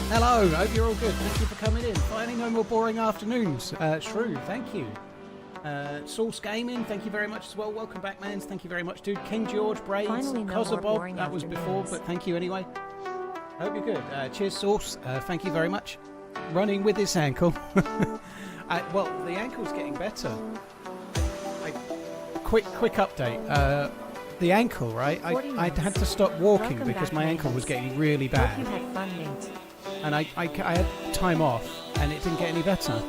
Hello, hope you're all good. Thank you for coming in. Finally, no more boring afternoons. Shrew, thank you. Source Gaming, thank you very much as well. Welcome back, Mans. Thank you very much, dude. King George, Braids, Bob, that was before, but thank you anyway. Hope you're good. Cheers, Source. Thank you very much. Running with this ankle. Well, the ankle's getting better. Quick update. The ankle, right? I had to stop walking because my ankle was getting really bad. And I had time off and it didn't get any better.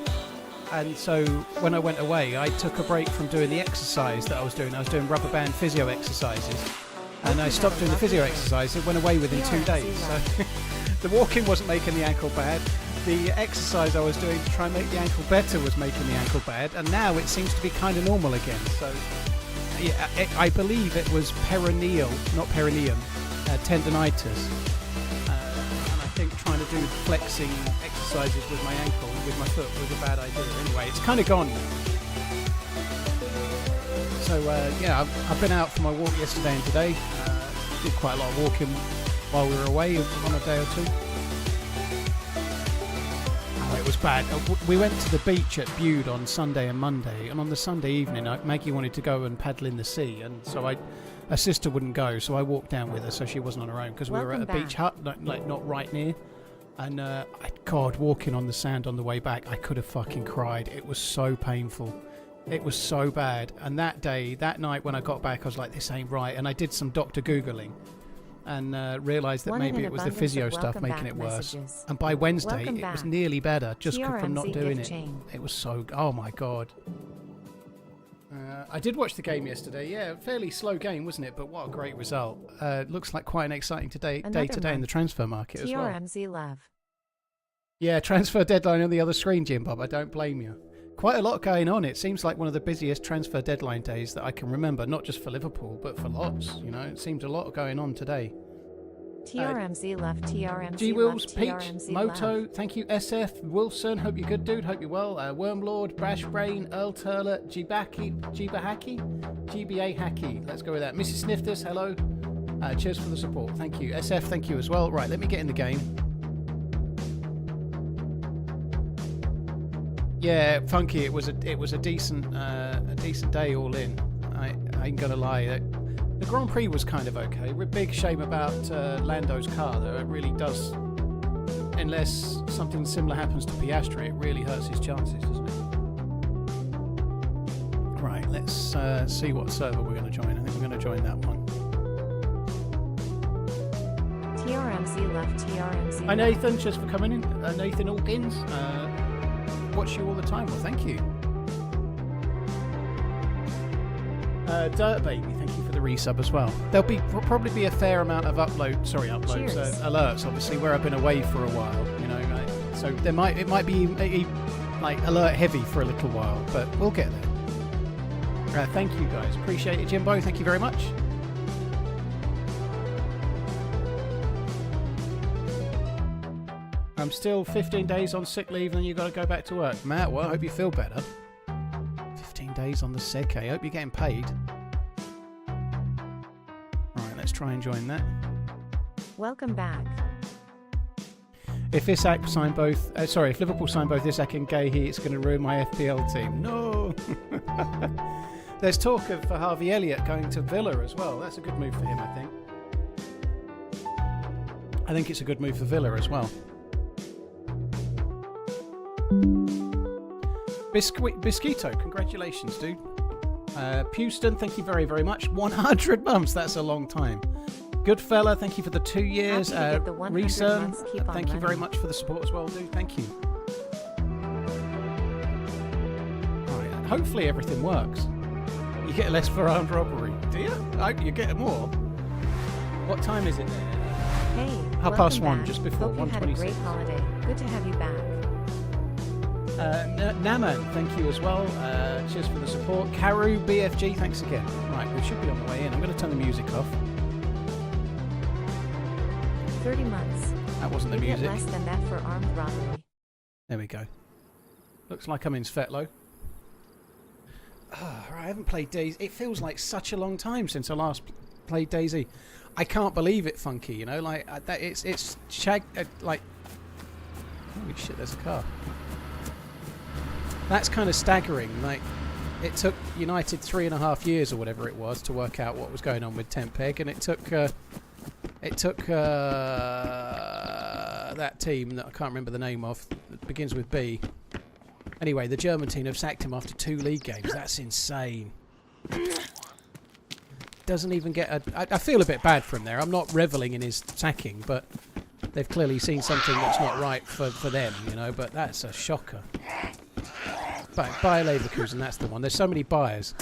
And so when I went away, I took a break from doing the exercise that I was doing. I was doing rubber band physio exercises. And I stopped doing the physio exercise. It went away within 2 days. So the walking wasn't making the ankle bad. The exercise I was doing to try and make the ankle better was making the ankle bad. And now it seems to be kind of normal again. So yeah, I believe it was perineal, not perineum, tendonitis. And I think trying to do flexing exercises with my ankle, with my foot, was a bad idea. Anyway, it's kind of gone. So yeah, I've been out for my walk yesterday and today. Did quite a lot of walking while we were away on a day or two. Oh, it was bad. We went to the beach at Bude on Sunday and Monday, and on the Sunday evening, Maggie wanted to go and paddle in the sea, and so her sister wouldn't go, so I walked down with her, so she wasn't on her own, because we were at a beach hut, like not right near. And God, walking on the sand on the way back, I could have fucking cried. It was so painful. It was so bad. And that night when I got back, I was like, this ain't right. And I did some doctor Googling and realised that maybe it was the physio stuff making it worse. And by Wednesday, it was nearly better just from not doing it. It was so... Oh, my God. I did watch the game yesterday. Yeah, fairly slow game, wasn't it? But what a great result. Looks like quite an exciting day today in the transfer market as well. TRMZ love. Yeah, transfer deadline on the other screen, Jim Bob. I don't blame you. Quite a lot going on. It seems like one of the busiest transfer deadline days that I can remember, not just for Liverpool, but for lots. You know, it seems a lot going on today. TRMZ left, TRMZ G Wills, left, Pete, TRMZ Moto, left. thank you, SF, Wilson, hope you're good, dude, hope you're well. Wormlord, Brashbrain, Earl Turler, Gbahaki, GBA Hacky, let's go with that. Mrs. Snifters, hello. Cheers for the support, thank you. SF, thank you as well. Right, let me get in the game. Yeah, Funky, it was a decent day all in. I ain't gonna lie. The Grand Prix was kind of okay. Big shame about Lando's car, though. It really does, unless something similar happens to Piastri, it really hurts his chances, doesn't it? Right, let's see what server we're going to join. I think we're going to join that one. TRMZ left, TRMZ Hi Nathan, cheers for coming in. Nathan Hawkins, watch you all the time. Well, thank you. Dirt Baby, thank you for the resub as well. There'll probably be a fair amount of alerts, obviously, where I've been away for a while, you know. So it might be like alert heavy for a little while, but we'll get there. Thank you guys, appreciate it, Jimbo. Thank you very much. I'm still 15 days on sick leave, and then you've got to go back to work. Matt, well, I hope you feel better. 15 days on the sick, I hope you're getting paid. Right, let's try and join that. Welcome back. If Isak signed both, if Liverpool signed both Isak and Gahey, it's going to ruin my FPL team. No! There's talk of Harvey Elliott going to Villa as well. That's a good move for him, I think. I think it's a good move for Villa as well. Bisquito, congratulations, dude. Pewston, thank you very, very much. 100 months, that's a long time. Good fella, thank you for the 2 years. Reeson, thank you very much for the support as well, dude. Thank you. Alright, hopefully everything works. You get less for armed robbery. Do you? I hope you get more. What time is it there? Hey, 1:30, just before. Hope you had a great holiday. Good to have you back. Naman, thank you as well. Cheers for the support. Karu BFG, thanks again. Right, we should be on the way in. I'm going to turn the music off. 30 months. That wasn't the You music. get less than that for armed robbery. There we go. Looks like I'm in Svetlo. I haven't played DayZ. It feels like such a long time since I last played DayZ. I can't believe it, Funky. You know, like that. It's like. Holy shit! There's a car. That's kind of staggering. Like, it took United 3.5 years or whatever it was to work out what was going on with Tempeg, and it took that team that I can't remember the name of. That begins with B. Anyway, the German team have sacked him after 2 league games. That's insane. Doesn't even get a... I feel a bit bad for him there. I'm not revelling in his sacking, but they've clearly seen something that's not right for them, you know, but that's a shocker. Bayer Leverkusen, that's the one. There's so many buyers.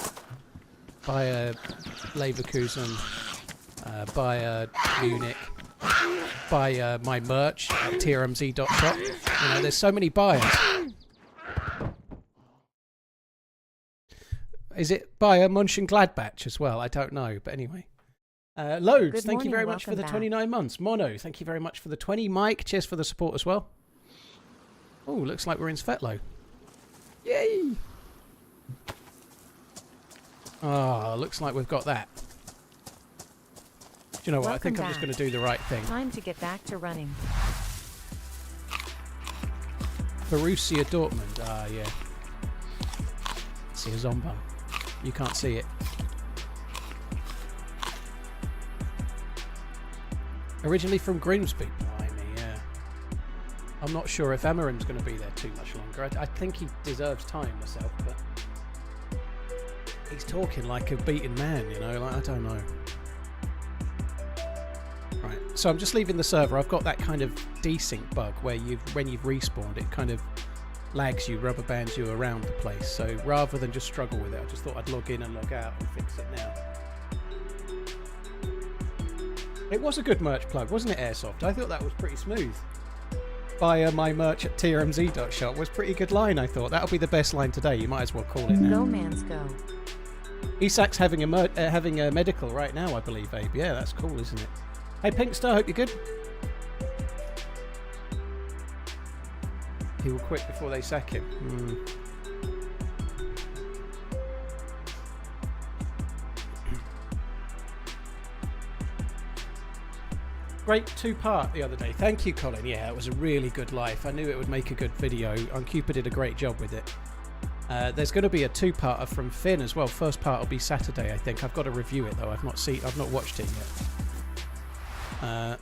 Bayer Leverkusen, Bayer Munich, Bayer my merch at TRMZ.shop. You know, there's so many buyers. Is it Bayer Mönchengladbach as well? I don't know, but anyway. Loads, thank you very much for the 29 months. Mono, thank you very much for the 20. Mike, cheers for the support as well. Oh, looks like we're in Svetlo. Yay! Oh, looks like we've got that. Do you know what? I think I'm just going to do the right thing. Time to get back to running. Borussia Dortmund. Ah, yeah. See a Zombum. You can't see it. Originally from Grimsby. Blimey, yeah. I'm not sure if Amarim's going to be there too much longer. I think he deserves time myself, but he's talking like a beaten man, you know, like I don't know. Right, so I'm just leaving the server. I've got that kind of desync bug where when you've respawned, it kind of lags you, rubber bands you around the place. So rather than just struggle with it, I just thought I'd log in and log out and fix it now. It was a good merch plug, wasn't it, Airsoft? I thought that was pretty smooth. Buy my merch at TRMZ.shop was pretty good line, I thought. That'll be the best line today. You might as well call it now. Go, mans, go. Isak's having a medical right now, I believe, Abe. Yeah, that's cool, isn't it? Hey, Pinkstar, hope you're good. He will quit before they sack him. Great 2-part the other day. Thank you, Colin. Yeah, it was a really good live. I knew it would make a good video. Uncupid did a great job with it. There's going to be a 2-parter from Finn as well. First part will be Saturday, I think. I've got to review it though. I've not watched it yet.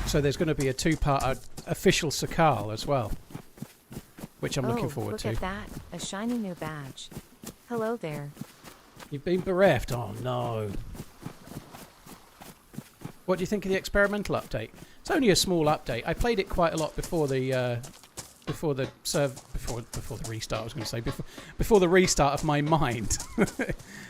So there's going to be a 2-parter official Sakal as well, which I'm looking forward to. Look at that, a shiny new badge. Hello there. You've been bereft. Oh no. What do you think of the experimental update? It's only a small update. I played it quite a lot before the restart. I was going to say before the restart of my mind.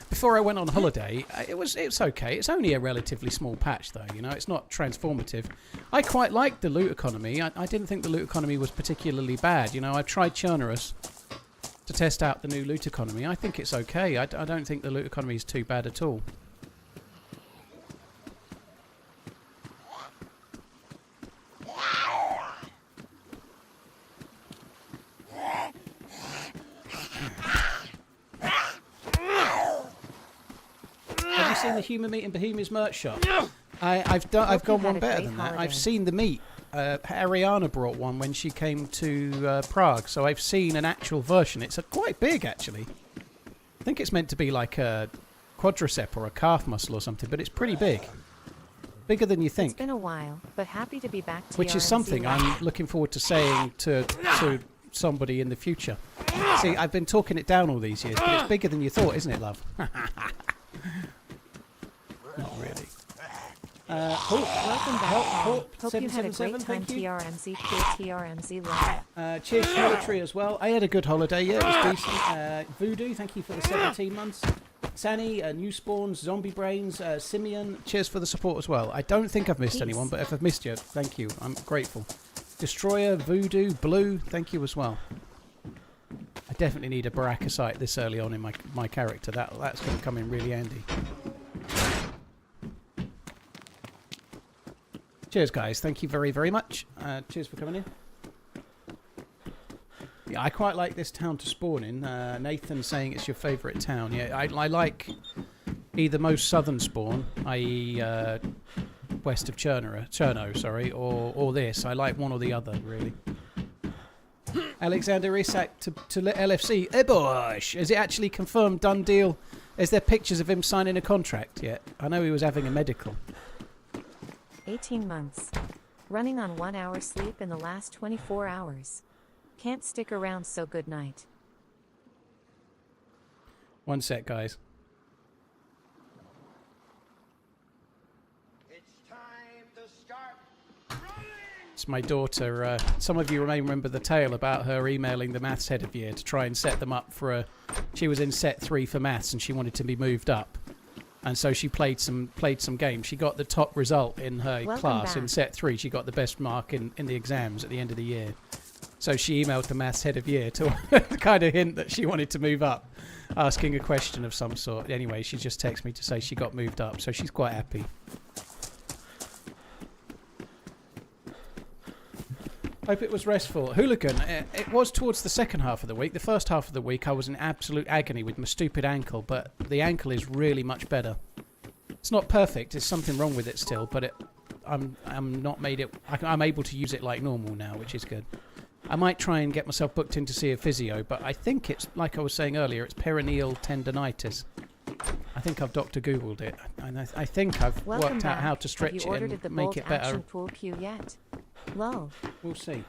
Before I went on holiday, it's okay. It's only a relatively small patch though. You know, it's not transformative. I quite liked the loot economy. I didn't think the loot economy was particularly bad. You know, I tried Chernarus to test out the new loot economy. I think it's okay. I don't think the loot economy is too bad at all. Have you seen the Human Meat and Bohemia's merch shop? I've gone one better than that. I've seen the meat. Ariana brought one when she came to Prague, so I've seen an actual version. It's quite big, actually. I think it's meant to be like a quadricep or a calf muscle or something, but it's pretty big. Bigger than you think. It's been a while, but happy to be back. Which is something I'm looking forward to saying to somebody in the future. See, I've been talking it down all these years, but it's bigger than you thought, isn't it, love? Not really. Welcome back. Hope you had a great time, TRMZ. TRMZ love. Cheers to military as well. I had a good holiday, yeah, it was decent. Voodoo, thank you for the 17 months. Sani, New Spawns, Zombie Brains, Simeon, cheers for the support as well. I don't think I've missed anyone, but if I've missed you, thank you. I'm grateful. Destroyer, Voodoo, Blue, thank you as well. I definitely need a Baraka site this early on in my character. That's going to come in really handy. Cheers, guys. Thank you very, very much. Cheers for coming in. Yeah, I quite like this town to spawn in. Nathan saying it's your favourite town. Yeah, I like either most southern spawn, i.e. West of Cherno, sorry, or this. I like one or the other, really. Alexander Isak to LFC. Labisch! Is it actually confirmed, done deal? Is there pictures of him signing a contract yet? I know he was having a medical. 18 months. Running on 1 hour sleep in the last 24 hours. Can't stick around, so good night. One sec, guys. It's time to start running! It's my daughter. Some of you may remember the tale about her emailing the maths head of year to try and set them up for a... She was in set 3 for maths and she wanted to be moved up. And so she played some games. She got the top result in her class in set 3. She got the best mark in the exams at the end of the year. So she emailed the maths head of year to kind of hint that she wanted to move up, asking a question of some sort. Anyway, she just texted me to say she got moved up, so she's quite happy. Hope it was restful. Hooligan, it was towards the second half of the week. The first half of the week I was in absolute agony with my stupid ankle, but the ankle is really much better. It's not perfect, there's something wrong with it still, but I'm able to use it like normal now, which is good. I might try and get myself booked in to see a physio, but I think it's, like I was saying earlier, it's perineal tendonitis. I think I've Dr. Googled it, and I think I've worked out how to stretch it and make it better. Action pool queue yet? Lol. We'll see.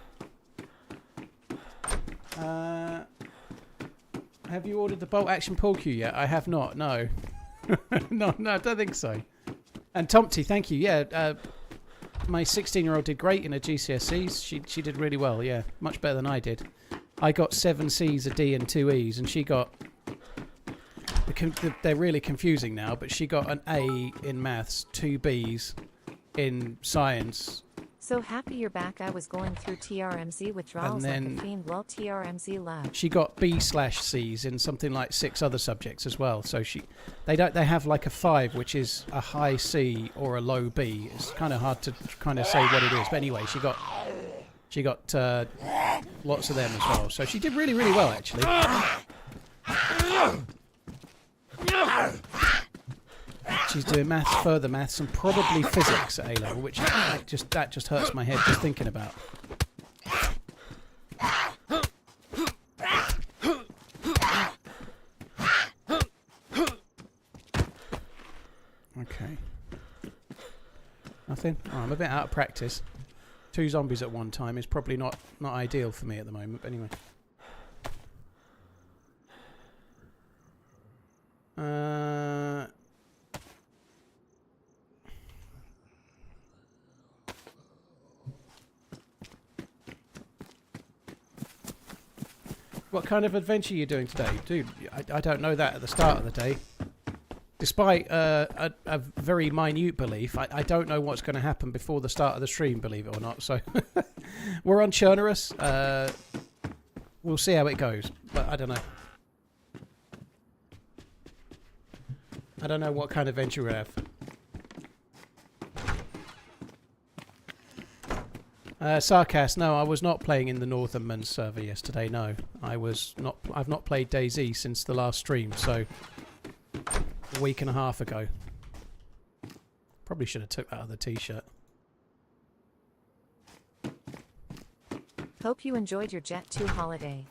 Have you ordered the bolt action pool cue yet? I have not, no. no, I don't think so. And Tomty, thank you. Yeah, my 16-year-old did great in her GCSEs. She did really well, yeah. Much better than I did. I got 7 C's, a D and 2 E's, and she got... They're really confusing now, but she got an A in maths, 2 B's in science. So happy you're back. I was going through TRMZ withdrawals like a fiend. Well, TRMZ love. She got B/C's in something like 6 other subjects as well. So they have like a 5, which is a high C or a low B. It's kind of hard to kind of say what it is. But anyway, she got lots of them as well. So she did really, really well actually. She's doing maths, further maths, and probably physics at A level, which that just hurts my head just thinking about. Okay. Nothing? Oh, I'm a bit out of practice. 2 zombies at one time is probably not ideal for me at the moment, but anyway. What kind of adventure are you doing today? Dude, I don't know that at the start of the day. Despite a very minute belief, I don't know what's going to happen before the start of the stream, believe it or not. So we're on Chernarus. We'll see how it goes, but I don't know. I don't know what kind of adventure we have. Sarcast, no, I was not playing in the TheRunningManZ server yesterday, no. I've not played DayZ since the last stream, so a week and a half ago. Probably should have took that other t-shirt. Hope you enjoyed your Jet 2 holiday.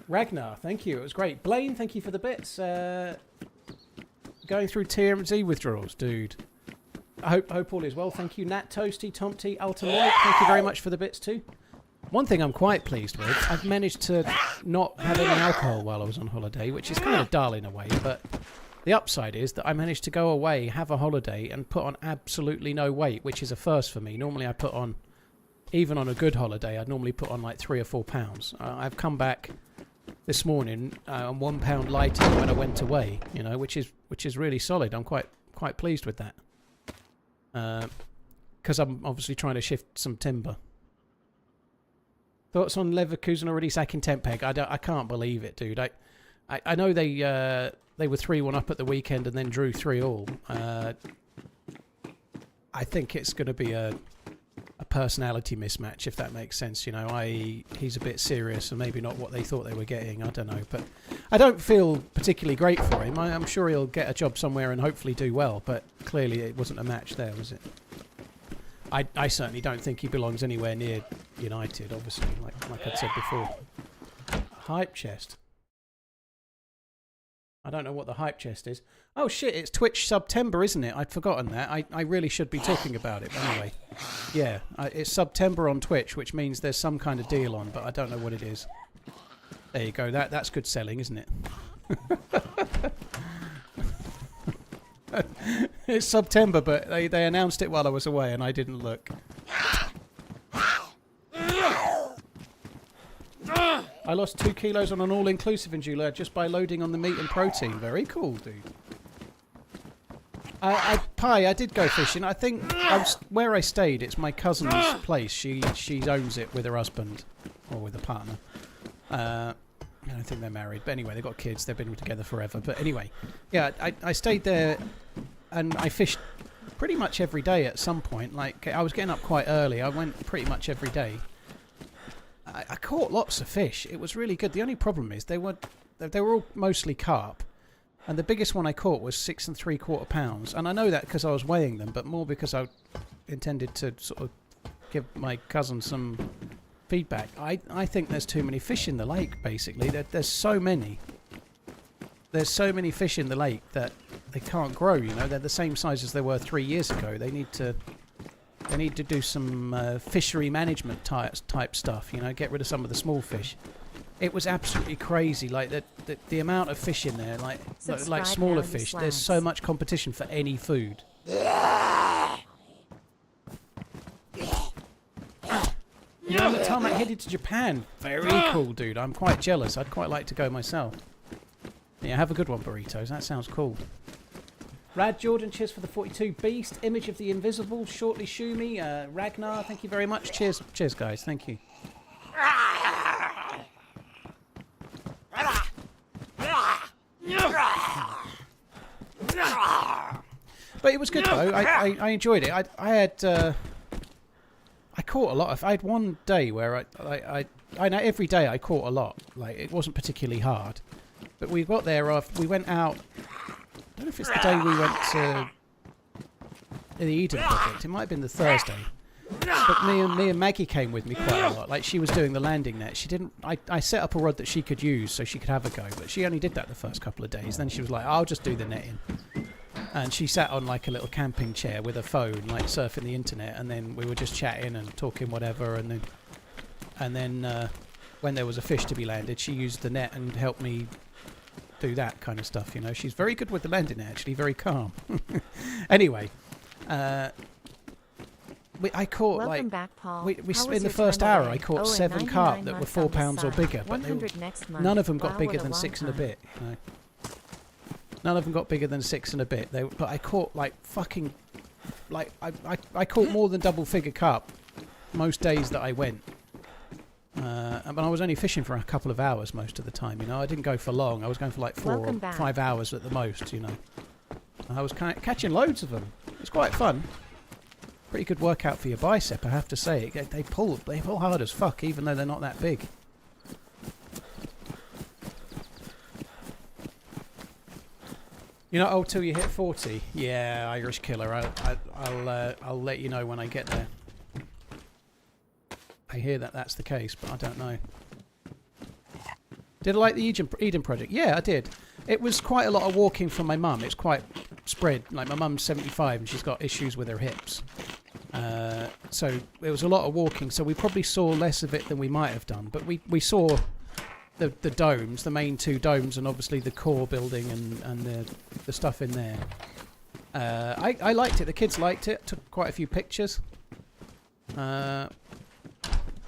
Ragnar, thank you, it was great. Blaine, thank you for the bits. Going through TRMZ withdrawals, dude. I hope all is well. Thank you, Nat, Toasty, Tomty, Ultimate. Thank you very much for the bits too. One thing I'm quite pleased with, I've managed to not have any alcohol while I was on holiday, which is kind of dull in a way, but the upside is that I managed to go away, have a holiday, and put on absolutely no weight, which is a first for me. Normally I put on, even on a good holiday, I'd normally put on like 3 or 4 pounds. I've come back this morning on 1 pound lighter than when I went away, you know, which is really solid. I'm quite pleased with that. Because I'm obviously trying to shift some timber. Thoughts on Leverkusen already sacking Tempeg? I can't believe it, dude. I know they were 3-1 up at the weekend and then drew 3-3. I think it's going to be a personality mismatch, if that makes sense. You know, he's a bit serious and maybe not what they thought they were getting. I don't know, but I don't feel particularly great for him. I'm sure he'll get a job somewhere and hopefully do well. But clearly, it wasn't a match there, was it? I certainly don't think he belongs anywhere near United, obviously, like I'd said before. Hype chest. I don't know what the hype chest is. Oh shit, it's Twitch September, isn't it? I'd forgotten that. I really should be talking about it. But anyway, yeah, it's September on Twitch, which means there's some kind of deal on, but I don't know what it is. There you go. That's good selling, isn't it? It's September, but they announced it while I was away and I didn't look. I lost 2 kilos on an all-inclusive in July just by loading on the meat and protein. Very cool, dude. I did go fishing. I think where I stayed, it's my cousin's place. She owns it with her husband or with a partner. I don't think they're married, but anyway, they've got kids. They've been together forever. But anyway, yeah, I stayed there and I fished pretty much every day at some point. Like, I was getting up quite early. I went pretty much every day. I caught lots of fish. It was really good. The only problem is they were all mostly carp, and the biggest one I caught was 6 3/4 pounds. And I know that because I was weighing them, but more because I intended to sort of give my cousin some feedback. I think there's too many fish in the lake. Basically, there's so many. There's so many fish in the lake that they can't grow. You know, they're the same size as they were 3 years ago. They need to do some fishery management type stuff, you know, get rid of some of the small fish. It was absolutely crazy, like the amount of fish in there, like smaller fish. There's so much competition for any food. You know, the time I headed to Japan. Very cool, dude. I'm quite jealous. I'd quite like to go myself. Yeah, have a good one, Burritos. That sounds cool. Rad Jordan, cheers for the 42. Beast, Image of the Invisible, Shortly Shumi, Ragnar, thank you very much. Cheers, guys. Thank you. But it was good though. I enjoyed it. I caught a lot. I had one day where I know every day I caught a lot. Like, it wasn't particularly hard, but we got there. We went out. I don't know if it's the day we went to the Eden project. It might have been the Thursday. But me and Maggie came with me quite a lot. Like, she was doing the landing net. She didn't. I set up a rod that she could use so she could have a go. But she only did that the first couple of days. Then she was like, "I'll just do the netting." And she sat on like a little camping chair with a phone, like surfing the internet. And then we were just chatting and talking whatever. And then when there was a fish to be landed, she used the net and helped me do that kind of stuff, you know. She's very good with the landing, actually, very calm. Anyway, I caught Welcome back, Paul. in the first hour I caught 7 carp that were 4 pounds or bigger, but none of them got bigger than 6 and a bit. You know? None of them got bigger than 6 and a bit. But I caught like fucking, like I caught more than double figure carp most days that I went. But I was only fishing for a couple of hours most of the time, you know. I didn't go for long. I was going for like 4 or 5 hours at the most, you know. I was catching loads of them. It was quite fun. Pretty good workout for your bicep, I have to say. They pull hard as fuck, even though they're not that big. You're not old till you hit 40. Yeah, Irish killer. I'll let you know when I get there. I hear that that's the case, but I don't know. Did I like the Eden project? Yeah, I did. It was quite a lot of walking from my mum. It's quite spread. Like, my mum's 75 and she's got issues with her hips. So it was a lot of walking, so we probably saw less of it than we might have done. But we saw the domes, the main 2 domes, and obviously the core building and the stuff in there. I liked it. The kids liked it. Took quite a few pictures.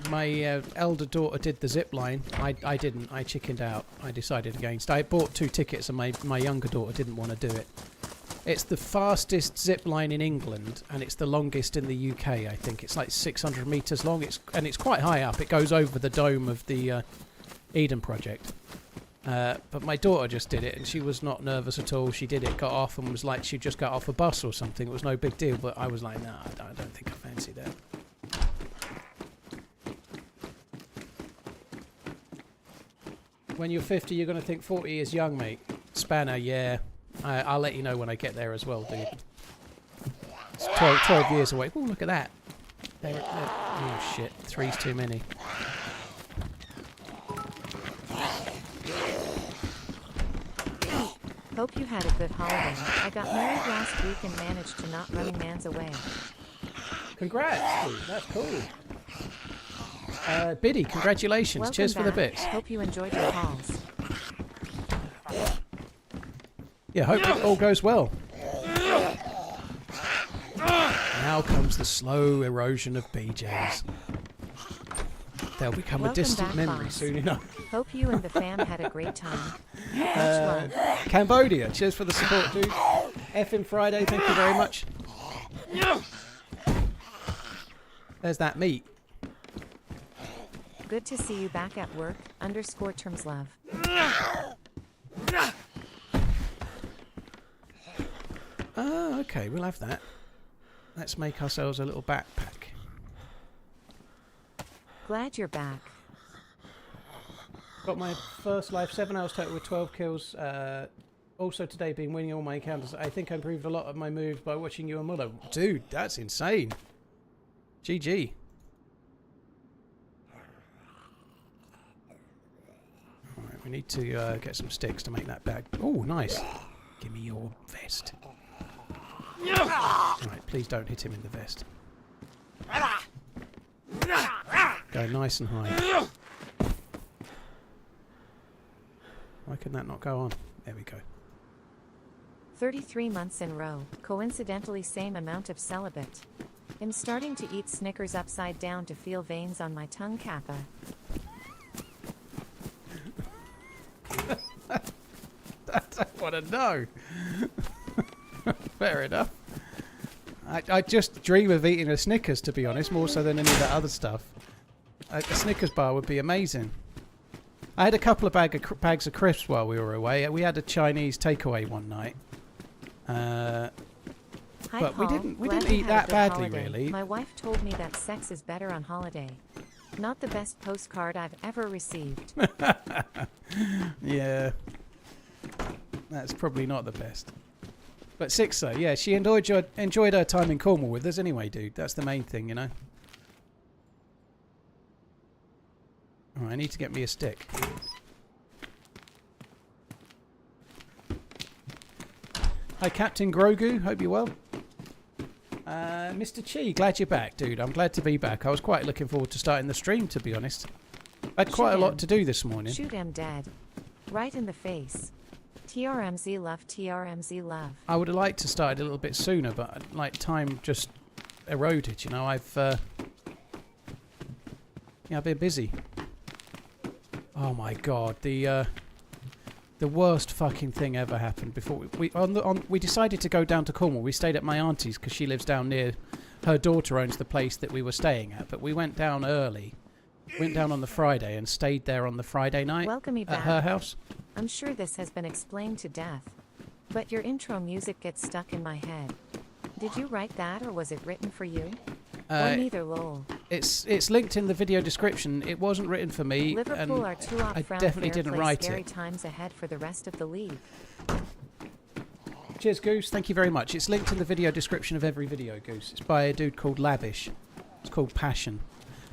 My elder daughter did the zip line. I didn't. I chickened out. I decided against. I bought 2 tickets, and my younger daughter didn't want to do it. It's the fastest zip line in England, and it's the longest in the UK. I think it's like 600 meters long. It's quite high up. It goes over the dome of the Eden project. But my daughter just did it, and she was not nervous at all. She did it, got off, and was like she just got off a bus or something. It was no big deal. But I was like, nah, I don't think I fancy that. When you're 50, you're going to think 40 is young, mate. Spanner, yeah. I'll let you know when I get there as well, dude. It's 12 years away. Oh, look at that. Oh, shit. 3's too many. Hope you had a good holiday. I got married last week and managed to not RunningManZ away. Congrats, dude. That's cool. Biddy, congratulations. Welcome Cheers back. for the bits. Hope you enjoyed your calls. Yeah, hope it all goes well. Now comes the slow erosion of BJs. They'll become a distant memory boss. soon enough. Hope you and the fam had a great time. Much love. Cambodia, cheers for the support, dude. Effing Friday, thank you very much. There's that meat. Good to see you back at work. _terms love. Oh, okay, we'll have that. Let's make ourselves a little backpack. Glad you're back. Got my first life, 7 hours total with 12 kills. Also today, been winning all my encounters. I think I improved a lot of my moves by watching you and Muller. Dude, that's insane. GG. Alright, we need to get some sticks to make that bag. Oh, nice. Give me your vest. Alright, please don't hit him in the vest. Go nice and high. Why can that not go on? There we go. 33 months in row. Coincidentally same amount of celibate. I'm starting to eat Snickers upside down to feel veins on my tongue kappa. I don't want to know. Fair enough. I just dream of eating a Snickers, to be honest, more so than any of that other stuff. A Snickers bar would be amazing. I had a couple of bags of crisps while we were away. We had a Chinese takeaway one night. Hi, But Paul. we Glad didn't you eat had a that good badly, holiday. really. My wife told me that sex is better on holiday. Not the best postcard I've ever received. Yeah. That's probably not the best. But Sixer, yeah, she enjoyed her time in Cornwall with us anyway, dude. That's the main thing, you know. Oh, I need to get me a stick. Hi, Captain Grogu. Hope you're well. Mr. Chi, glad you're back, dude. I'm glad to be back. I was quite looking forward to starting the stream, to be honest. I had quite a lot to do this morning. Shoot him dead. Right in the face. TRMZ love, TRMZ love. I would have liked to start a little bit sooner, but like time just eroded, you know. I've been busy. Oh my god, the worst fucking thing ever happened before we decided to go down to Cornwall. We stayed at my auntie's because she lives down near. Her daughter owns the place that we were staying at, but we went down early. Went down on the Friday and stayed there on the Friday night Welcome me at back. her house. I'm sure this has been explained to death, but your intro music gets stuck in my head. Did you write that or was it written for you? Or neither, lol. It's linked in the video description. It wasn't written for me. Liverpool are too off. I definitely didn't write scary it. times ahead for the rest of the league. Cheers, Goose. Thank you very much. It's linked in the video description of every video, Goose. It's by a dude called Labisch. It's called Passion.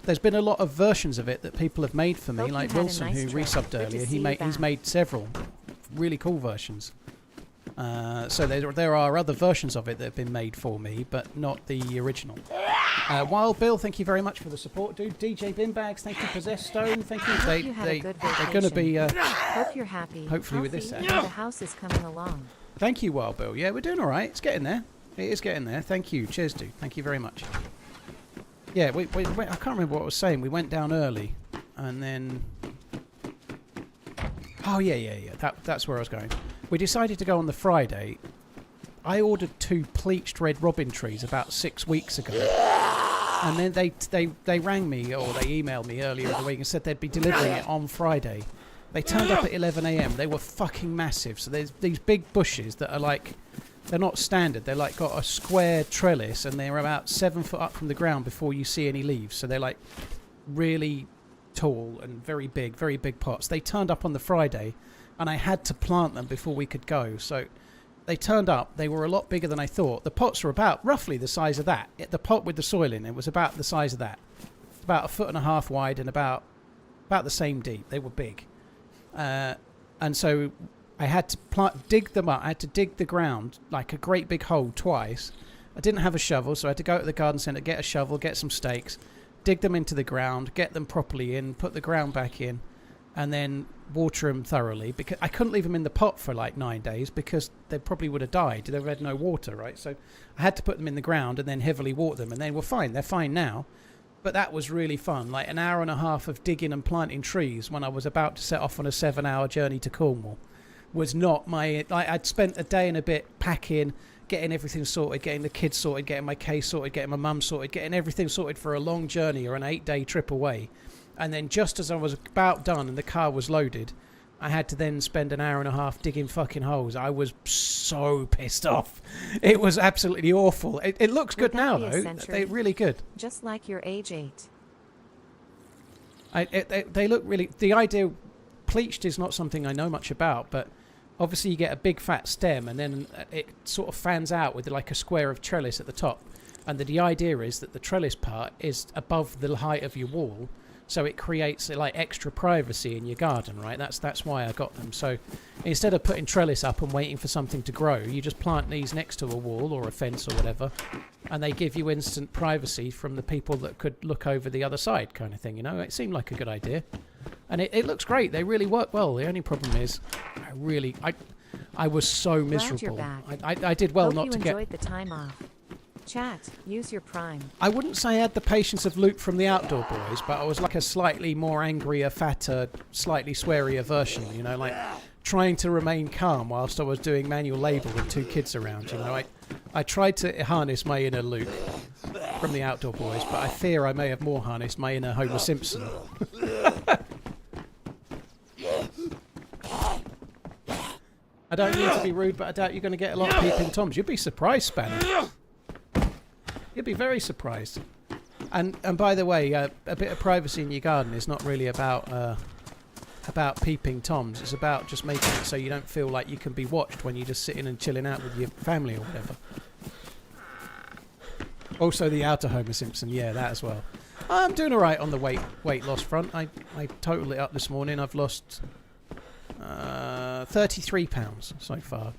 There's been a lot of versions of it that people have made for me, Hope like you had a Wilson, nice who trip. resubbed Good to earlier. see you He's back. made several really cool versions. So there are other versions of it that have been made for me, but not the original. Wild Bill, thank you very much for the support, dude. DJ Binbags, thank you. Possessed Stone, thank you. They're going to be. Hope you're happy. Hopefully with this. The house is coming along. Thank you, Wild Bill. Yeah, we're doing all right. It's getting there. It is getting there. Thank you. Cheers, dude. Thank you very much. Yeah, we I can't remember what I was saying. We went down early, and then. Oh yeah. That's where I was going. We decided to go on the Friday. I ordered 2 pleached red robin trees about 6 weeks ago, and then they rang me or they emailed me earlier in the week and said they'd be delivering it on Friday. They turned up at 11 a.m. They were fucking massive. So there's these big bushes that are like, they're not standard. They're like got a square trellis and they're about 7 foot up from the ground before you see any leaves. So they're like really tall and very big pots. They turned up on the Friday, and I had to plant them before we could go. So they turned up. They were a lot bigger than I thought. The pots were about roughly the size of that. The pot with the soil in it was about the size of that. About 1.5 foot wide and about the same deep. They were big. And so I had to dig them up. I had to dig the ground like a great big hole twice. I didn't have a shovel, so I had to go to the garden centre, get a shovel, get some stakes, dig them into the ground, get them properly in, put the ground back in, and then water them thoroughly. Because I couldn't leave them in the pot for like 9 days because they probably would have died. They had no water, right? So I had to put them in the ground and then heavily water them, and they were fine. They're fine now. But that was really fun, like an hour and a half of digging and planting trees when I was about to set off on a 7-hour journey to Cornwall was not my... Like, I'd spent a day and a bit packing, getting everything sorted, getting the kids sorted, getting my case sorted, getting my mum sorted, getting everything sorted for a long journey or an 8-day trip away. And then just as I was about done and the car was loaded, I had to then spend an hour and a half digging fucking holes. I was so pissed off. It was absolutely awful. It looks good now, though. They're really good. Just like your age 8. They look really... The idea... Pleached is not something I know much about, but obviously you get a big fat stem and then it sort of fans out with like a square of trellis at the top. And the idea is that the trellis part is above the height of your wall, so it creates like extra privacy in your garden, right? That's why I got them. So instead of putting trellis up and waiting for something to grow, you just plant these next to a wall or a fence or whatever, and they give you instant privacy from the people that could look over the other side, kind of thing, you know? It seemed like a good idea. And it looks great. They really work well. The only problem is I was so miserable. I did well not to get... Hope you enjoyed the time off. Chat, use your prime. I wouldn't say I had the patience of Luke from the Outdoor Boys, but I was like a slightly more angrier, fatter, slightly swearier version, you know, like trying to remain calm whilst I was doing manual labour with 2 kids around, you know. I tried to harness my inner Luke from the Outdoor Boys, but I fear I may have more harnessed my inner Homer Simpson. I don't mean to be rude, but I doubt you're going to get a lot of peeping Toms. You'd be surprised, Spanner. You'd be very surprised. And by the way, a bit of privacy in your garden is not really about peeping Toms. It's about just making it so you don't feel like you can be watched when you're just sitting and chilling out with your family or whatever. Also the outer Homer Simpson, yeah, that as well. I'm doing all right on the weight loss front. I totaled it up this morning. I've lost 33 pounds so far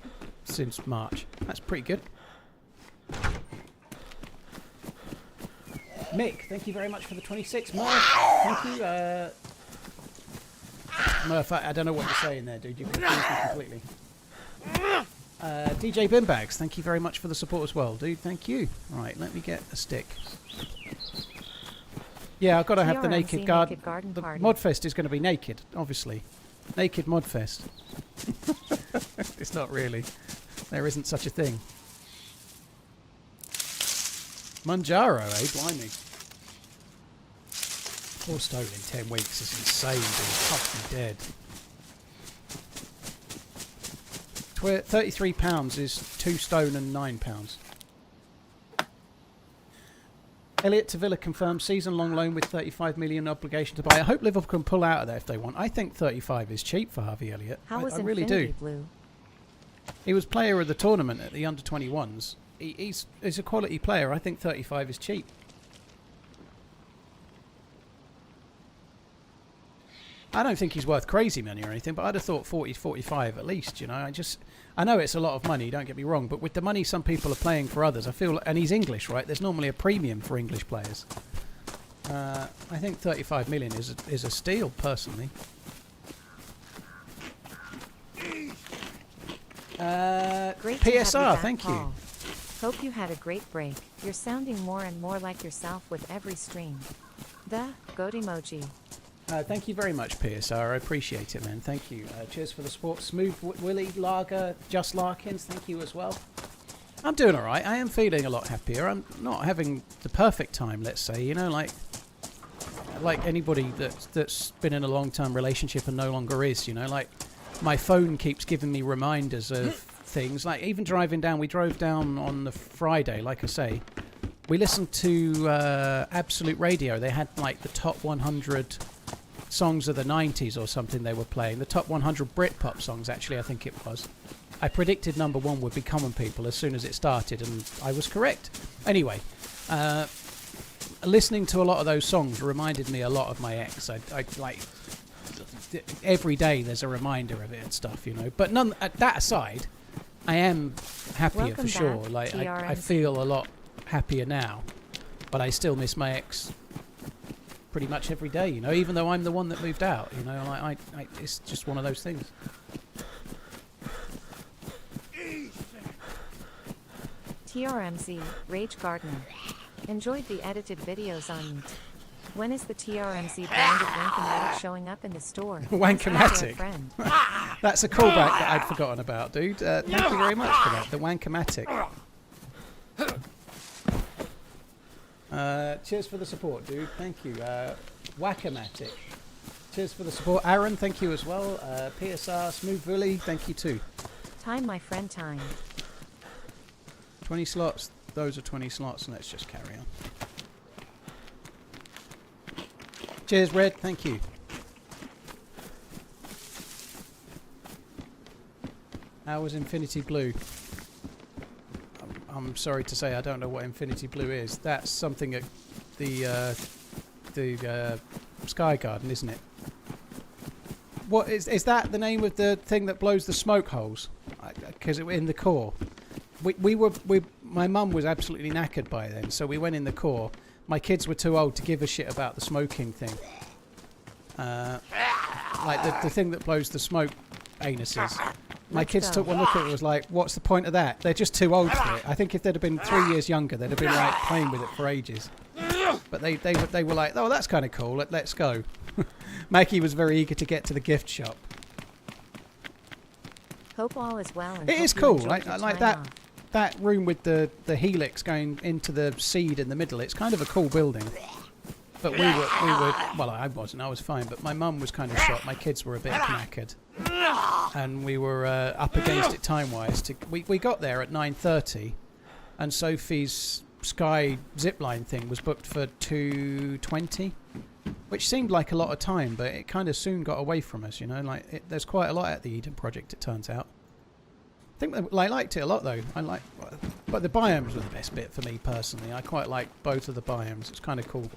since March. That's pretty good. Mick, thank you very much for the 26. Murph, thank you. Murph, I don't know what you're saying there, dude. You confused me completely. DJ Binbags, thank you very much for the support as well, dude. Thank you. Right, let me get a stick. Yeah, I've got to have the naked garden. The Modfest is going to be naked, obviously. Naked Modfest. It's not really. There isn't such a thing. Manjaro, eh? Blimey. 4 stone in 10 weeks is insane, dude. Fuck me dead. 33 pounds is 2 stone and 9 pounds. Elliot to Villa confirmed season-long loan with 35 million obligation to buy. I hope Liverpool can pull out of there if they want. I think 35 is cheap for Harvey Elliott. How was I really do. Blue? He was player of the tournament at the under-21s. He's a quality player. I think 35 is cheap. I don't think he's worth crazy money or anything, but I'd have thought 40, 45 at least, you know. I know it's a lot of money, don't get me wrong, but with the money some people are playing for others, I feel, and he's English, right? There's normally a premium for English players. I think 35 million is a steal, personally. Great to have you PSR, back, thank you. Paul. Hope you had a great break. You're sounding more and more like yourself with every stream. The goat emoji. Thank you very much, PSR. I appreciate it, man. Thank you. Cheers for the support. Smooth Willie, Lager, Just Larkins, thank you as well. I'm doing all right. I am feeling a lot happier. I'm not having the perfect time, let's say. You know, like anybody that's been in a long-term relationship and no longer is, you know, like my phone keeps giving me reminders of things. Like even driving down, we drove down on the Friday, like I say. We listened to Absolute Radio. They had like the top 100 songs of the 90s or something they were playing. The top 100 Britpop songs, actually, I think it was. I predicted number one would be Common People as soon as it started, and I was correct. Anyway, listening to a lot of those songs reminded me a lot of my ex. I like every day there's a reminder of it and stuff, you know. But none. That aside, I am happier Welcome for sure. back, Like I TRMZ. feel a lot happier now, but I still miss my ex pretty much every day, you know. Even though I'm the one that moved out, you know. I it's just one of those things. TRMZ, Rage Gardener. Enjoyed the edited videos on YouTube. When is the TRMZ branded Wankomatic showing up in the store? Wankomatic? Friend. That's a callback that I'd forgotten about, dude. Thank you very much for that. The Wankomatic. Cheers for the support, dude. Thank you. Wackomatic. Cheers for the support. Aaron, thank you as well. PSR, Smooth Willy, thank you too. Time, my friend, time. 20 slots. Those are 20 slots. Let's just carry on. Cheers, Red. Thank you. How was Infinity Blue? I'm sorry to say I don't know what Infinity Blue is. That's something at the Sky Garden, isn't it? What is that? The name of the thing that blows the smoke holes? Because in the core, my mum was absolutely knackered by then, so we went in the core. My kids were too old to give a shit about the smoking thing. Like the thing that blows the smoke anuses. My kids took one look at it and was like, what's the point of that? They're just too old for it. I think if they'd have been 3 years younger, they'd have been like playing with it for ages. But they were like, oh, that's kind of cool. Let's go. Maggie was very eager to get to the gift shop. Hope all is well. And It is hope you cool. enjoyed your I like time that. off. That room with the helix going into the seed in the middle. It's kind of a cool building. But we were well, I wasn't. I was fine. But my mum was kind of shocked. My kids were a bit knackered, and we were up against it time-wise. We got there at 9:30, and Sophie's Sky zipline thing was booked for 2:20, which seemed like a lot of time, but it kind of soon got away from us. You know, like there's quite a lot at the Eden Project. It turns out. I think I liked it a lot though. But the biomes were the best bit for me personally. I quite like both of the biomes. It's kind of cool.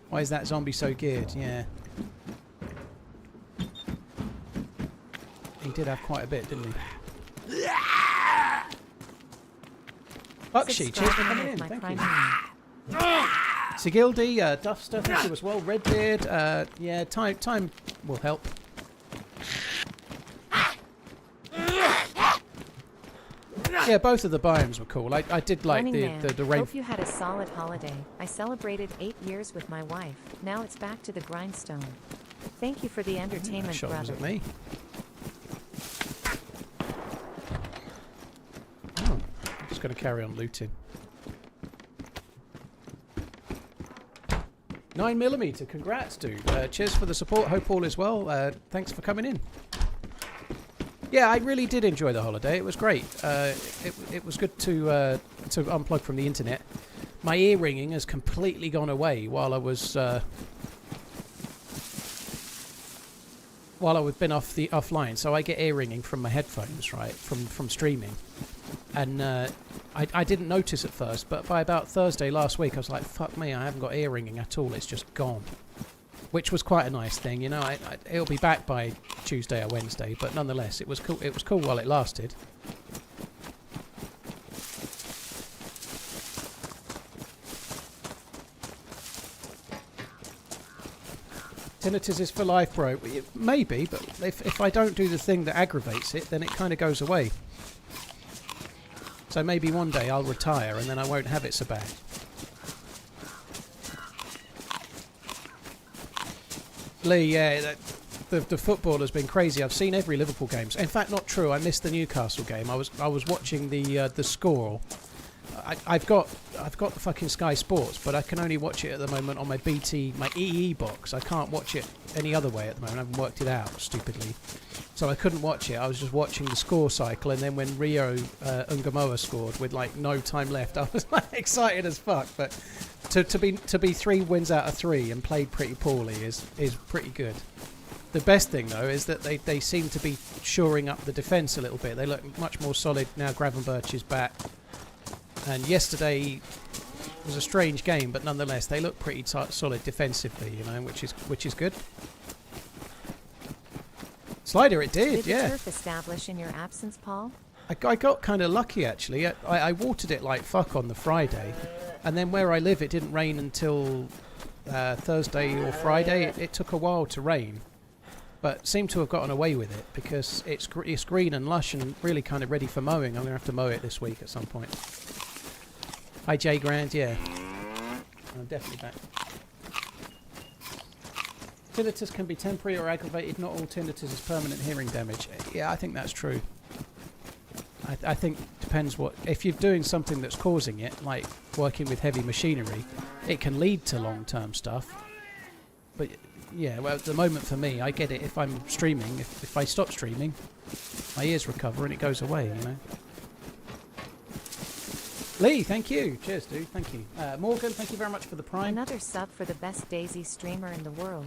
Why is that zombie so geared? Yeah. He did have quite a bit, didn't he? Bakshi, cheers for coming in. Thank you. Sigildi, Duffster, thank you as well. Redbeard, yeah, time will help. Yeah, both of the biomes were cool. I did like the rain. Hope you had a solid holiday. I celebrated 8 years with my wife. Now it's back to the grindstone. Thank you for the entertainment, Shot was brother. at me. Oh, I'm just going to carry on looting. 9mm, congrats, dude. Cheers for the support. Hope all is well. Thanks for coming in. Yeah, I really did enjoy the holiday. It was great. It was good to unplug from the internet. My ear ringing has completely gone away while I've been offline. So I get ear ringing from my headphones, right, from streaming, and I didn't notice at first, but by about Thursday last week, I was like, fuck me, I haven't got ear ringing at all. It's just gone. which was quite a nice thing. You know, it'll be back by Tuesday or Wednesday, but nonetheless, it was cool. It was cool while it lasted. Tinnitus is for life, bro. Maybe, but if I don't do the thing that aggravates it, then it kind of goes away. So maybe one day I'll retire and then I won't have it so bad. Lee, yeah, the football has been crazy. I've seen every Liverpool game. In fact, not true. I missed the Newcastle game. I was watching the score. I've got the fucking Sky Sports, but I can only watch it at the moment on my BT, my EE box. I can't watch it any other way at the moment. I haven't worked it out, stupidly. So I couldn't watch it. I was just watching the score cycle, and then when Rio Ungamoa scored with like no time left, I was like excited as fuck. But to be 3 wins out of 3 and played pretty poorly is pretty good. The best thing though is that they seem to be shoring up the defence a little bit. They look much more solid now. Gravenberch is back. And yesterday was a strange game, but nonetheless they look pretty solid defensively, you know, which is good. Slider, it did, yeah. Did the turf establish in your absence, Paul? I got kind of lucky actually. I watered it like fuck on the Friday, and then where I live it didn't rain until Thursday or Friday. It took a while to rain, but seemed to have gotten away with it because it's green and lush and really kind of ready for mowing. I'm going to have to mow it this week at some point. Hi J Grand, yeah. I'm definitely back. Tinnitus can be temporary or aggravated. Not all tinnitus is permanent hearing damage. Yeah, I think that's true. I think depends what... If you're doing something that's causing it, like working with heavy machinery, it can lead to long-term stuff. But yeah, well, at the moment for me, I get it if I'm streaming. If I stop streaming, my ears recover and it goes away, you know. Lee, thank you. Cheers, dude. Thank you. Morgan, thank you very much for the prime. Another sub for the best DayZ streamer in the world.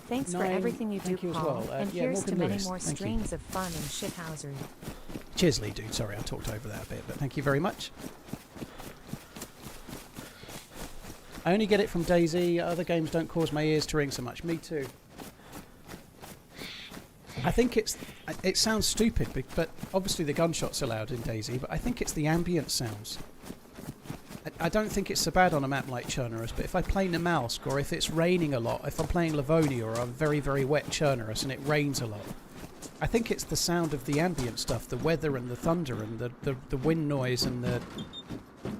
Thanks for 9, everything you do, Paul. well. And yeah, here's Morgan to many Lewis, more thank streams of fun and shithousery. Cheers, Lee, dude. Sorry, I talked over that a bit, but thank you very much. I only get it from DayZ. Other games don't cause my ears to ring so much. Me too. I think it sounds stupid, but obviously the gunshot's allowed in DayZ, but I think it's the ambient sounds. I don't think it's so bad on a map like Chernarus, but if I play Namalsk or if it's raining a lot, if I'm playing Livonia or a very, very wet Chernarus and it rains a lot, I think it's the sound of the ambient stuff, the weather and the thunder and the wind noise and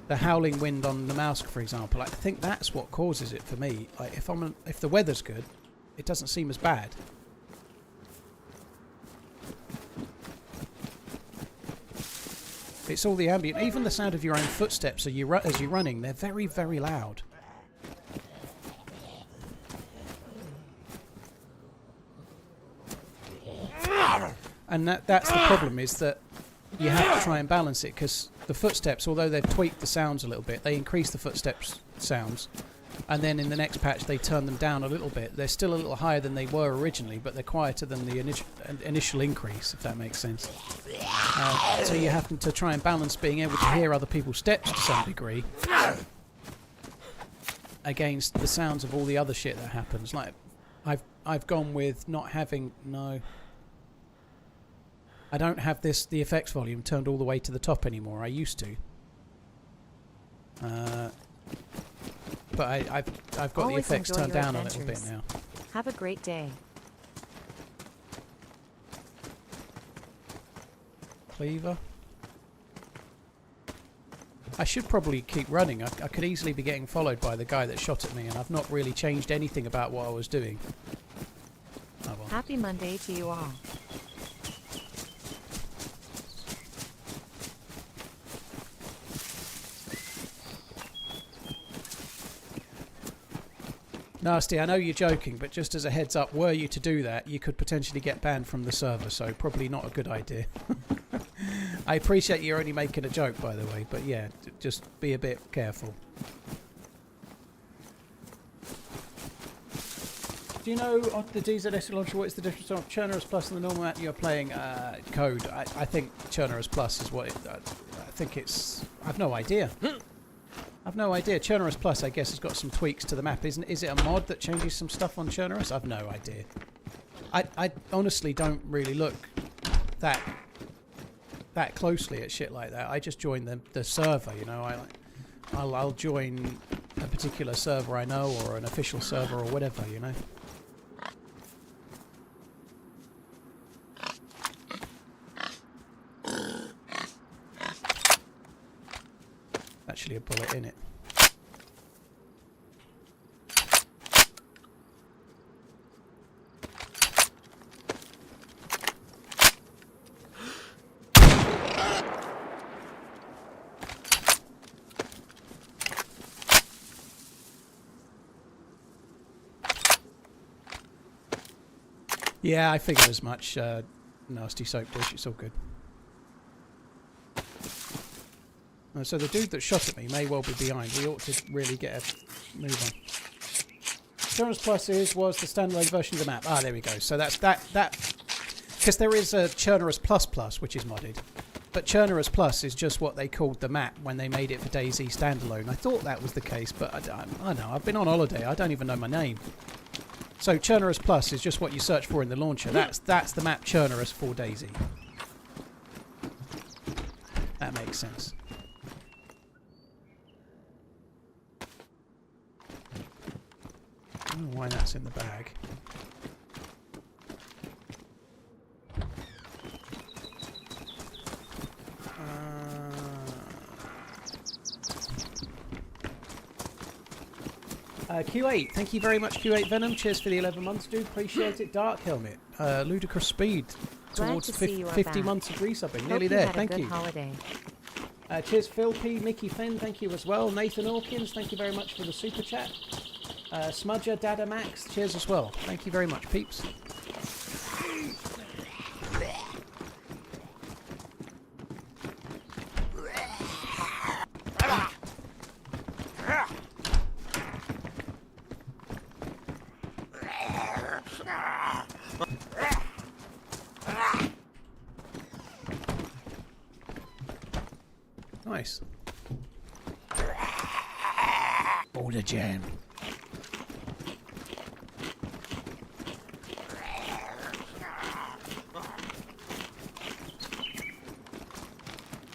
the howling wind on Namalsk, for example. I think that's what causes it for me. Like if the weather's good, it doesn't seem as bad. It's all the ambient. Even the sound of your own footsteps as you're running, they're very, very loud. And that's the problem, is that you have to try and balance it, because the footsteps, although they've tweaked the sounds a little bit, they increase the footsteps sounds, and then in the next patch they turn them down a little bit. They're still a little higher than they were originally, but they're quieter than the initial increase, if that makes sense. So you have to try and balance being able to hear other people's steps to some degree against the sounds of all the other shit that happens. Like I've gone with not having I don't have the effects volume turned all the way to the top anymore. I used to. But I've got Always the effects enjoy turned your down a little bit adventures. now. Have a great day. Cleaver. I should probably keep running. I could easily be getting followed by the guy that shot at me, and I've not really changed anything about what I was doing. Oh well. Happy Monday to you all. Nasty, I know you're joking, but just as a heads up, were you to do that, you could potentially get banned from the server, so probably not a good idea. I appreciate you're only making a joke, by the way, but yeah, just be a bit careful. Do you know on the DZS launcher what is the difference between Chernarus Plus and the normal map you're playing? Code. I think Chernarus Plus is what it... I think it's... I've no idea. I've no idea. Chernarus Plus, I guess, has got some tweaks to the map. Is it a mod that changes some stuff on Chernarus? I've no idea. I honestly don't really look that closely at shit like that. I just join the server, you know. I'll join a particular server I know, or an official server, or whatever, you know. Actually, a bullet in it. Yeah, I figured as much. Nasty soap dish, it's all good. So the dude that shot at me may well be behind. We ought to really get a move on. Chernarus Plus was the standalone version of the map. Ah, there we go. So that's that. Because there is a Chernarus Plus, which is modded. But Chernarus Plus is just what they called the map when they made it for DayZ standalone. I thought that was the case, but I don't know. I've been on holiday. I don't even know my name. So Chernarus Plus is just what you search for in the launcher. That's the map Chernarus for DayZ. That makes sense. I don't know why that's in the bag. Q8, thank you very much, Q8 Venom. Cheers for the 11 months, dude. Appreciate it. Dark Helmet, ludicrous speed towards 50 months of resubbing. Nearly there. Thank you. Holiday. Cheers, Phil P, Mickey Finn. Thank you as well. Nathan Hawkins, thank you very much for the super chat. Smudger Dada Max, cheers as well. Thank you very much, peeps. Nice. Order jam.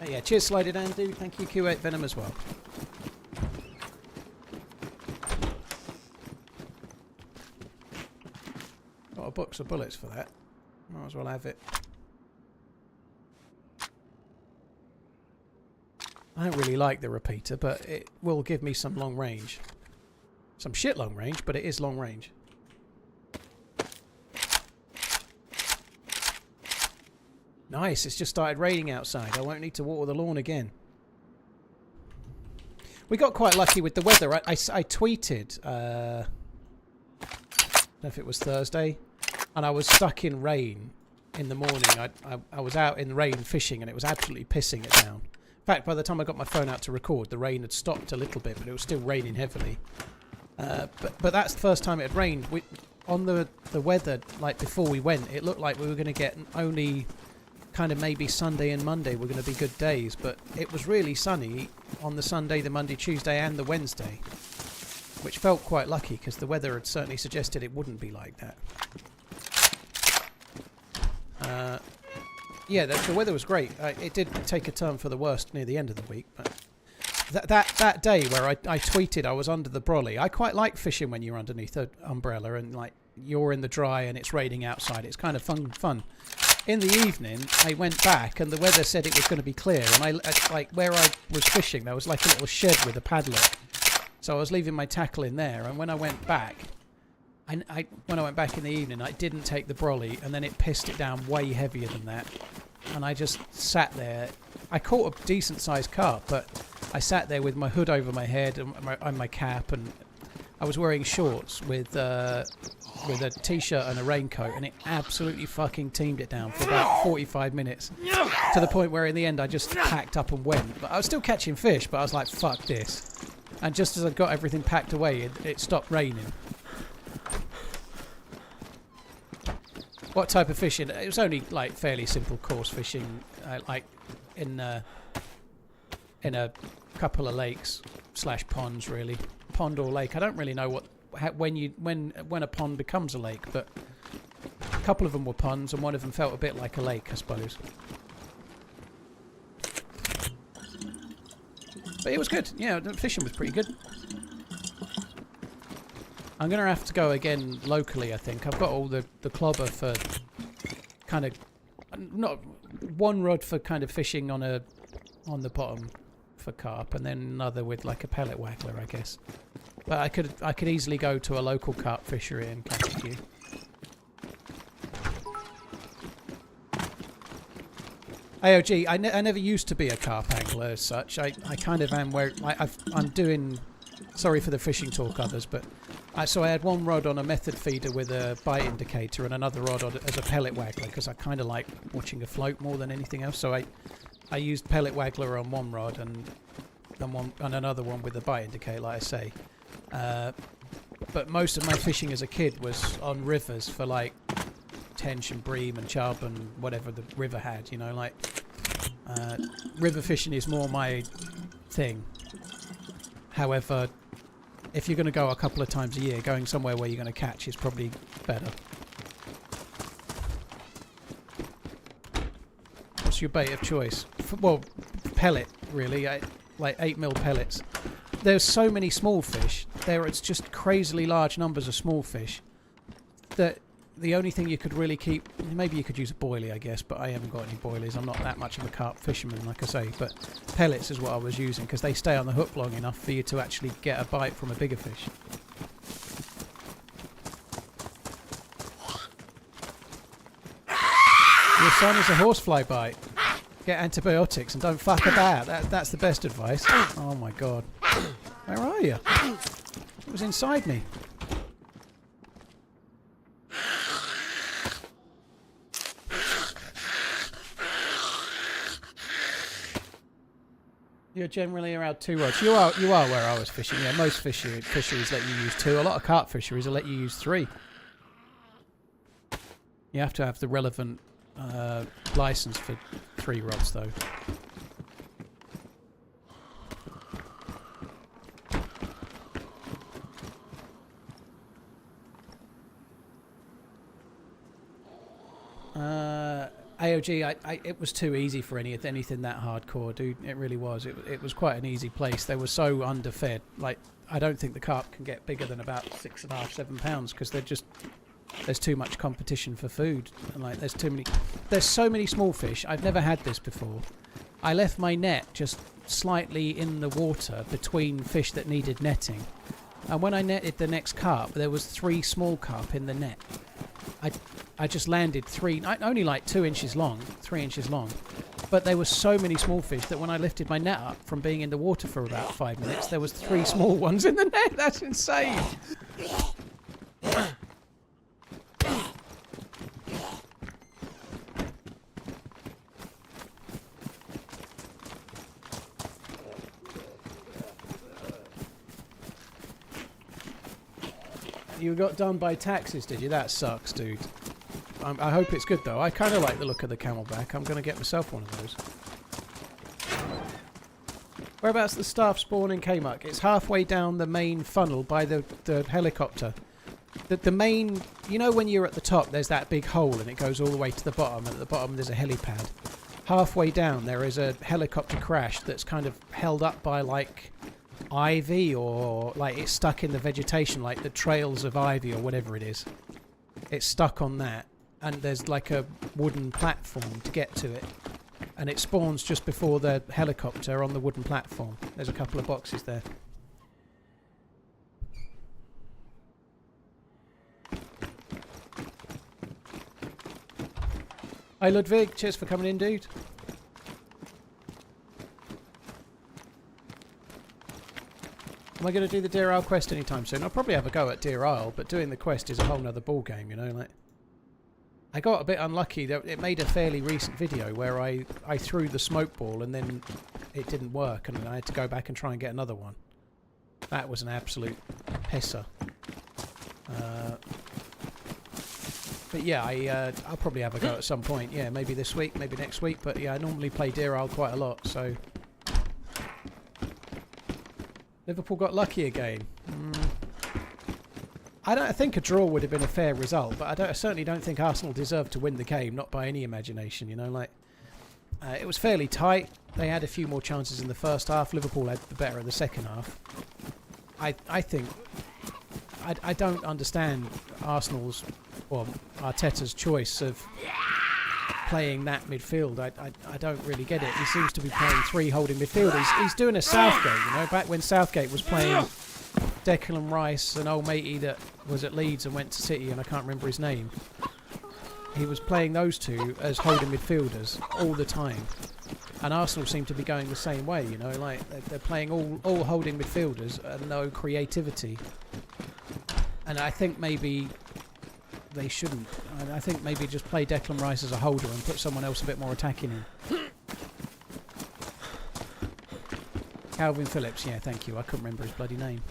Oh yeah, cheers, Slided Andu. Thank you, Q8 Venom as well. Got a box of bullets for that. Might as well have it. I don't really like the repeater, but it will give me some long range. Some shit long range, but it is long range. Nice, it's just started raining outside. I won't need to water the lawn again. We got quite lucky with the weather. I tweeted, I don't know if it was Thursday, and I was stuck in rain in the morning. I was out in the rain fishing, and it was absolutely pissing it down. In fact, by the time I got my phone out to record, the rain had stopped a little bit, but it was still raining heavily. But that's the first time it had rained. On the weather, like before we went, it looked like we were going to get only kind of maybe Sunday and Monday were going to be good days, but it was really sunny on the Sunday, the Monday, Tuesday and the Wednesday, which felt quite lucky because the weather had certainly suggested it wouldn't be like that. Yeah, the weather was great. It did take a turn for the worst near the end of the week, but that day where I tweeted I was under the brolly, I quite like fishing when you're underneath an umbrella and like you're in the dry and it's raining outside. It's kind of fun. In the evening, I went back and the weather said it was going to be clear, and like where I was fishing, there was like a little shed with a padlock, so I was leaving my tackle in there. And when I went back, when I went back in the evening, I didn't take the brolly, and then it pissed it down way heavier than that. And I just sat there. I caught a decent sized carp, but I sat there with my hood over my head and my cap, and I was wearing shorts with a t-shirt and a raincoat, and it absolutely fucking teamed it down for about 45 minutes, to the point where in the end I just packed up and went. But I was still catching fish, but I was like, fuck this. And just as I got everything packed away, it stopped raining. What type of fishing? It was only like fairly simple coarse fishing, like in a couple of lakes slash ponds really, pond or lake. I don't really know when a pond becomes a lake, but a couple of them were ponds and one of them felt a bit like a lake, I suppose. But it was good. Yeah, the fishing was pretty good. I'm going to have to go again locally, I think. I've got all the clobber for kind of... not one rod for kind of fishing on the bottom for carp, and then another with like a pellet waggler, I guess. But I could easily go to a local carp fishery and catch a few. AOG, I never used to be a carp angler as such. I kind of am where I'm doing. Sorry for the fishing talk, others, but so I had one rod on a method feeder with a bite indicator and another rod as a pellet waggler because I kind of like watching a float more than anything else. So I used pellet waggler on one rod and another one with a bite indicator, like I say. But most of my fishing as a kid was on rivers for like tench and bream and chub and whatever the river had, you know, like river fishing is more my thing. However, if you're going to go a couple of times a year, going somewhere where you're going to catch is probably better. What's your bait of choice? Well, pellet, really, like 8mm pellets. There's so many small fish. It's just crazily large numbers of small fish that the only thing you could really keep, maybe you could use a boilie, I guess, but I haven't got any boilies. I'm not that much of a carp fisherman, like I say, but pellets is what I was using because they stay on the hook long enough for you to actually get a bite from a bigger fish. Your son is a horsefly bite. Get antibiotics and don't fuck about. That's the best advice. Oh my god. Where are you? It was inside me. You're generally around 2 rods. You are where I was fishing. Yeah, most fisheries let you use 2. A lot of carp fisheries will let you use 3. You have to have the relevant license for 3 rods, though. AOG, it was too easy for anything that hardcore, dude. It really was. It was quite an easy place. They were so underfed. Like, I don't think the carp can get bigger than about 6.5, 7 pounds because there's too much competition for food. And like, there's so many small fish. I've never had this before. I left my net just slightly in the water between fish that needed netting. And when I netted the next carp, there was 3 small carp in the net. I just landed 3, only like 2 inches long, 3 inches long. But there were so many small fish that when I lifted my net up from being in the water for about 5 minutes, there was 3 small ones in the net. That's insane. You got done by taxes, did you? That sucks, dude. I hope it's good, though. I kind of like the look of the camelback. I'm going to get myself one of those. Whereabouts the staff spawn in Kmuck? It's halfway down the main funnel by the helicopter. The main... You know when you're at the top, there's that big hole and it goes all the way to the bottom, and at the bottom there's a helipad. Halfway down there is a helicopter crash that's kind of held up by, like, ivy, or like it's stuck in the vegetation, like the trails of ivy or whatever it is. It's stuck on that, and there's like a wooden platform to get to it, and it spawns just before the helicopter on the wooden platform. There's a couple of boxes there. Hi Ludwig, cheers for coming in, dude. Am I going to do the Deer Isle quest anytime soon? I'll probably have a go at Deer Isle, but doing the quest is a whole nother ball game, you know. Like, I got a bit unlucky that it made a fairly recent video where I threw the smoke ball and then it didn't work, and I had to go back and try and get another one. That was an absolute pisser. But yeah, I'll probably have a go at some point. Yeah, maybe this week, maybe next week. But yeah, I normally play Deer Isle quite a lot, so. Liverpool got lucky again. I think a draw would have been a fair result, but I certainly don't think Arsenal deserved to win the game, not by any imagination. You know, like it was fairly tight. They had a few more chances in the first half. Liverpool had the better of the second half. I think I don't understand Arsenal's or Arteta's choice of playing that midfield. I don't really get it. He seems to be playing 3 holding midfielders. He's doing a Southgate, you know, back when Southgate was playing Declan Rice, an old matey that was at Leeds and went to City, and I can't remember his name. He was playing those two as holding midfielders all the time. And Arsenal seem to be going the same way, you know, like they're playing all holding midfielders and no creativity. And I think maybe they shouldn't. I think maybe just play Declan Rice as a holder and put someone else a bit more attacking in. Calvin Phillips, yeah, thank you. I couldn't remember his bloody name.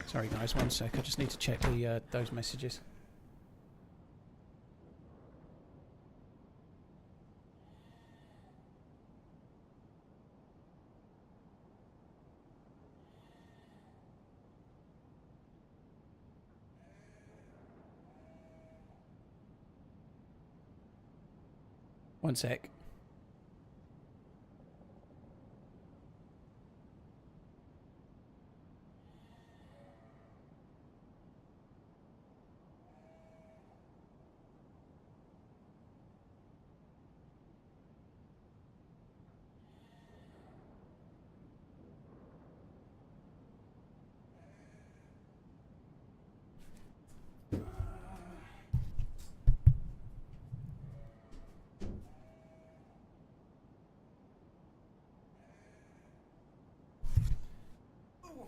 Sorry guys, one sec. I just need to check the those messages. One sec.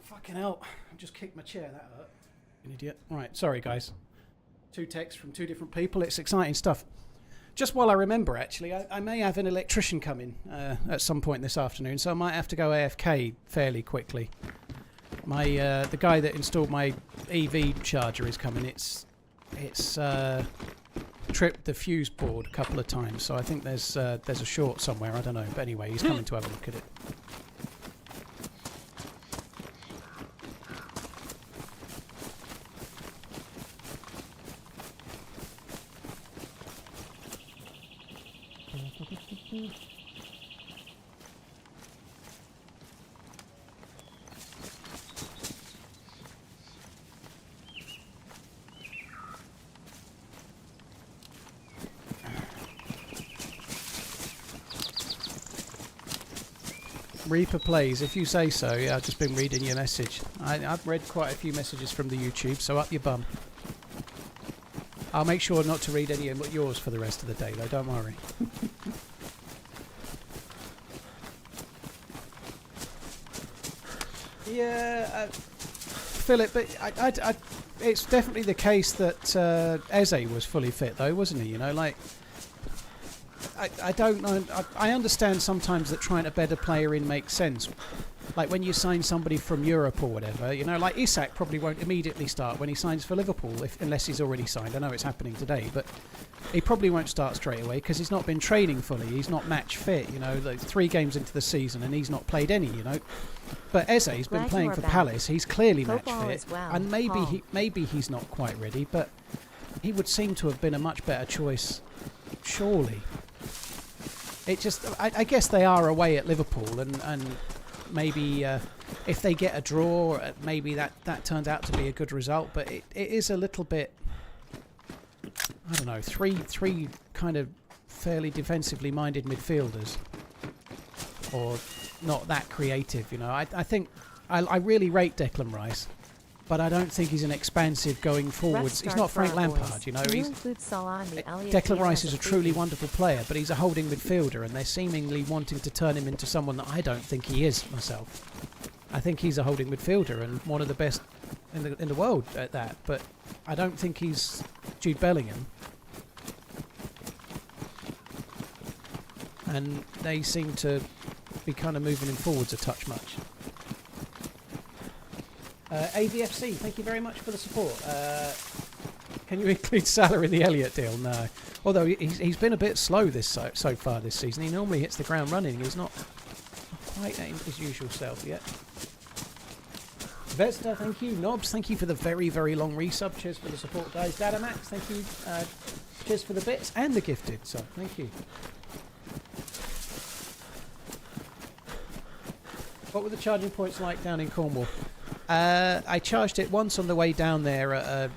Fucking hell, I just kicked my chair, that hurt. An idiot. Alright, sorry guys. 2 texts from 2 different people, it's exciting stuff. Just while I remember actually, I may have an electrician coming at some point this afternoon, so I might have to go AFK fairly quickly. The guy that installed my EV charger is coming. It's tripped the fuse board a couple of times, so I think there's a short somewhere, I don't know. But anyway, he's coming to have a look at it. Reaper plays, if you say so. Yeah, I've just been reading your message. I've read quite a few messages from the YouTube, so up your bum. I'll make sure not to read any of yours for the rest of the day, though, don't worry. Yeah, Philip, but it's definitely the case that Eze was fully fit, though, wasn't he? You know, like... I don't know. I understand sometimes that trying to bed a player in makes sense. Like when you sign somebody from Europe or whatever, you know, like Isak probably won't immediately start when he signs for Liverpool, unless he's already signed. I know it's happening today, but he probably won't start straight away because he's not been training fully. He's not match fit, you know, like 3 games into the season and he's not played any, you know. But Eze's been playing for Palace. He's clearly match fit, and maybe he's not quite ready, but he would seem to have been a much better choice, surely. It just, I guess they are away at Liverpool, and maybe if they get a draw, maybe that turns out to be a good result. But it is a little bit, I don't know, three kind of fairly defensively minded midfielders, or not that creative, you know. I think I really rate Declan Rice. But I don't think he's an expansive going forwards. He's not Frank Lampard, you know. Declan Rice is a truly wonderful player, but he's a holding midfielder, and they're seemingly wanting to turn him into someone that I don't think he is myself. I think he's a holding midfielder and one of the best in the world at that. But I don't think he's Jude Bellingham. And they seem to be kind of moving him forwards a touch much. AVFC, thank you very much for the support. Can you include Salah in the Elliott deal? No. Although he's been a bit slow so far this season. He normally hits the ground running. He's not quite at his usual self yet. Vesta, thank you. Knobs, thank you for the very, very long resub. Cheers for the support, guys. Dadamax, thank you. Cheers for the bits and the gifted sub. Thank you. What were the charging points like down in Cornwall? I charged it once on the way down there at a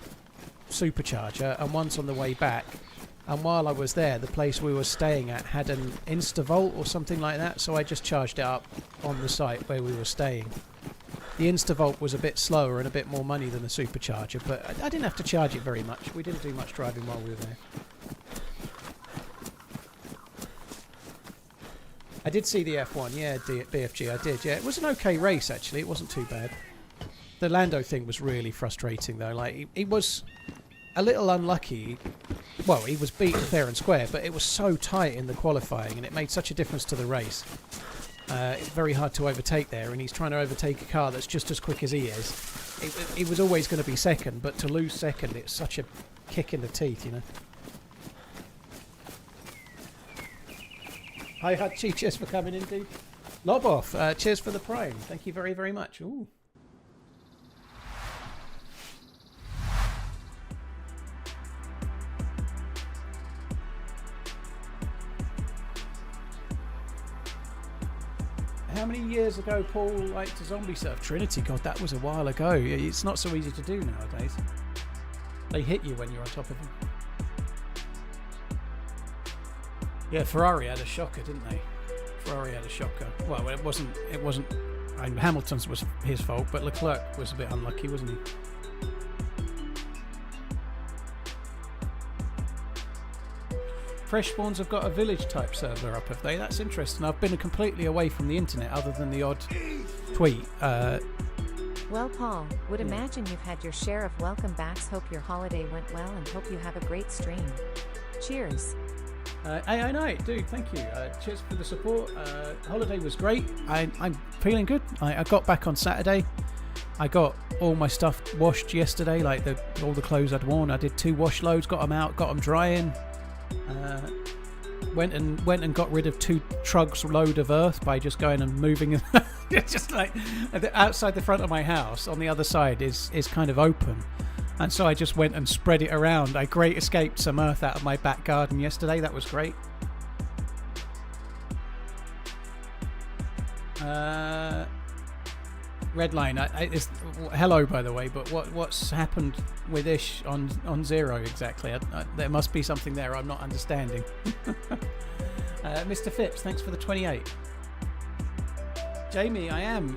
supercharger and once on the way back. And while I was there, the place we were staying at had an Instavolt or something like that, so I just charged it up on the site where we were staying. The Instavolt was a bit slower and a bit more money than the supercharger, but I didn't have to charge it very much. We didn't do much driving while we were there. I did see the F1, yeah, BFG, I did, yeah. It was an okay race, actually. It wasn't too bad. The Lando thing was really frustrating, though. Like, he was a little unlucky. Well, he was beaten fair and square, but it was so tight in the qualifying, and it made such a difference to the race. It's very hard to overtake there, and he's trying to overtake a car that's just as quick as he is. He was always going to be second, but to lose second, it's such a kick in the teeth, you know. Hi, Hutchie, cheers for coming in, dude. Loboff, cheers for the prime. Thank you very, very much. Ooh. How many years ago Paul liked to zombie surf? Trinity, God, that was a while ago. It's not so easy to do nowadays. They hit you when you're on top of them. Yeah, Ferrari had a shocker, didn't they? Ferrari had a shocker. Well, it wasn't. I mean, Hamilton's was his fault, but Leclerc was a bit unlucky, wasn't he? Fresh Spawns have got a village type server up, have they? That's interesting. I've been completely away from the internet, other than the odd tweet. Well, Paul, would imagine you've had your share of welcome backs. Hope your holiday went well and hope you have a great stream. Cheers. AI Night, dude, thank you. Cheers for the support. Holiday was great. I'm feeling good. I got back on Saturday. I got all my stuff washed yesterday, like all the clothes I'd worn. I did 2 wash loads, got them out, got them drying. Went and got rid of 2 trucks load of earth by just going and moving. Just like outside the front of my house, on the other side is kind of open. And so I just went and spread it around. I great escaped some earth out of my back garden yesterday. That was great. Redline. Hello, by the way. But what's happened with Ish on Zero exactly? There must be something there I'm not understanding. Mr. Phipps, thanks for the 28. Jamie, I am.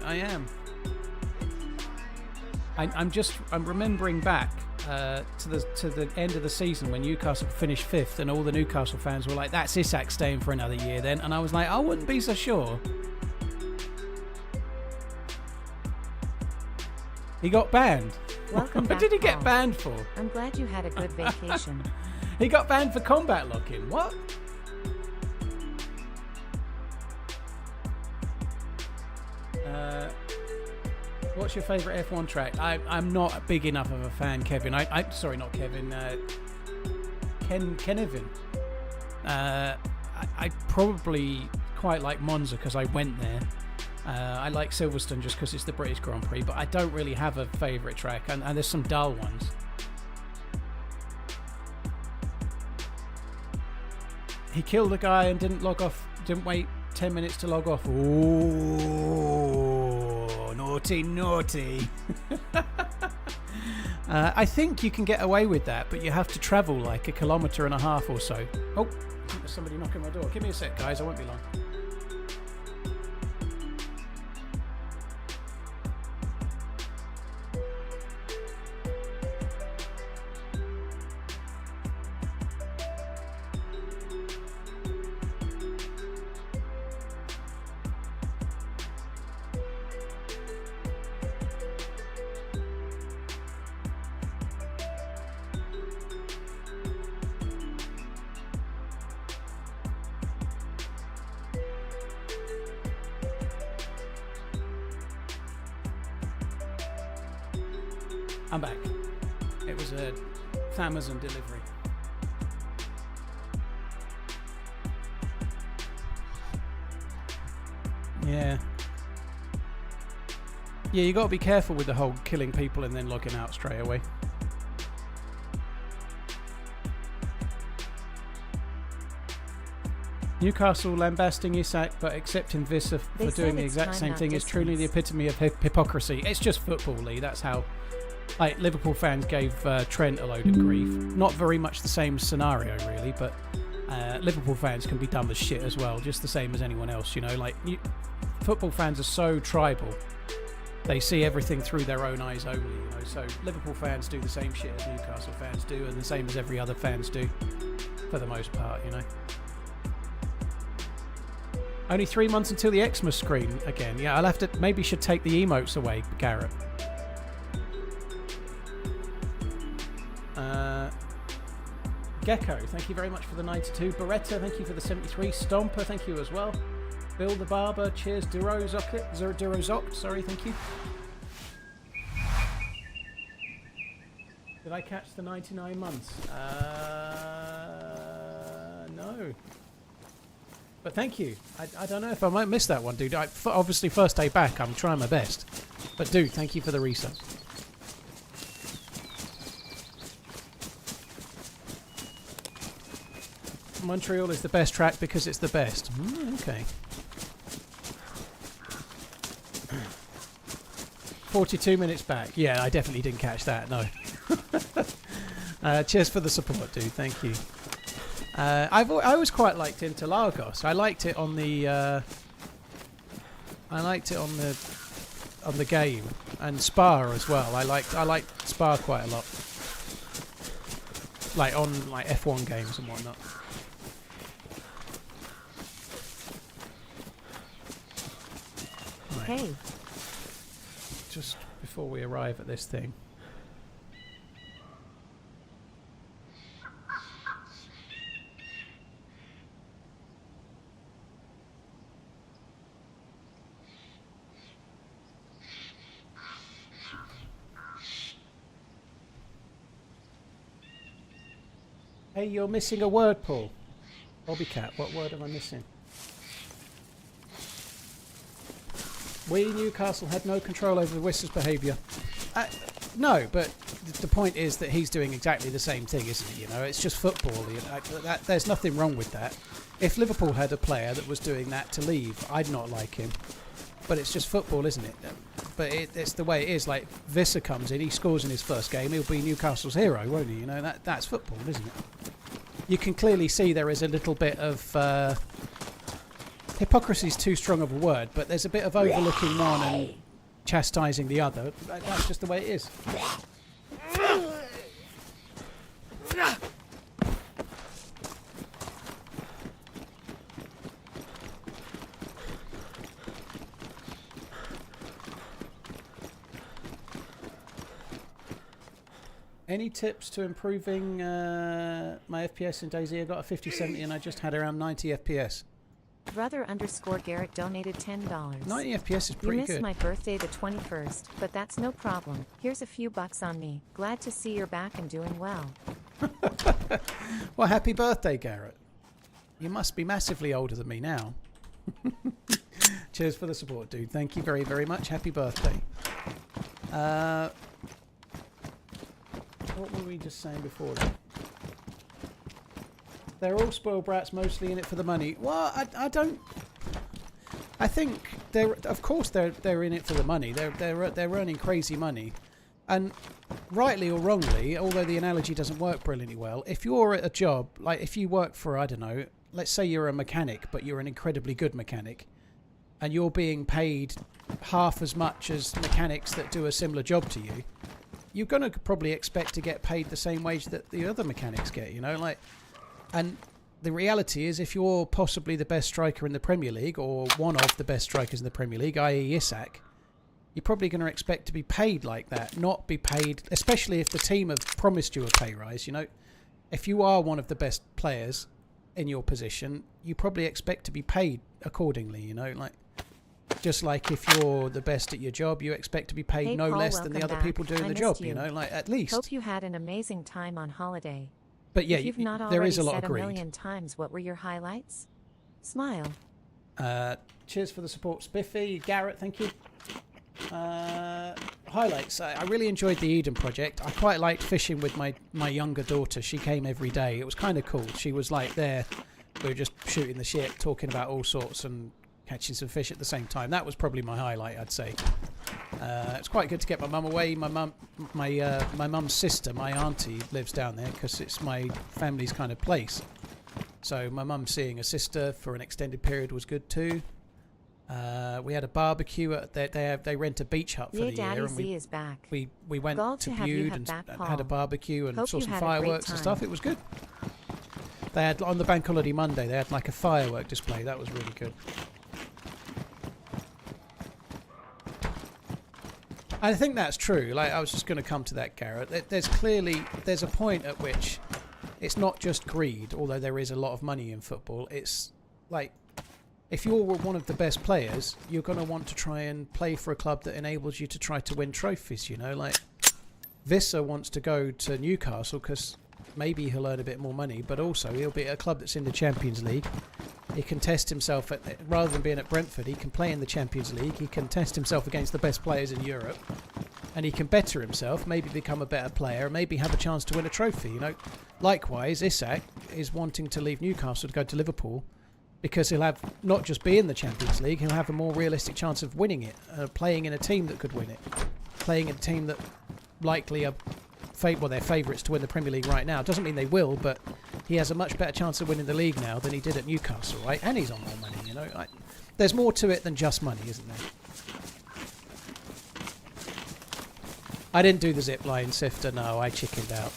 I'm remembering back to the end of the season when Newcastle finished 5th and all the Newcastle fans were like, that's Isak staying for another year then, and I was like, I wouldn't be so sure. He got banned. Welcome back, What did he get Paul. banned for? I'm glad you had a good vacation. He got banned for combat locking. What? What's your favourite F1 track? I'm not big enough of a fan, Kevin. Sorry, not Kevin. Ken Evan. I probably quite like Monza because I went there. I like Silverstone just because it's the British Grand Prix, but I don't really have a favourite track, and there's some dull ones. He killed a guy and didn't log off, didn't wait 10 minutes to log off. Ooh, naughty. I think you can get away with that, but you have to travel like 1.5 kilometres or so. Oh, I think there's somebody knocking my door. Give me a sec, guys, I won't be long. I'm back. It was a It's Amazon delivery. Yeah. Yeah, you got to be careful with the whole killing people and then logging out straight away. Newcastle lambasting Isak but accepting Vissa for doing the exact same thing is truly the epitome of hypocrisy. It's just football, Lee. That's how... Like, Liverpool fans gave Trent a load of grief. Not very much the same scenario, really, but Liverpool fans can be dumb as shit as well, just the same as anyone else, you know? Like, football fans are so tribal. They see everything through their own eyes only, you know? So Liverpool fans do the same shit as Newcastle fans do, and the same as every other fans do, for the most part, you know? Only 3 months until the Xmas screen again. Yeah, I'll have to... Maybe should take the emotes away, Garrett. Gecko, thank you very much for the 92. Beretta, thank you for the 73. Stomper, thank you as well. Bill the Barber, cheers. Durozoct, sorry, thank you. Did I catch the 99 months? No. But thank you. I don't know if I might miss that one, dude. Obviously, first day back, I'm trying my best. But dude, thank you for the resub. Montreal is the best track because it's the best. Okay. 42 minutes back. Yeah, I definitely didn't catch that, no. Cheers for the support, dude. Thank you. I always quite liked Interlagos. I liked it on the on the game, and Spa as well. I liked Spa quite a lot. Like on like F1 games and whatnot. Right. Hey. Just before we arrive at this thing. Hey, you're missing a word, Paul. Bobbycat, what word am I missing? We, Newcastle, had no control over Wissa's behaviour. No, but the point is that he's doing exactly the same thing, isn't he? You know, it's just football. There's nothing wrong with that. If Liverpool had a player that was doing that to leave, I'd not like him. But it's just football, isn't it? But it's the way it is. Like, Vissa comes in, he scores in his first game, he'll be Newcastle's hero, won't he? You know, that's football, isn't it? You can clearly see there is a little bit of... hypocrisy is too strong of a word, but there's a bit of overlooking one and chastising the other. That's just the way it is. Any tips to improving my FPS in DayZ? I got a 5070 and I just had around 90 FPS. Brother_Garrett donated $10. 90 FPS is pretty good. You missed my birthday the 21st, but that's no problem. Here's a few bucks on me. Glad to see you're back and doing well. Well, happy birthday, Garrett. You must be massively older than me now. Cheers for the support, dude. Thank you very, very much. Happy birthday. What were we just saying before that? They're all spoiled brats, mostly in it for the money. Well, I don't... I think of course they're in it for the money. They're earning crazy money, and rightly or wrongly, although the analogy doesn't work brilliantly well, if you're at a job, like if you work for, I don't know, let's say you're a mechanic, but you're an incredibly good mechanic, and you're being paid half as much as mechanics that do a similar job to you, you're going to probably expect to get paid the same wage that the other mechanics get, you know, like. And the reality is, if you're possibly the best striker in the Premier League, or one of the best strikers in the Premier League, i.e. Isak, you're probably going to expect to be paid like that, not be paid, especially if the team have promised you a pay rise, you know. If you are one of the best players in your position, you probably expect to be paid accordingly, you know. Like, Just like if you're the best at your job, you expect to be paid Hey, no Paul, less than the welcome other back. people doing I the missed job, you. like at least. Hope you had an amazing time on holiday. But yeah, If you've not there already is a lot said of a greed. million times, what were your highlights? Smile. Cheers for the support, Spiffy. Garrett, thank you. Highlights. I really enjoyed the Eden project. I quite liked fishing with my younger daughter. She came every day. It was kind of cool. She was like there. We were just shooting the shit, talking about all sorts and catching some fish at the same time. That was probably my highlight, I'd say. It's quite good to get my mum away. My mum's sister, my auntie, lives down there because it's my family's kind of place. So my mum seeing a sister for an extended period was good too. We had a barbecue. They rent a beach hut for the year, and is back. we went Glad to to have you Bude have and back, had a Paul. barbecue and Hope saw you some had a great fireworks and time. stuff. It was good. They had on the bank holiday Monday. They had like a firework display. That was really good. I think that's true. Like I was just going to come to that, Garrett. There's a point at which it's not just greed, although there is a lot of money in football. It's like if you're one of the best players, you're going to want to try and play for a club that enables you to try to win trophies. Like Visser wants to go to Newcastle because maybe he'll earn a bit more money, but also he'll be at a club that's in the Champions League. He can test himself rather than being at Brentford. He can play in the Champions League. He can test himself against the best players in Europe, and he can better himself. Maybe become a better player. Maybe have a chance to win a trophy. Likewise, Isak is wanting to leave Newcastle to go to Liverpool because he'll have not just be in the Champions League. He'll have a more realistic chance of winning it, playing in a team that could win it, playing in a team that likely are they're favourites to win the Premier League right now. Doesn't mean they will, but he has a much better chance of winning the league now than he did at Newcastle, right? And he's on more money, There's more to it than just money, isn't there? I didn't do the zipline sifter, no, I chickened out.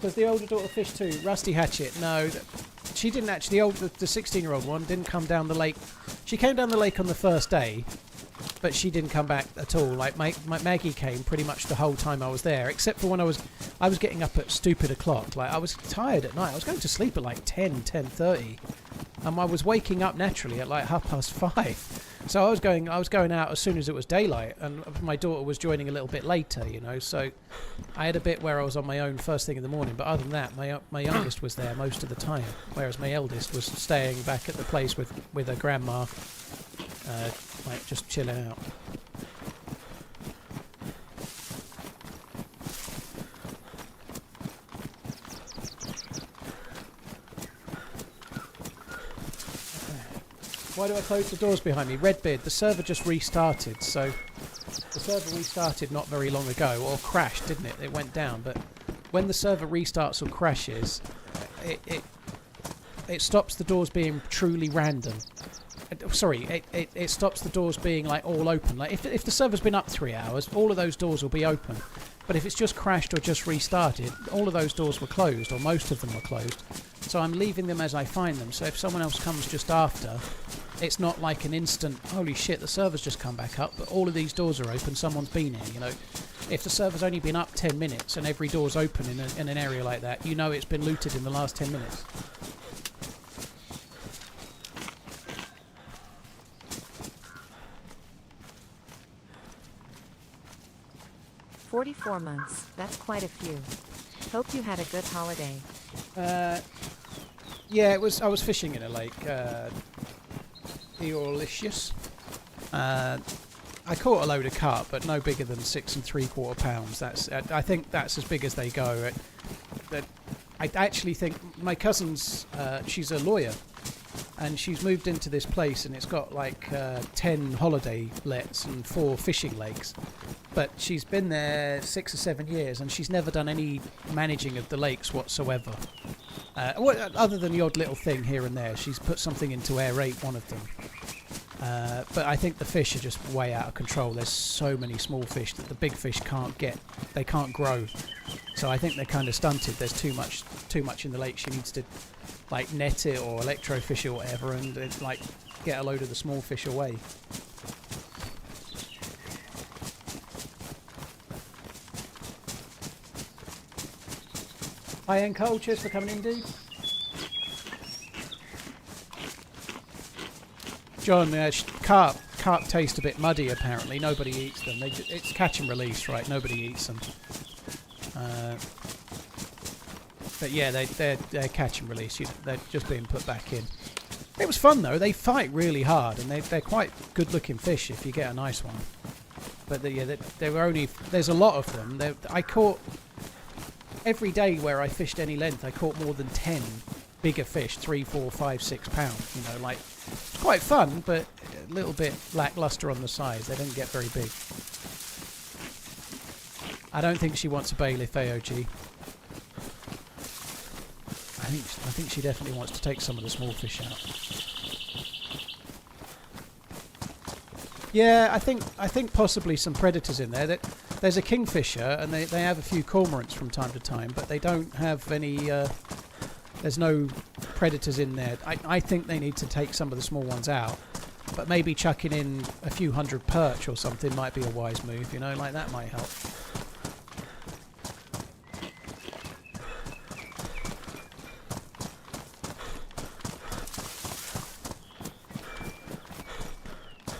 Does the older daughter fish too? Rusty Hatchet, no. She didn't actually, the 16-year-old one didn't come down the lake. She came down the lake on the first day, but she didn't come back at all. Like my Maggie came pretty much the whole time I was there, except for when I was getting up at stupid o'clock. Like I was tired at night. I was going to sleep at like 10:30, and I was waking up naturally at like 5:30. So I was going out as soon as it was daylight, and my daughter was joining a little bit later, So I had a bit where I was on my own first thing in the morning. But other than that, my youngest was there most of the time, whereas my eldest was staying back at the place with her grandma, like just chilling out. Why do I close the doors behind me? Redbeard, the server just restarted, so the server restarted not very long ago, or crashed, didn't it? It went down, but when the server restarts or crashes, it stops the doors being truly random. Sorry, it stops the doors being like all open. Like if the server's been up 3 hours, all of those doors will be open. But if it's just crashed or just restarted, all of those doors were closed, or most of them were closed. So I'm leaving them as I find them. So if someone else comes just after, it's not like an instant, holy shit, the server's just come back up, but all of these doors are open, someone's been here, If the server's only been up 10 minutes and every door's open in an area like that, it's been looted in the last 10 minutes. "44 months, that's quite a few. Hope you had a good holiday." Yeah, I was fishing in a lake, Eolicious. I caught a load of carp, but no bigger than 6 3/4 pounds. I think that's as big as they go. I actually think my cousin's, she's a lawyer, and she's moved into this place, and it's got like 10 holiday lets and 4 fishing lakes. But she's been there 6 or 7 years, and she's never done any managing of the lakes whatsoever. Other than the odd little thing here and there. She's put something in to aerate one of them. But I think the fish are just way out of control. There's so many small fish that the big fish they can't grow. So I think they're kind of stunted. There's too much in the lake. She needs to like net it or electrofish it or whatever, and like get a load of the small fish away. Hi, Cole. Cheers for coming in, dude. John, carp taste a bit muddy apparently. Nobody eats them. It's catch and release, right? Nobody eats them. But yeah, they're catch and release. They're just being put back in. It was fun though. They fight really hard, and they're quite good-looking fish if you get a nice one. But there were only. There's a lot of them. I caught every day where I fished any length. I caught more than 10 bigger fish, 3, 4, 5, 6 pounds. You know, like it's quite fun, but a little bit lackluster on the size. They don't get very big. I don't think she wants a bailiff, AOG. I think she definitely wants to take some of the small fish out. Yeah, I think possibly some predators in there. There's a kingfisher, and they have a few cormorants from time to time, but they don't have any. There's no predators in there. I think they need to take some of the small ones out, but maybe chucking in a few hundred perch or something might be a wise move. You know, like that might help.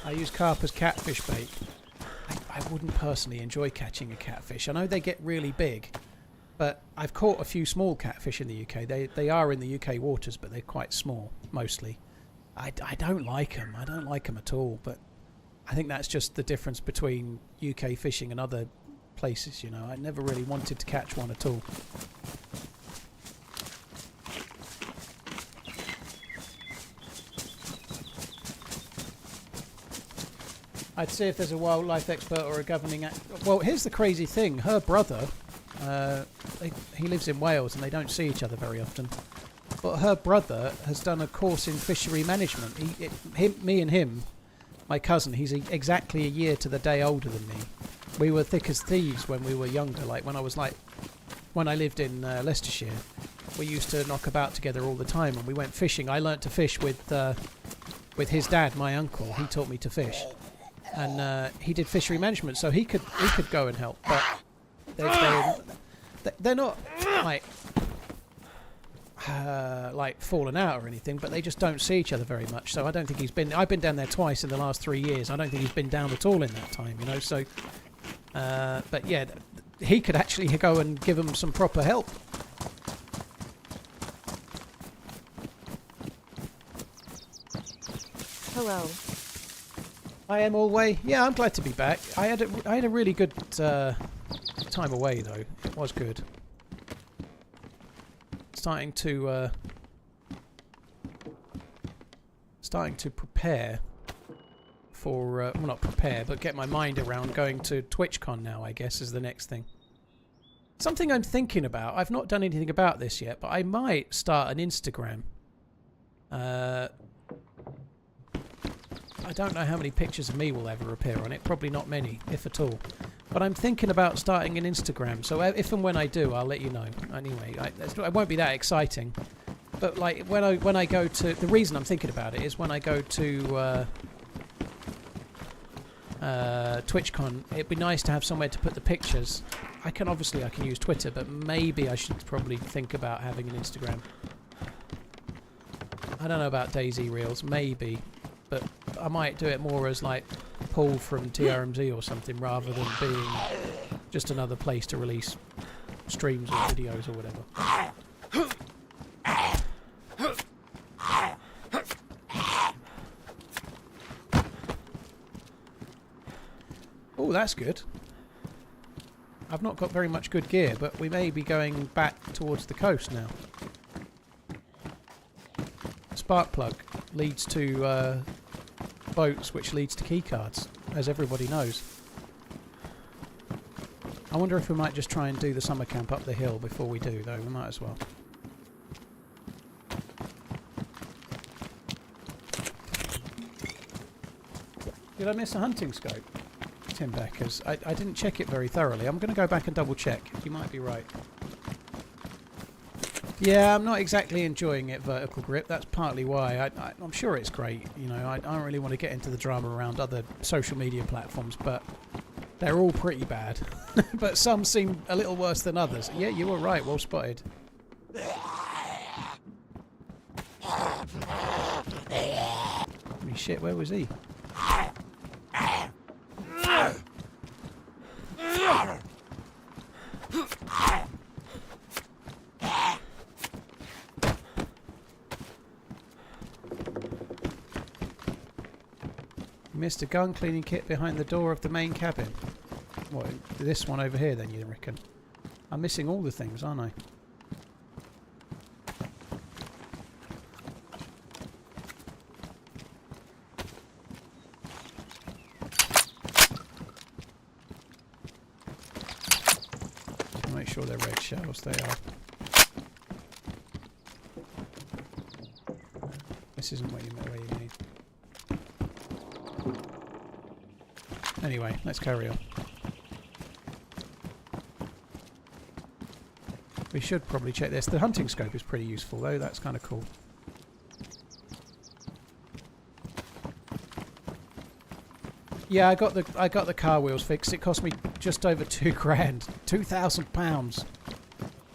I use carp as catfish bait. I wouldn't personally enjoy catching a catfish. I know they get really big, but I've caught a few small catfish in the UK. They are in the UK waters, but they're quite small, mostly. I don't like them. I don't like them at all, but I think that's just the difference between UK fishing and other places, you know. I never really wanted to catch one at all. I'd see if there's a wildlife expert or a governing act. Well, here's the crazy thing. Her brother, he lives in Wales and they don't see each other very often. But her brother has done a course in fishery management. Me and him, my cousin, he's exactly a year to the day older than me. We were thick as thieves when we were younger. Like when I lived in Leicestershire, we used to knock about together all the time and we went fishing. I learnt to fish with his dad, my uncle. He taught me to fish. And he did fishery management, so he could go and help, but they're not like falling out or anything, but they just don't see each other very much. So I don't think he's been. I've been down there twice in the last 3 years. I don't think he's been down at all in that time, you know. So, but yeah, he could actually go and give them some proper help. Hello. I am Allway. Yeah, I'm glad to be back. I had a really good time away though. It was good. Starting to prepare for well, not prepare, but get my mind around going to TwitchCon now. I guess is the next thing. Something I'm thinking about. I've not done anything about this yet, but I might start an Instagram. I don't know how many pictures of me will ever appear on it. Probably not many, if at all. But I'm thinking about starting an Instagram. So if and when I do, I'll let you know. Anyway, it won't be that exciting. But like when I go to, the reason I'm thinking about it is when I go to TwitchCon, it'd be nice to have somewhere to put the pictures. I can use Twitter, but maybe I should probably think about having an Instagram. I don't know about DayZ Reels, maybe. But I might do it more as like Paul from TRMZ or something rather than being just another place to release streams or videos or whatever. Oh, that's good. I've not got very much good gear, but we may be going back towards the coast now. Spark plug leads to boats, which leads to keycards, as everybody knows. I wonder if we might just try and do the summer camp up the hill before we do, though. We might as well. Did I miss a hunting scope? Tim Beckers. I didn't check it very thoroughly. I'm going to go back and double check. You might be right. Yeah, I'm not exactly enjoying it, vertical grip. That's partly why. I'm sure it's great. You know, I don't really want to get into the drama around other social media platforms, but they're all pretty bad. But some seem a little worse than others. Yeah, you were right. Well spotted. Holy shit, where was he? Missed a gun cleaning kit behind the door of the main cabin. What, this one over here then, you reckon? I'm missing all the things, aren't I? Make sure they're red shells, they are. This isn't what you need. Anyway, let's carry on. We should probably check this. The hunting scope is pretty useful though, that's kind of cool. Yeah, I got the car wheels fixed. It cost me just over £2 grand, £2,000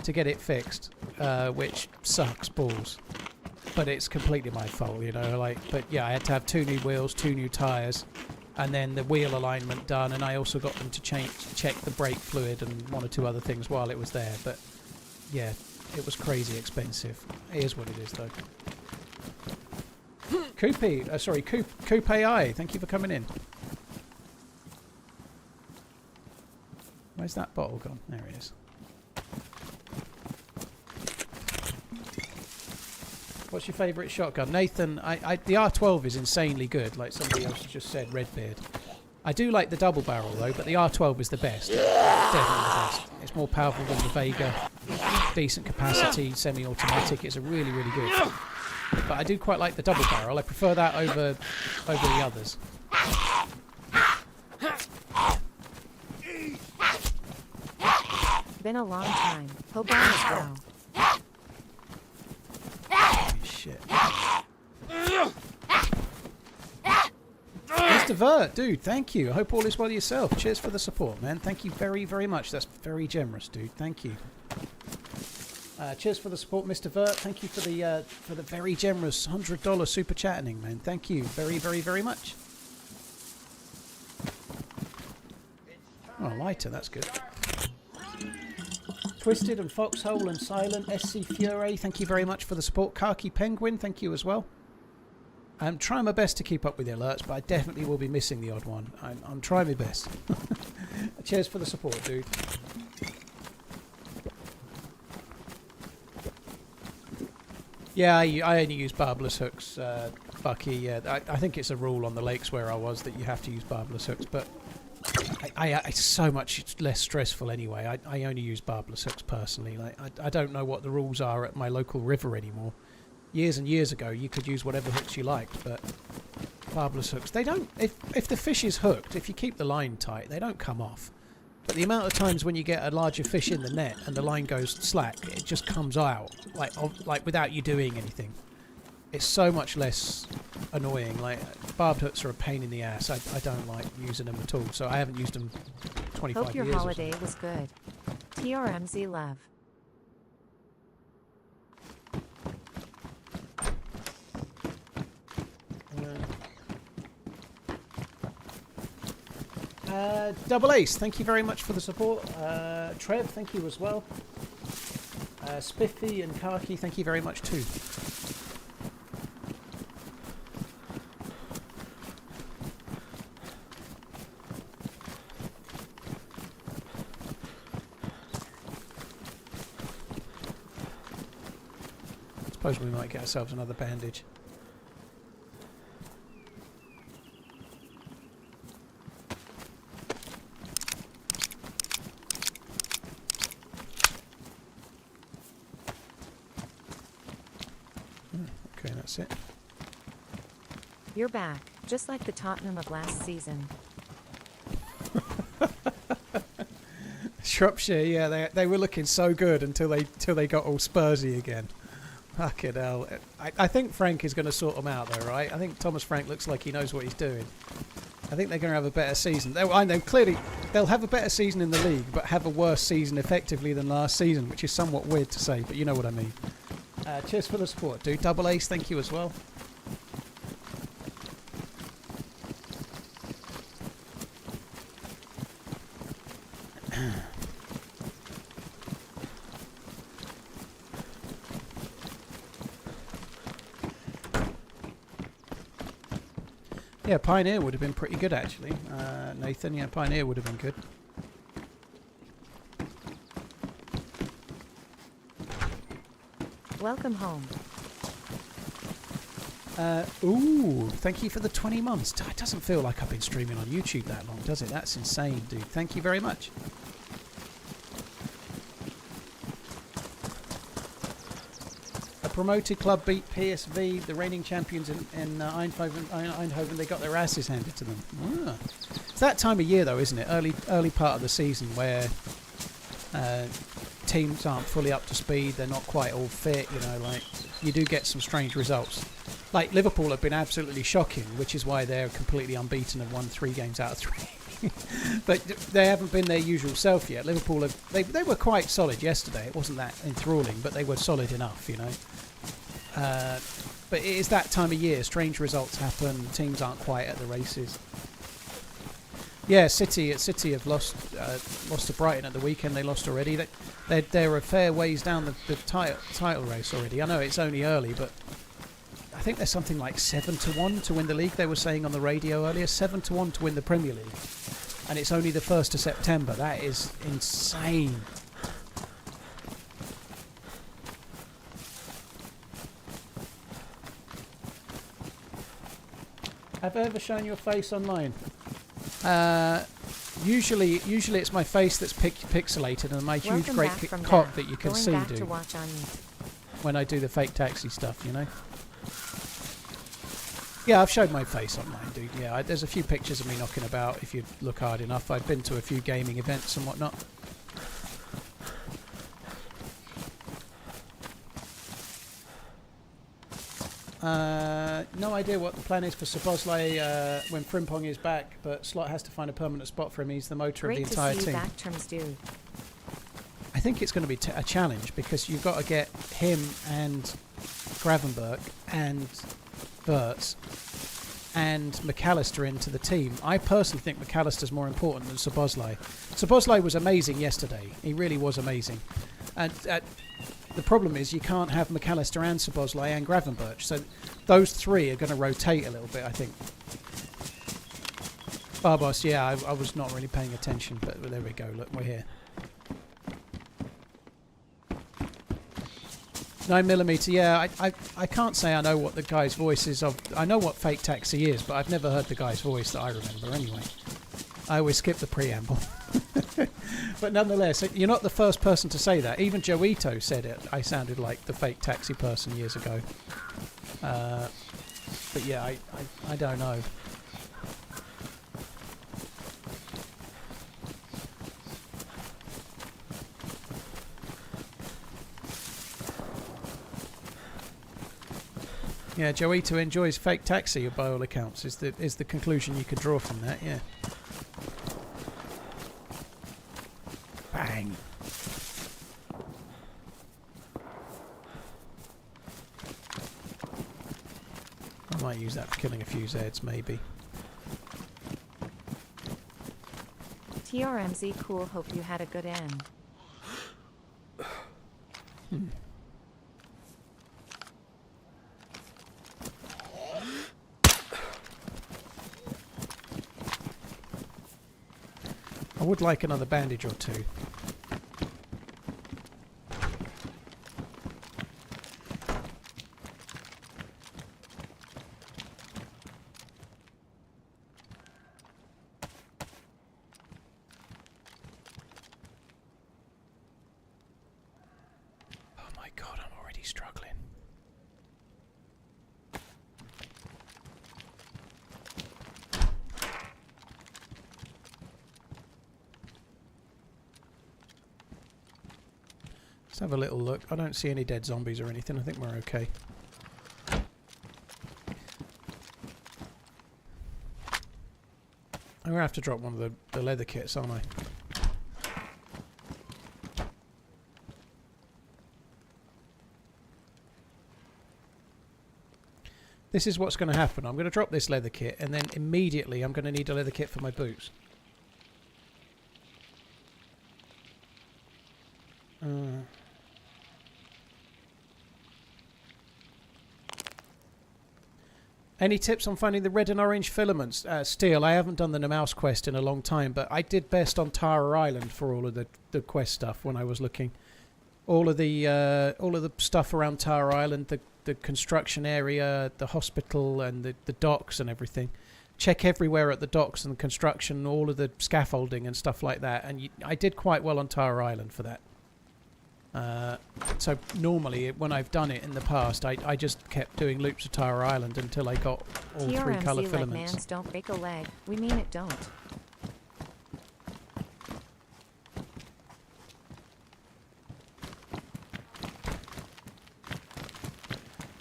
to get it fixed, which sucks balls. But it's completely my fault, you know. Like, but yeah, I had to have 2 new wheels, 2 new tyres, and then the wheel alignment done. And I also got them to check the brake fluid and 1 or 2 other things while it was there. But yeah, it was crazy expensive. It is what it is, though. Coupe AI, thank you for coming in. Where's that bottle gone? There it is. What's your favourite shotgun? Nathan, the R12 is insanely good, like somebody else just said, Redbeard. I do like the double barrel though, but the R12 is the best. Definitely the best. It's more powerful than the Vega. Decent capacity, semi-automatic. It's a really, really good. But I do quite like the double barrel. I prefer that over the others. Been a long time. Hope all is well. Shit. Mr. Vert, dude, thank you. I hope all is well yourself. Cheers for the support, man. Thank you very, very much. That's very generous, dude. Thank you. Cheers for the support, Mr. Vert. Thank you for the very generous $100 super chatting, man. Thank you very, very, very much. Oh, lighter. That's good. Twisted and Foxhole and Silent, SC Fury, thank you very much for the support. Khaki Penguin, thank you as well. I'm trying my best to keep up with the alerts, but I definitely will be missing the odd one. I'm trying my best. Cheers for the support, dude. Yeah, I only use barbless hooks, Bucky. Yeah, I think it's a rule on the lakes where I was that you have to use barbless hooks, but it's so much less stressful anyway. I only use barbless hooks personally. Like I don't know what the rules are at my local river anymore. Years and years ago, you could use whatever hooks you liked, but barbless hooks, they don't. If the fish is hooked, if you keep the line tight, they don't come off. But the amount of times when you get a larger fish in the net and the line goes slack, it just comes out like without you doing anything. It's so much less annoying. Like barbed hooks are a pain in the ass. I don't like using them at all. So I haven't used them 25 years. Hope your holiday was good. TRMZ love. Double Ace, thank you very much for the support. Trev, thank you as well. Spiffy and Khaki, thank you very much too. Suppose we might get ourselves another bandage. Okay, that's it. You're back, just like the Tottenham of last season. Shropshire, yeah, they were looking so good until they got all Spursy again. Fucking hell. I think Frank is going to sort them out though, right? I think Thomas Frank looks like he knows what he's doing. I think they're going to have a better season. I know clearly they'll have a better season in the league, but have a worse season effectively than last season, which is somewhat weird to say, but you know what I mean. Cheers for the support, dude. Double Ace, thank you as well. Yeah, Pioneer would have been pretty good actually. Nathan, yeah, Pioneer would have been good. Welcome home. Ooh, thank you for the 20 months. It doesn't feel like I've been streaming on YouTube that long, does it? That's insane, dude. Thank you very much. A promoted club beat PSV, the reigning champions in Eindhoven. They got their asses handed to them. Ah. It's that time of year, though, isn't it? Early part of the season where teams aren't fully up to speed. They're not quite all fit. You know, like you do get some strange results. Like Liverpool have been absolutely shocking, which is why they're completely unbeaten and won 3 games out of 3. But they haven't been their usual self yet. Liverpool they were quite solid yesterday. It wasn't that enthralling, but they were solid enough, you know. But it is that time of year. Strange results happen. Teams aren't quite at the races. Yeah, City have lost to Brighton at the weekend. They lost already. They're a fair ways down the title race already. I know it's only early, but I think there's something like 7-1 to win the league. They were saying on the radio earlier, 7-1 to win the Premier League, and it's only the 1st of September. That is insane. Have I ever shown your face online? Usually it's my face that's pixelated and my huge great cock that you can see, dude. When I do the fake taxi stuff, you know. Yeah, I've showed my face online, dude. Yeah, there's a few pictures of me knocking about if you look hard enough. I've been to a few gaming events and whatnot. No idea what the plan is for Szoboszlai when Frimpong is back, but Slot has to find a permanent spot for him. He's the motor of the entire team. Back, Terms dude. I think it's going to be a challenge because you've got to get him and Gravenberg and Wirtz and McAllister into the team. I personally think McAllister's more important than Szoboszlai. Szoboszlai was amazing yesterday. He really was amazing. And the problem is you can't have McAllister and Szoboszlai and Gravenberg. So those 3 are going to rotate a little bit, I think. Barbos, yeah, I was not really paying attention, but there we go. Look, we're here. 9mm, yeah, I can't say I know what the guy's voice is of. I know what Fake Taxi is, but I've never heard the guy's voice that I remember anyway. I always skip the preamble. But nonetheless, you're not the first person to say that. Even Joito said it. I sounded like the Fake Taxi person years ago. But yeah, I don't know. Yeah, Joito enjoys Fake Taxi by all accounts. Is the conclusion you could draw from that? Yeah. Bang. I might use that for killing a few Zeds, maybe. TRMZ cool. Hope you had a good end. I would like another bandage or 2. Oh my god, I'm already struggling. Let's have a little look. I don't see any dead zombies or anything. I think we're okay. I'm going to have to drop one of the leather kits, aren't I? This is what's going to happen. I'm going to drop this leather kit and then immediately I'm going to need a leather kit for my boots. Any tips on finding the red and orange filaments? Steel, I haven't done the mouse quest in a long time, but I did best on Tara Island for all of the quest stuff when I was looking. All of the stuff around Tara Island, the construction area, the hospital, and the docks and everything. Check everywhere at the docks and the construction, all of the scaffolding and stuff like that. And I did quite well on Tara Island for that. So normally when I've done it in the past, I just kept doing loops of Tara Island until I got all three colour TRMZ filaments. Man's don't break a leg. We mean it don't.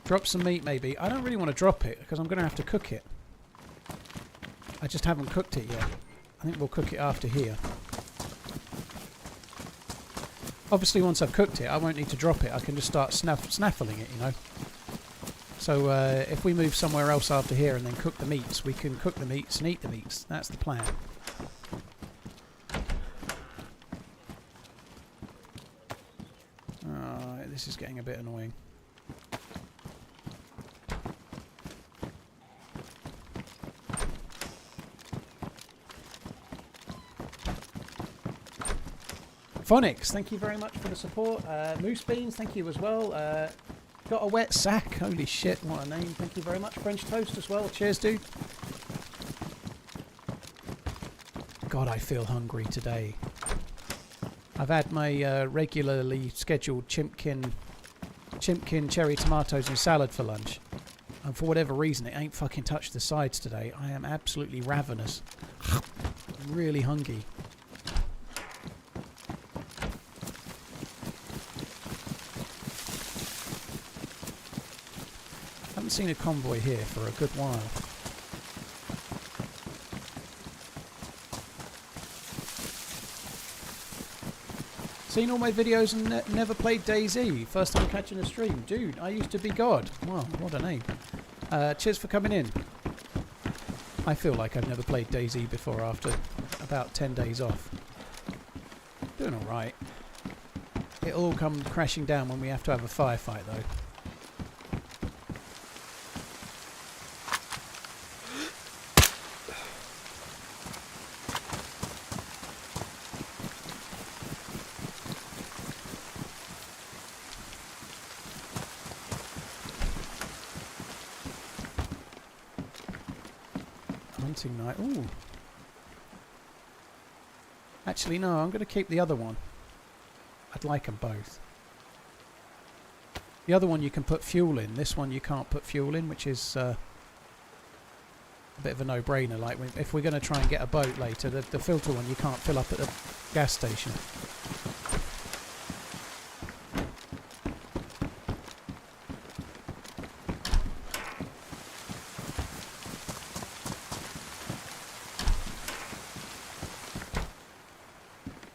Drop some meat maybe. I don't really want to drop it because I'm going to have to cook it. I just haven't cooked it yet. I think we'll cook it after here. Obviously once I've cooked it I won't need to drop it. I can just start snaffling it, you know. So if we move somewhere else after here and then cook the meats, we can cook the meats and eat the meats. That's the plan. This is getting a bit annoying. Phonics, thank you very much for the support. Moose Beans, thank you as well. Got a wet sack. Holy shit, what a name. Thank you very much. French Toast as well. Cheers, dude. God, I feel hungry today. I've had my regularly scheduled chimpkin cherry tomatoes and salad for lunch. And for whatever reason, it ain't fucking touched the sides today. I am absolutely ravenous. I'm really hungry. Haven't seen a convoy here for a good while. Seen all my videos and never played DayZ. First time catching a stream. Dude, I used to be God. Wow, what a name. Cheers for coming in. I feel like I've never played DayZ before after about 10 days off. Doing alright. It'll all come crashing down when we have to have a firefight though. Night. Ooh. Actually, no, I'm going to keep the other one. I'd like them both. The other one you can put fuel in. This one you can't put fuel in, which is a bit of a no-brainer. Like if we're going to try and get a boat later, the filter one you can't fill up at the gas station.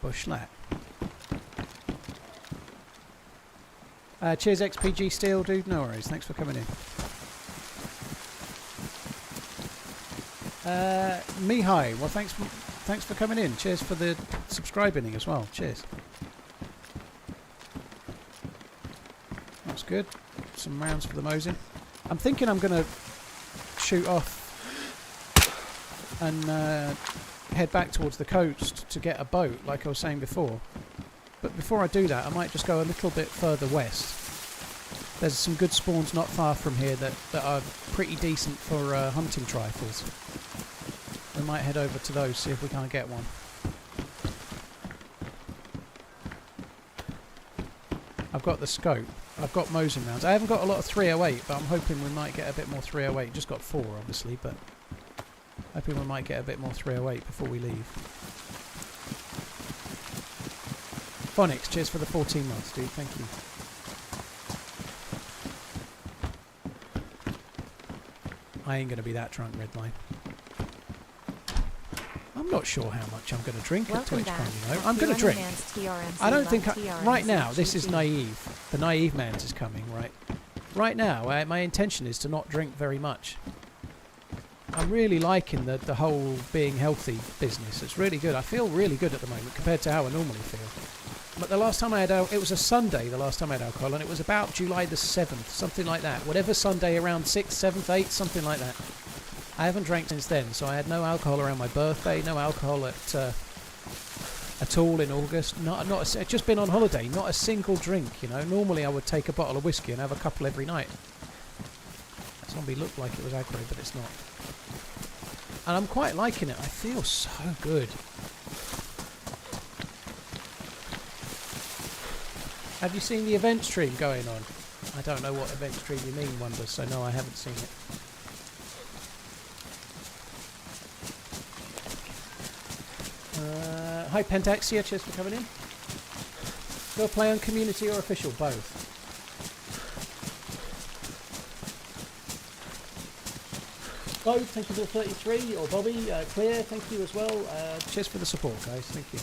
Bushlat. Cheers XPG Steel, dude. No worries. Thanks for coming in. Mihai. Well, thanks for coming in. Cheers for the subscribing as well. Cheers. That's good. Some rounds for the Mosin. I'm thinking I'm going to shoot off and head back towards the coast to get a boat, like I was saying before. But before I do that, I might just go a little bit further west. There's some good spawns not far from here that are pretty decent for hunting trifles. We might head over to those, see if we can't get one. I've got the scope. I've got Mosin rounds. I haven't got a lot of 308, but I'm hoping we might get a bit more 308. Just got 4, obviously, but hoping we might get a bit more 308 before we leave. Phonics, cheers for the 14 months, dude. Thank you. I ain't going to be that drunk, Redline. I'm not sure how much I'm going to drink at TwitchCon, you know. I'm going to drink. I don't think... right now, this is naive. The naive man's is coming, right? Right now, my intention is to not drink very much. I'm really liking the whole being healthy business. It's really good. I feel really good at the moment compared to how I normally feel. But the last time I had it was a Sunday, the last time I had alcohol, and it was about July the 7th, something like that. Whatever Sunday around 6th, 7th, 8th, something like that. I haven't drank since then, so I had no alcohol around my birthday, no alcohol at all in August. I've just been on holiday, not a single drink, you know. Normally I would take a bottle of whiskey and have a couple every night. That zombie looked like it was aggro, but it's not. And I'm quite liking it. I feel so good. Have you seen the event stream going on? I don't know what event stream you mean, Wonders, so no, I haven't seen it. Hi Pentaxia, cheers for coming in. Go play on community or official? Both. Bo, thank you for the 33, or Bobby, Claire, thank you as well. Cheers for the support, guys, thank you.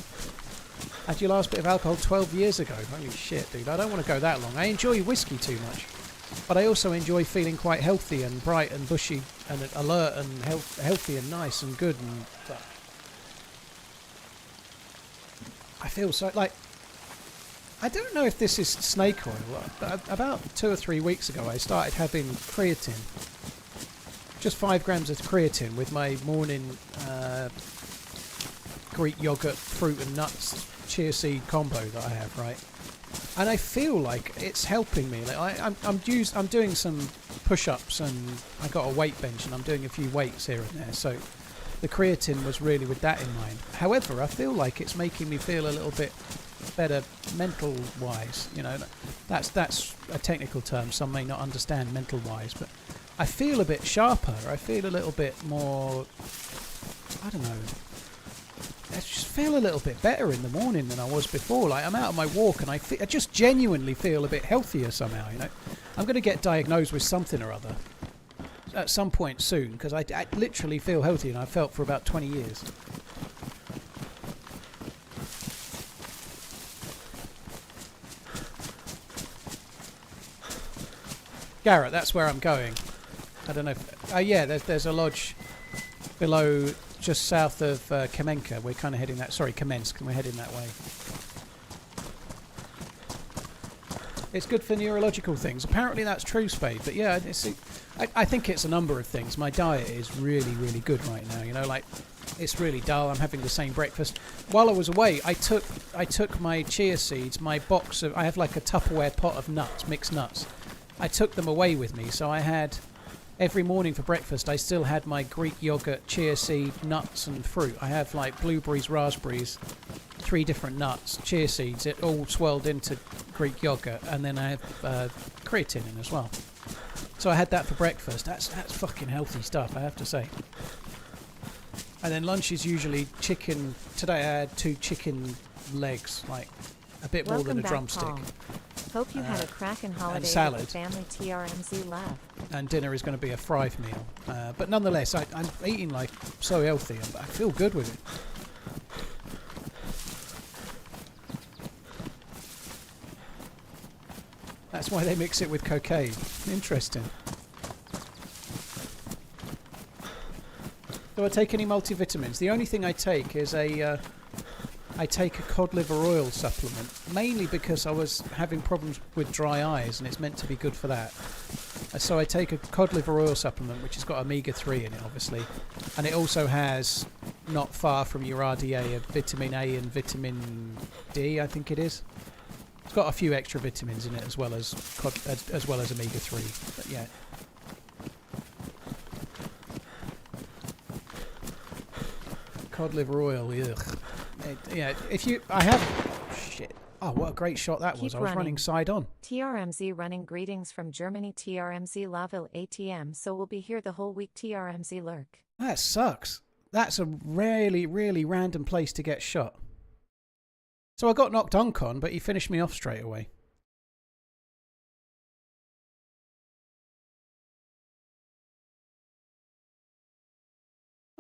Had your last bit of alcohol 12 years ago. Holy shit, dude, I don't want to go that long. I enjoy whiskey too much. But I also enjoy feeling quite healthy and bright and bushy and alert and healthy and nice and good and stuff. I feel so, like, I don't know if this is snake oil, but about 2 or 3 weeks ago I started having creatine. Just 5 grams of creatine with my morning Greek yogurt, fruit and nuts, chia seed combo that I have, right? And I feel like it's helping me. Like I'm doing some push-ups and I got a weight bench and I'm doing a few weights here and there. So the creatine was really with that in mind. However, I feel like it's making me feel a little bit better mental-wise. You know, that's a technical term. Some may not understand mental-wise, but I feel a bit sharper. I feel a little bit more, I don't know. I just feel a little bit better in the morning than I was before. Like, I'm out on my walk and I just genuinely feel a bit healthier somehow, you know. I'm going to get diagnosed with something or other at some point soon, because I literally feel healthier than I've felt for about 20 years. Garrett, that's where I'm going. I don't know if... yeah, there's a lodge below, just south of Kamenka. We're kind of heading that... Sorry, Kamensk. We're heading that way. It's good for neurological things. Apparently that's true, Spade. But yeah, I think it's a number of things. My diet is really, really good right now. You know, like, it's really dull. I'm having the same breakfast. While I was away, I took my chia seeds, my box of... I have like a Tupperware pot of nuts, mixed nuts. I took them away with me, so I had... Every morning for breakfast, I still had my Greek yogurt, chia seed, nuts and fruit. I have like blueberries, raspberries, 3 different nuts, chia seeds. It all swirled into Greek yogurt, and then I have creatine in as well. So I had that for breakfast. That's fucking healthy stuff, I have to say. And then lunch is usually chicken. Today I had 2 chicken legs, like a bit more than a drumstick. Paul. Hope you had a cracking holiday salad. with the family TRMZ left. And dinner is going to be a fried meal. But nonetheless, I'm eating like so healthy. I feel good with it. That's why they mix it with cocaine. Interesting. Do I take any multivitamins? The only thing I take is I take a cod liver oil supplement, mainly because I was having problems with dry eyes and it's meant to be good for that. So I take a cod liver oil supplement, which has got omega-3 in it, obviously. And it also has, not far from your RDA, a vitamin A and vitamin D, I think it is. It's got a few extra vitamins in it as well as omega-3. But yeah. Cod liver oil, ugh. Yeah, if you... I have... Shit. Oh, what a great shot that was. I was running side on. TRMZ running greetings from Germany. TRMZ Laville ATM. So we'll be here the whole week. TRMZ lurk. That sucks. That's a really, really random place to get shot. So I got knocked uncon, but he finished me off straight away.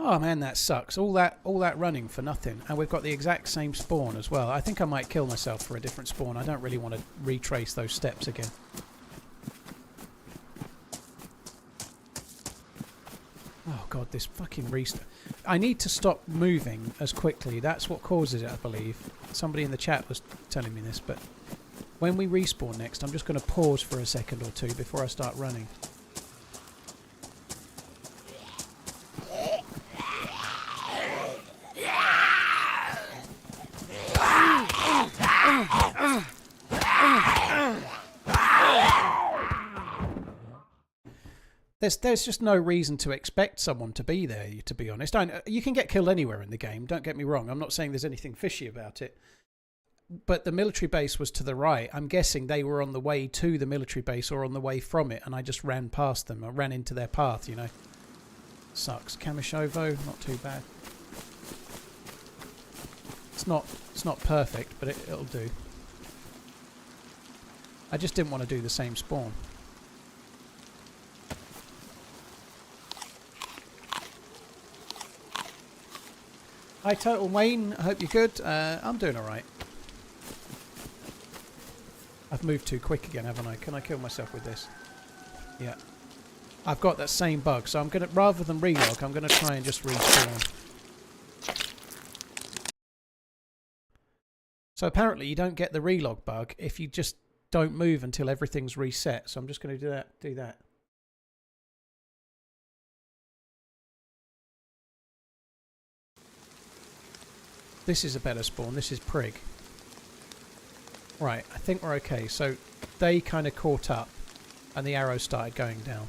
Oh man, that sucks. All that running for nothing. And we've got the exact same spawn as well. I think I might kill myself for a different spawn. I don't really want to retrace those steps again. Oh God, this fucking restart. I need to stop moving as quickly. That's what causes it, I believe. Somebody in the chat was telling me this, but when we respawn next, I'm just going to pause for a second or two before I start running. There's just no reason to expect someone to be there, to be honest. You can get killed anywhere in the game, don't get me wrong. I'm not saying there's anything fishy about it. But the military base was to the right. I'm guessing they were on the way to the military base or on the way from it, and I just ran past them. I ran into their path, you know. Sucks. Kamishovo, not too bad. It's not perfect, but it'll do. I just didn't want to do the same spawn. Hi Total Wayne, I hope you're good. I'm doing alright. I've moved too quick again, haven't I? Can I kill myself with this? Yeah. I've got that same bug, so I'm gonna, rather than relog, I'm gonna try and just respawn. So apparently you don't get the relog bug if you just don't move until everything's reset. So I'm just gonna do that. This is a better spawn. This is Prig. Right, I think we're okay. So they kind of caught up and the arrows started going down.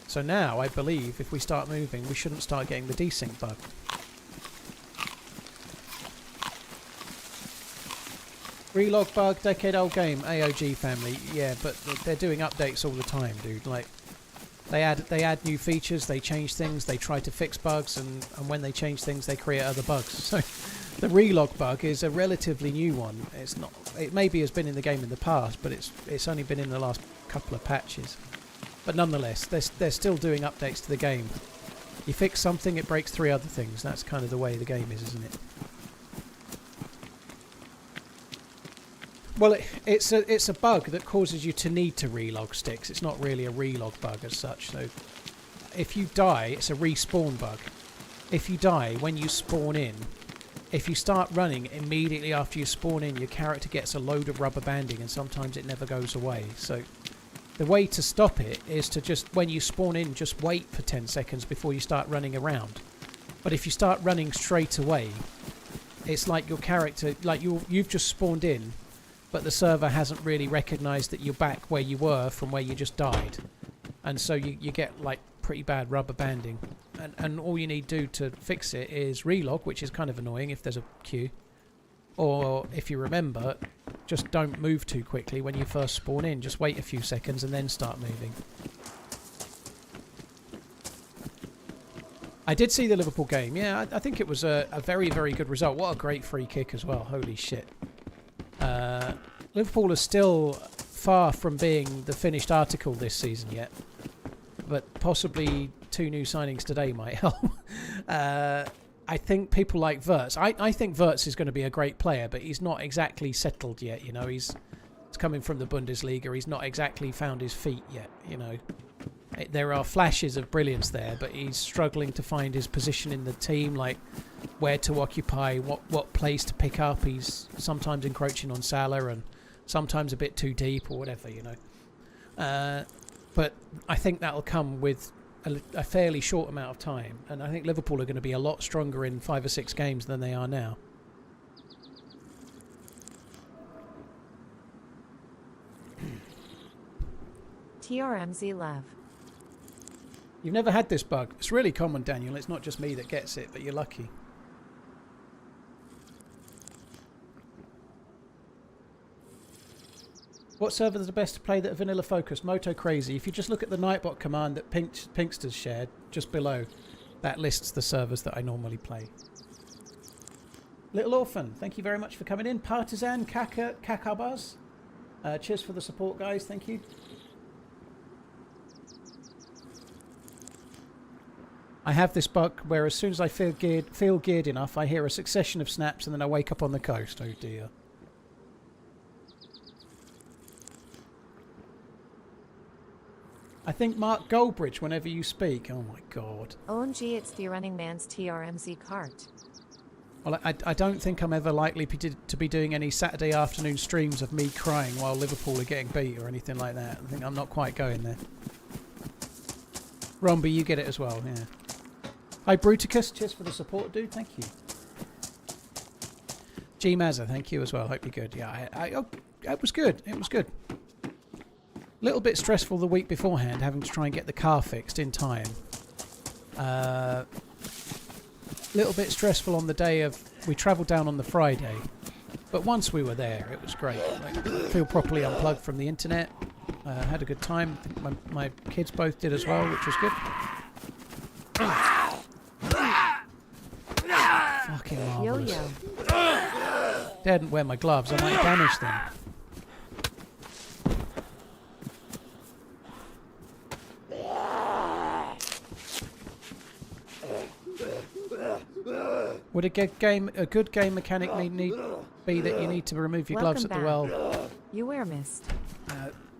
So now I believe if we start moving, we shouldn't start getting the desync bug. Relog bug, decade-old game, AOG family. Yeah, but they're doing updates all the time, dude. Like, they add new features, they change things, they try to fix bugs, and when they change things, they create other bugs. So the relog bug is a relatively new one. It's not. It maybe has been in the game in the past, but it's only been in the last couple of patches. But nonetheless, they're still doing updates to the game. You fix something, it breaks 3 other things. That's kind of the way the game is, isn't it? Well, it's a bug that causes you to need to relog sticks. It's not really a relog bug as such. So if you die, it's a respawn bug. If you die when you spawn in, if you start running immediately after you spawn in, your character gets a load of rubber banding and sometimes it never goes away. So the way to stop it is to just, when you spawn in, just wait for 10 seconds before you start running around. But if you start running straight away, it's like your character, like you've just spawned in, but the server hasn't really recognised that you're back where you were from where you just died. And so you get like pretty bad rubber banding. And all you need to do to fix it is relog, which is kind of annoying if there's a queue. Or if you remember, just don't move too quickly when you first spawn in. Just wait a few seconds and then start moving. I did see the Liverpool game. Yeah, I think it was a very, very good result. What a great free kick as well. Holy shit. Liverpool is still far from being the finished article this season yet, but possibly 2 new signings today might help. I think people like Wirtz. I think Wirtz is going to be a great player, but he's not exactly settled yet. You know, he's coming from the Bundesliga. He's not exactly found his feet yet. You know, there are flashes of brilliance there, but he's struggling to find his position in the team, like where to occupy, what place to pick up. He's sometimes encroaching on Salah and sometimes a bit too deep or whatever, you know. But I think that'll come with a fairly short amount of time, and I think Liverpool are going to be a lot stronger in 5 or 6 games than they are now. TRMZ love. You've never had this bug. It's really common, Daniel. It's not just me that gets it, but you're lucky. What servers are the best to play that are vanilla focused? Moto Crazy. If you just look at the Nightbot command that Pinkster's shared just below, that lists the servers that I normally play. Little Orphan, thank you very much for coming in. Partisan, Kakabaz. Cheers for the support, guys. Thank you. I have this bug where as soon as I feel geared enough, I hear a succession of snaps and then I wake up on the coast. Oh dear. I think Mark Goldbridge, whenever you speak. Oh my God. OMG, it's TheRunningManZ TRMZ cart. Well, I don't think I'm ever likely to be doing any Saturday afternoon streams of me crying while Liverpool are getting beat or anything like that. I think I'm not quite going there. Romby, you get it as well, yeah. Hi, Bruticus. Cheers for the support, dude. Thank you. G Mazza, thank you as well. Hope you're good. Yeah, it was good. It was good. A little bit stressful the week beforehand, having to try and get the car fixed in time. Little bit stressful on the day of... We travelled down on the Friday. But once we were there, it was great. Like, feel properly unplugged from the internet. Had a good time. I think my kids both did as well, which was good. Fucking marvellous. Yo-yo. Didn't wear my gloves. I might damage them. Would a good game mechanic be that you need to remove your gloves at the well? You wear mist.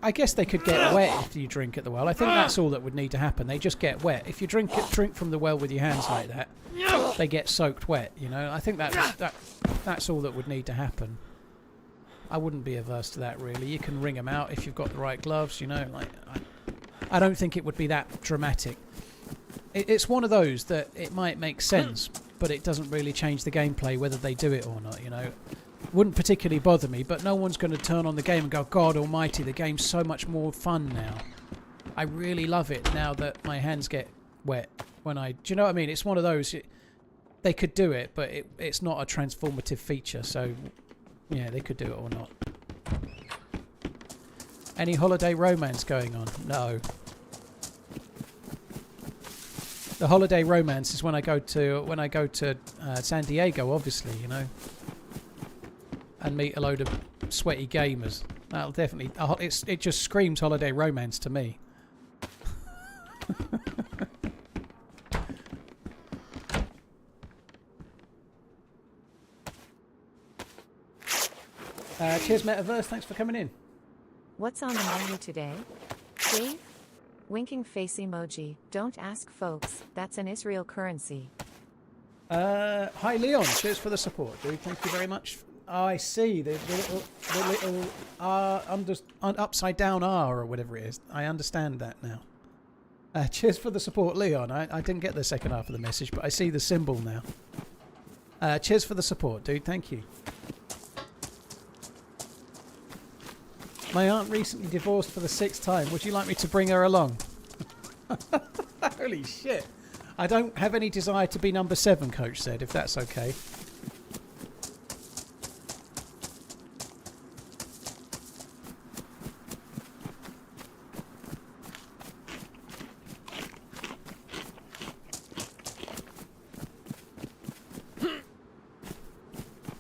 I guess they could get wet if you drink at the well. I think that's all that would need to happen. They just get wet. If you drink from the well with your hands like that, they get soaked wet. You know, I think that's all that would need to happen. I wouldn't be averse to that really. You can wring them out if you've got the right gloves. You know, like I don't think it would be that dramatic. It's one of those that it might make sense, but it doesn't really change the gameplay whether they do it or not, you know. Wouldn't particularly bother me, but no one's going to turn on the game and go, God almighty, the game's so much more fun now. I really love it now that my hands get wet when I... Do you know what I mean? It's one of those... They could do it, but it's not a transformative feature, so... Yeah, they could do it or not. Any holiday romance going on? No. The holiday romance is when I go to San Diego, obviously, you know, and meet a load of sweaty gamers. That'll definitely. It just screams holiday romance to me. Cheers, Metaverse. Thanks for coming in. What's on the menu today? Dave? Winking face emoji. Don't ask, folks. That's an Israel currency. Hi, Leon. Cheers for the support, dude. Thank you very much. Oh, I see. The little upside down R or whatever it is. I understand that now. Cheers for the support, Leon. I didn't get the second half of the message, but I see the symbol now. Cheers for the support, dude. Thank you. My aunt recently divorced for the 6th time. Would you like me to bring her along? Holy shit. I don't have any desire to be number 7, Coach said, if that's okay.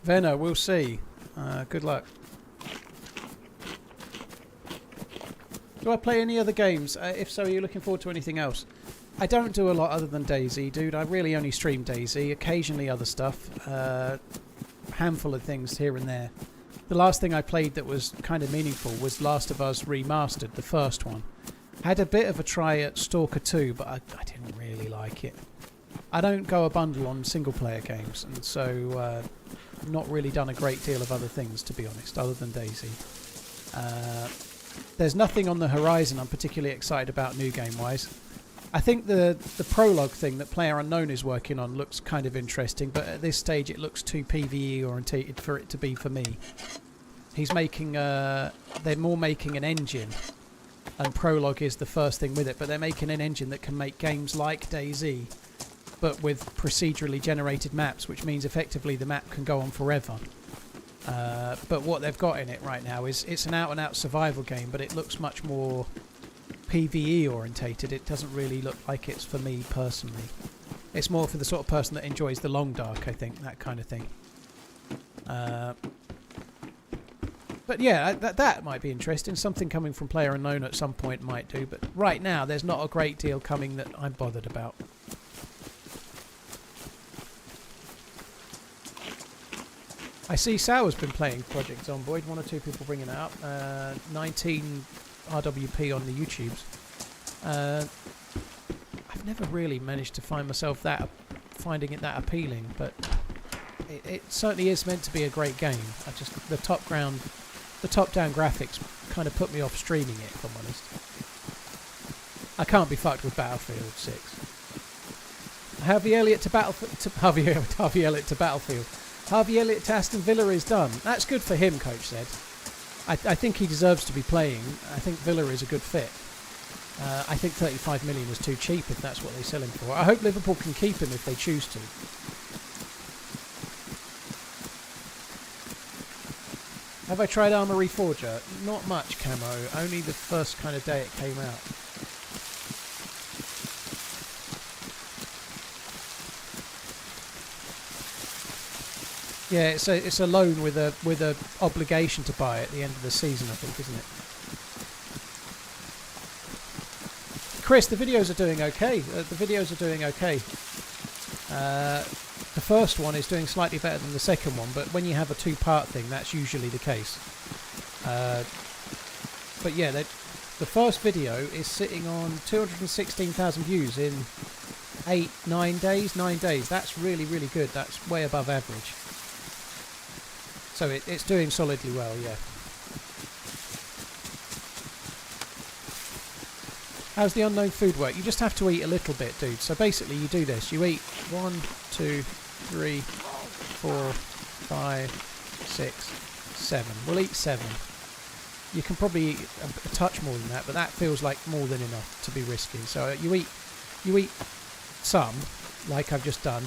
Venno, we'll see. Good luck. Do I play any other games? If so, are you looking forward to anything else? I don't do a lot other than DayZ, dude. I really only stream DayZ, occasionally other stuff. Handful of things here and there. The last thing I played that was kind of meaningful was Last of Us Remastered, the first one. Had a bit of a try at Stalker 2, but I didn't really like it. I don't go a bundle on single-player games, and so not really done a great deal of other things, to be honest, other than DayZ. There's nothing on the horizon I'm particularly excited about new game-wise. I think the prologue thing that PlayerUnknown is working on looks kind of interesting, but at this stage it looks too PvE orientated for it to be for me. He's making they're more making an engine, and prologue is the first thing with it, but they're making an engine that can make games like DayZ, but with procedurally generated maps, which means effectively the map can go on forever. But what they've got in it right now is it's an out-and-out survival game, but it looks much more PvE orientated. It doesn't really look like it's for me personally. It's more for the sort of person that enjoys the long dark, I think, that kind of thing. But yeah, that might be interesting. Something coming from PlayerUnknown at some point might do, but right now there's not a great deal coming that I'm bothered about. I see Sauer's been playing Project Zomboid, 1 or 2 people bringing it up. 19 RWP on the YouTubes. I've never really managed to find myself finding it that appealing, but it certainly is meant to be a great game. The top-down graphics kind of put me off streaming it, if I'm honest. I can't be fucked with Battlefield 6. Harvey Elliott to Battlefield. Harvey Elliott to Battlefield. Harvey Elliott to Aston Villa is done. That's good for him, Coach said. I think he deserves to be playing. I think Villa is a good fit. I think 35 million is too cheap if that's what they sell him for. I hope Liverpool can keep him if they choose to. Have I tried Armour Reforger? Not much, Camo. Only the first kind of day it came out. Yeah, it's a loan with a obligation to buy at the end of the season, I think, isn't it? Chris, the videos are doing okay. The first one is doing slightly better than the second one, but when you have a two-part thing, that's usually the case. But yeah, the first video is sitting on 216,000 views in 9 days. That's really, really good. That's way above average. So it's doing solidly well, yeah. How's the unknown food work? You just have to eat a little bit, dude. So basically you do this. You eat 1, 2, 3, 4, 5, 6, 7. We'll eat 7. You can probably eat a touch more than that, but that feels like more than enough to be risky. So you eat some, like I've just done.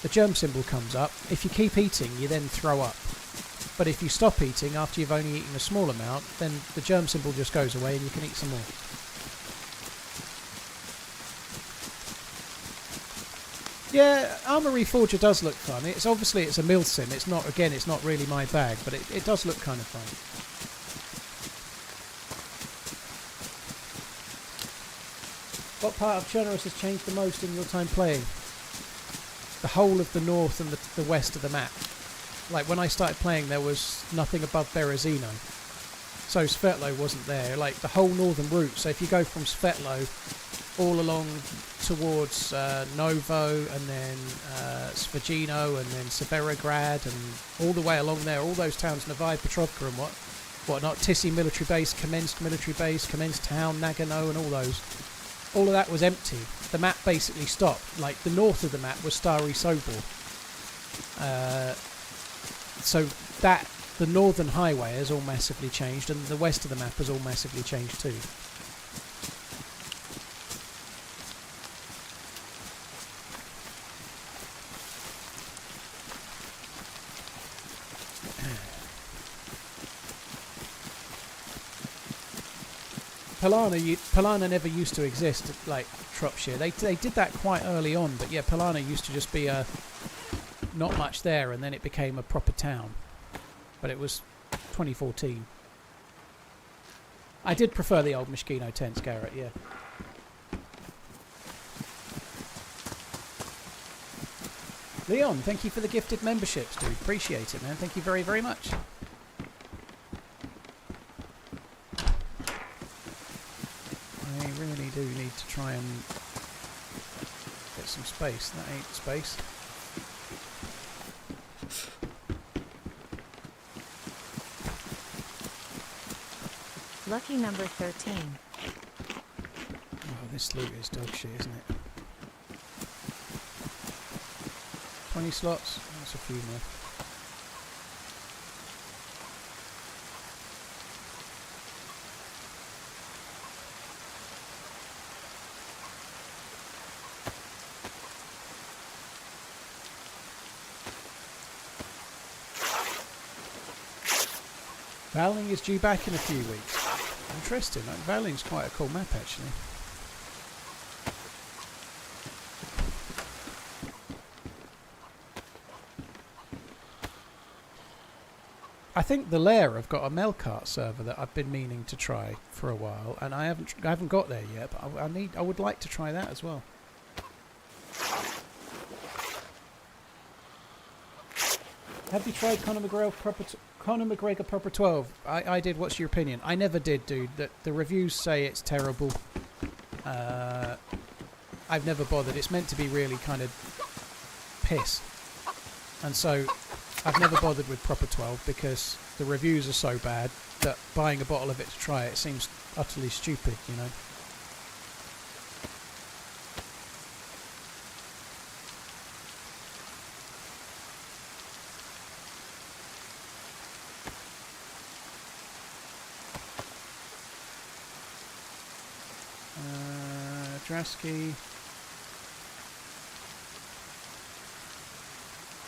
The germ symbol comes up. If you keep eating, you then throw up. But if you stop eating after you've only eaten a small amount, then the germ symbol just goes away and you can eat some more. Yeah, Armour Reforger does look fun. It's a milsim. It's not really my bag, but it does look kind of fun. What part of Chernarus has changed the most in your time playing? The whole of the north and the west of the map. Like, when I started playing, there was nothing above Berezino. So Svetlo wasn't there. Like, the whole northern route. So if you go from Svetlo all along towards Novo, and then Svagino, and then Severograd, and all the way along there, all those towns, Novi, Petrovka and whatnot, Tissy military base, Commenced town, Nagano, and all of that was empty. The map basically stopped. Like, the north of the map was Stary Sobor. So the northern highway has all massively changed, and the west of the map has all massively changed too. Pilana never used to exist, like Shropshire. They did that quite early on, but yeah, Pilana used to just be not much there, and then it became a proper town. But it was 2014. I did prefer the old Moschino tents, Garrett, yeah. Leon, thank you for the gifted memberships, dude. Appreciate it, man. Thank you very, very much. I really do need to try and get some space. That ain't space. Lucky number 13. Oh, this loot is dog shit, isn't it? 20 slots? That's a few more. Valling is due back in a few weeks. Interesting. Like, Valling's quite a cool map, actually. I think the Lair have got a Melkart server that I've been meaning to try for a while, and I haven't got there yet. But I would like to try that as well. Have you tried Conor McGregor Proper 12? I did. What's your opinion? I never did, dude. The reviews say it's terrible. I've never bothered. It's meant to be really kind of piss. And so I've never bothered with proper 12 because the reviews are so bad that buying a bottle of it to try it seems utterly stupid, you know. Drasky.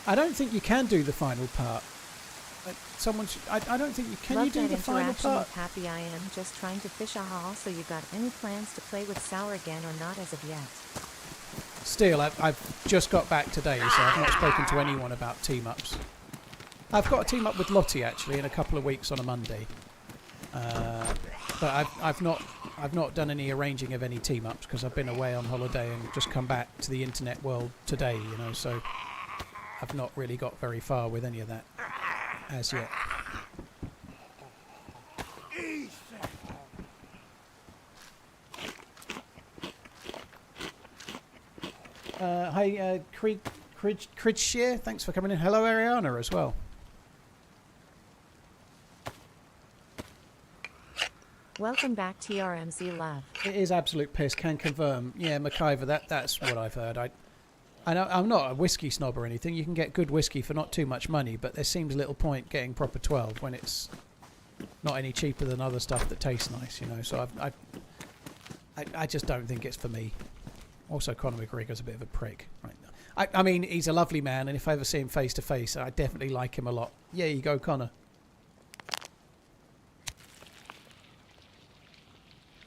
I don't think you can do the final part. I don't think you can. Love you do that the final interaction part? with Happy I am just trying to fish a haul. So you got any plans to play with Sour again or not as of yet? Still, I've just got back today, so I've not spoken to anyone about team-ups. I've got a team-up with Lottie, actually, in a couple of weeks on a Monday. But I've not done any arranging of any team-ups because I've been away on holiday and just come back to the internet world today, you know, so I've not really got very far with any of that as yet. Hi, Cridshire, thanks for coming in. Hello, Ariana, as well. Welcome back, TRMZ love. It is absolute piss, can confirm. Yeah, McIver, that's what I've heard. I'm not a whiskey snob or anything. You can get good whiskey for not too much money, but there seems little point getting proper 12 when it's not any cheaper than other stuff that tastes nice, you know. So I just don't think it's for me. Also, Conor McGregor's a bit of a prick. Right? I mean, he's a lovely man, and if I ever see him face to face, I definitely like him a lot. Yeah, you go, Conor.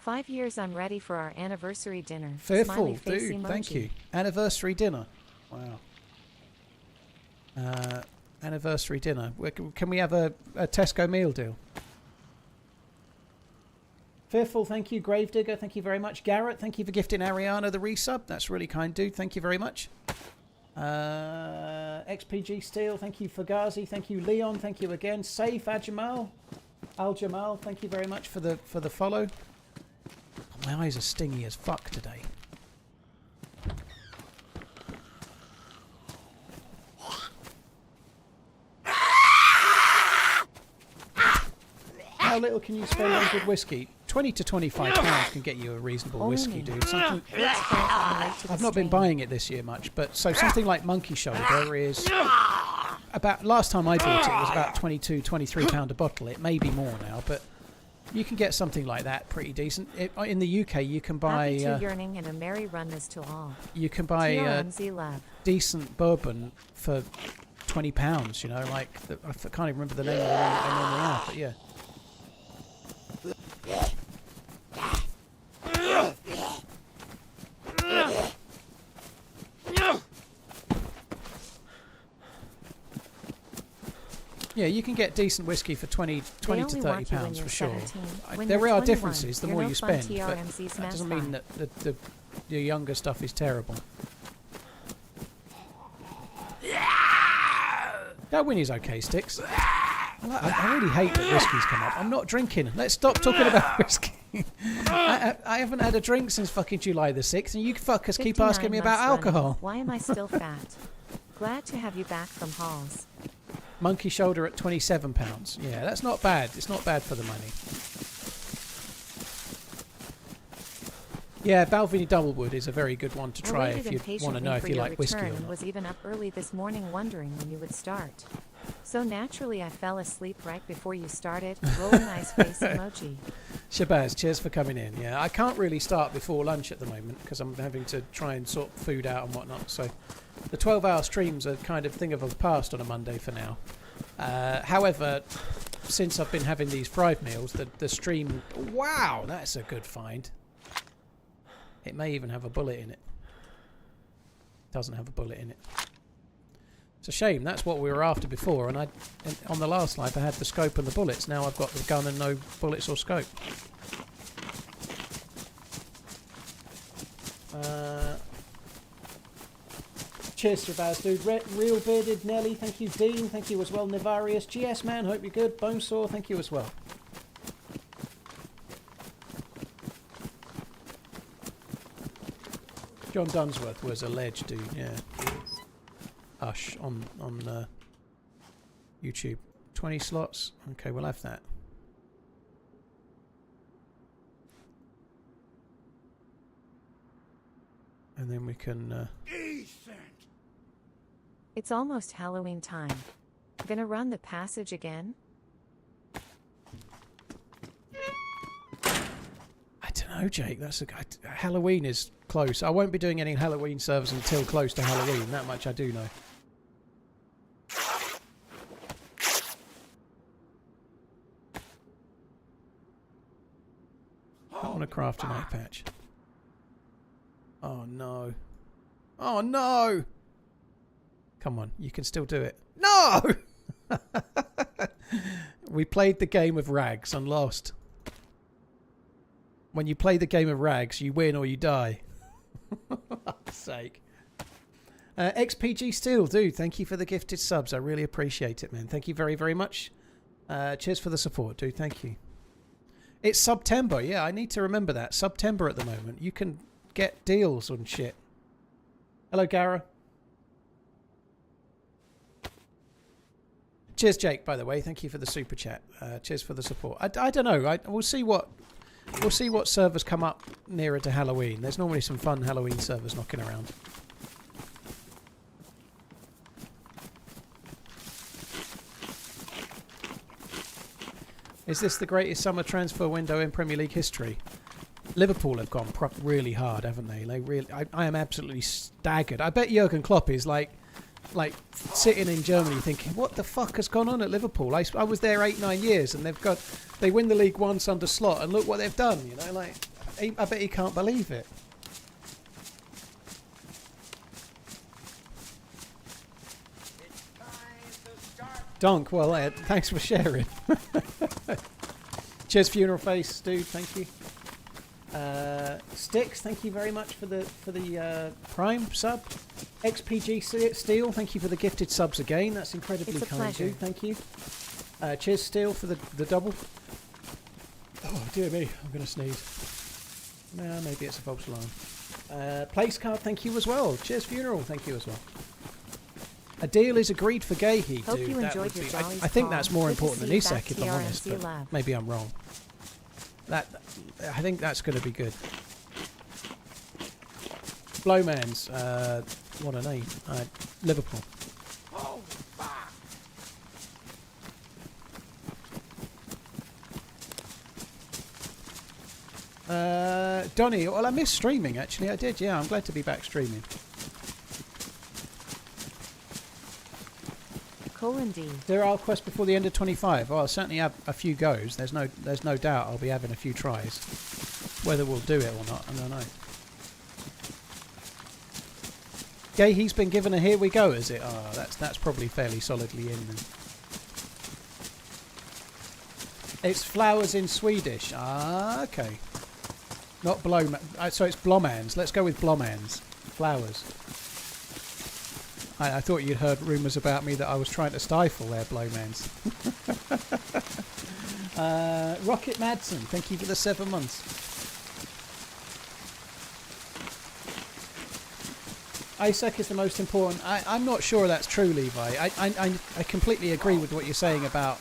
5 years, I'm ready for our anniversary dinner. Fearful, Smiley face dude, emoji. thank you. Anniversary dinner. Wow. Anniversary dinner. Can we have a Tesco meal deal? Fearful, thank you. Gravedigger, thank you very much. Garrett, thank you for gifting Ariana the resub. That's really kind, dude. Thank you very much. XPG Steel, thank you. Fugazi, thank you. Leon, thank you again. Safe, Al Jamal, thank you very much for the follow. My eyes are stingy as fuck today. How little can you spend on good whiskey? 20 to 25 pounds can get you a reasonable whiskey, dude. I've not been buying it this year much, but so something like Monkey Shoulder is about, last time I bought it was about 22, 23 pound a bottle. It may be more now, but you can get something like that pretty decent. In the UK, you can buy. Yearning and a merry run is to all. You can buy decent bourbon for £20. You know, like I can't even remember the name of the one that they normally are, but yeah. Yeah, you can get decent whiskey for 20 to 30 pounds for sure. There are differences the more you spend, but that doesn't mean that the younger stuff is terrible. That Winnie's okay, Sticks. I really hate that whiskey's come up. I'm not drinking. Let's stop talking about whiskey. I haven't had a drink since fucking July the 6th, and you fuckers keep asking me about alcohol. Why am I still fat? Glad to have you back from halls. Monkey Shoulder at £27. Yeah, that's not bad. It's not bad for the money. Yeah, Balvenie Doublewood is a very good one to try if you want to know if you like whiskey or not. Was even up early this morning wondering when you would start. So naturally I fell asleep right before you started. Rolling eyes face emoji. Shabazz, cheers for coming in. Yeah, I can't really start before lunch at the moment because I'm having to try and sort food out and whatnot. So the 12-hour streams are kind of thing of the past on a Monday for now. However, since I've been having these fried meals, the stream... Wow, that's a good find. It may even have a bullet in it. Doesn't have a bullet in it. It's a shame. That's what we were after before. And on the last life, I had the scope and the bullets. Now I've got the gun and no bullets or scope. Cheers, Shabazz, dude. Real Bearded Nelly, thank you. Dean, thank you as well. Nivarius, GS Man, hope you're good. Bonesaw, thank you as well. John Dunsworth was a ledge dude, yeah. Hush on YouTube. 20 slots. Okay, we'll have that. And then we can... It's almost Halloween time. Gonna run the passage again? I don't know, Jake. Halloween is close. I won't be doing any Halloween servers until close to Halloween. That much I do know. I want to craft an eye patch. Oh no. Oh no! Come on, you can still do it. No! We played the game of rags and lost. When you play the game of rags, you win or you die. For fuck's sake. XPG Steel, dude, thank you for the gifted subs. I really appreciate it, man. Thank you very, very much. Cheers for the support, dude. Thank you. It's September. Yeah, I need to remember that. September at the moment. You can get deals on shit. Hello, Gara. Cheers, Jake, by the way. Thank you for the super chat. Cheers for the support. I don't know. We'll see what servers come up nearer to Halloween. There's normally some fun Halloween servers knocking around. Is this the greatest summer transfer window in Premier League history? Liverpool have gone really hard, haven't they? They really. I am absolutely staggered. I bet Jurgen Klopp is like sitting in Germany thinking, what the fuck has gone on at Liverpool? I was there 8-9 years and they win the league once under Slot and look what they've done, you know, like I bet he can't believe it. Dunk, well, thanks for sharing. Cheers, Funeral Face, dude, thank you. Sticks, thank you very much for the Prime sub. XPG Steel, thank you for the gifted subs again. That's incredibly kind, dude. Thank you. Cheers, Steel, for the double. Oh dear me, I'm gonna sneeze. No, maybe it's a false alarm. Place card, thank you as well. Cheers, Funeral, thank you as well. A deal is agreed for Gahey, dude. Hope you enjoyed your I think that's more important than Isak, if I'm honest, but maybe I'm wrong. I think that's going to be good. Blowman's, what a name. Liverpool. Donny, well, I missed streaming, actually. I did, yeah. I'm glad to be back streaming. There are quests before the end of 25. Well, I'll certainly have a few goes. There's no doubt I'll be having a few tries. Whether we'll do it or not, I don't know. Gahey's been given a here we go, is it? Oh, that's probably fairly solidly in then. It's flowers in Swedish. Ah, okay. Not Blowman. So it's Blomans. Let's go with Blomans. Flowers. I thought you'd heard rumours about me that I was trying to stifle their Blowmans. Rocket Madsen, thank you for the 7 months. Isak is the most important. I'm not sure that's true, Levi. I completely agree with what you're saying about...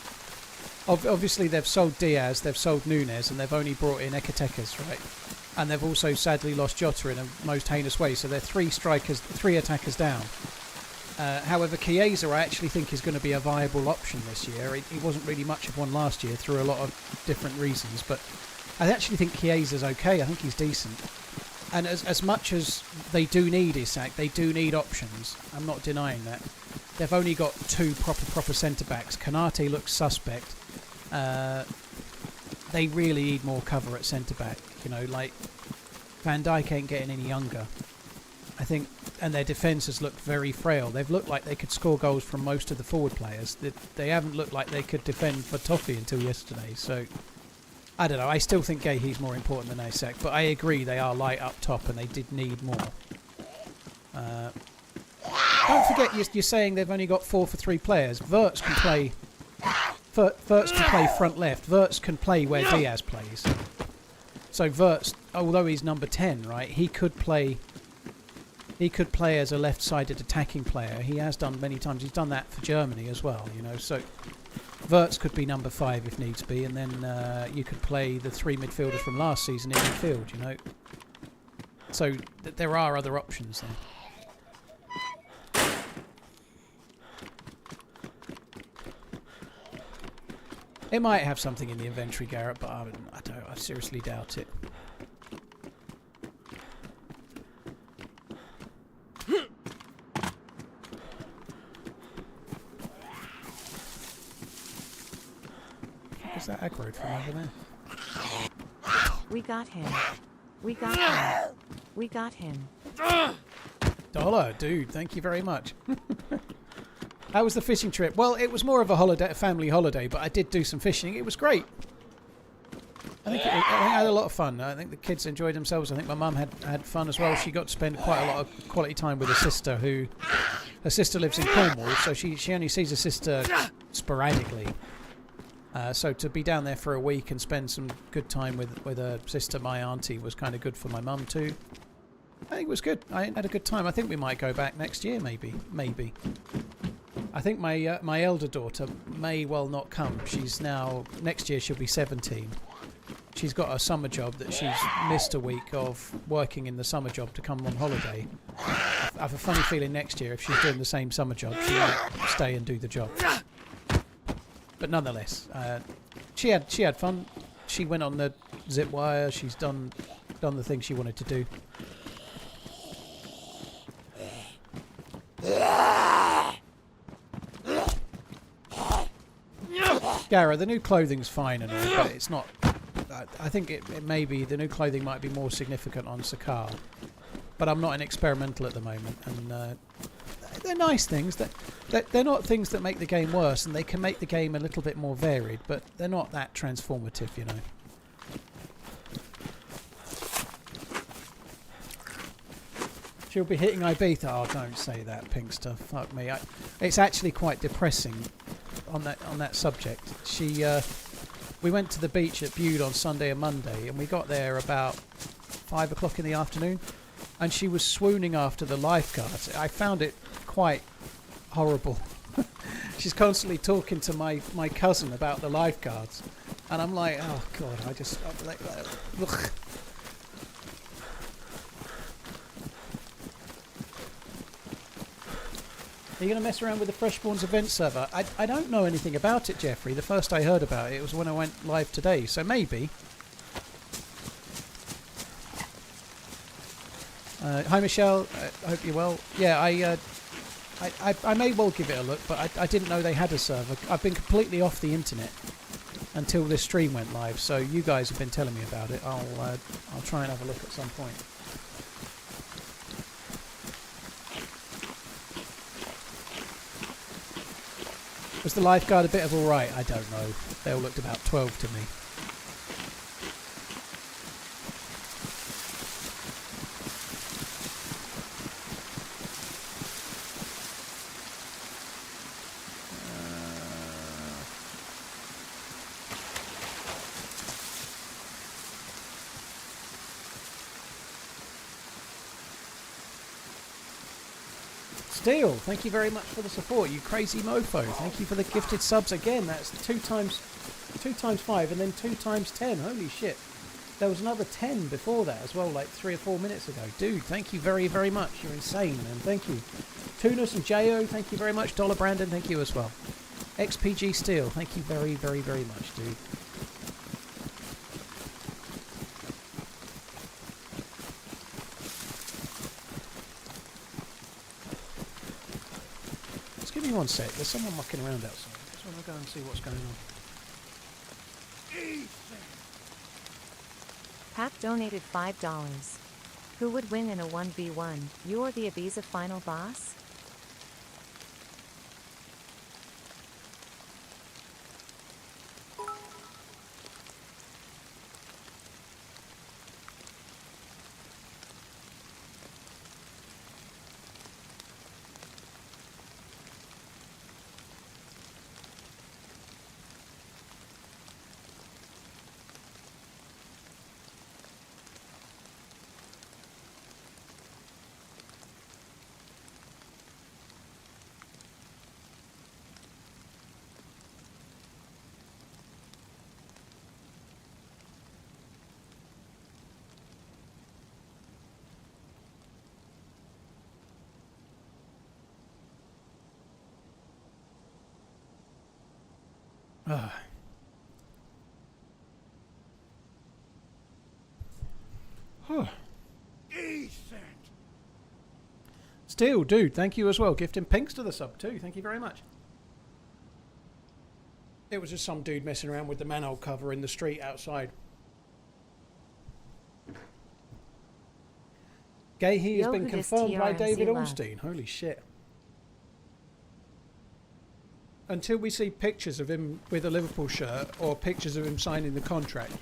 Obviously, they've sold Diaz, they've sold Nunes, and they've only brought in Ekatekas, right? And they've also sadly lost Jota in a most heinous way, so they're 3 attackers down. However, Chiesa I actually think is going to be a viable option this year. He wasn't really much of one last year through a lot of different reasons, but I actually think Chiesa's okay. I think he's decent. And as much as they do need Isak, they do need options. I'm not denying that. They've only got 2 proper centre-backs. Kanate looks suspect. They really need more cover at centre-back. You know, like, Van Dijk ain't getting any younger. I think, and their defence has looked very frail. They've looked like they could score goals from most of the forward players. They haven't looked like they could defend for Toffee until yesterday. So, I don't know. I still think Gahey's more important than Isak, but I agree they are light up top and they did need more. Don't forget, you're saying they've only got 4 for 3 players. Wirtz can play. Wirtz can play front left. Wirtz can play where Diaz plays. So Wirtz, although he's number 10, right, he could play he could play as a left-sided attacking player. He has done many times. He's done that for Germany as well, you know. So Wirtz could be number 5 if needs be, and then you could play the 3 midfielders from last season in midfield, you know. So there are other options there. It might have something in the inventory, Garrett, but I seriously doubt it. What's that aggroed from over there? We got him. We got him. We got him. Dollar, dude, thank you very much. How was the fishing trip? Well, it was more of a holiday, a family holiday, but I did do some fishing. It was great. I think I had a lot of fun. I think the kids enjoyed themselves. I think my mum had fun as well. She got to spend quite a lot of quality time with her sister, her sister lives in Cornwall, so she only sees her sister sporadically. So to be down there for a week and spend some good time with her sister, my auntie, was kind of good for my mum too. I think it was good. I had a good time. I think we might go back next year, maybe. I think my elder daughter may well not come. She's now, next year she'll be 17. She's got a summer job that she's missed a week of working in the summer job to come on holiday. I have a funny feeling next year if she's doing the same summer job, she might stay and do the job. But nonetheless, she had fun. She went on the zip wire. She's done the thing she wanted to do. Gara, the new clothing's fine and all, but it's not. I think it may be the new clothing might be more significant on Sakar, but I'm not in experimental at the moment, and they're nice things. They're not things that make the game worse, and they can make the game a little bit more varied, but they're not that transformative, you know. She'll be hitting Ibiza. Oh, don't say that, Pinkster. Fuck me. It's actually quite depressing on that subject. We went to the beach at Bude on Sunday and Monday, and we got there about 5 o'clock in the afternoon, and she was swooning after the lifeguards. I found it quite horrible. She's constantly talking to my cousin about the lifeguards, and I'm like, oh god, I'm like, ugh. Are you going to mess around with the Freshborns event server? I don't know anything about it, Jeffrey. The first I heard about it was when I went live today, so maybe. Hi, Michelle. I hope you're well. Yeah, I may well give it a look, but I didn't know they had a server. I've been completely off the internet until this stream went live, so you guys have been telling me about it. I'll try and have a look at some point. Was the lifeguard a bit of alright? I don't know. They all looked about 12 to me. Steel, thank you very much for the support, you crazy mofo. Thank you for the gifted subs again. That's 2 times 5 and then 2 times 10. Holy shit. There was another 10 before that as well, like 3 or 4 minutes ago. Dude, thank you very, very much. You're insane, man. Thank you. Tunus and Jo, thank you very much. Dollar Brandon, thank you as well. XPG Steel, thank you very, very, very much, dude. Give me one sec. There's someone mucking around outside. I just want to go and see what's going on. Pat donated $5. Who would win in a 1v1, you or the Ibiza final boss? Decent. Steel, dude, thank you as well. Gifting pinks to the sub too. Thank you very much. It was just some dude messing around with the manhole cover in the street outside. Gahey has been confirmed by David Ornstein. Holy shit. Until we see pictures of him with a Liverpool shirt or pictures of him signing the contract.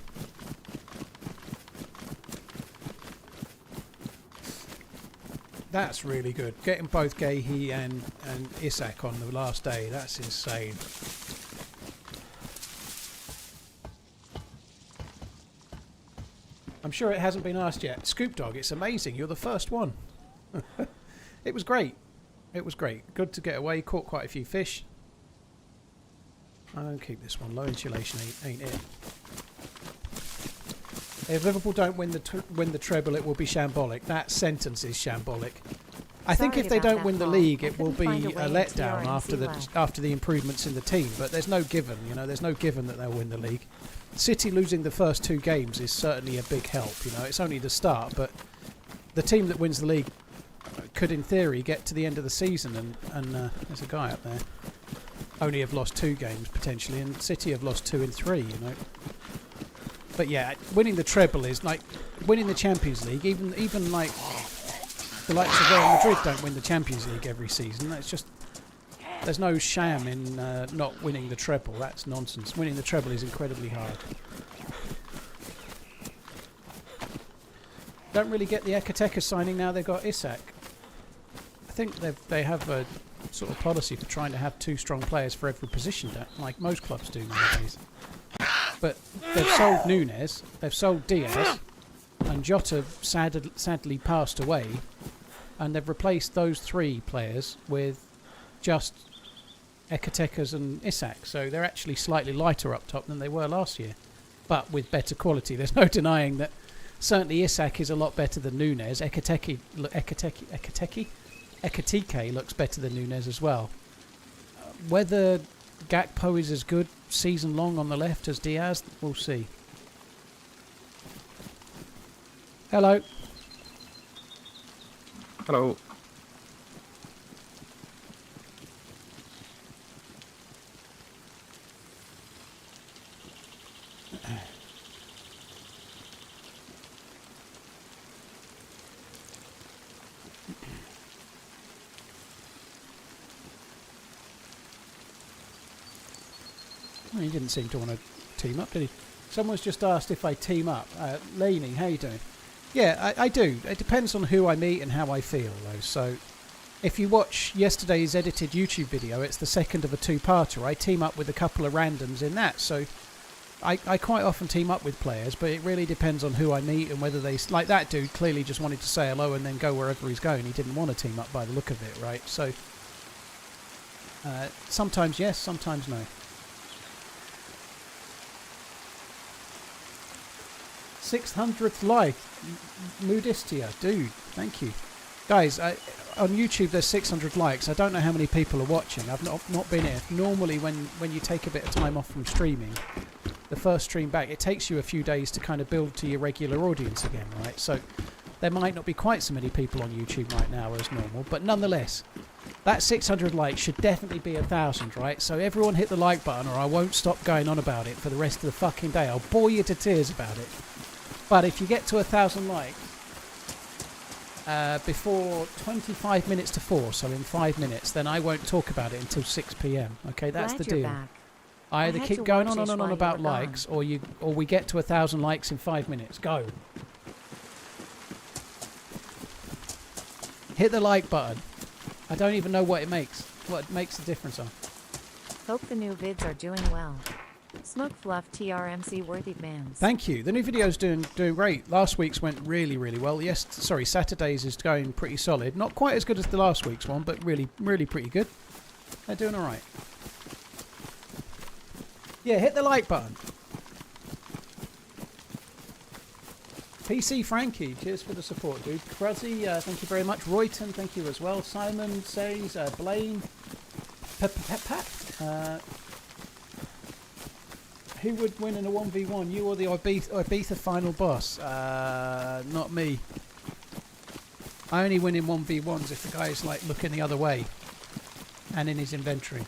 That's really good. Getting both Gahey and Isak on the last day, that's insane. I'm sure it hasn't been asked yet. Scoop Dog, it's amazing. You're the first one. It was great. It was great. Good to get away. Caught quite a few fish. I don't keep this one. Low insulation ain't it. If Liverpool don't win the treble, it will be shambolic. That sentence is shambolic. I think if they don't win the league, it will be a letdown after the improvements in the team. But there's no given, you know. There's no given that they'll win the league. City losing the first 2 games is certainly a big help. You know, it's only the start, but the team that wins the league could, in theory, get to the end of the season and there's a guy up there. Only have lost 2 games potentially, and City have lost 2 in 3. You know. But yeah, winning the treble is like winning the Champions League. Even like the likes of Real Madrid don't win the Champions League every season. That's just, there's no sham in not winning the treble. That's nonsense. Winning the treble is incredibly hard. Don't really get the Ekateka signing now. They've got Isak. I think they have a sort of policy for trying to have 2 strong players for every position, like most clubs do nowadays. But they've sold Nunes, they've sold Diaz, and Jota sadly passed away, and they've replaced those 3 players with just Ekatekas and Isak. So they're actually slightly lighter up top than they were last year, but with better quality. There's no denying that certainly Isak is a lot better than Nunes. Ekateke looks better than Nunes as well. Whether Gakpo is as good season long on the left as Diaz, we'll see. Hello. Hello. Well, he didn't seem to want to team up, did he? Someone's just asked if I team up. Laney, how you doing? Yeah, I do. It depends on who I meet and how I feel, though. So, if you watch yesterday's edited YouTube video, it's the second of a 2-parter. I team up with a couple of randoms in that. So, I quite often team up with players, but it really depends on who I meet and whether they... Like that dude clearly just wanted to say hello and then go wherever he's going. He didn't want to team up by the look of it, right? So, sometimes yes, sometimes no. 600th like, Moodistia, dude, thank you. Guys, on YouTube there's 600 likes. I don't know how many people are watching. I've not been here. Normally when you take a bit of time off from streaming, the first stream back, it takes you a few days to kind of build to your regular audience again, right? So there might not be quite so many people on YouTube right now as normal, but nonetheless, that 600 likes should definitely be 1,000, right? So everyone hit the like button or I won't stop going on about it for the rest of the fucking day. I'll bore you to tears about it. But if you get to 1,000 likes before 25 minutes to 4, so in 5 minutes, then I won't talk about it until 6 p.m. Okay, that's the deal. I either keep going on and on about likes, or we get to 1,000 likes in 5 minutes. Go. Hit the like button. I don't even know what it makes the difference on. Hope the new vids are doing well. Smoke Fluff TRMZ worthy mans. Thank you. The new video's doing great. Last week's went really, really well. Saturday's is going pretty solid. Not quite as good as the last week's one, but really, really pretty good. They're doing all right. Yeah, hit the like button. PC Frankie, cheers for the support, dude. Kruzzy, thank you very much. Royton, thank you as well. Simon says, Blaine, Who would win in a 1v1? You or the Ibiza final boss? Not me. I only win in 1v1s if the guy's like looking the other way and in his inventory.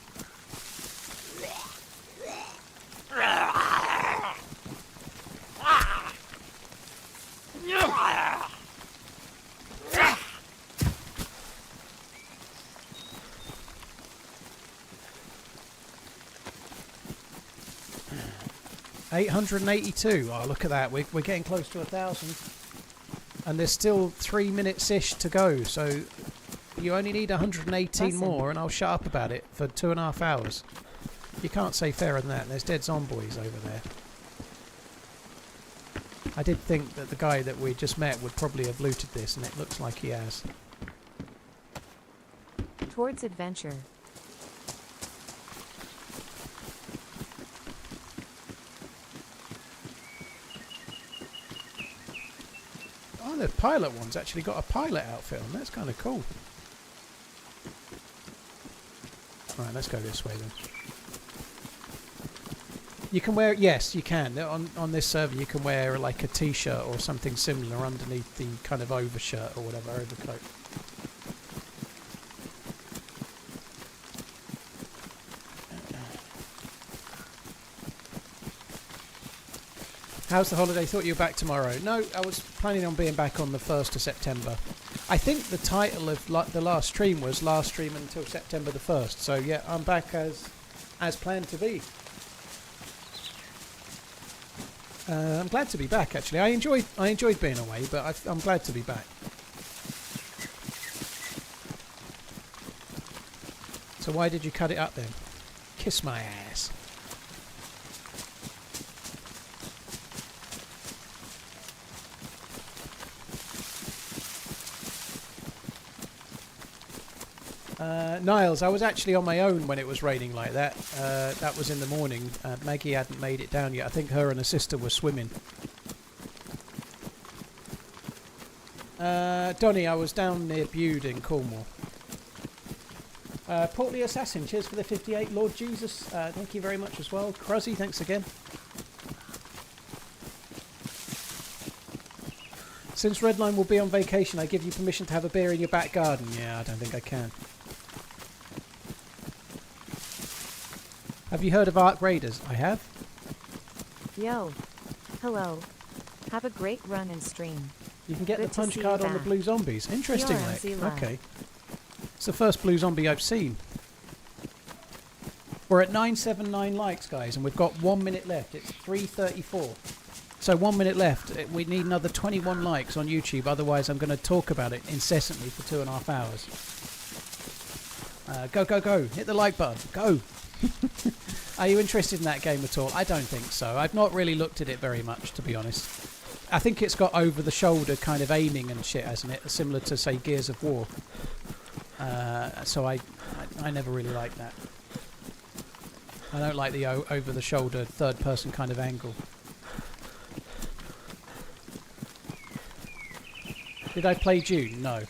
$882. Oh, look at that. We're getting close to 1,000. And there's still 3 minutes-ish to go. So you only need 118 more, and I'll shut up about it for 2.5 hours. You can't say fairer than that. There's dead zombies over there. I did think that the guy that we just met would probably have looted this, and it looks like he has. Towards adventure. Oh, the pilot one's actually got a pilot outfit on. That's kind of cool. Right, let's go this way then. You can wear, yes, you can. On this server, you can wear like a t-shirt or something similar underneath the kind of overshirt or whatever, overcoat. How's the holiday? Thought you were back tomorrow. No, I was planning on being back on the 1st of September. I think the title of the last stream was last stream until September the 1st. So yeah, I'm back as planned to be. I'm glad to be back actually. I enjoyed being away, but I'm glad to be back. So why did you cut it up then? Kiss my ass. Niles, I was actually on my own when it was raining like that. That was in the morning. Maggie hadn't made it down yet. I think her and her sister were swimming. Donny, I was down near Bude in Cornwall. Portly Assassin, cheers for the 58. Lord Jesus, thank you very much as well. Cruzzy, thanks again. Since Redline will be on vacation, I give you permission to have a beer in your back garden. Yeah, I don't think I can. Have you heard of Arc Raiders? I have. Yo. Hello. Have a great run and stream. You can get Good the punch to see card you on the back. blue zombies. Interesting, TRMZ mate. lab. Okay. It's the first blue zombie I've seen. We're at 979 likes, guys, and we've got 1 minute left. It's 3:34. So 1 minute left. We need another 21 likes on YouTube. Otherwise, I'm going to talk about it incessantly for 2.5 hours. Go, go, go. Hit the like button. Go. Are you interested in that game at all? I don't think so. I've not really looked at it very much, to be honest. I think it's got over-the-shoulder kind of aiming and shit, hasn't it? Similar to, say, Gears of War. So I never really liked that. I don't like the over-the-shoulder, third-person kind of angle. Did I play Dune? No.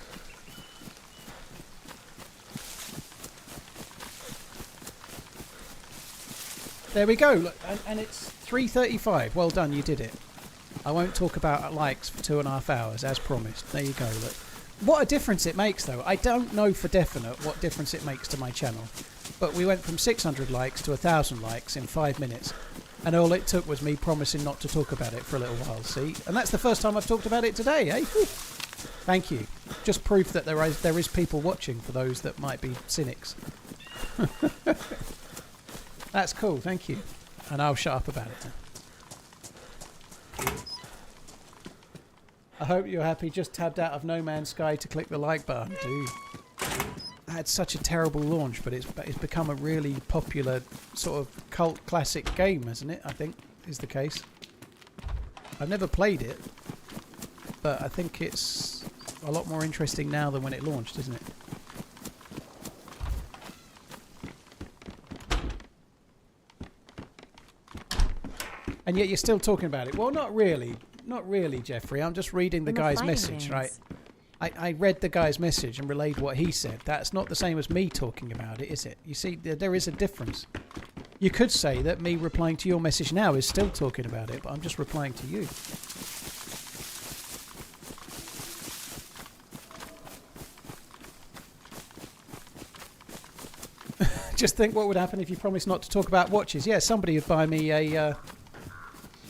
There we go. Look, and it's 3:35. Well done, you did it. I won't talk about likes for 2.5 hours, as promised. There you go. Look, what a difference it makes, though. I don't know for definite what difference it makes to my channel, but we went from 600 likes to 1,000 likes in 5 minutes, and all it took was me promising not to talk about it for a little while. See, and that's the first time I've talked about it today, eh? Thank you. Just proof that there is people watching for those that might be cynics. That's cool, thank you. And I'll shut up about it now. I hope you're happy. Just tabbed out of No Man's Sky to click the like button. Dude, I had such a terrible launch, but it's become a really popular sort of cult classic game, hasn't it? I think is the case. I've never played it, but I think it's a lot more interesting now than when it launched, isn't it? And yet you're still talking about it. Well, not really. Not really, Jeffrey. I'm just reading the guy's message, right? I read the guy's message and relayed what he said. That's not the same as me talking about it, is it? You see, there is a difference. You could say that me replying to your message now is still talking about it, but I'm just replying to you. Just think what would happen if you promised not to talk about watches. Yeah, somebody would buy me a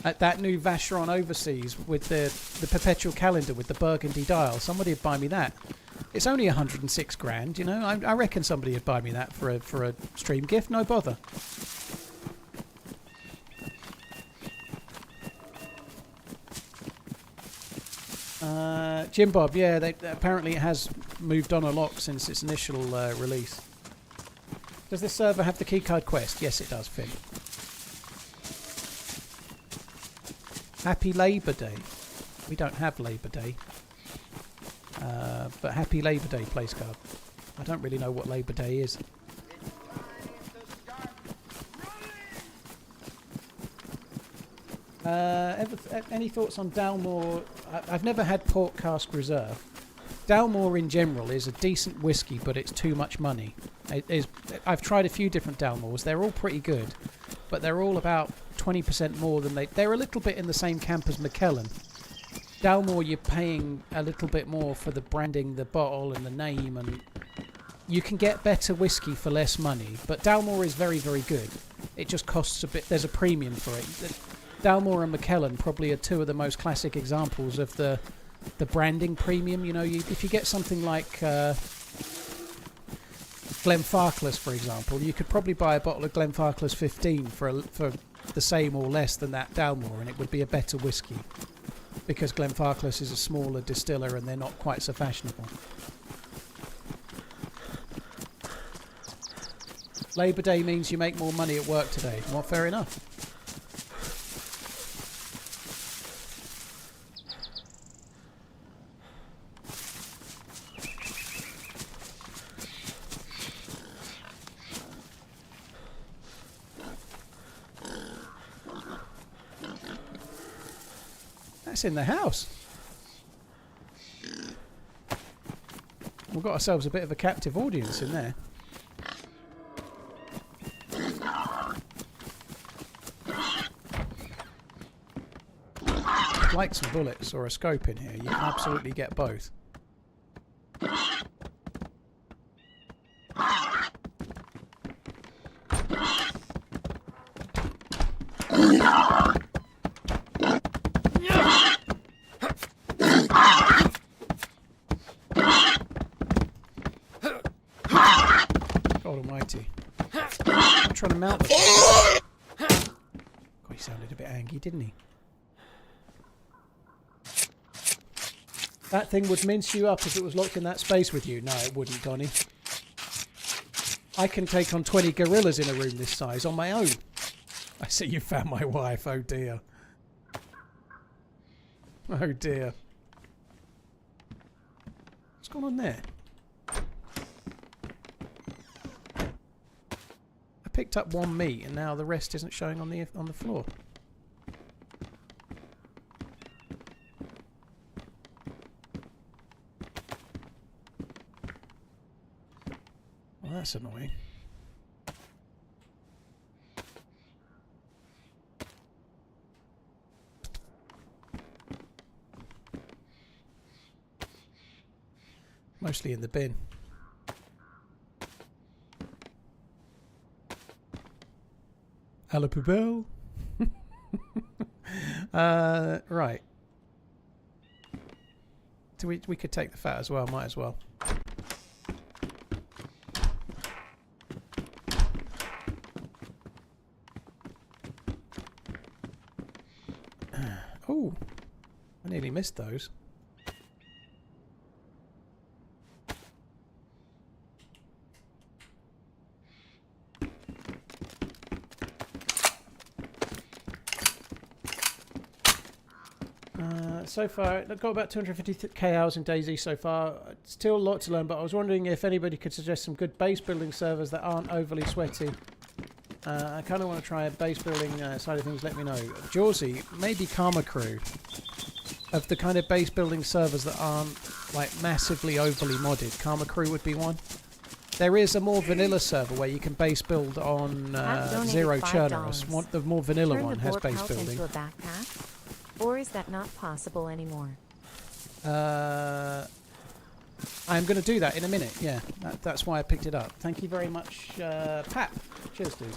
that new Vacheron Overseas with the perpetual calendar with the burgundy dial. Somebody would buy me that. It's only 106 grand, you know. I reckon somebody would buy me that for a stream gift. No bother. Jim Bob, yeah, apparently it has moved on a lot since its initial release. Does this server have the keycard quest? Yes, it does, Finn. Happy Labour Day. We don't have Labour Day. But Happy Labour Day place card. I don't really know what Labour Day is. Any thoughts on Dalmore? I've never had Port Cask Reserve. Dalmore in general is a decent whiskey, but it's too much money. I've tried a few different Dalmores. They're all pretty good, but they're all about 20% more than they're a little bit in the same camp as Macallan. Dalmore, you're paying a little bit more for the branding, the bottle and the name, and you can get better whiskey for less money. But Dalmore is very, very good. It just costs a bit. There's a premium for it. Dalmore and Macallan probably are two of the most classic examples of the branding premium. You know, if you get something like Glenfarclas, for example, you could probably buy a bottle of Glenfarclas 15 for the same or less than that Dalmore, and it would be a better whiskey because Glenfarclas is a smaller distiller and they're not quite so fashionable. Labour Day means you make more money at work today. Well, fair enough. That's in the house. We've got ourselves a bit of a captive audience in there. Like some bullets or a scope in here, you can absolutely get both. God almighty. I'm trying to mount this. God, he sounded a bit angry, didn't he? That thing would mince you up if it was locked in that space with you. No, it wouldn't, Donny. I can take on 20 gorillas in a room this size on my own. I see you found my wife. Oh dear. Oh dear. What's going on there? I picked up one meat and now the rest isn't showing on the floor. Well, that's annoying. Mostly in the bin. A la poubelle. Right. We could take the fat as well, might as well. Oh, I nearly missed those. So far, I've got about 250k hours in DayZ so far. Still a lot to learn, but I was wondering if anybody could suggest some good base building servers that aren't overly sweaty. I kind of want to try a base building side of things. Let me know. Jawsy, maybe Karma Crew. Of the kind of base building servers that aren't like massively overly modded, Karma Crew would be one. There is a more vanilla server where you can base build on zero Chernarus. The more vanilla one has base building. Into a backpack? Or is that not possible anymore? I'm going to do that in a minute. Yeah, that's why I picked it up. Thank you very much, Pat. Cheers, dude.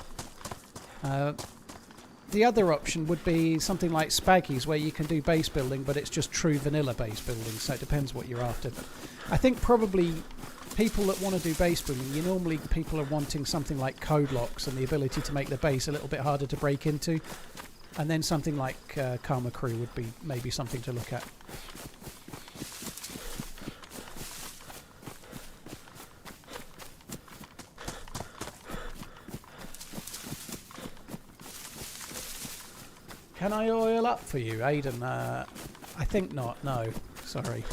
The other option would be something like Spaggy's, where you can do base building, but it's just true vanilla base building. So it depends what you're after. I think probably people that want to do base building, people are wanting something like code locks and the ability to make the base a little bit harder to break into. And then something like Karma Crew would be maybe something to look at. Can I oil up for you, Aidan? I think not, no. Sorry.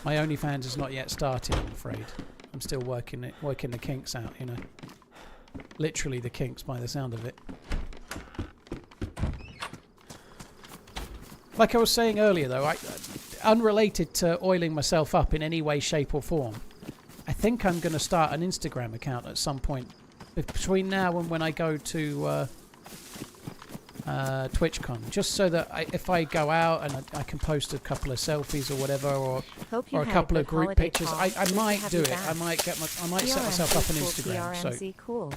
My OnlyFans has not yet started, I'm afraid. I'm still working the kinks out, you know. Literally the kinks by the sound of it. Like I was saying earlier, though, unrelated to oiling myself up in any way, shape or form, I think I'm going to start an Instagram account at some point between now and when I go to TwitchCon, just so that if I go out and I can post a couple of selfies or whatever, or a couple of group pictures, I might do it. I might set myself up on Instagram. TRMZ, cool.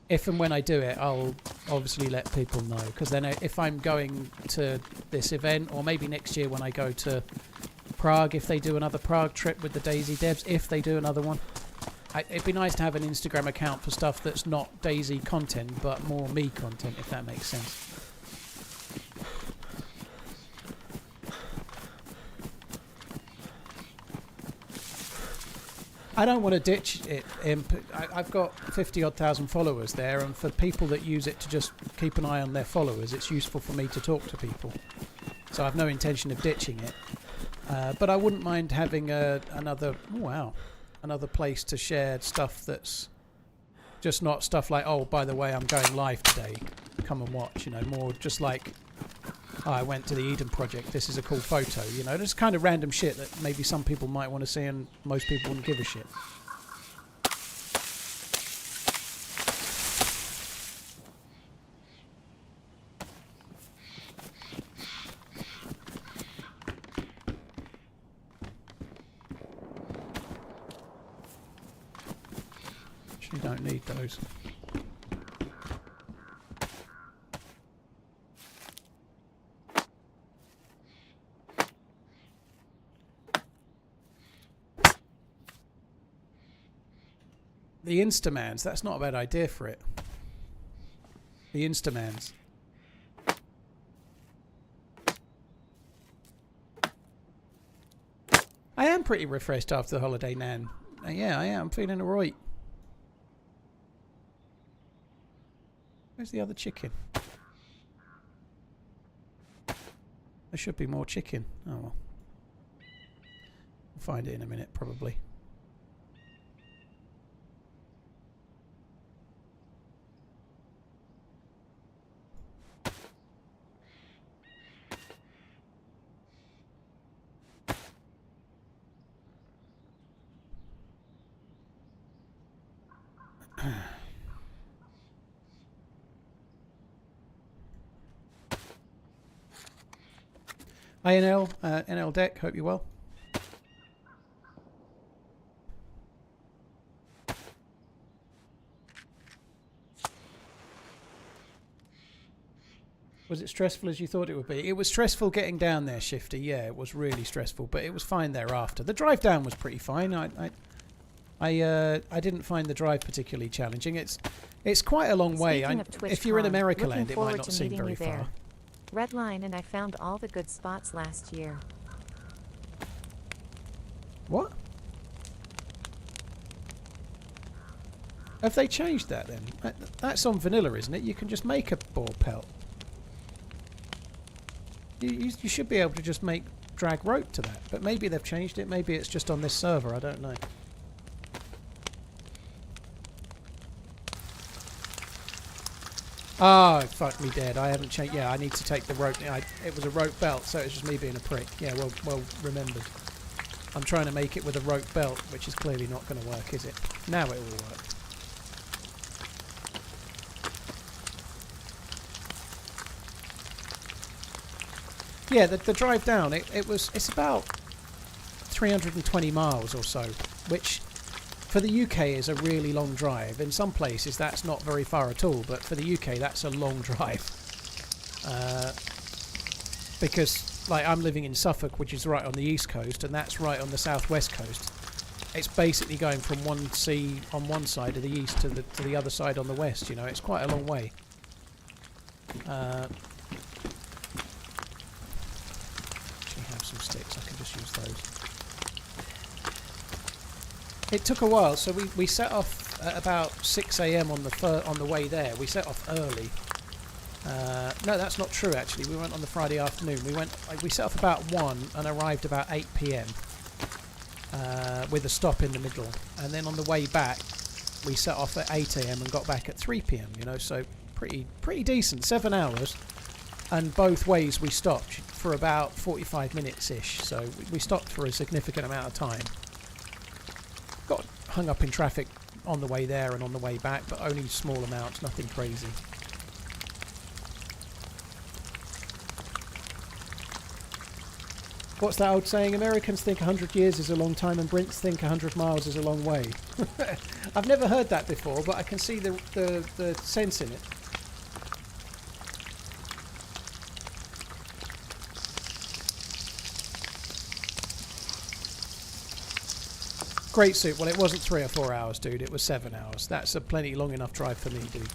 If and when I do it, I'll obviously let people know, because then if I'm going to this event, or maybe next year when I go to Prague, if they do another Prague trip with the DayZ devs, if they do another one, it'd be nice to have an Instagram account for stuff that's not DayZ content, but more me content, if that makes sense. I don't want to ditch it. I've got 50-odd thousand followers there, and for people that use it to just keep an eye on their followers, it's useful for me to talk to people. So I've no intention of ditching it. But I wouldn't mind having another place to share stuff that's just not stuff like, oh, by the way, I'm going live today. Come and watch, you know, more just like, oh, I went to the Eden Project, this is a cool photo, you know, just kind of random shit that maybe some people might want to see and most people wouldn't give a shit. Actually don't need those. The Instamans, that's not a bad idea for it. The Instamans. I am pretty refreshed after the holiday, Nan. Yeah, I am. I'm feeling alright. Where's the other chicken? There should be more chicken. Oh well. We'll find it in a minute, probably. Hi NL, NL Deck, hope you're well. Was it stressful as you thought it would be? It was stressful getting down there, Shifty. Yeah, it was really stressful, but it was fine thereafter. The drive down was pretty fine. I didn't find the drive particularly challenging. It's quite a long way. If you're in America Land, it might not seem very far. Redline, and I found all the good spots last year. What? Have they changed that then? That's on vanilla, isn't it? You can just make a ball pelt. You should be able to just drag rope to that, but maybe they've changed it. Maybe it's just on this server. I don't know. Oh, fuck me dead. I haven't changed. Yeah, I need to take the rope. It was a rope belt, so it's just me being a prick. Yeah, well remembered. I'm trying to make it with a rope belt, which is clearly not going to work, is it? Now it will work. Yeah, the drive down, it's about 320 miles or so, which for the UK is a really long drive. In some places that's not very far at all, but for the UK that's a long drive. Because like I'm living in Suffolk, which is right on the east coast, and that's right on the southwest coast. It's basically going from one sea on one side of the east to the other side on the west, you know, it's quite a long way. Some sticks, I can just use those. It took a while, so we set off at about 6 AM on the way there. We set off early. No, that's not true actually. We went on the Friday afternoon. We set off about 1 and arrived about 8 PM with a stop in the middle. And then on the way back, we set off at 8 AM and got back at 3 PM. You know, so pretty decent. 7 hours. And both ways we stopped for about 45 minutes-ish, so we stopped for a significant amount of time. Got hung up in traffic on the way there and on the way back, but only small amounts, nothing crazy. What's that old saying? Americans think 100 years is a long time and Brits think 100 miles is a long way. I've never heard that before, but I can see the sense in it. Great suit. Well, it wasn't 3 or 4 hours, dude. It was 7 hours. That's a plenty long enough drive for me, dude.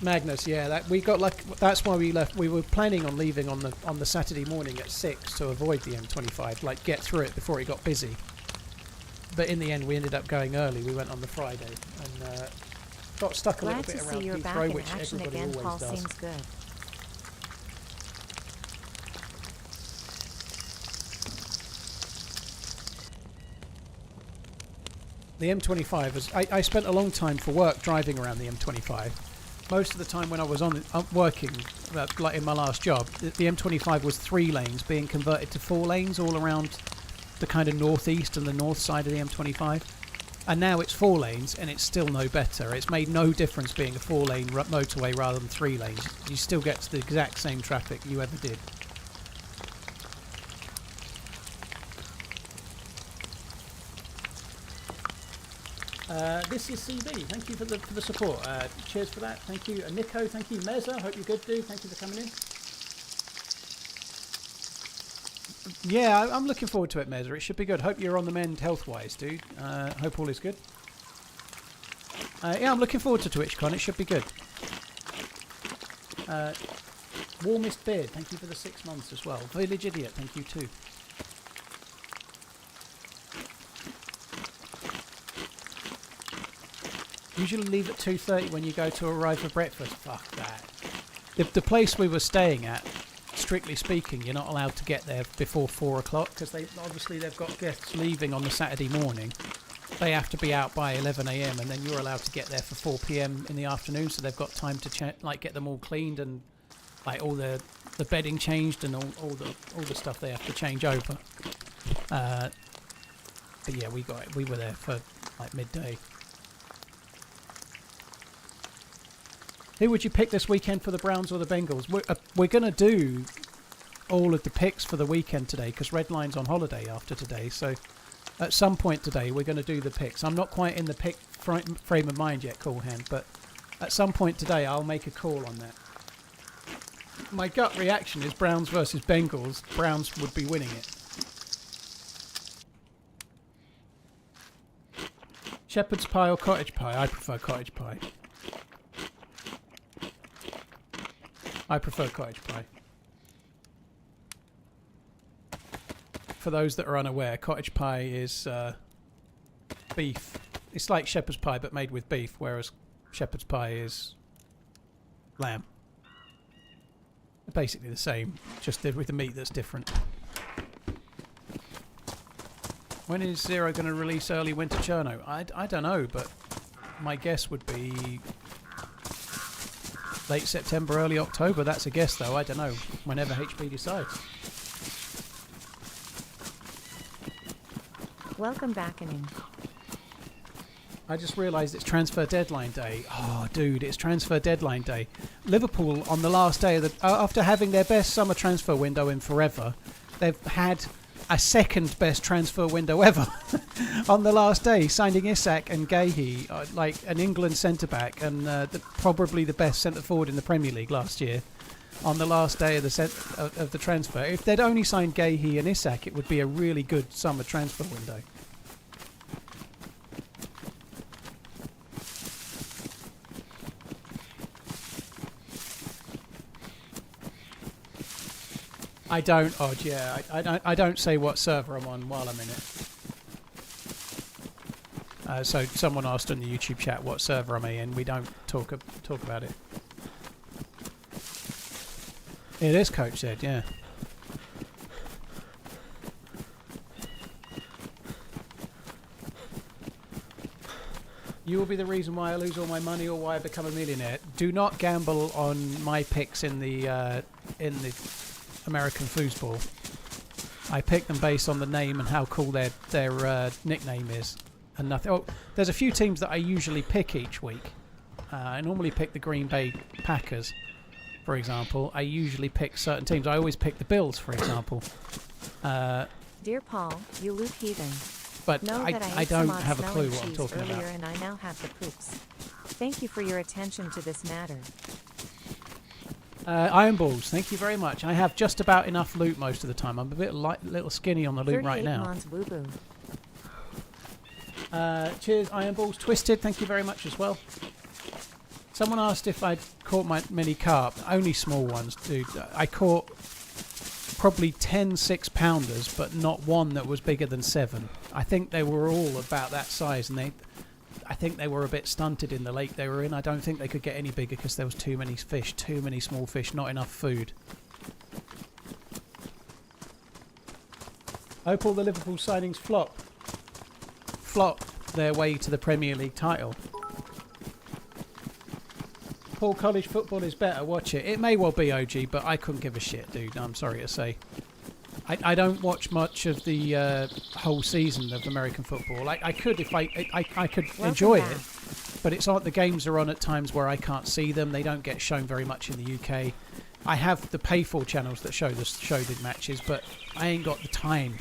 Magnus, yeah, we got like that's why we left. We were planning on leaving on the Saturday morning at 6 to avoid the M25, like get through it before it got busy. But in the end, we ended up going early. We went on the Friday and got stuck a little bit around Heathrow, which everybody always Paul does. seems good. The M25 was. I spent a long time for work driving around the M25. Most of the time when I was working, like in my last job, the M25 was 3 lanes being converted to 4 lanes all around the kind of northeast and the north side of the M25. And now it's 4 lanes and it's still no better. It's made no difference being a 4-lane motorway rather than 3 lanes. You still get to the exact same traffic you ever did. This is CB. Thank you for the support. Cheers for that. Thank you. Nico, thank you. Meza, hope you're good, dude. Thank you for coming in. Yeah, I'm looking forward to it, Meza. It should be good. Hope you're on the mend health-wise, dude. Hope all is good. Yeah, I'm looking forward to TwitchCon. It should be good. Warmest Beard, thank you for the 6 months as well. Village Idiot, thank you too. Usually leave at 2:30 when you go to arrive for breakfast. Fuck that. The place we were staying at, strictly speaking, you're not allowed to get there before 4 o'clock because they've got guests leaving on the Saturday morning. They have to be out by 11 AM and then you're allowed to get there for 4 PM in the afternoon, so they've got time to get them all cleaned and like all the bedding changed and all the stuff they have to change over. But yeah, we were there for like midday. Who would you pick this weekend for the Browns or the Bengals? We're going to do all of the picks for the weekend today because Redline's on holiday after today. So at some point today, we're going to do the picks. I'm not quite in the pick frame of mind yet, Cool Hand, but at some point today, I'll make a call on that. My gut reaction is Browns versus Bengals. Browns would be winning it. Shepherd's pie or cottage pie? I prefer cottage pie. I prefer cottage pie. For those that are unaware, cottage pie is beef. It's like shepherd's pie but made with beef, whereas shepherd's pie is lamb. They're basically the same, just with the meat that's different. When is Zero going to release early winter Cherno? I don't know, but my guess would be late September, early October. That's a guess, though. I don't know. Whenever HP decides. Welcome back, Anin. I just realised it's transfer deadline day. Oh, dude, it's transfer deadline day. Liverpool, on the last day of the... after having their best summer transfer window in forever, they've had a second best transfer window ever. On the last day, signing Isak and Gahey, like an England centre-back and probably the best centre-forward in the Premier League last year. On the last day of the transfer. If they'd only signed Gahey and Isak, it would be a really good summer transfer window. I don't, Odd, yeah. I don't say what server I'm on while I'm in it. So someone asked on the YouTube chat what server I'm in. We don't talk about it. It is Coach Z, yeah. You will be the reason why I lose all my money or why I become a millionaire. Do not gamble on my picks in the American foosball. I pick them based on the name and how cool their nickname is, and nothing. Oh, there's a few teams that I usually pick each week. I normally pick the Green Bay Packers, for example. I usually pick certain teams. I always pick the Bills, for example. Dear Paul, you loot heathen. But know that I don't have a clue what I'm talking earlier about. And I now have the poops. Thank you for your attention to this matter. Iron Balls, thank you very much. I have just about enough loot most of the time. I'm a bit little skinny on the loot right now. Woo-boo. Cheers, Iron Balls. Twisted, thank you very much as well. Someone asked if I'd caught many carp. Only small ones, dude. I caught probably 10 6-pounders, but not one that was bigger than 7. I think they were all about that size, and I think they were a bit stunted in the lake they were in. I don't think they could get any bigger because there was too many fish, too many small fish, not enough food. Hope all the Liverpool signings flop their way to the Premier League title. Paul, college football is better. Watch it. It may well be, OG, but I couldn't give a shit, dude. I'm sorry to say. I don't watch much of the whole season of American football. I could if I could enjoy it, but it's like the games are on at times where I can't see them. They don't get shown very much in the UK. I have the pay-for channels that show the matches, but I ain't got the time.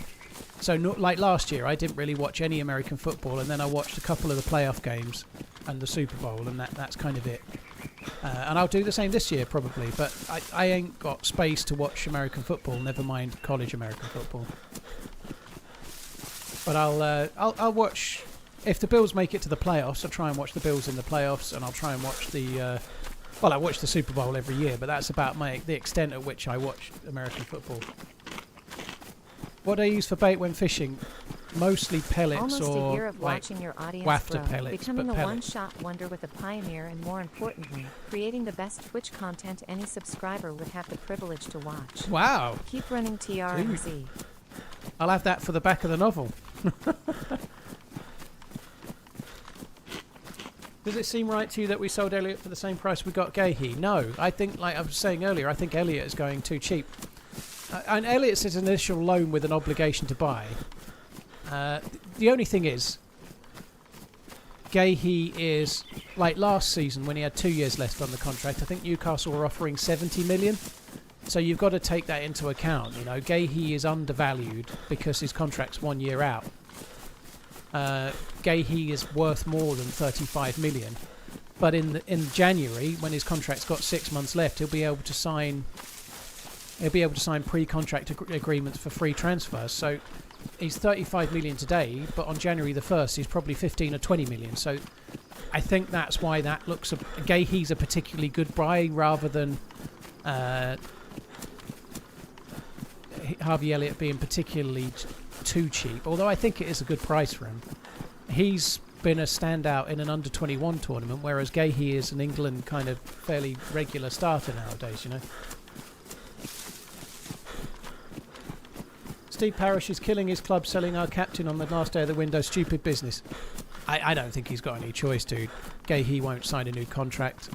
So like last year, I didn't really watch any American football, and then I watched a couple of the playoff games and the Super Bowl, and that's kind of it. And I'll do the same this year probably, but I ain't got space to watch American football, never mind college American football. But I'll watch, if the Bills make it to the playoffs, I'll try and watch the Bills in the playoffs, and I'll try and watch I watch the Super Bowl every year, but that's about the extent at which I watch American football. What do I use for bait when fishing? Mostly pellets Almost or a year of like watching your audience wafter grow, pellets, becoming but a pellets. one-shot wonder with a pioneer, and more importantly, creating the best Twitch content any subscriber would have the privilege to watch. Wow. Keep running TRMZ. I'll have that for the back of the novel. Does it seem right to you that we sold Elliot for the same price we got Gahey? No. I think, like I was saying earlier, I think Elliot is going too cheap. And Elliot's his initial loan with an obligation to buy. The only thing is, Gahey is, like last season when he had 2 years left on the contract, I think Newcastle were offering 70 million. So you've got to take that into account. You know, Gahey is undervalued because his contract's 1 year out. Gahey is worth more than 35 million. But in January, when his contract's got 6 months left, he'll be able to sign pre-contract agreements for free transfers. So he's 35 million today, but on January the 1st, he's probably 15 or 20 million. So I think that's why that looks... Gahey's a particularly good buy rather than Harvey Elliott being particularly too cheap. Although I think it is a good price for him. He's been a standout in an under-21 tournament, whereas Gahey is an England kind of fairly regular starter nowadays, you know. Steve Parish is killing his club, selling our captain on the last day of the window. Stupid business. I don't think he's got any choice, dude. Gahey won't sign a new contract.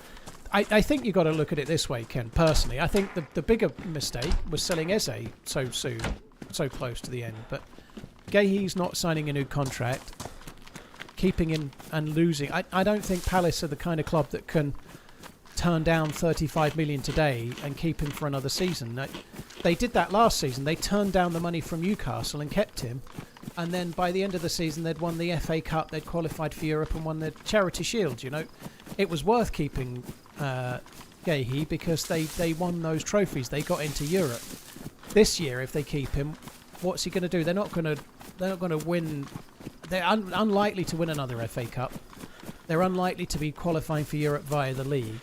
I think you've got to look at it this way, Ken, personally. I think the bigger mistake was selling Eze so soon, so close to the end. But Gahey's not signing a new contract, keeping him and losing. I don't think Palace are the kind of club that can turn down 35 million today and keep him for another season. They did that last season. They turned down the money from Newcastle and kept him. And then by the end of the season, they'd won the FA Cup, they'd qualified for Europe and won the Charity Shield, you know. It was worth keeping Gahey because they won those trophies. They got into Europe. This year, if they keep him, what's he going to do? They're not going to win. They're unlikely to win another FA Cup. They're unlikely to be qualifying for Europe via the league.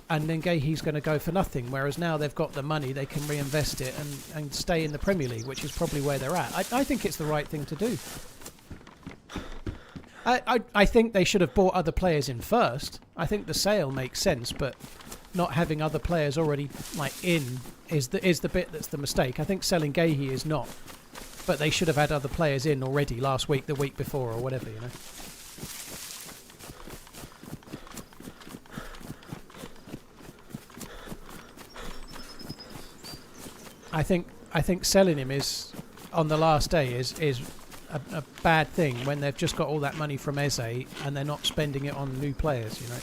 And then Gahey's going to go for nothing, whereas now they've got the money, they can reinvest it and stay in the Premier League, which is probably where they're at. I think it's the right thing to do. I think they should have bought other players in first. I think the sale makes sense, but not having other players already in is the bit that's the mistake. I think selling Gahey is not, but they should have had other players in already last week, the week before, or whatever, you know. I think selling him is on the last day is a bad thing when they've just got all that money from Eze and they're not spending it on new players, you know.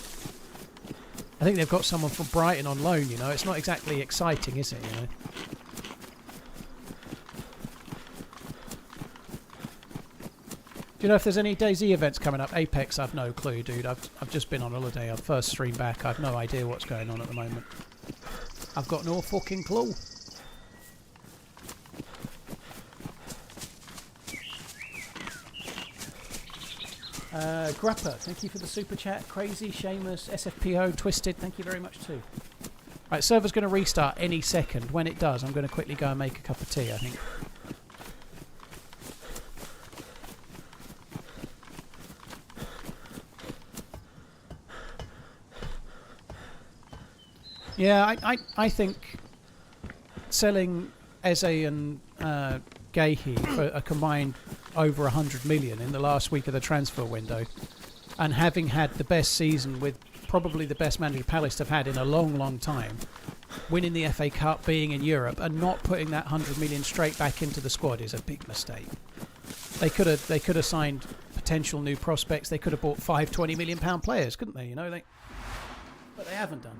I think they've got someone from Brighton on loan, you know. It's not exactly exciting, is it, you know? Do you know if there's any DayZ events coming up? Apex, I've no clue, dude. I've just been on holiday. I've first stream back. I've no idea what's going on at the moment. I've got no fucking clue. Grappa, thank you for the super chat. Crazy, Seamus, SFPO, Twisted, thank you very much too. Right, server's going to restart any second. When it does, I'm going to quickly go and make a cup of tea, I think. Yeah, I think selling Eze and Gahey for a combined over 100 million in the last week of the transfer window, and having had the best season with probably the best manager Palace have had in a long time, winning the FA Cup, being in Europe, and not putting that 100 million straight back into the squad is a big mistake. They could have signed potential new prospects. They could have bought 20 million pound players, couldn't they? You know, but they haven't done.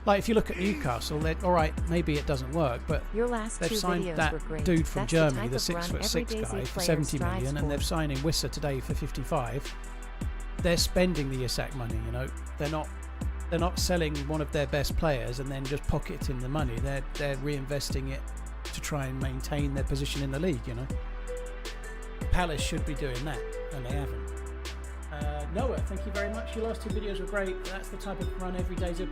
Like, if you look at Newcastle, they're all right. Maybe it doesn't work, but they've signed that dude from Germany, the 6'6" guy, for 70 million, and they're signing Wissa today for 55. They're spending the Isak money. You know, they're not selling one of their best players and then just pocketing the money. They're reinvesting it to try and maintain their position in the league. You know, Palace should be doing that, and they haven't. Noah, thank you very much. Your last two videos were great. That's the type of run every DayZ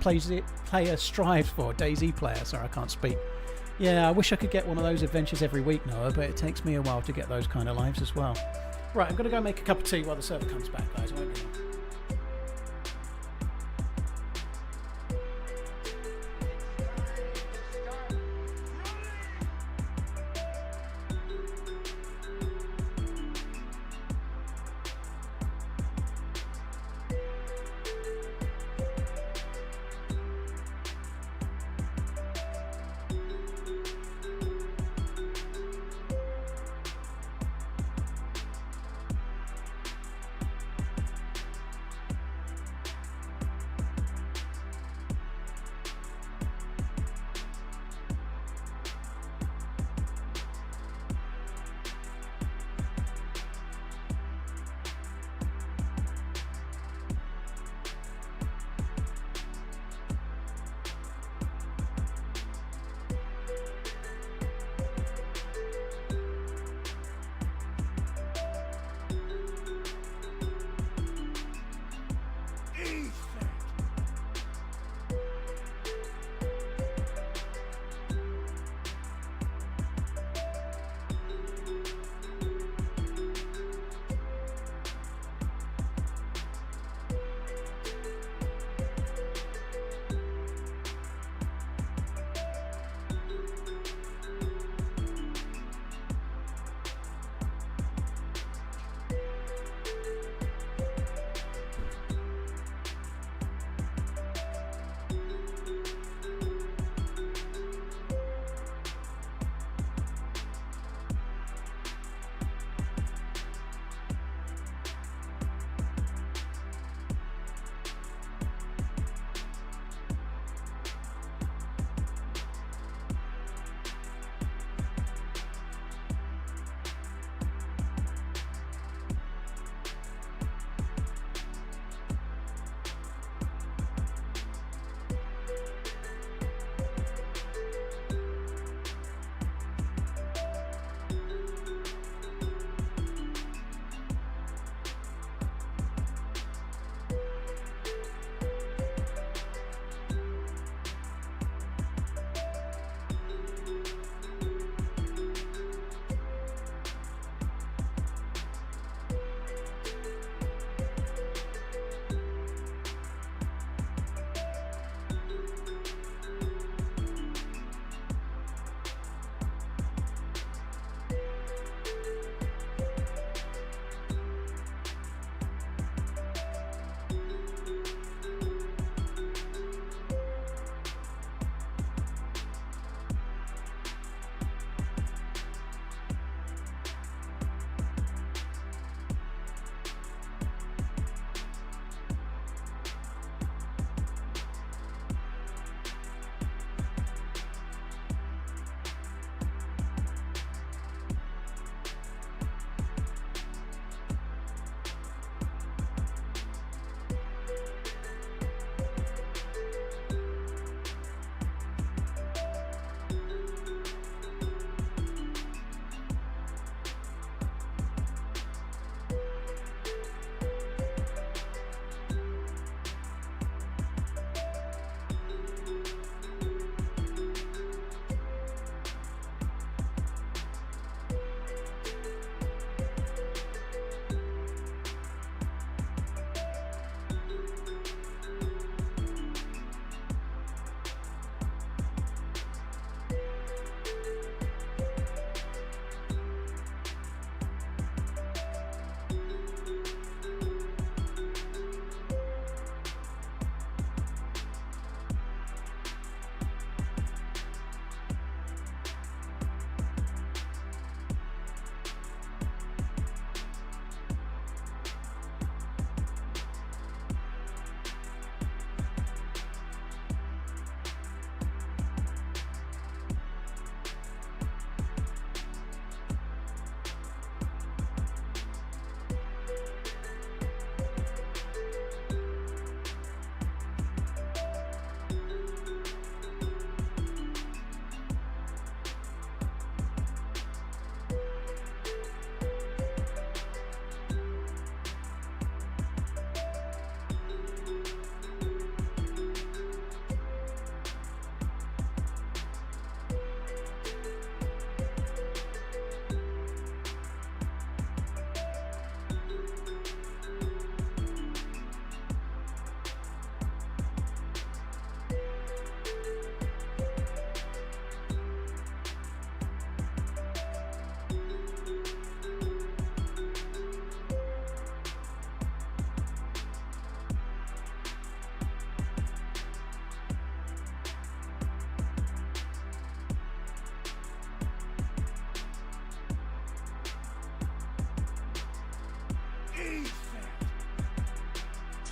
player strives for. DayZ player, sorry, I can't speak. Yeah, I wish I could get one of those adventures every week, Noah, but it takes me a while to get those kind of lives as well. Right, I'm going to go make a cup of tea while the server comes back, guys. I won't be long.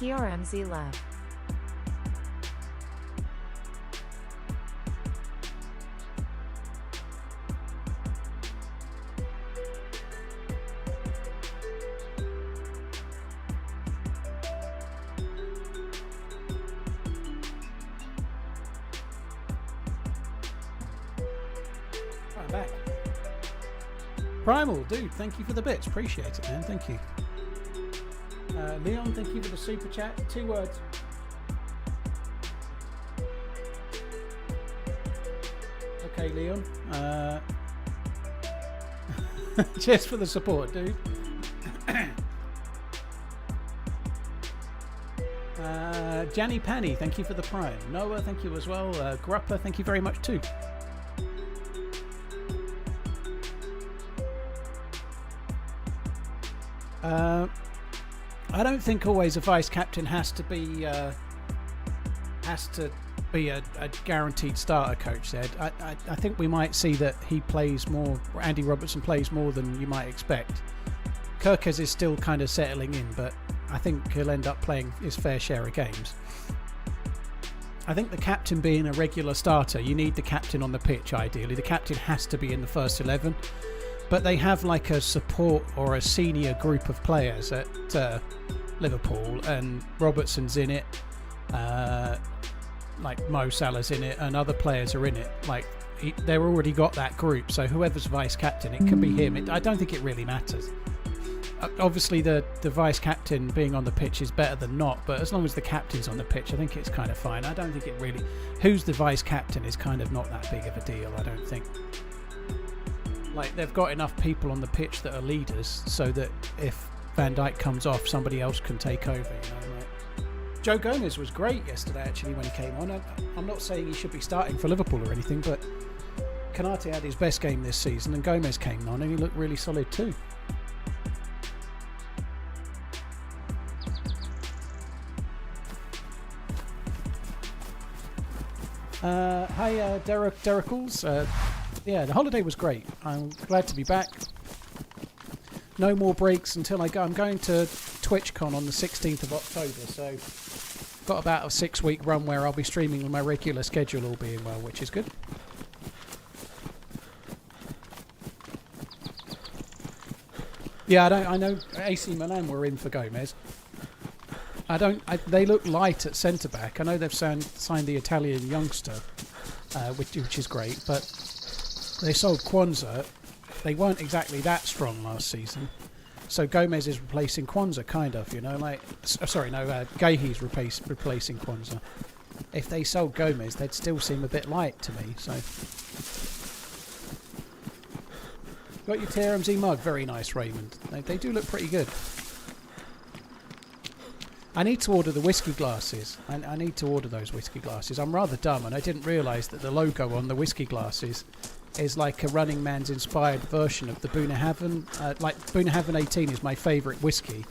TRMZ love. I'm back. Primal, dude, thank you for the bits. Appreciate it, man. Thank you. Leon, thank you for the super chat. 2 words. Okay, Leon. Cheers for the support, dude. Janny Panny, thank you for the prime. Noah, thank you as well. Grupper, thank you very much too. I don't think always a vice captain has to be a guaranteed starter, Coach said. I think we might see that he plays more, Andy Robertson plays more than you might expect. Kirkes is still kind of settling in, but I think he'll end up playing his fair share of games. I think the captain being a regular starter, you need the captain on the pitch ideally. The captain has to be in the first 11. But they have like a support or a senior group of players at Liverpool, and Robertson's in it, like Mo Salah's in it, and other players are in it. Like they've already got that group, so whoever's vice captain, it can be him. I don't think it really matters. Obviously, the vice captain being on the pitch is better than not, but as long as the captain's on the pitch, I think it's kind of fine. I don't think it really. Who's the vice captain is kind of not that big of a deal, I don't think. Like, they've got enough people on the pitch that are leaders so that if Van Dijk comes off, somebody else can take over, you know, like. Joe Gomez was great yesterday, actually, when he came on. I'm not saying he should be starting for Liverpool or anything, but Konate had his best game this season, and Gomez came on, and he looked really solid too. Hi, Derrickles. Yeah, the holiday was great. I'm glad to be back. No more breaks until I go. I'm going to TwitchCon on the 16th of October, so got about a 6-week run where I'll be streaming with my regular schedule, all being well, which is good. Yeah, I know AC Milan were in for Gomez. They look light at centre back. I know they've signed the Italian youngster, which is great, but they sold Kwanzaa. They weren't exactly that strong last season. So Gomez is replacing Kwanzaa, kind of, you know, like... Gahey's replacing Kwanzaa. If they sold Gomez, they'd still seem a bit light to me, so... Got your TRMZ mug. Very nice, Raymond. They do look pretty good. I need to order the whiskey glasses. I need to order those whiskey glasses. I'm rather dumb, and I didn't realise that the logo on the whiskey glasses is like a RunningManZ inspired version of the Bunnahabhain. Like Bunnahabhain 18 is my favourite whiskey,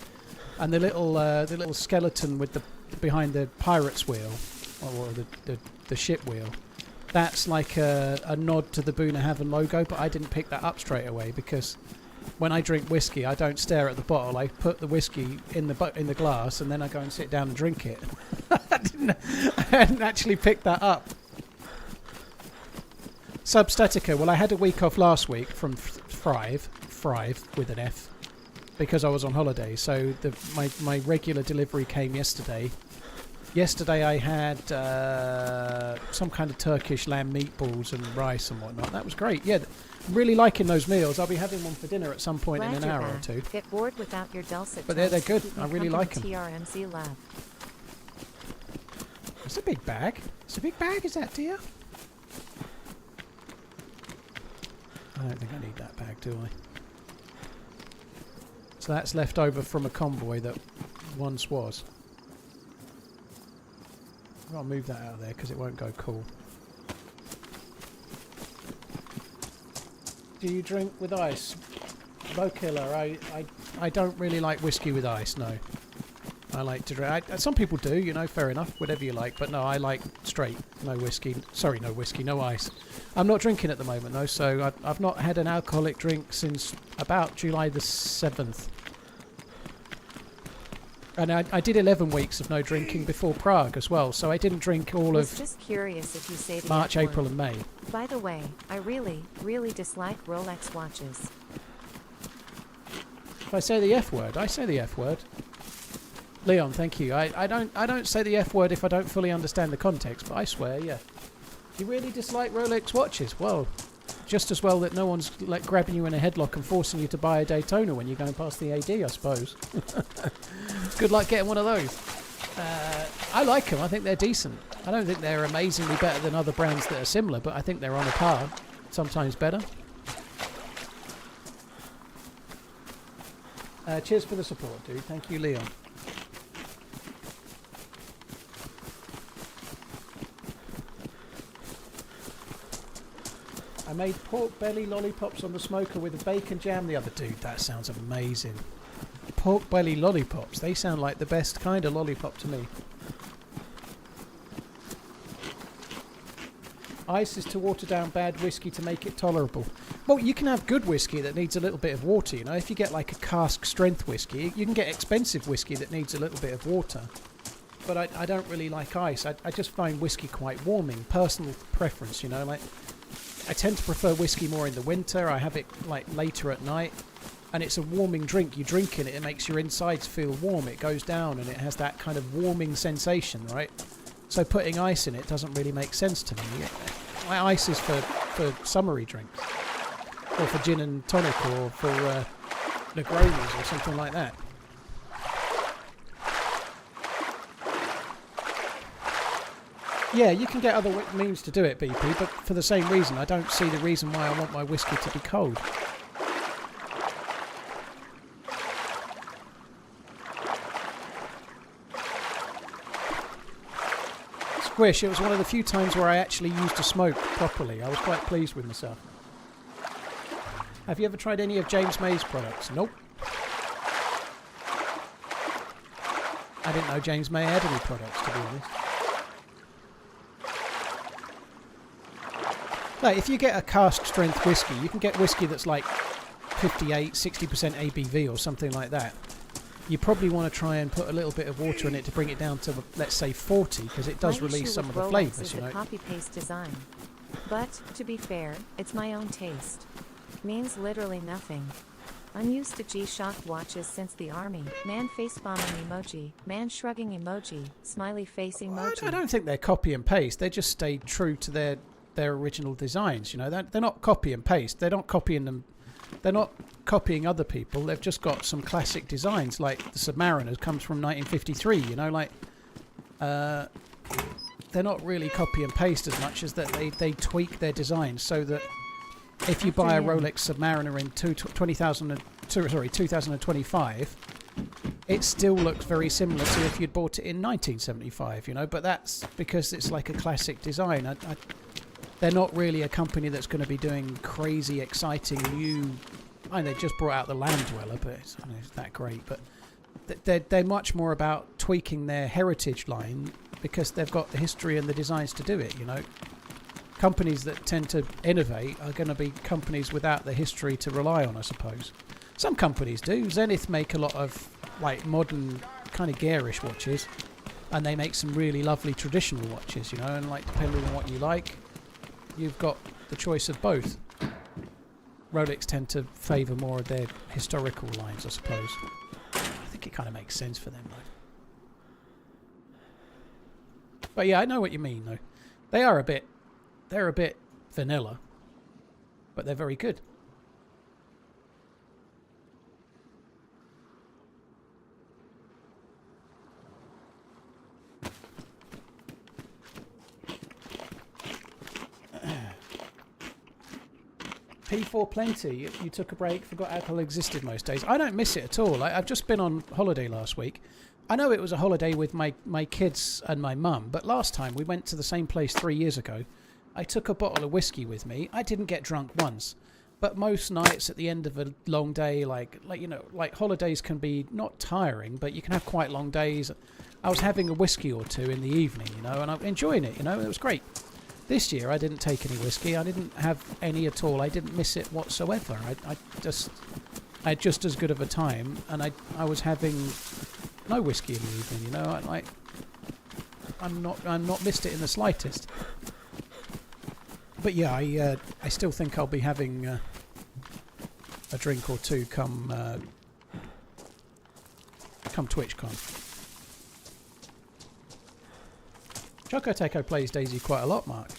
and the little skeleton with the behind the pirate's wheel or the ship wheel. That's like a nod to the Bunnahabhain logo, but I didn't pick that up straight away because when I drink whiskey, I don't stare at the bottle. I put the whiskey in the glass, and then I go and sit down and drink it. I hadn't actually picked that up. Substatica. Well, I had a week off last week from Thrive with an F, because I was on holiday. So my regular delivery came yesterday. Yesterday I had some kind of Turkish lamb meatballs and rice and whatnot. That was great. Yeah, I'm really liking those meals. I'll be having one for dinner at some point in an hour or two. Get bored without your dulcet but they're good. I really like them. TRMZ love. It's a big bag. It's a big bag, is that, dear? I don't think I need that bag, do I? So that's left over from a convoy that once was. I'll move that out of there because it won't go cool. Do you drink with ice? Low killer, I don't really like whiskey with ice, no. I like to drink... some people do, you know, fair enough, whatever you like. But no, I like straight, no whiskey. Sorry, no whiskey, no ice. I'm not drinking at the moment, though, so I've not had an alcoholic drink since about July the 7th. And I did 11 weeks of no drinking before Prague as well, so I didn't drink all Was of just curious if you say the March, F word. April and May. By the way, I really, really dislike Rolex watches. If I say the F word, I say the F word. Leon, thank you. I don't say the F word if I don't fully understand the context, but I swear, yeah. You really dislike Rolex watches? Well, just as well that no one's like grabbing you in a headlock and forcing you to buy a Daytona when you're going past the AD, I suppose. Good luck getting one of those. I like them. I think they're decent. I don't think they're amazingly better than other brands that are similar, but I think they're on a par. Sometimes better. Cheers for the support, dude. Thank you, Leon. I made pork belly lollipops on the smoker with a bacon jam the other... Dude, that sounds amazing. Pork belly lollipops. They sound like the best kind of lollipop to me. Ice is to water down bad whiskey to make it tolerable. Well, you can have good whiskey that needs a little bit of water, you know. If you get like a cask strength whiskey, you can get expensive whiskey that needs a little bit of water. But I don't really like ice. I just find whiskey quite warming. Personal preference, you know. Like, I tend to prefer whiskey more in the winter. I have it like later at night. And it's a warming drink. You drink it, it makes your insides feel warm. It goes down and it has that kind of warming sensation, right? So putting ice in it doesn't really make sense to me. My ice is for summery drinks. Or for gin and tonic or for Negronis or something like that. Yeah, you can get other means to do it, BP, but for the same reason, I don't see the reason why I want my whiskey to be cold. Squish, it was one of the few times where I actually used to smoke properly. I was quite pleased with myself. Have you ever tried any of James May's products? Nope. I didn't know James May had any products, to be honest. Like, if you get a cask strength whiskey, you can get whiskey that's like 58, 60% ABV or something like that. You probably want to try and put a little bit of water in it to bring it down to, let's say, 40, because it does release some of the flavours, you know. Copy-paste design. But, to be fair, it's my own taste. Means literally nothing. I'm used to G-Shock watches since the army. Man face-bombing emoji. Man shrugging emoji. Smiley face emoji. I don't think they're copy and paste. They just stayed true to their original designs, you know. They're not copy and paste. They're not copying them. They're not copying other people. They've just got some classic designs, like the Submariner comes from 1953, you know, like they're not really copy and paste as much as that they tweak their designs so that if you buy a Rolex Submariner in 2025, it still looks very similar to if you'd bought it in 1975, you know, but that's because it's like a classic design. They're not really a company that's going to be doing crazy, exciting new... I mean, they just brought out the Land Dweller, but it's not that great. But they're much more about tweaking their heritage line because they've got the history and the designs to do it, you know. Companies that tend to innovate are going to be companies without the history to rely on, I suppose. Some companies do. Zenith make a lot of like modern, kind of garish watches, and they make some really lovely traditional watches, you know, and like depending on what you like, you've got the choice of both. Rolex tend to favour more of their historical lines, I suppose. I think it kind of makes sense for them, though. But yeah, I know what you mean, though. They're a bit vanilla, but they're very good. P4 plenty. You took a break, forgot alcohol existed most days. I don't miss it at all. I've just been on holiday last week. I know it was a holiday with my kids and my mum, but last time we went to the same place 3 years ago. I took a bottle of whiskey with me. I didn't get drunk once. But most nights at the end of a long day, like you know, like holidays can be not tiring, but you can have quite long days. I was having a whiskey or two in the evening, you know, and I'm enjoying it, you know. It was great. This year I didn't take any whiskey. I didn't have any at all. I didn't miss it whatsoever. I had just as good of a time, and I was having no whiskey in the evening. You know, I'm not missed it in the slightest. But yeah, I still think I'll be having a drink or two come TwitchCon. Choco Taco plays DayZ quite a lot, Mark.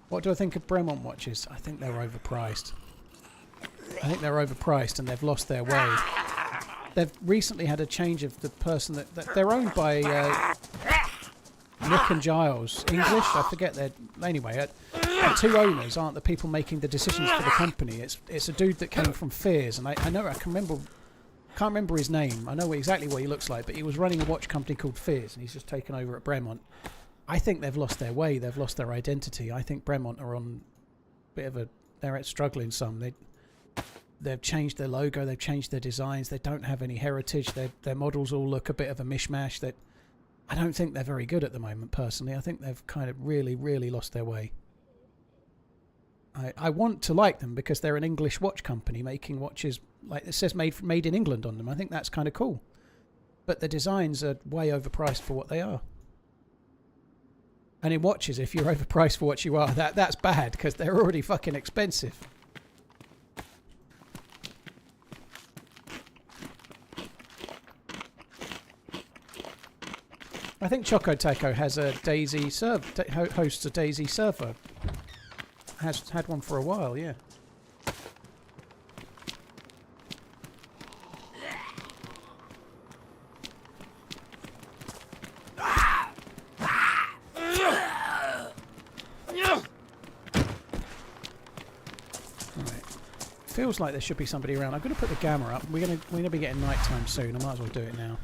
What do I think of Bremont watches? I think they're overpriced. I think they're overpriced and they've lost their way. They've recently had a change of the person that they're owned by Nick and Giles. English? I forget their... Anyway, the two owners aren't the people making the decisions for the company. It's a dude that came from Fears, and I can't remember his name. I know exactly what he looks like, but he was running a watch company called Fears, and he's just taken over at Bremont. I think they've lost their way. They've lost their identity. I think Bremont are on a bit of a... They're struggling some. They've changed their logo. They've changed their designs. They don't have any heritage. Their models all look a bit of a mishmash. I don't think they're very good at the moment, personally. I think they've kind of really, really lost their way. I want to like them because they're an English watch company making watches, like it says made in England on them. I think that's kind of cool. But the designs are way overpriced for what they are. And in watches, if you're overpriced for what you are, that's bad because they're already fucking expensive. I think Choco Taco has a DayZ server, hosts a DayZ server. Has had one for a while, yeah. Feels like there should be somebody around. I'm going to put the gamma up. We're going to be getting nighttime soon. I might as well do it now.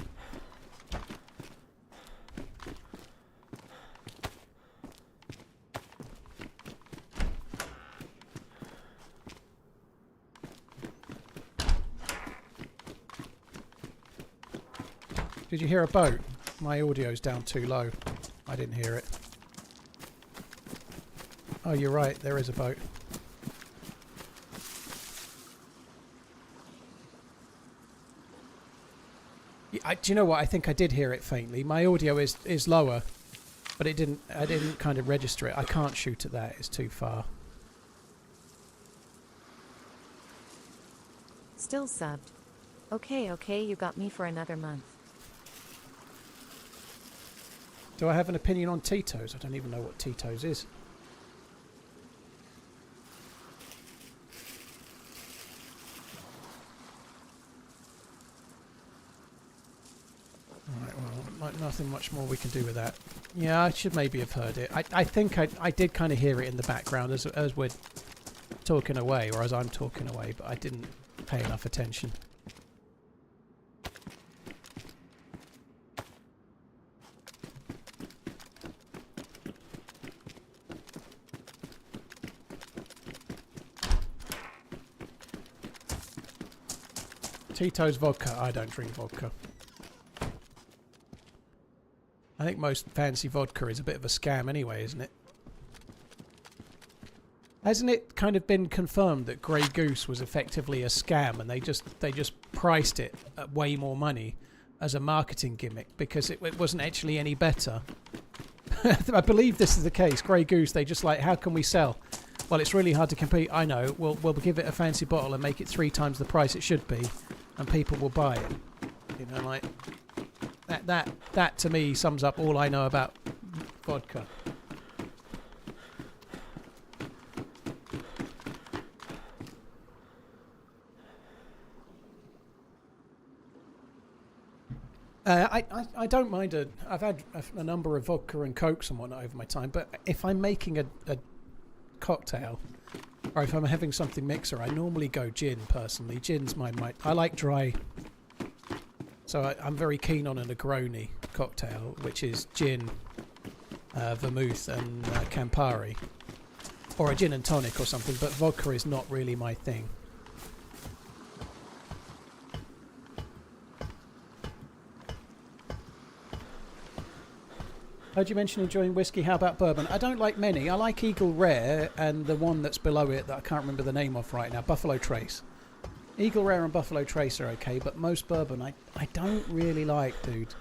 Did you hear a boat? My audio's down too low. I didn't hear it. Oh, you're right. There is a boat. Do you know what? I think I did hear it faintly. My audio is lower, but I didn't kind of register it. I can't shoot at that. It's too far. Still subbed. Okay, you got me for another month. Do I have an opinion on Tito's? I don't even know what Tito's is. Alright, well, nothing much more we can do with that. Yeah, I should maybe have heard it. I think I did kind of hear it in the background as we're talking away, or as I'm talking away, but I didn't pay enough attention. Tito's vodka. I don't drink vodka. I think most fancy vodka is a bit of a scam anyway, isn't it? Hasn't it kind of been confirmed that Grey Goose was effectively a scam and they just priced it at way more money as a marketing gimmick because it wasn't actually any better? I believe this is the case. Grey Goose, they just like, how can we sell? Well, it's really hard to compete. I know. We'll give it a fancy bottle and make it 3 times the price it should be, and people will buy it. You know, like that to me sums up all I know about vodka. I don't mind I've had a number of vodka and cokes and whatnot over my time, but if I'm making a cocktail or if I'm having something mixer, I normally go gin personally. Gin's my I like dry, so I'm very keen on a Negroni cocktail, which is gin, vermouth and Campari, or a gin and tonic or something, but vodka is not really my thing. Heard you mention enjoying whiskey. How about bourbon? I don't like many. I like Eagle Rare and the one that's below it that I can't remember the name of right now. Buffalo Trace. Eagle Rare and Buffalo Trace are okay, but most bourbon I don't really like, dude.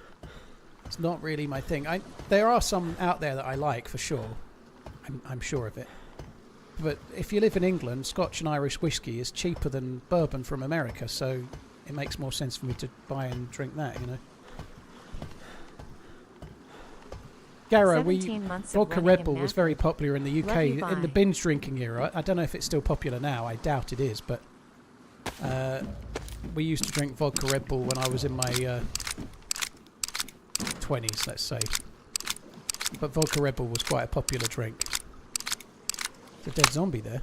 It's not really my thing. There are some out there that I like, for sure. I'm sure of it. But if you live in England, Scotch and Irish whiskey is cheaper than bourbon from America, so it makes more sense for me to buy and drink that, you know. Garrow, vodka Red Bull was very popular in the UK in the binge drinking era. I don't know if it's still popular now. I doubt it is, but we used to drink vodka Red Bull when I was in my 20s, let's say. But vodka Red Bull was quite a popular drink. There's a dead zombie there.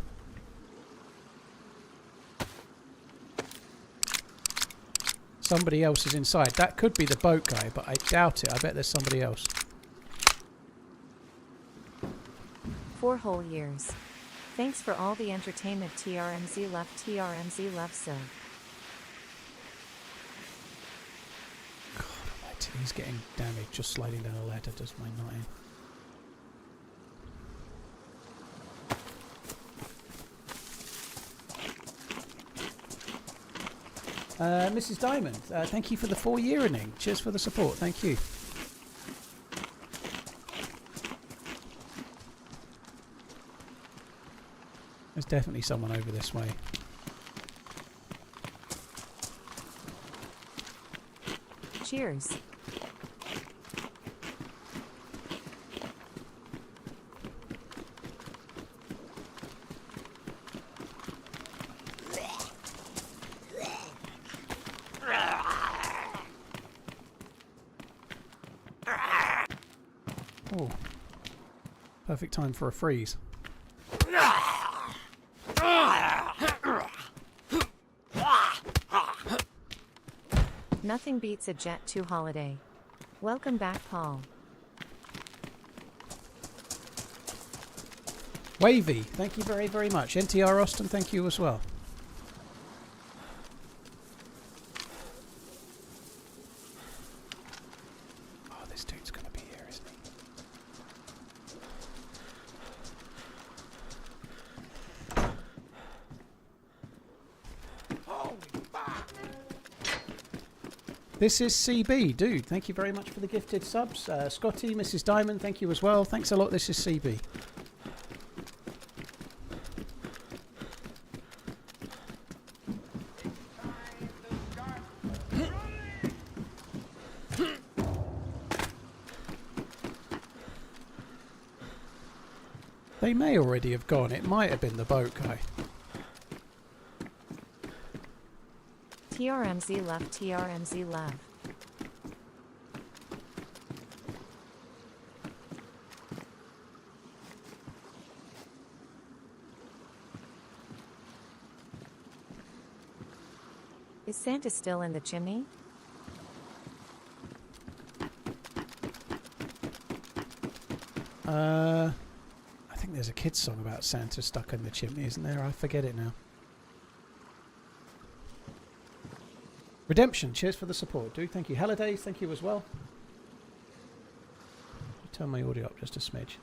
Somebody else is inside. That could be the boat guy, but I doubt it. I bet there's somebody else. 4 whole years. Thanks for all the entertainment. TRMZ left. TRMZ left, sir. God, my TV's getting damaged. Just sliding down a ladder does my nutting. Mrs. Diamond, thank you for the 4-year inning. Cheers for the support. Thank you. There's definitely someone over this way. Cheers. Oh, perfect time for a freeze. Nothing beats a Jet 2 holiday. Welcome back, Paul. Wavy, thank you very, very much. NTR Austin, thank you as well. Oh, this dude's going to be here, isn't he? Holy fuck! This is CB, dude. Thank you very much for the gifted subs. Scotty, Mrs. Diamond, thank you as well. Thanks a lot. This is CB. They may already have gone. It might have been the boat guy. TRMZ left. TRMZ left. Is Santa still in the chimney? I think there's a kid's song about Santa stuck in the chimney, isn't there? I forget it now. Redemption, cheers for the support, dude. Thank you. Hallidays, thank you as well. Turn my audio up just a smidge.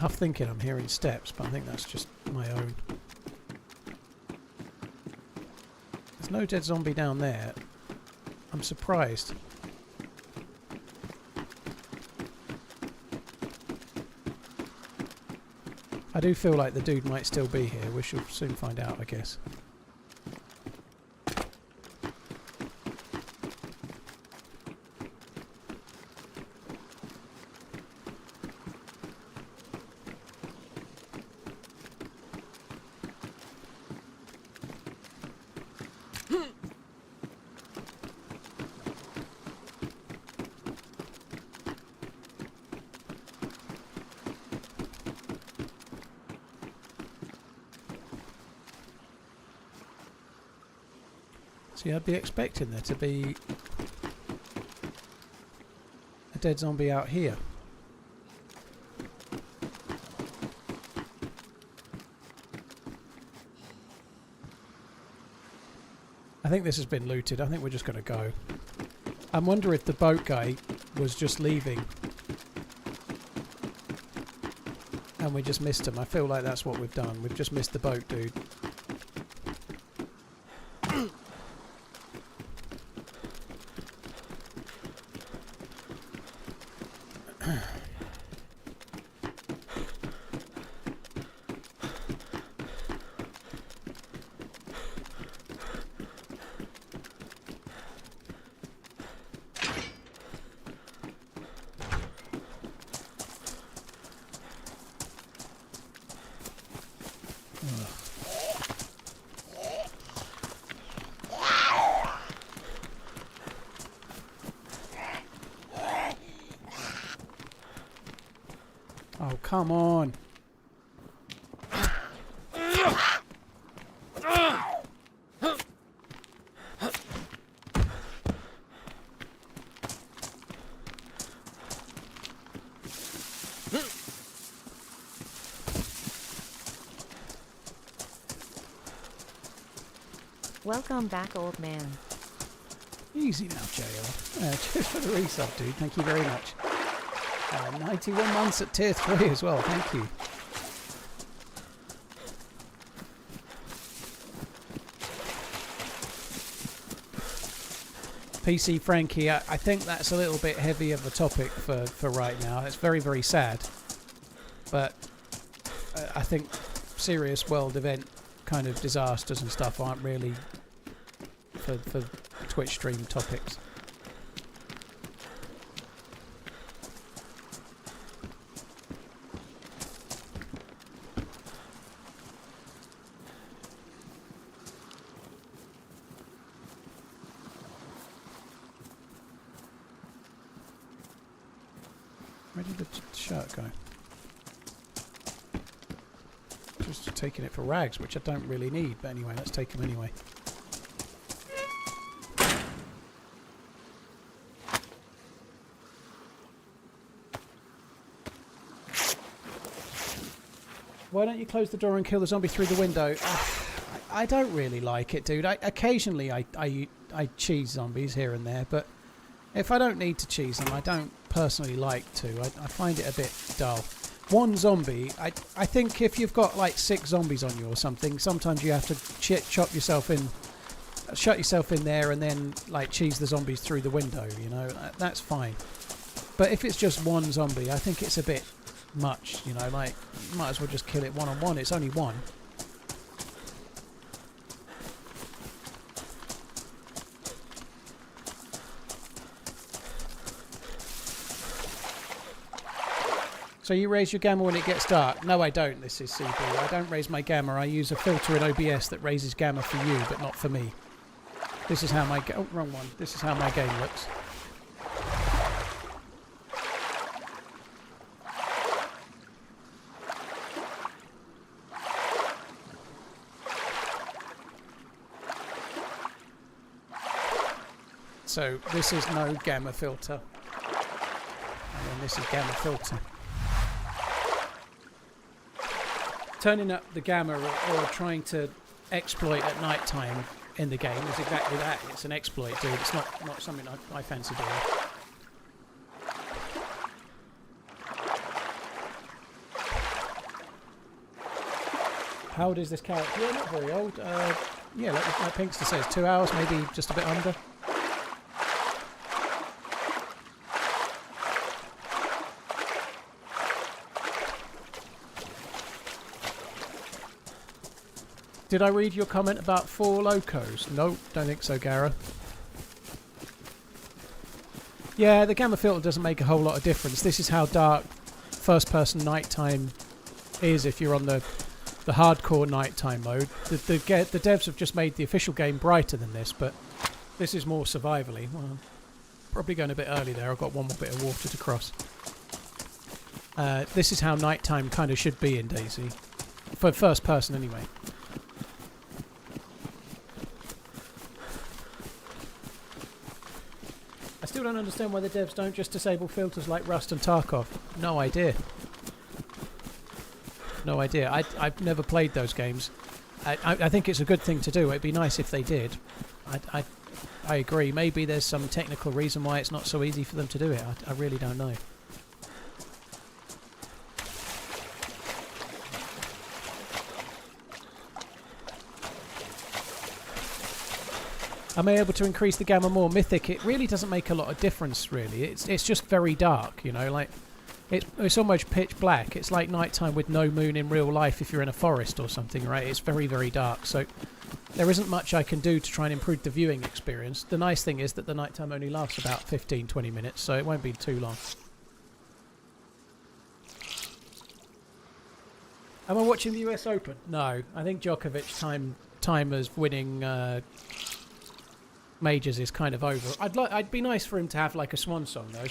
Half thinking I'm hearing steps, but I think that's just my own. There's no dead zombie down there. I'm surprised. I do feel like the dude might still be here. We shall soon find out, I guess. See, I'd be expecting there to be dead zombie out here? I think this has been looted. I think we're just going to go. I wonder if the boat guy was just leaving. And we just missed him. I feel like that's what we've done. We've just missed the boat, dude. Oh, come on. Welcome back, old man. Easy now, JL. Cheers for the resub, dude. Thank you very much. 91 months at tier 3 as well. Thank you. PC Frankie, I think that's a little bit heavy of a topic for right now. It's very, very sad. But I think serious world event kind of disasters and stuff aren't really for Twitch stream topics. Where did the shirt go? Just taking it for rags, which I don't really need, but anyway, let's take them anyway. Why don't you close the door and kill the zombie through the window? I don't really like it, dude. Occasionally I cheese zombies here and there, but if I don't need to cheese them, I don't personally like to. I find it a bit dull. One zombie, I think if you've got like 6 zombies on you or something, sometimes you have to shut yourself in there and then like cheese the zombies through the window, you know, that's fine. But if it's just one zombie, I think it's a bit much, you know, like you might as well just kill it one on one. It's only one. So you raise your gamma when it gets dark? No, I don't. This is CB. I don't raise my gamma. I use a filter in OBS that raises gamma for you, but not for me. This is how my oh, wrong one. This is how my game looks. So this is no gamma filter, and then this is gamma filter. Turning up the gamma or trying to exploit at night time in the game is exactly that. It's an exploit, dude. It's not something I fancy doing. How old is this character? Yeah, not very old. Yeah, like Pinkster says, 2 hours, maybe just a bit under. Did I read your comment about 4 locos? No, don't think so, Gara. Yeah, the gamma filter doesn't make a whole lot of difference. This is how dark first-person nighttime is if you're on the hardcore nighttime mode. The devs have just made the official game brighter than this, but this is more survivally. Well, probably going a bit early there. I've got one more bit of water to cross. This is how nighttime kind of should be in DayZ. For first person, anyway. I still don't understand why the devs don't just disable filters like Rust and Tarkov. No idea. No idea. I've never played those games. I think it's a good thing to do. It'd be nice if they did. I agree. Maybe there's some technical reason why it's not so easy for them to do it. I really don't know. Am I able to increase the gamma more? Mythic, it really doesn't make a lot of difference, really. It's just very dark, you know, like, it's almost pitch black. It's like nighttime with no moon in real life if you're in a forest or something, right? It's very, very dark, so there isn't much I can do to try and improve the viewing experience. The nice thing is that the nighttime only lasts about 15-20 minutes, so it won't be too long. Am I watching the US Open? No, I think Djokovic timers winning majors is kind of over. I'd be nice for him to have like a swan song though.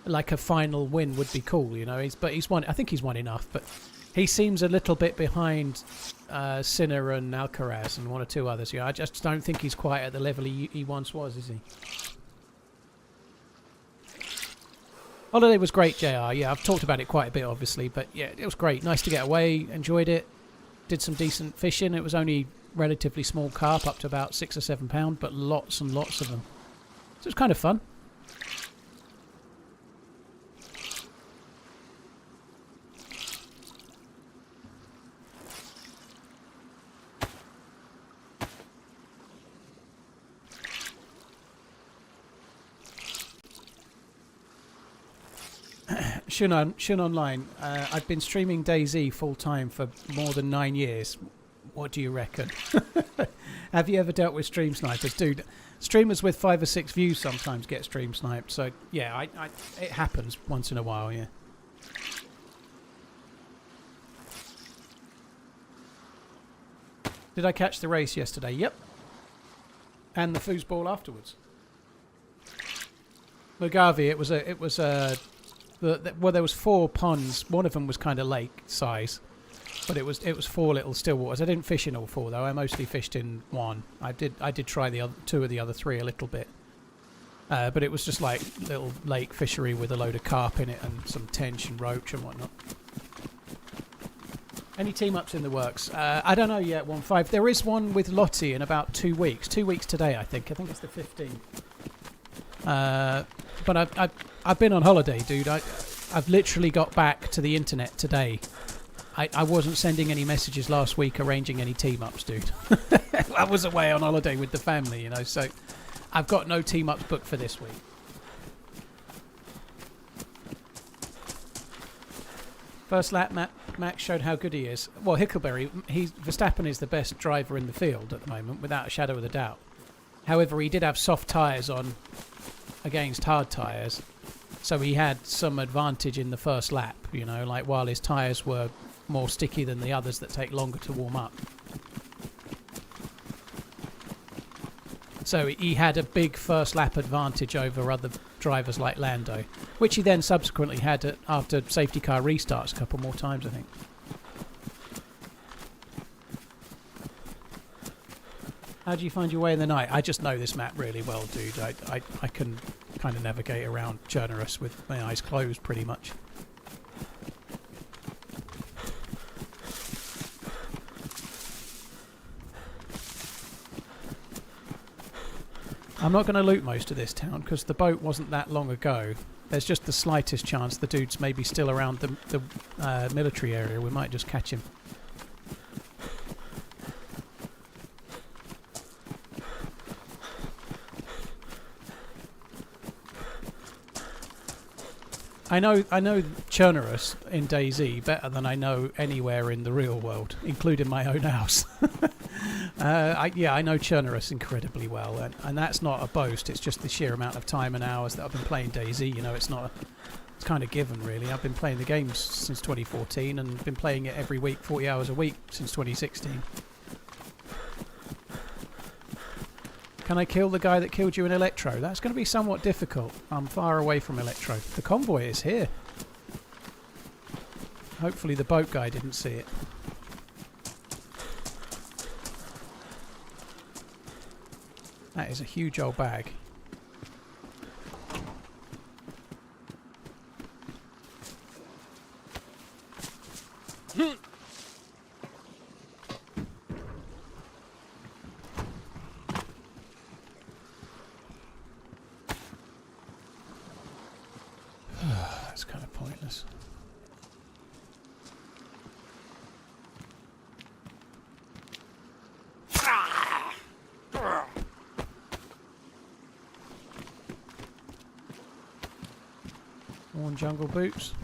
Like a final win would be cool, you know. But he's won. I think he's won enough. But he seems a little bit behind Sinner and Alcaraz and one or two others. Yeah, I just don't think he's quite at the level he once was, is he? Holiday was great, JR. Yeah, I've talked about it quite a bit, obviously. But yeah, it was great. Nice to get away. Enjoyed it. Did some decent fishing. It was only relatively small carp, up to about £6 or £7, but lots and lots of them. So it was kind of fun. Shun Online. I've been streaming DayZ full time for more than 9 years. What do you reckon? Have you ever dealt with stream snipers? Dude, streamers with 5 or 6 views sometimes get stream sniped. So, yeah, it happens once in a while, yeah. Did I catch the race yesterday? Yep. And the foosball afterwards. Mugavi, well, there was 4 ponds. One of them was kind of lake size. But it was 4 little still waters. I didn't fish in all 4 though. I mostly fished in 1. I did try the other 2 of the other 3 a little bit. But it was just like little lake fishery with a load of carp in it and some tench and roach and whatnot. Any team ups in the works? I don't know yet. 1-5. There is one with Lottie in about 2 weeks. 2 weeks today, I think. I think it's the 15th. But I've been on holiday, dude. I've literally got back to the internet today. I wasn't sending any messages last week arranging any team-ups, dude. I was away on holiday with the family, you know, so I've got no team-ups booked for this week. First lap, Max showed how good he is. Well, Hickleberry, Verstappen is the best driver in the field at the moment, without a shadow of a doubt. However, he did have soft tyres on against hard tyres, so he had some advantage in the first lap, you know, like while his tyres were more sticky than the others that take longer to warm up. So he had a big first lap advantage over other drivers like Lando, which he then subsequently had after safety car restarts a couple more times, I think. How do you find your way in the night? I just know this map really well, dude. I can kind of navigate around Chernarus with my eyes closed pretty much. I'm not going to loot most of this town because the boat wasn't that long ago. There's just the slightest chance the dude's maybe still around the military area. We might just catch him. I know Chernarus in DayZ better than I know anywhere in the real world, including my own house. I know Chernarus incredibly well, and that's not a boast. It's just the sheer amount of time and hours that I've been playing DayZ. You know, it's kind of given, really. I've been playing the games since 2014 and been playing it every week, 40 hours a week since 2016. Can I kill the guy that killed you in Electro? That's going to be somewhat difficult. I'm far away from Electro. The convoy is here. Hopefully the boat guy didn't see it. That is a huge old bag. Nice. Worn jungle boots.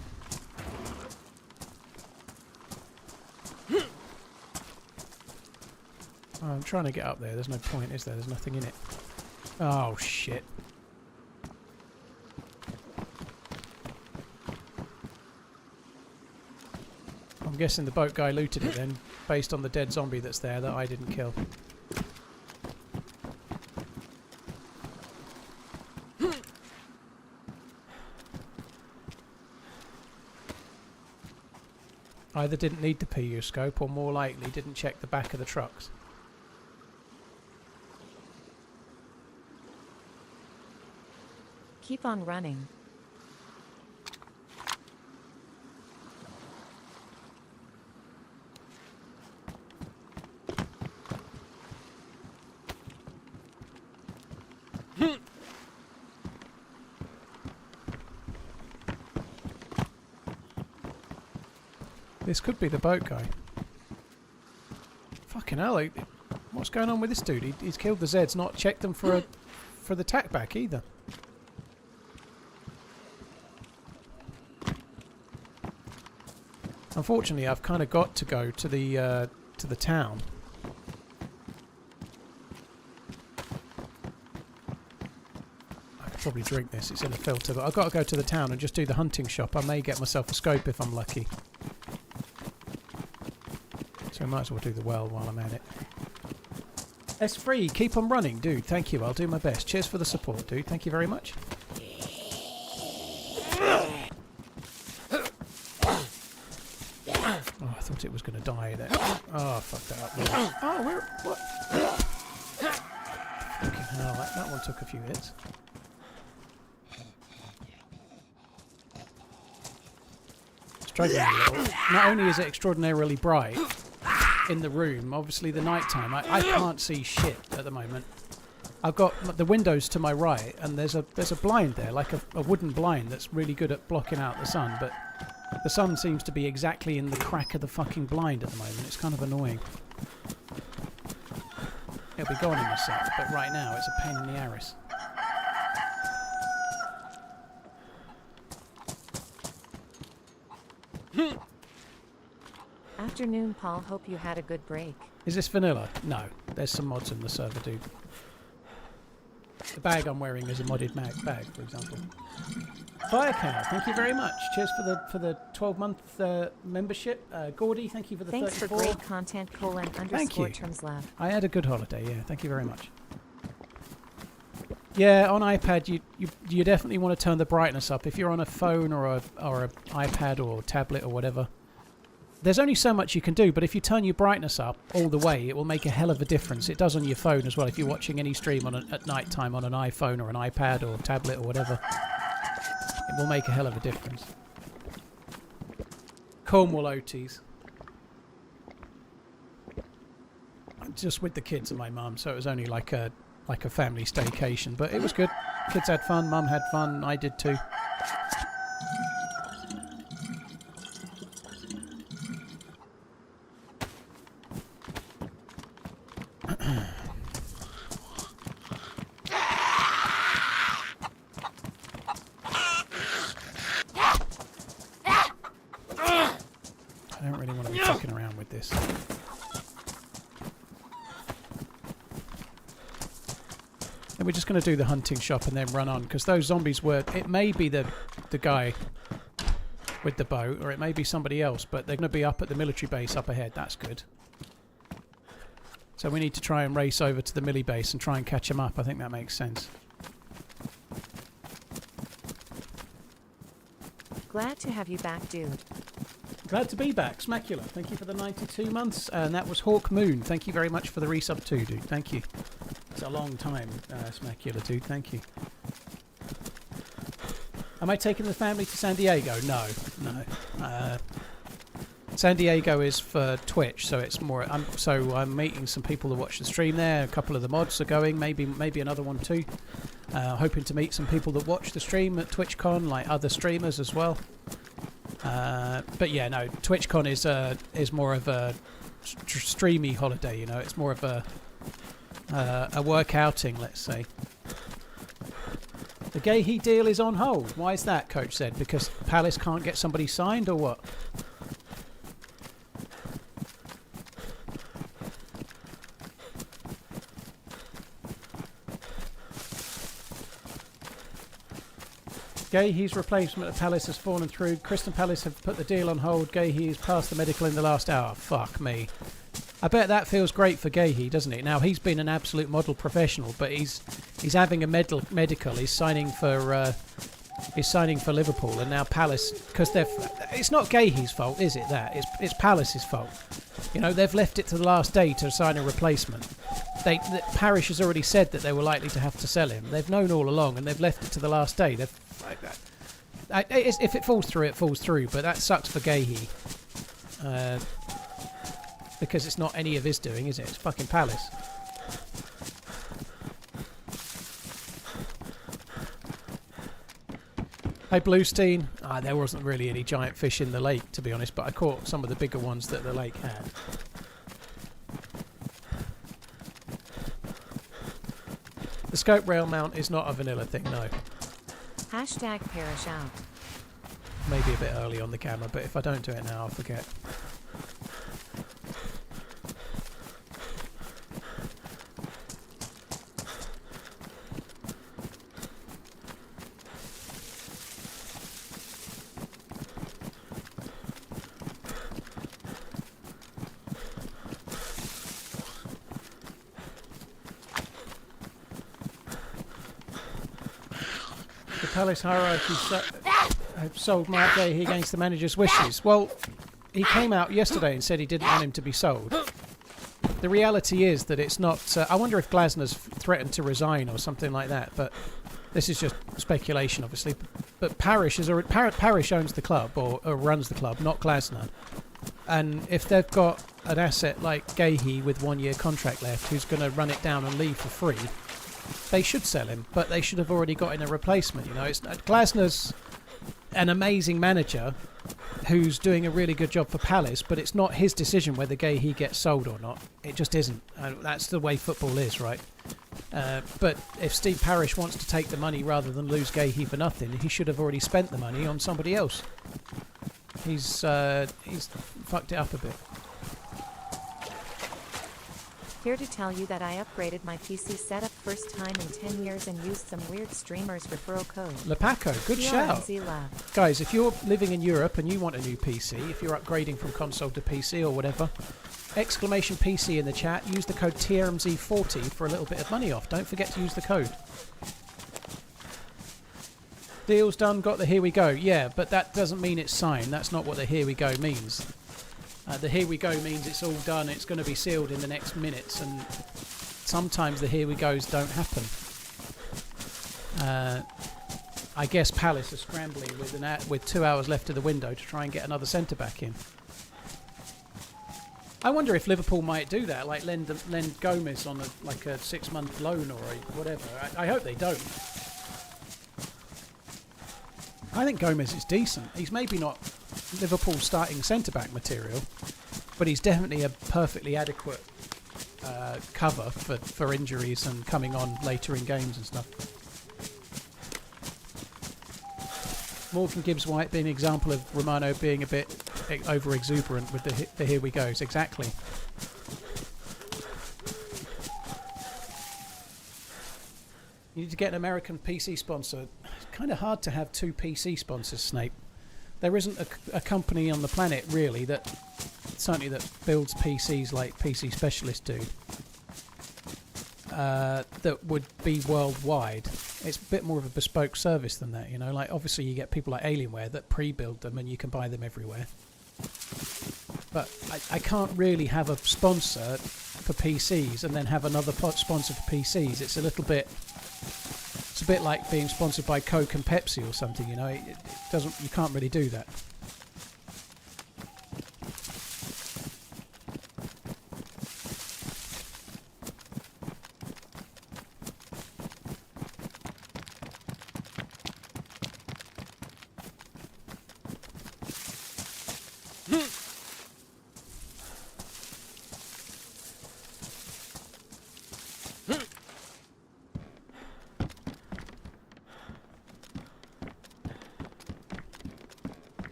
Oh, I'm trying to get up there. There's no point, is there? There's nothing in it. Oh, shit. I'm guessing the boat guy looted it then, based on the dead zombie that's there that I didn't kill. Either didn't need the PU scope or more likely didn't check the back of the trucks. Keep on running. This could be the boat guy. Fucking hell, what's going on with this dude? He's killed the Zeds, not checked them for the tack back either. Unfortunately, I've kind of got to go to the town. I could probably drink this. It's in a filter, but I've got to go to the town and just do the hunting shop. I may get myself a scope if I'm lucky. So I might as well do the well while I'm at it. S3, keep on running, dude. Thank you. I'll do my best. Cheers for the support, dude. Thank you very much. Oh, I thought it was going to die there. Oh, I fucked that up. Oh, what? Fucking hell, that one took a few hits. Struggling a little. Not only is it extraordinarily bright in the room, obviously the night time, I can't see shit at the moment. I've got the windows to my right, and there's a blind there, like a wooden blind that's really good at blocking out the sun, but the sun seems to be exactly in the crack of the fucking blind at the moment. It's kind of annoying. It'll be gone in a sec, but right now it's a pain in the arse. Afternoon, Paul. Hope you had a good break. Is this vanilla? No. There's some mods in the server, dude. The bag I'm wearing is a modded bag, for example. Firecow, thank you very much. Cheers for the 12-month membership. Gordy, thank you for the 34. Thanks for great content, _terms. I had a good holiday, yeah. Thank you very much. Yeah, on iPad, you definitely want to turn the brightness up. If you're on a phone or a iPad or tablet or whatever, there's only so much you can do, but if you turn your brightness up all the way, it will make a hell of a difference. It does on your phone as well. If you're watching any stream at night time on an iPhone or an iPad or tablet or whatever, it will make a hell of a difference. Cornwall OTs. Just with the kids and my mum, so it was only like a family staycation, but it was good. Kids had fun, mum had fun, I did too. I don't really want to be fucking around with this. And we're just going to do the hunting shop and then run on, because those zombies were... It may be the guy with the boat, or it may be somebody else, but they're going to be up at the military base up ahead. That's good. So we need to try and race over to the millie base and try and catch them up. I think that makes sense. Glad to have you back, dude. Glad to be back. Smackula, thank you for the 92 months. And that was Hawk Moon. Thank you very much for the resub too, dude. Thank you. It's a long time, Smackula, dude. Thank you. Am I taking the family to San Diego? No. San Diego is for Twitch, so it's more... I'm meeting some people to watch the stream there. A couple of the mods are going. Maybe another one too. Hoping to meet some people that watch the stream at TwitchCon, like other streamers as well. But yeah, no, TwitchCon is more of a streamy holiday. You know, it's more of a work outing, let's say. The Gahey deal is on hold. Why is that? Coach said because Palace can't get somebody signed, or what? Gahey's replacement at Palace has fallen through. Crystal Palace have put the deal on hold. Gahey has passed the medical in the last hour. Fuck me. I bet that feels great for Gahey, doesn't it? Now, he's been an absolute model professional, but he's having a medical. He's signing for Liverpool, and now Palace, because it's not Gahey's fault, is it? That it's Palace's fault. You know, they've left it to the last day to sign a replacement. Parish has already said that they were likely to have to sell him. They've known all along, and they've left it to the last day. If it falls through, it falls through. But that sucks for Gahey, because it's not any of his doing, is it? It's fucking Palace. Hey Bluestein, there wasn't really any giant fish in the lake, to be honest, but I caught some of the bigger ones that the lake had. The scope rail mount is not a vanilla thing, no. Hashtag perish out. Maybe a bit early on the camera, but if I don't do it now, I'll forget. Palace hierarchy have sold Mark Gahey against the manager's wishes. Well, he came out yesterday and said he didn't want him to be sold. The reality is that it's not... I wonder if Glasner's threatened to resign or something like that, but this is just speculation, obviously. But Parish owns the club, or runs the club, not Glasner. And if they've got an asset like Gahey with 1 year contract left who's going to run it down and leave for free... They should sell him, but they should have already got in a replacement. You know, Glasner's an amazing manager who's doing a really good job for Palace, but it's not his decision whether Gahey gets sold or not. It just isn't. That's the way football is, right? But if Steve Parish wants to take the money rather than lose Gahey for nothing, he should have already spent the money on somebody else. He's fucked it up a bit. Here to tell you that I upgraded my PC setup first time in 10 years and used some weird streamer's referral code. Lepaco, good shout. TRMZ love. Guys, if you're living in Europe and you want a new PC, if you're upgrading from console to PC or whatever, exclamation PC in the chat, use the code TRMZ40 for a little bit of money off. Don't forget to use the code. Deal's done, got the here we go. Yeah, but that doesn't mean it's signed. That's not what the here we go means. The here we go means it's all done, it's going to be sealed in the next minutes, and sometimes the here we goes don't happen. I guess Palace are scrambling with 2 hours left of the window to try and get another centre back in. I wonder if Liverpool might do that, like lend Gomez on a 6-month loan or whatever. I hope they don't. I think Gomez is decent. He's maybe not Liverpool's starting centre-back material, but he's definitely a perfectly adequate cover for injuries and coming on later in games and stuff. Morgan Gibbs-White being an example of Romano being a bit over-exuberant with the here we goes. Exactly. You need to get an American PC sponsor. It's kind of hard to have two PC sponsors, Snape. There isn't a company on the planet, really, that builds PCs like PC Specialist do, that would be worldwide. It's a bit more of a bespoke service than that, you know. Like, obviously you get people like Alienware that pre-build them and you can buy them everywhere. But I can't really have a sponsor for PCs and then have another sponsor for PCs. It's a little bit... It's a bit like being sponsored by Coke and Pepsi or something, you know. It doesn't. You can't really do that.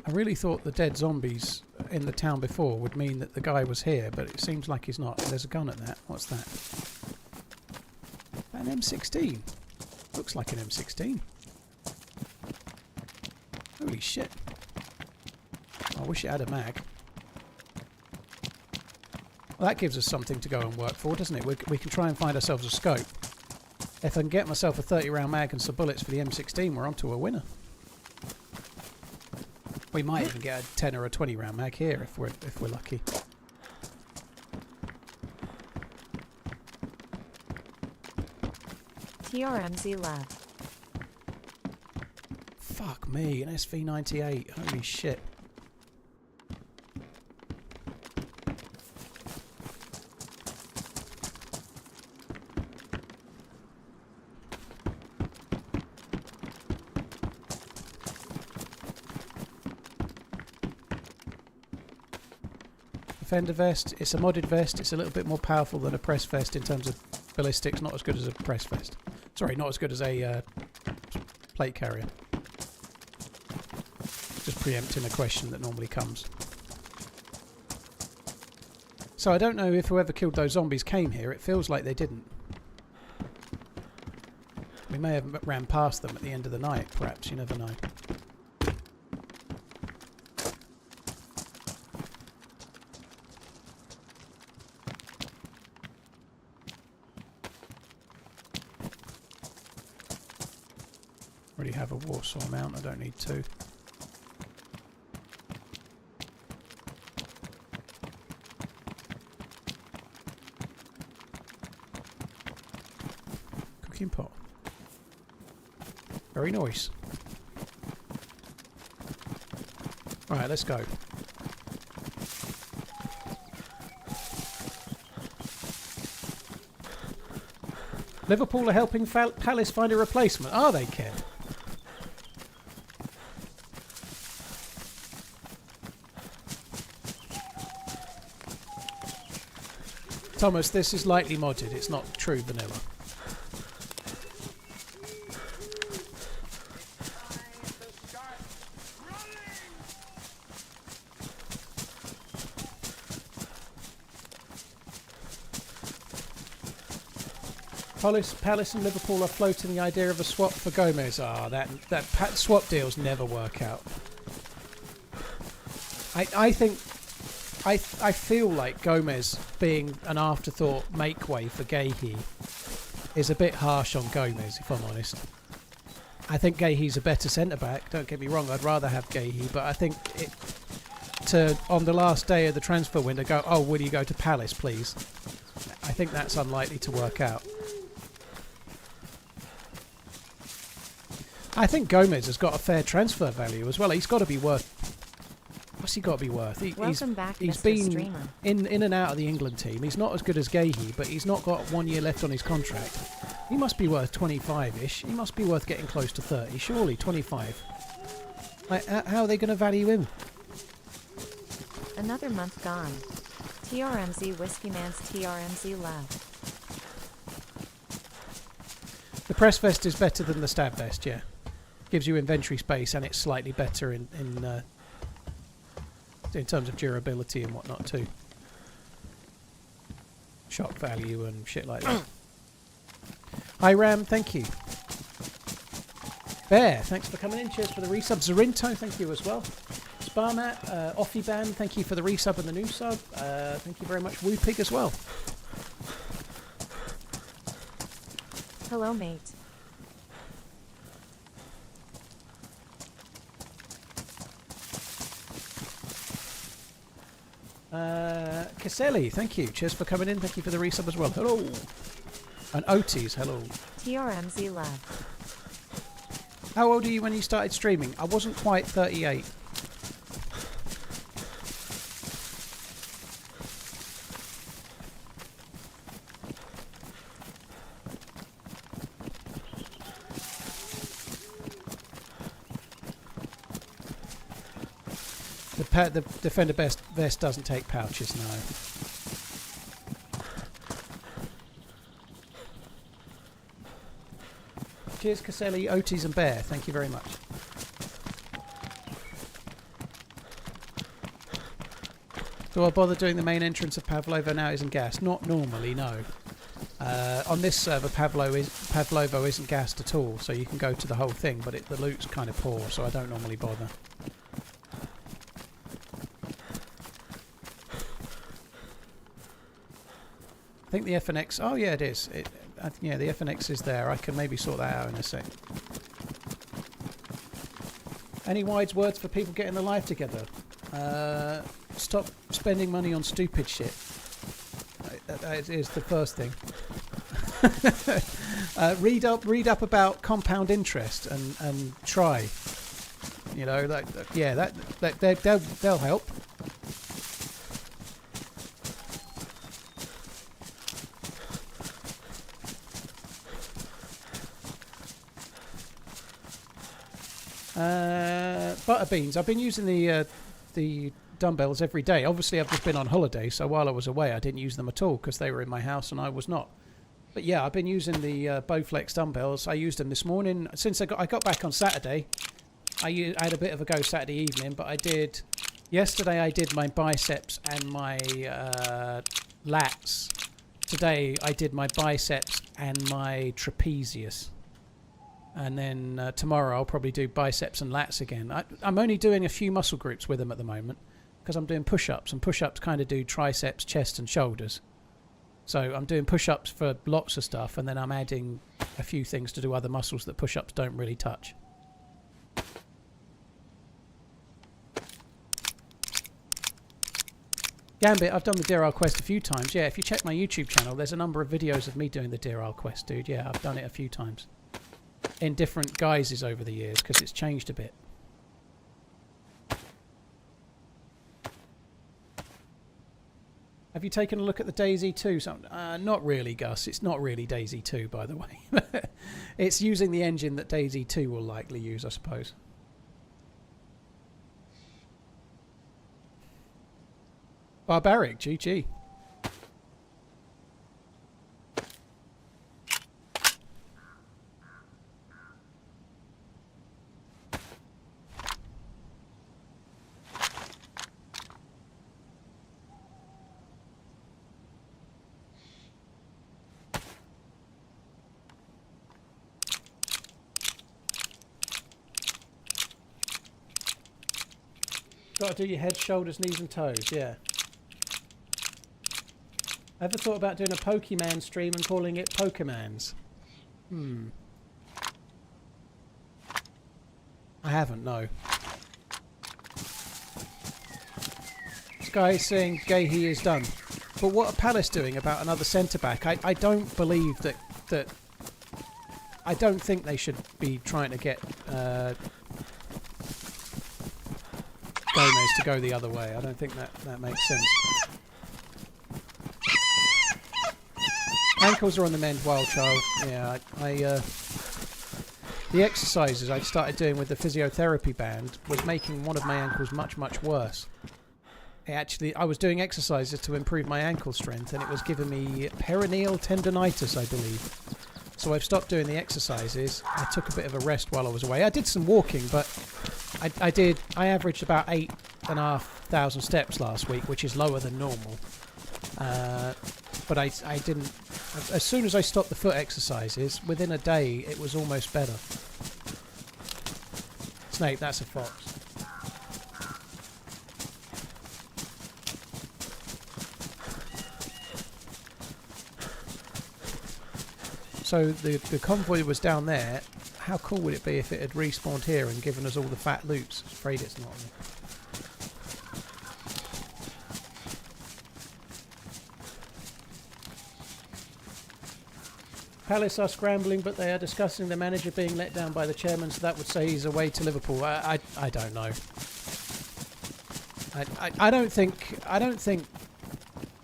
I really thought the dead zombies in the town before would mean that the guy was here, but it seems like he's not. There's a gun at that. What's that? An M16. Looks like an M16. Holy shit. I wish it had a mag. Well, that gives us something to go and work for, doesn't it? We can try and find ourselves a scope. If I can get myself a 30-round mag and some bullets for the M16, we're onto a winner. We might even get a 10 or a 20-round mag here if we're lucky. TRMZ lab. Fuck me, an SV98. Holy shit. Defender vest, it's a modded vest, it's a little bit more powerful than a press vest in terms of ballistics, not as good as a press vest. Sorry, not as good as a plate carrier. Just preempting a question that normally comes. So I don't know if whoever killed those zombies came here, it feels like they didn't. We may have ran past them at the end of the night, perhaps, you never know. Already have a Warsaw mount, I don't need two. Cooking pot. Very nice. Alright, let's go. Liverpool are helping Palace find a replacement. Are they, Ken? Thomas, this is lightly modded. It's not true vanilla. Palace and Liverpool are floating the idea of a swap for Gomez. Ah, that swap deals never work out. I think I feel like Gomez being an afterthought make way for Gahey is a bit harsh on Gomez, if I'm honest. I think Gahey's a better centre back. Don't get me wrong, I'd rather have Gahey, but I think on the last day of the transfer window go, oh, will you go to Palace, please? I think that's unlikely to work out. I think Gomez has got a fair transfer value as well. He's got to be worth... What's he got to be worth? Welcome back, he's Mr. been Streamer. in and out of the England team. He's not as good as Gahey, but he's not got 1 year left on his contract. He must be worth 25-ish. He must be worth getting close to 30. Surely 25. How are they going to value him? Another month gone. TRMZ Whiskey Man's TRMZ lab. The press vest is better than the stab vest, yeah. Gives you inventory space and it's slightly better in terms of durability and whatnot too. Shock value and shit like that. Hi Ram, thank you. Bear, thanks for coming in. Cheers for the resub. Zorinto, thank you as well. Sparmat, Offyban, thank you for the resub and the new sub. Thank you very much. Woopig as well. Hello, mate. Caselli, thank you. Cheers for coming in. Thank you for the resub as well. Hello. And Otis, hello. TRMZ lab. How old are you when you started streaming? I wasn't quite 38. The Defender vest doesn't take pouches, no. Cheers, Caselli, Otis and Bear. Thank you very much. Do I bother doing the main entrance of Pavlovo now? Isn't gas? Not normally, no. On this server, Pavlovo isn't gassed at all, so you can go to the whole thing, but the loot's kind of poor, so I don't normally bother. I think the FNX... Oh, yeah, it is. Yeah, the FNX is there. I can maybe sort that out in a sec. Any wise words for people getting their life together? Stop spending money on stupid shit. That is the first thing. Read up about compound interest and try. You know, they'll help. Butterbeans. I've been using the dumbbells every day. Obviously, I've just been on holiday, so while I was away, I didn't use them at all because they were in my house and I was not. But yeah, I've been using the Bowflex dumbbells. I used them this morning. Since I got back on Saturday, I had a bit of a go Saturday evening, but yesterday I did my biceps and my lats. Today I did my biceps and my trapezius. And then tomorrow I'll probably do biceps and lats again. I'm only doing a few muscle groups with them at the moment because I'm doing push-ups, and push-ups kind of do triceps, chest and shoulders. So I'm doing push-ups for lots of stuff, and then I'm adding a few things to do other muscles that push-ups don't really touch. Gambit, I've done the DRL quest a few times. Yeah, if you check my YouTube channel, there's a number of videos of me doing the DRL quest, dude. Yeah, I've done it a few times. In different guises over the years, because it's changed a bit. Have you taken a look at the DayZ 2? Not really, Gus. It's not really DayZ 2, by the way. It's using the engine that DayZ 2 will likely use, I suppose. Barbaric, GG. Got to do your head, shoulders, knees and toes, yeah. Ever thought about doing a Pokemon stream and calling it Pokemon's? I haven't, no. This guy is saying Gahey is done. But what are Palace doing about another centre-back? I don't believe that... I don't think they should be trying to get... Gomez to go the other way. I don't think that makes sense. Ankles are on the mend, wild child. Yeah, the exercises I started doing with the physiotherapy band was making one of my ankles much, much worse. I was doing exercises to improve my ankle strength, and it was giving me perineal tendonitis, I believe. So I've stopped doing the exercises. I took a bit of a rest while I was away. I did some walking, but I averaged about 8,500 steps last week, which is lower than normal. But I didn't... As soon as I stopped the foot exercises, within a day, it was almost better. Snape, that's a fox. So the convoy was down there. How cool would it be if it had respawned here and given us all the fat loops? I'm afraid it's not. Palace are scrambling, but they are discussing the manager being let down by the chairman, so that would say he's away to Liverpool. I don't know. I don't think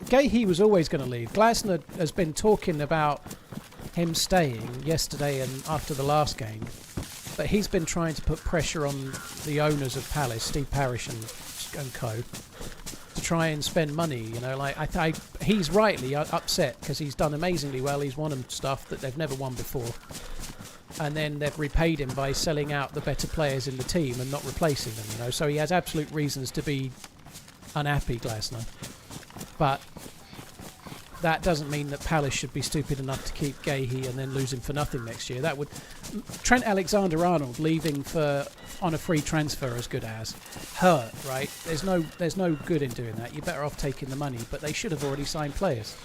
Gahey was always going to leave. Glasner has been talking about him staying yesterday and after the last game, but he's been trying to put pressure on the owners of Palace, Steve Parish and co, to try and spend money. You know, like he's rightly upset because he's done amazingly well. He's won them stuff that they've never won before, and then they've repaid him by selling out the better players in the team and not replacing them. You know, so he has absolute reasons to be unhappy, Glasner. But that doesn't mean that Palace should be stupid enough to keep Gahey and then lose him for nothing next year. That would Trent Alexander-Arnold leaving on a free transfer as good as hurt, right? There's no good in doing that. You're better off taking the money, but they should have already signed players.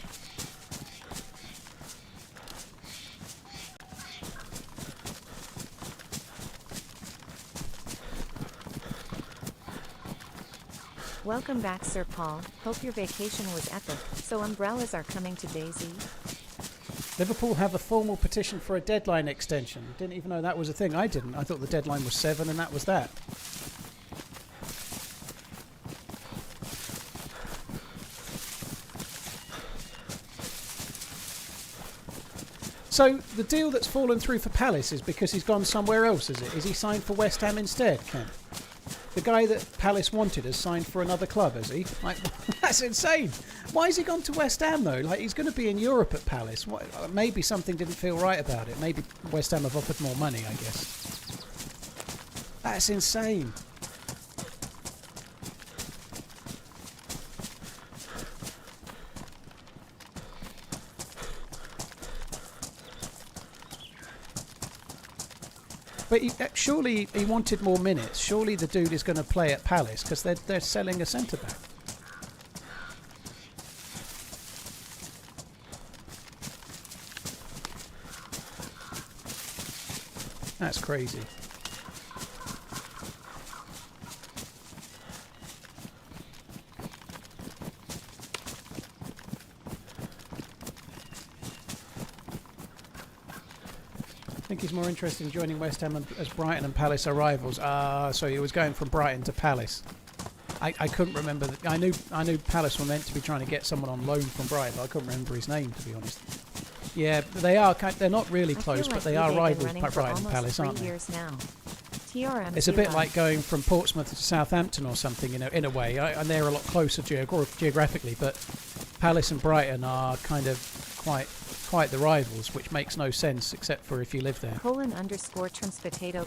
Welcome back, Sir Paul. Hope your vacation was epic. So umbrellas are coming to DayZ? Liverpool have a formal petition for a deadline extension. Didn't even know that was a thing. I didn't. I thought the deadline was 7 and that was that. So the deal that's fallen through for Palace is because he's gone somewhere else, is it? Is he signed for West Ham instead, Ken? The guy that Palace wanted has signed for another club, has he? Like, that's insane. Why has he gone to West Ham, though? Like, he's going to be in Europe at Palace. Maybe something didn't feel right about it. Maybe West Ham have offered more money, I guess. That's insane. But surely he wanted more minutes. Surely the dude is going to play at Palace because they're selling a centre-back. That's crazy. I think he's more interested in joining West Ham as Brighton and Palace are rivals. So he was going from Brighton to Palace. I couldn't remember. I knew Palace were meant to be trying to get someone on loan from Brighton, but I couldn't remember his name, to be honest. Yeah, they are. They're not really close, but they are rivals, Brighton and Palace, aren't they? TRMZ It's a bit like going from Portsmouth to Southampton or something, in a way. And they're a lot closer geographically, but Palace and Brighton are kind of quite the rivals, which makes no sense except for if you live there. _Trimspotato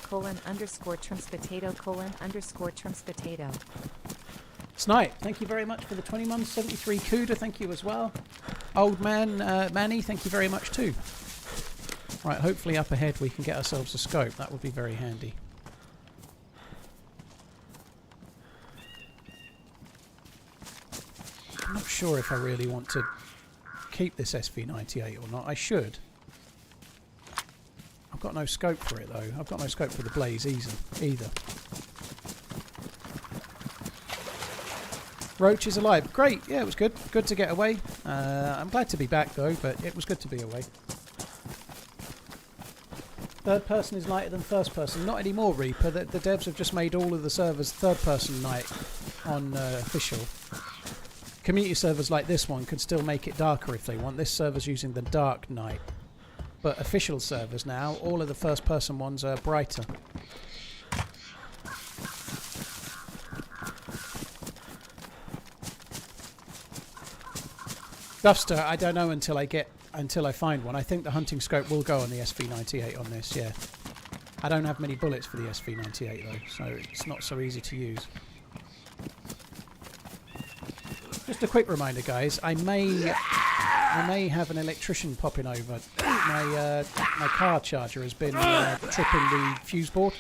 _Trimspotato Snipe, thank you very much for the 20 months. 73 Cuda, thank you as well. Old man Manny, thank you very much too. Right, hopefully up ahead we can get ourselves a scope. That would be very handy. I'm not sure if I really want to keep this SV98 or not. I should. I've got no scope for it though. I've got no scope for the Blaze either. Roach is alive. Great. Yeah, it was good. Good to get away. I'm glad to be back though, but it was good to be away. Third person is lighter than first person. Not anymore, Reaper. The devs have just made all of the servers third person night on official. Community servers like this one can still make it darker if they want. This server's using the dark night. But official servers now, all of the first person ones are brighter. Duffster, I don't know until I find one. I think the hunting scope will go on the SV98 on this, yeah. I don't have many bullets for the SV98 though, so it's not so easy to use. Just a quick reminder, guys. I may have an electrician popping over. My car charger has been tripping the fuse board.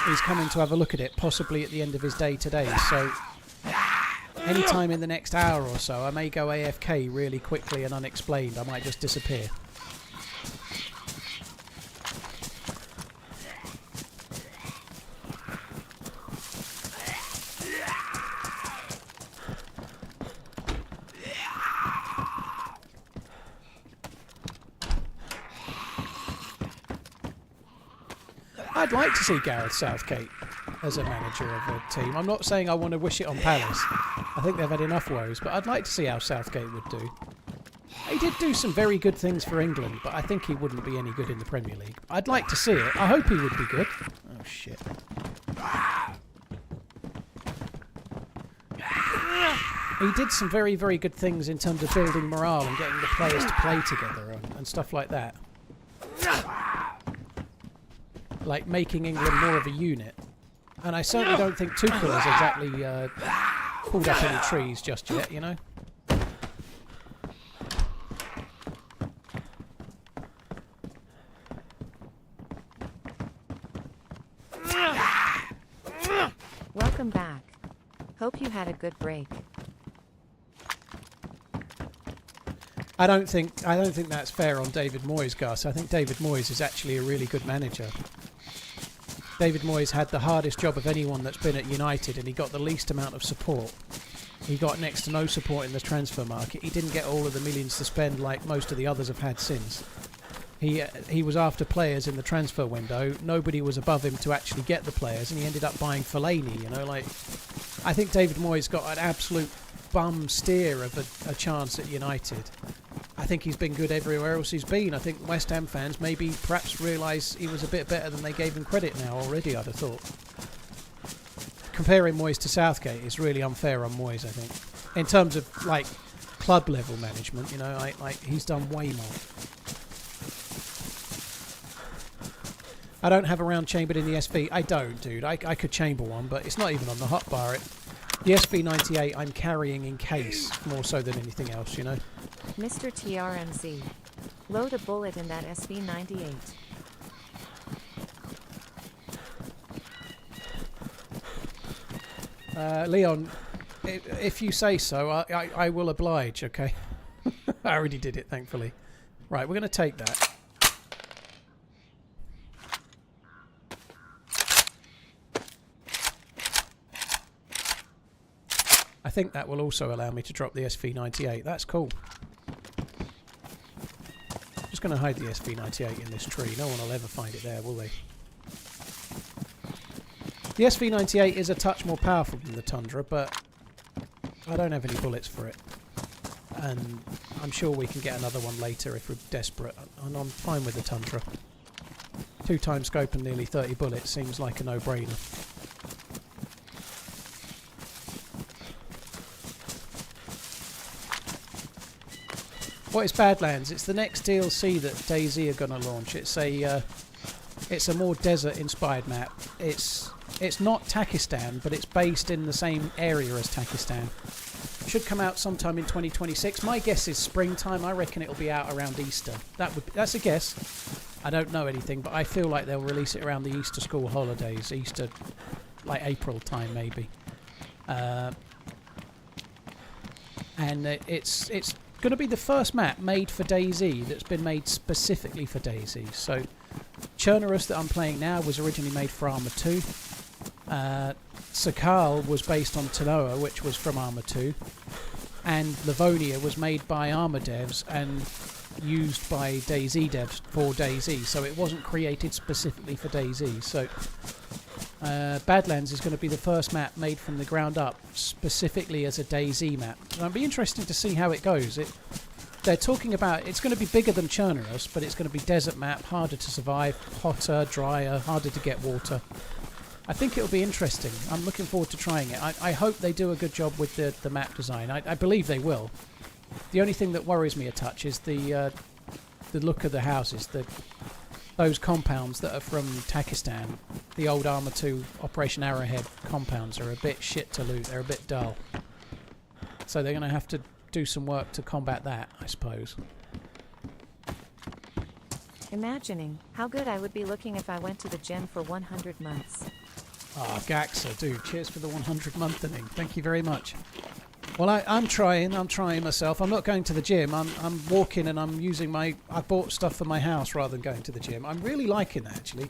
He's coming to have a look at it, possibly at the end of his day today. So anytime in the next hour or so, I may go AFK really quickly and unexplained. I might just disappear. I'd like to see Gareth Southgate as a manager of a team. I'm not saying I want to wish it on Palace. I think they've had enough woes, but I'd like to see how Southgate would do. He did do some very good things for England, but I think he wouldn't be any good in the Premier League. I'd like to see it. I hope he would be good. Oh, shit. He did some very, very good things in terms of building morale and getting the players to play together and stuff like that. Like making England more of a unit. And I certainly don't think Tuchel has exactly pulled up any trees just yet, you know. Welcome back. Hope you had a good break. I don't think that's fair on David Moyes, Gus. I think David Moyes is actually a really good manager. David Moyes had the hardest job of anyone that's been at United, and he got the least amount of support. He got next to no support in the transfer market. He didn't get all of the millions to spend like most of the others have had since. He was after players in the transfer window. Nobody was above him to actually get the players, and he ended up buying Fellaini. You know, like, I think David Moyes got an absolute bum steer of a chance at United. I think he's been good everywhere else he's been. I think West Ham fans maybe perhaps realise he was a bit better than they gave him credit now already, I'd have thought. Comparing Moyes to Southgate is really unfair on Moyes, I think. In terms of, like, club level management, you know, like he's done way more. I don't have a round chambered in the SV. I don't, dude. I could chamber one, but it's not even on the hotbar. The SV98 I'm carrying in case, more so than anything else, you know. Mr. TRMZ. Load a bullet in that SV98. Leon, if you say so, I will oblige, okay? I already did it, thankfully. Right, we're going to take that. I think that will also allow me to drop the SV98. That's cool. Just going to hide the SV98 in this tree. No one will ever find it there, will they? The SV98 is a touch more powerful than the Tundra, but I don't have any bullets for it. And I'm sure we can get another one later if we're desperate. And I'm fine with the Tundra. 2 times scope and nearly 30 bullets seems like a no-brainer. What is Badlands? It's the next DLC that DayZ are going to launch. It's a more desert-inspired map. It's not Takistan, but it's based in the same area as Takistan. Should come out sometime in 2026. My guess is springtime. I reckon it'll be out around Easter. That's a guess. I don't know anything, but I feel like they'll release it around the Easter school holidays. Easter, like April time, maybe. And it's going to be the first map made for DayZ that's been made specifically for DayZ. So Chernarus that I'm playing now was originally made for Arma 2. Sakal was based on Tanoa, which was from Arma 2. And Livonia was made by Arma devs and used by DayZ devs for DayZ. So it wasn't created specifically for DayZ. So Badlands is going to be the first map made from the ground up specifically as a DayZ map. And it'll be interesting to see how it goes. They're talking about it's going to be bigger than Chernarus, but it's going to be desert map, harder to survive, hotter, drier, harder to get water. I think it'll be interesting. I'm looking forward to trying it. I hope they do a good job with the map design. I believe they will. The only thing that worries me a touch is the look of the houses. Those compounds that are from Takistan, the old Arma 2 Operation Arrowhead compounds, are a bit shit to loot. They're a bit dull. So they're going to have to do some work to combat that, I suppose. Imagining how good I would be looking if I went to the gym for 100 months. Ah, Gaxa, dude, cheers for the 100 monthening. Thank you very much. Well, I'm trying myself. I'm not going to the gym. I'm walking and I'm using I bought stuff for my house rather than going to the gym. I'm really liking that, actually.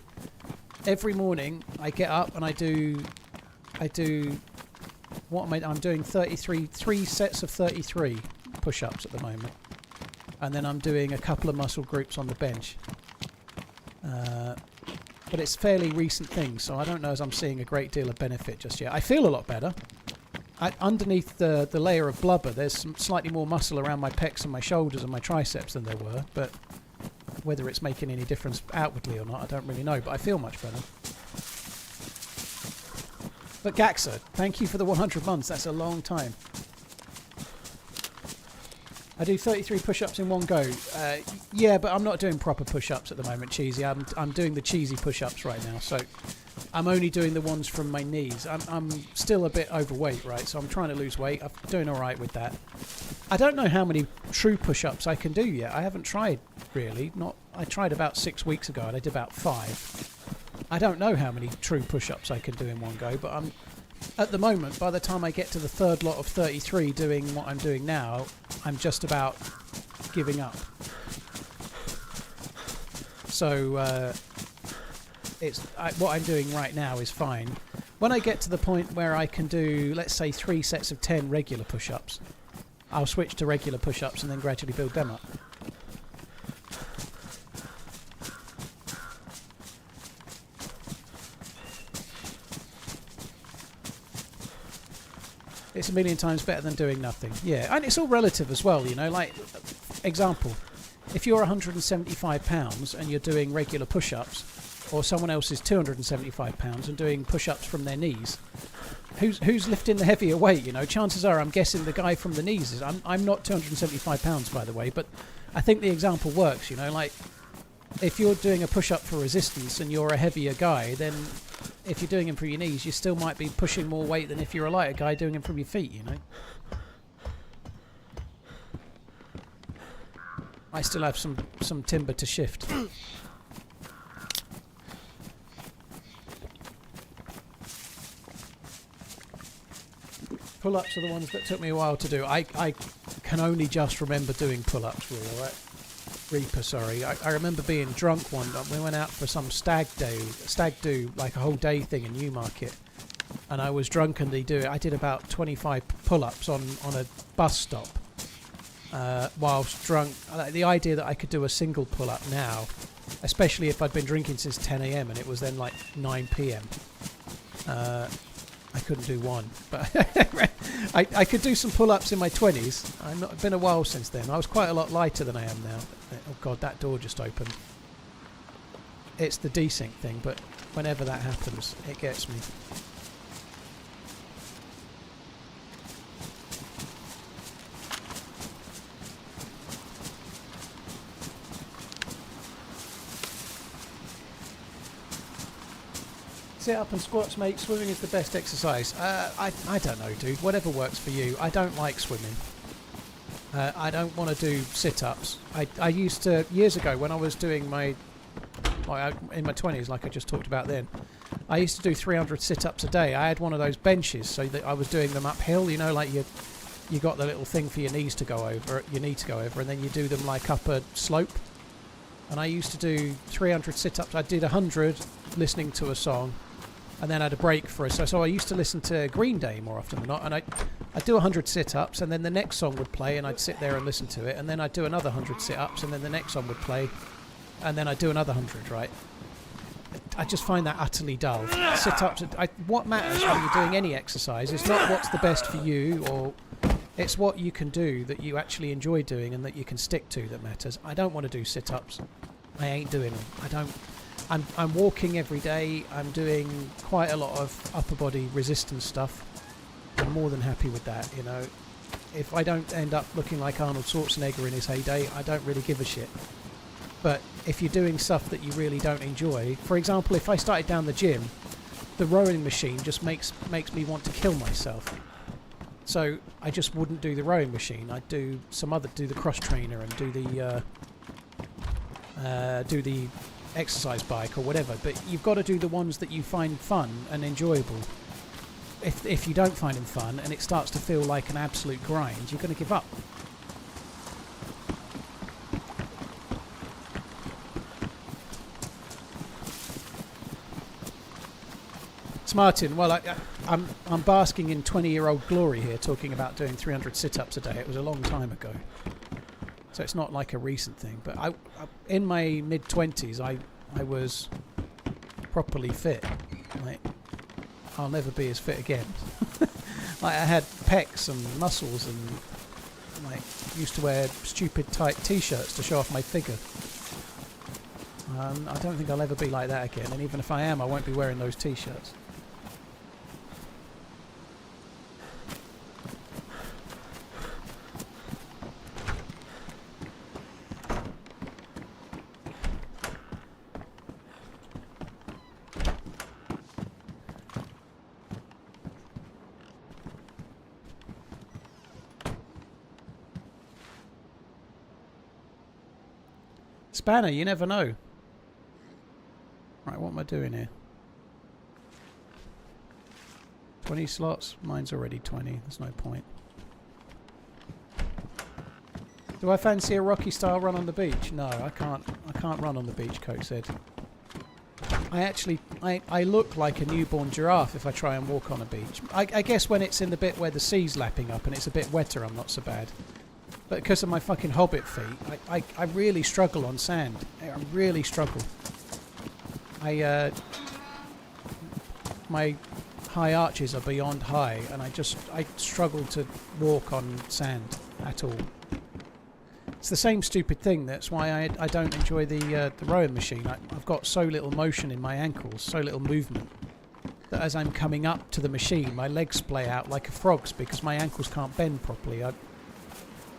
Every morning I get up and I do, what am I'm doing 3 sets of 33 push-ups at the moment. And then I'm doing a couple of muscle groups on the bench. But it's fairly recent things, so I don't know as I'm seeing a great deal of benefit just yet. I feel a lot better. Underneath the layer of blubber, there's some slightly more muscle around my pecs and my shoulders and my triceps than there were, but whether it's making any difference outwardly or not, I don't really know, but I feel much better. But Gaxa, thank you for the 100 months. That's a long time. I do 33 push-ups in one go. Yeah, but I'm not doing proper push-ups at the moment, Cheesy. I'm doing the cheesy push-ups right now. So I'm only doing the ones from my knees. I'm still a bit overweight, right? So I'm trying to lose weight. I'm doing all right with that. I don't know how many true push-ups I can do yet. I haven't tried, really. I tried about 6 weeks ago, and I did about 5. I don't know how many true push-ups I can do in one go, but at the moment, by the time I get to the third lot of 33 doing what I'm doing now, I'm just about giving up. So what I'm doing right now is fine. When I get to the point where I can do, let's say, 3 sets of 10 regular push-ups, I'll switch to regular push-ups and then gradually build them up. It's a million times better than doing nothing. Yeah, and it's all relative as well, you know. Like, example, if you're 175 pounds and you're doing regular push-ups, or someone else is 275 pounds and doing push-ups from their knees, who's lifting the heavier weight, you know? Chances are, I'm guessing the guy from the knees is. I'm not 275 pounds, by the way, but I think the example works, you know. Like, if you're doing a push-up for resistance and you're a heavier guy, then if you're doing them from your knees, you still might be pushing more weight than if you're a lighter guy doing them from your feet, you know. I still have some timber to shift. Pull-ups are the ones that took me a while to do. I can only just remember doing pull-ups, really, right? Reaper, sorry. I remember being drunk one night. We went out for some stag do, like a whole day thing in Newmarket. And I was drunkenly doing it. I did about 25 pull-ups on a bus stop whilst drunk. The idea that I could do a single pull-up now, especially if I'd been drinking since 10 a.m. and it was then like 9 p.m. I couldn't do one, but I could do some pull-ups in my 20s. It's been a while since then. I was quite a lot lighter than I am now. Oh god, that door just opened. It's the desync thing, but whenever that happens, it gets me. Sit up and squats, mate. Swimming is the best exercise. I don't know, dude. Whatever works for you. I don't like swimming. I don't want to do sit-ups. I used to, years ago, when I was doing in my 20s, like I just talked about then, I used to do 300 sit-ups a day. I had one of those benches, so that I was doing them uphill. You know, like you got the little thing for your knees to go over, and then you do them like up a slope. And I used to do 300 sit-ups. I did 100 listening to a song, and then I had a break for us. So I used to listen to Green Day more often than not, and I'd do 100 sit-ups, and then the next song would play, and I'd sit there and listen to it, and then I'd do another 100 sit-ups, and then the next song would play, and then I'd do another 100, right? I just find that utterly dull. Sit-ups, what matters when you're doing any exercise is not what's the best for you, or it's what you can do that you actually enjoy doing and that you can stick to that matters. I don't want to do sit-ups. I ain't doing them. I'm walking every day. I'm doing quite a lot of upper body resistance stuff. I'm more than happy with that, you know. If I don't end up looking like Arnold Schwarzenegger in his heyday, I don't really give a shit. But if you're doing stuff that you really don't enjoy, for example, if I started down the gym, the rowing machine just makes me want to kill myself. So I just wouldn't do the rowing machine. I'd do the cross trainer and do the exercise bike or whatever. But you've got to do the ones that you find fun and enjoyable. If you don't find them fun and it starts to feel like an absolute grind, you're going to give up. It's Martin. Well, I'm basking in 20-year-old glory here, talking about doing 300 sit-ups a day. It was a long time ago, so it's not like a recent thing. But I in my mid-20s, I was properly fit. Like, I'll never be as fit again. Like, I had pecs and muscles, and like used to wear stupid tight t-shirts to show off my figure. I don't think I'll ever be like that again. And even if I am, I won't be wearing those t-shirts. Spanner, you never know. Right, what am I doing here? 20 slots? Mine's already 20. There's no point. Do I fancy a Rocky style run on the beach? No, I can't. I can't run on the beach, Coke said. I look like a newborn giraffe if I try and walk on a beach. I guess when it's in the bit where the sea's lapping up and it's a bit wetter, I'm not so bad. But because of my fucking hobbit feet, I really struggle on sand. I really struggle. My high arches are beyond high, and I struggle to walk on sand at all. It's the same stupid thing. That's why I don't enjoy the rowing machine. I've got so little motion in my ankles, so little movement, that as I'm coming up to the machine, my legs splay out like a frog's because my ankles can't bend properly.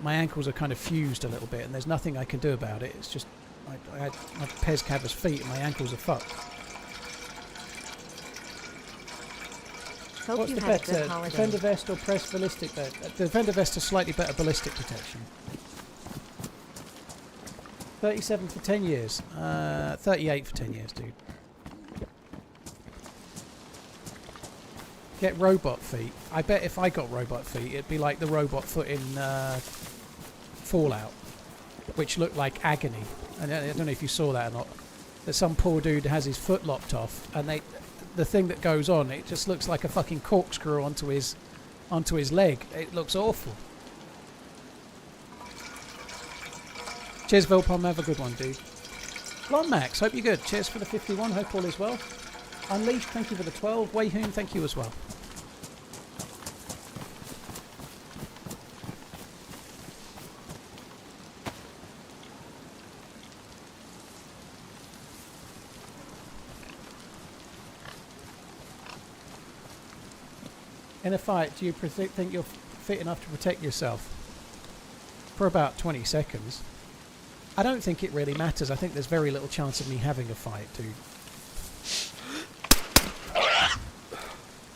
My ankles are kind of fused a little bit, and there's nothing I can do about it. It's just I have Pez Cavers feet, and my ankles are fucked. Hope What's you the had a good better, holiday. Defender Vest or Press Ballistic Vest? The Defender Vest has slightly better ballistic protection. 37 for 10 years. 38 for 10 years, dude. Get robot feet. I bet if I got robot feet, it'd be like the robot foot in Fallout, which looked like agony. And I don't know if you saw that or not. That some poor dude has his foot lopped off, and the thing that goes on, it just looks like a fucking corkscrew onto his leg. It looks awful. Cheers, Vilpom. Have a good one, dude. Blonde Max, hope you're good. Cheers for the 51. Hope all is well. Unleashed, thank you for the 12. Wayhoon, thank you as well. In a fight, do you think you're fit enough to protect yourself? For about 20 seconds. I don't think it really matters. I think there's very little chance of me having a fight, dude.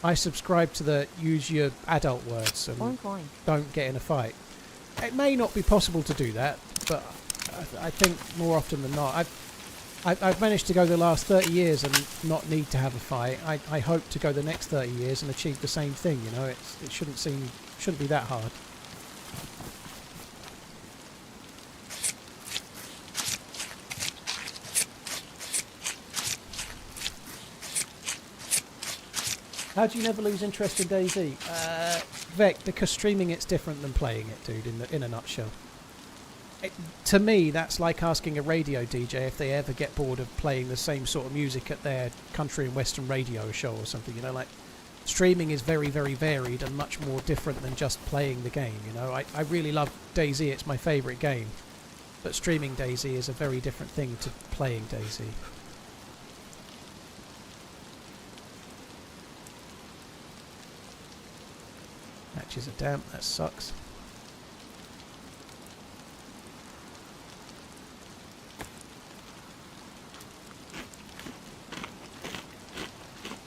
I subscribe to the use your adult words and Oink, oink. don't get in a fight. It may not be possible to do that, but I think more often than not, I've managed to go the last 30 years and not need to have a fight. I hope to go the next 30 years and achieve the same thing. You know, it shouldn't be that hard. How do you never lose interest in DayZ? Vec, because streaming it's different than playing it, dude, in a nutshell. To me, that's like asking a radio DJ if they ever get bored of playing the same sort of music at their country and western radio show or something, you know, like streaming is very, very varied and much more different than just playing the game, you know. I really love DayZ, it's my favourite game, but streaming DayZ is a very different thing to playing DayZ. Matches are damp, that sucks.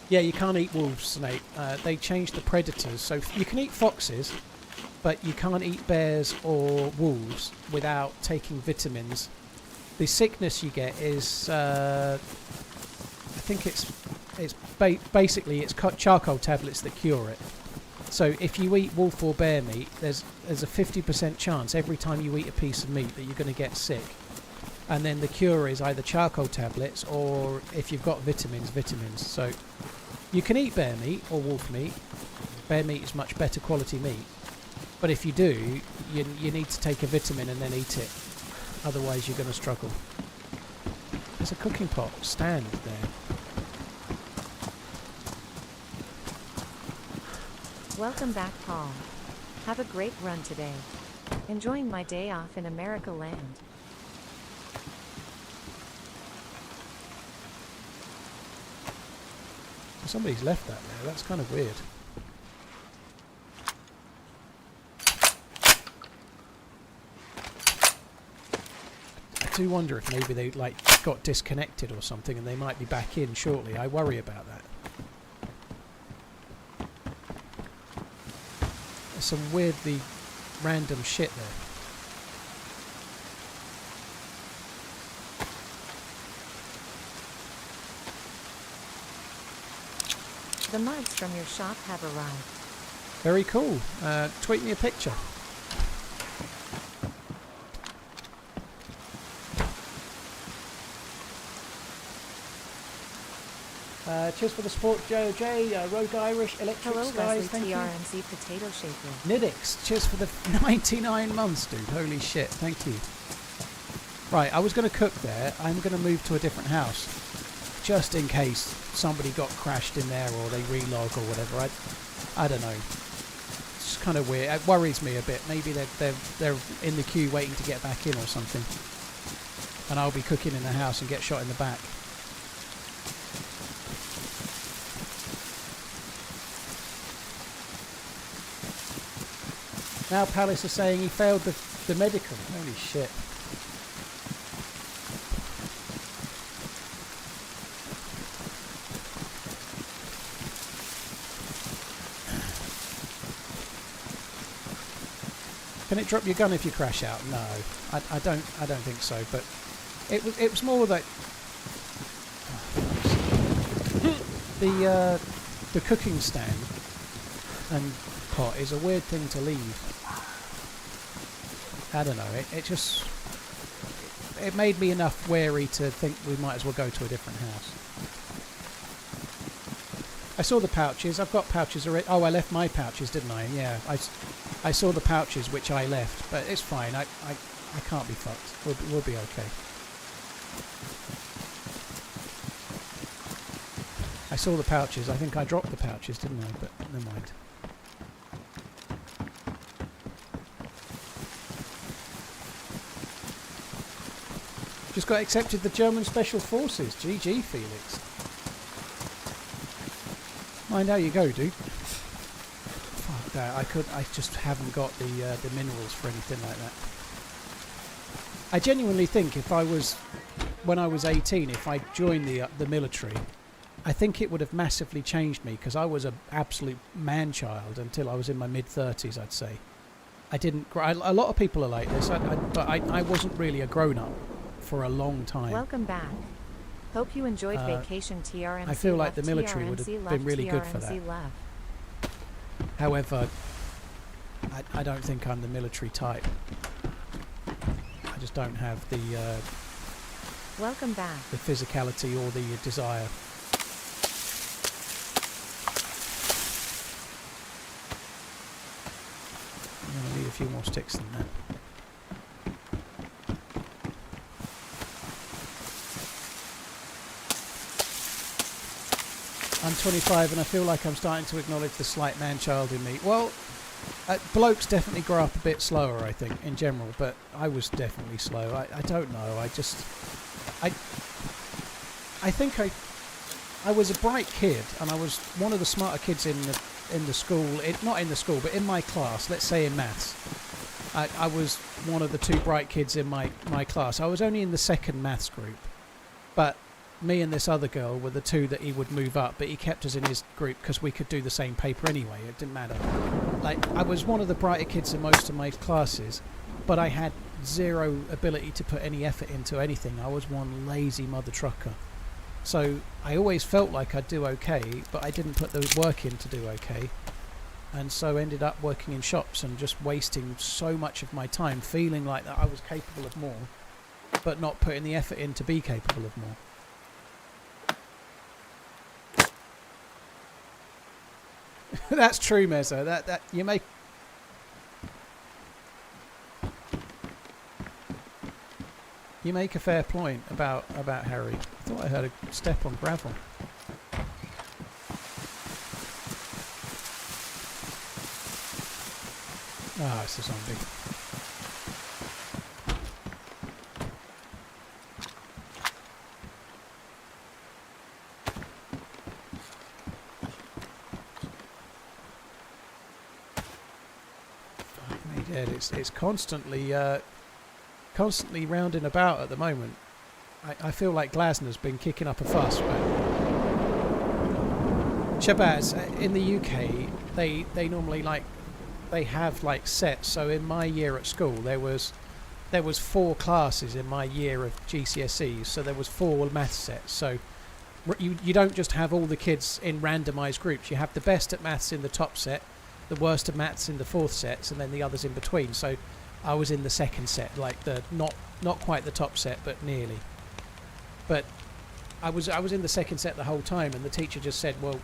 Yeah, you can't eat wolves, Snake. They changed the predators, so you can eat foxes, but you can't eat bears or wolves without taking vitamins. The sickness you get is, I think basically it's charcoal tablets that cure it. So if you eat wolf or bear meat, there's a 50% chance every time you eat a piece of meat that you're going to get sick. And then the cure is either charcoal tablets or, if you've got vitamins. So you can eat bear meat or wolf meat. Bear meat is much better quality meat. But if you do, you need to take a vitamin and then eat it. Otherwise you're going to struggle. There's a cooking pot stand there. Welcome back, Paul. Have a great run today. Enjoying my day off in America land. Somebody's left that there. That's kind of weird. I do wonder if maybe they got disconnected or something and they might be back in shortly. I worry about that. There's some weirdly random shit there. The mugs from your shop have arrived. Very cool. Tweet me a picture. Cheers for the support, JOJ, Rogue Irish, Electric Hello, Skies, Leslie thank you. TRMZ Potato Shaker. Nidix, cheers for the 99 months, dude. Holy shit, thank you. Right, I was going to cook there. I'm going to move to a different house. Just in case somebody got crashed in there or they relog or whatever. I don't know. It's kind of weird. It worries me a bit. Maybe they're in the queue waiting to get back in or something. And I'll be cooking in the house and get shot in the back. Now Palace is saying he failed the medical. Holy shit. Can it drop your gun if you crash out? No, I don't think so. But it was more that the cooking stand and pot is a weird thing to leave. I don't know. It made me enough wary to think we might as well go to a different house. I saw the pouches. I've got pouches already. Oh, I left my pouches, didn't I? Yeah, I saw the pouches which I left, but it's fine. I can't be fucked. We'll be okay. I saw the pouches. I think I dropped the pouches, didn't I? But never mind. Just got accepted the German Special Forces. GG, Felix. Mind how you go, dude. Fuck that. I just haven't got the minerals for anything like that. I genuinely think when I was 18, if I joined the military, I think it would have massively changed me because I was an absolute man-child until I was in my mid-30s, I'd say. I didn't... A lot of people are like this, but I wasn't really a grown-up for a long time. Welcome back. Hope you enjoyed vacation. TRMZ. I feel like the left, military would have TRMZ been really left, good for TRMZ that. left. However, I don't think I'm the military type. I just don't have the Welcome back. the physicality or the desire. I'm going to need a few more sticks than that. I'm 25 and I feel like I'm starting to acknowledge the slight man-child in me. Well, blokes definitely grow up a bit slower, I think, in general, but I was definitely slow. I don't know. I think I was a bright kid, and I was one of the smarter kids in the school. Not in the school, but in my class. Let's say in maths, I was one of the two bright kids in my class. I was only in the second maths group, but me and this other girl were the two that he would move up, but he kept us in his group because we could do the same paper anyway. It didn't matter. Like, I was one of the brighter kids in most of my classes, but I had zero ability to put any effort into anything. I was one lazy mother trucker. So I always felt like I'd do okay, but I didn't put the work in to do okay. And so ended up working in shops and just wasting so much of my time feeling like that I was capable of more, but not putting the effort in to be capable of more. That's true, Mezzo. That you make. You make a fair point about Harry. I thought I heard a step on gravel. Ah, it's a zombie. It's constantly rounding about at the moment. I feel like Glasner's been kicking up a fuss. But Shabazz, in the UK, they normally they have sets. So in my year at school, there was 4 classes in my year of GCSEs. So there was 4 math sets. So You don't just have all the kids in randomised groups. You have the best at maths in the top set, the worst at maths in the fourth sets, and then the others in between. So I was in the second set, like the not quite the top set, but nearly. But I was in the second set the whole time, and the teacher just said, well,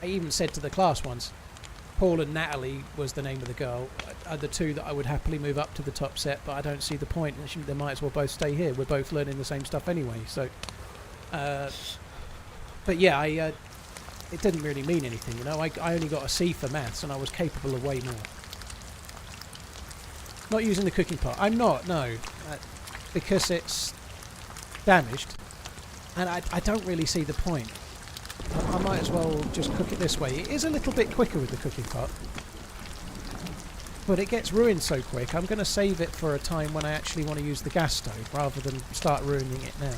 I even said to the class once, Paul and Natalie was the name of the girl, are the two that I would happily move up to the top set, but I don't see the point. They might as well both stay here. We're both learning the same stuff anyway. So, but yeah, it didn't really mean anything, you know. I only got a C for maths, and I was capable of way more. Not using the cooking pot. I'm not, no, because it's damaged, and I don't really see the point. I might as well just cook it this way. It is a little bit quicker with the cooking pot, but it gets ruined so quick. I'm going to save it for a time when I actually want to use the gas stove rather than start ruining it now.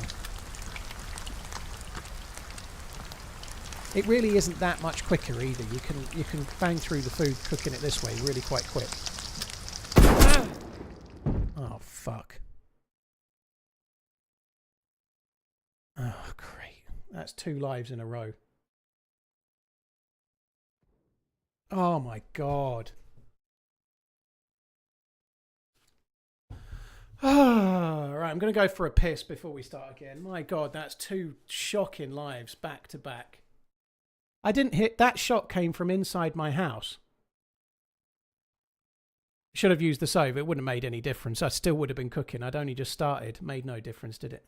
It really isn't that much quicker either. You can bang through the food cooking it this way really quite quick. Oh fuck. Oh great. That's 2 lives in a row. Oh my god. Right, I'm going to go for a piss before we start again. My god, that's 2 shocking lives back to back. I didn't hit... That shot came from inside my house. Should have used the stove. It wouldn't have made any difference. I still would have been cooking. I'd only just started. Made no difference, did it?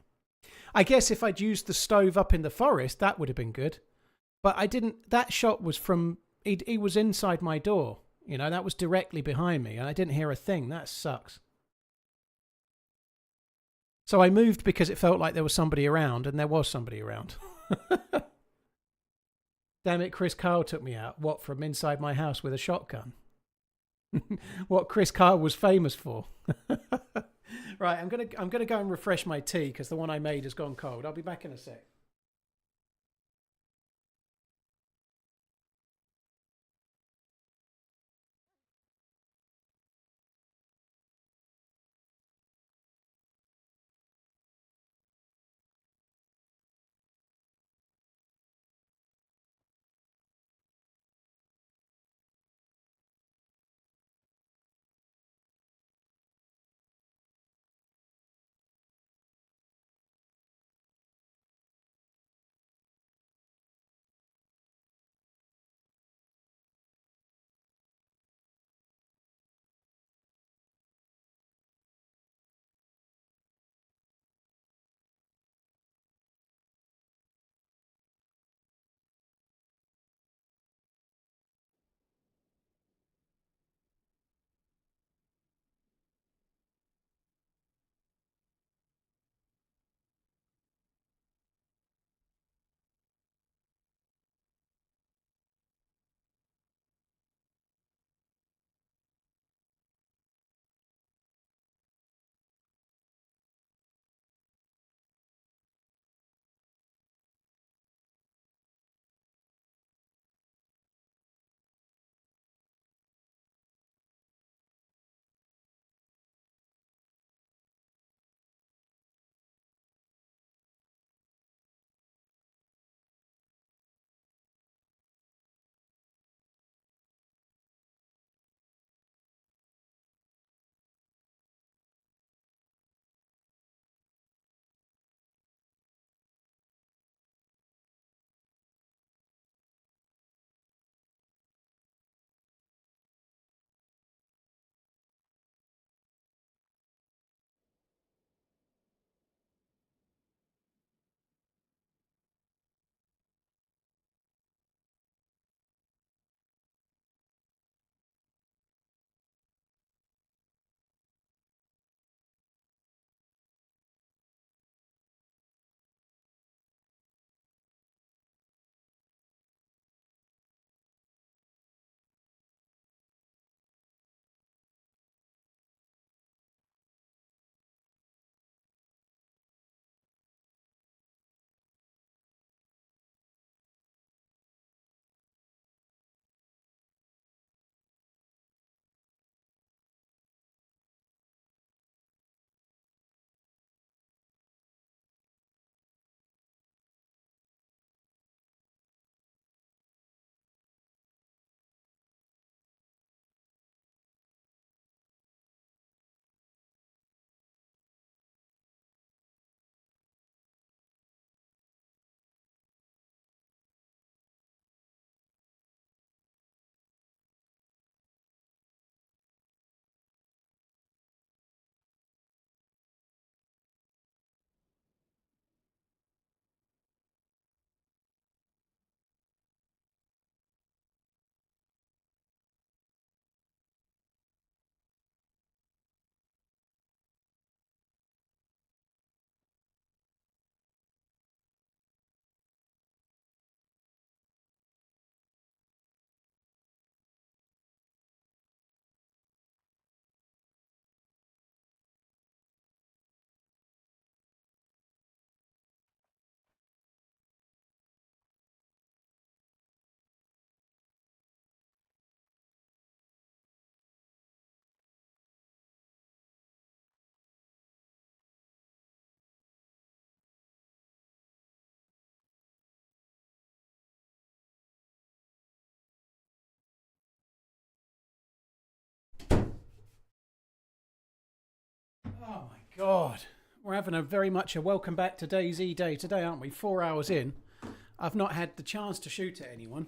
I guess if I'd used the stove up in the forest, that would have been good. But I didn't... That shot was from... He was inside my door. You know, that was directly behind me, and I didn't hear a thing. That sucks. So I moved because it felt like there was somebody around, and there was somebody around. Damn it, Chris Kyle took me out. What, from inside my house with a shotgun? What Chris Kyle was famous for. Right, I'm gonna go and refresh my tea because the one I made has gone cold. I'll be back in a sec. Oh my god. We're having a very much a welcome back to DayZ day today, aren't we? 4 hours in. I've not had the chance to shoot at anyone.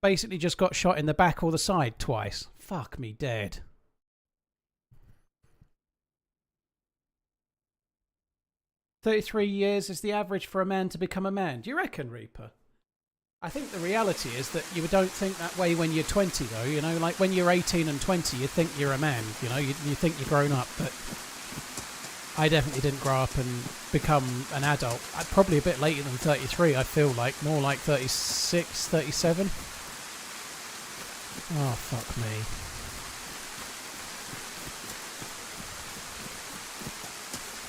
Basically just got shot in the back or the side twice. Fuck me dead. "33 years is the average for a man to become a man." Do you reckon, Reaper? I think the reality is that you don't think that way when you're 20, though. You know, like when you're 18 and 20, you think you're a man. You know, you think you're grown up. But I definitely didn't grow up and become an adult. Probably a bit later than 33, I feel like. More like 36, 37. Oh, fuck me.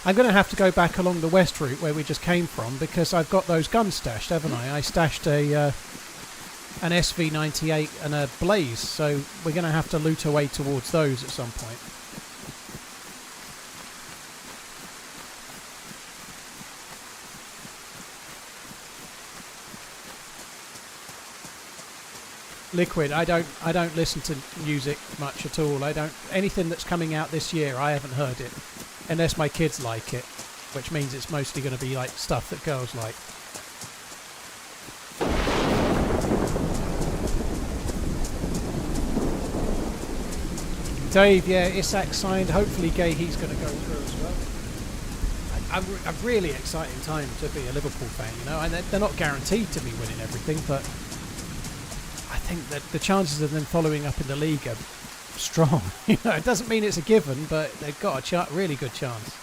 I'm going to have to go back along the west route where we just came from because I've got those guns stashed, haven't I? I stashed an SV98 and a Blaze, so we're going to have to loot our way towards those at some point. Liquid, I don't listen to music much at all. Anything that's coming out this year, I haven't heard it. Unless my kids like it, which means it's mostly going to be like stuff that girls like. Dave, yeah, Isak signed. Hopefully he's going to go through as well. A really exciting time to be a Liverpool fan, you know. And they're not guaranteed to be winning everything, but I think that the chances of them following up in the league are strong. You know, it doesn't mean it's a given, but they've got a really good chance.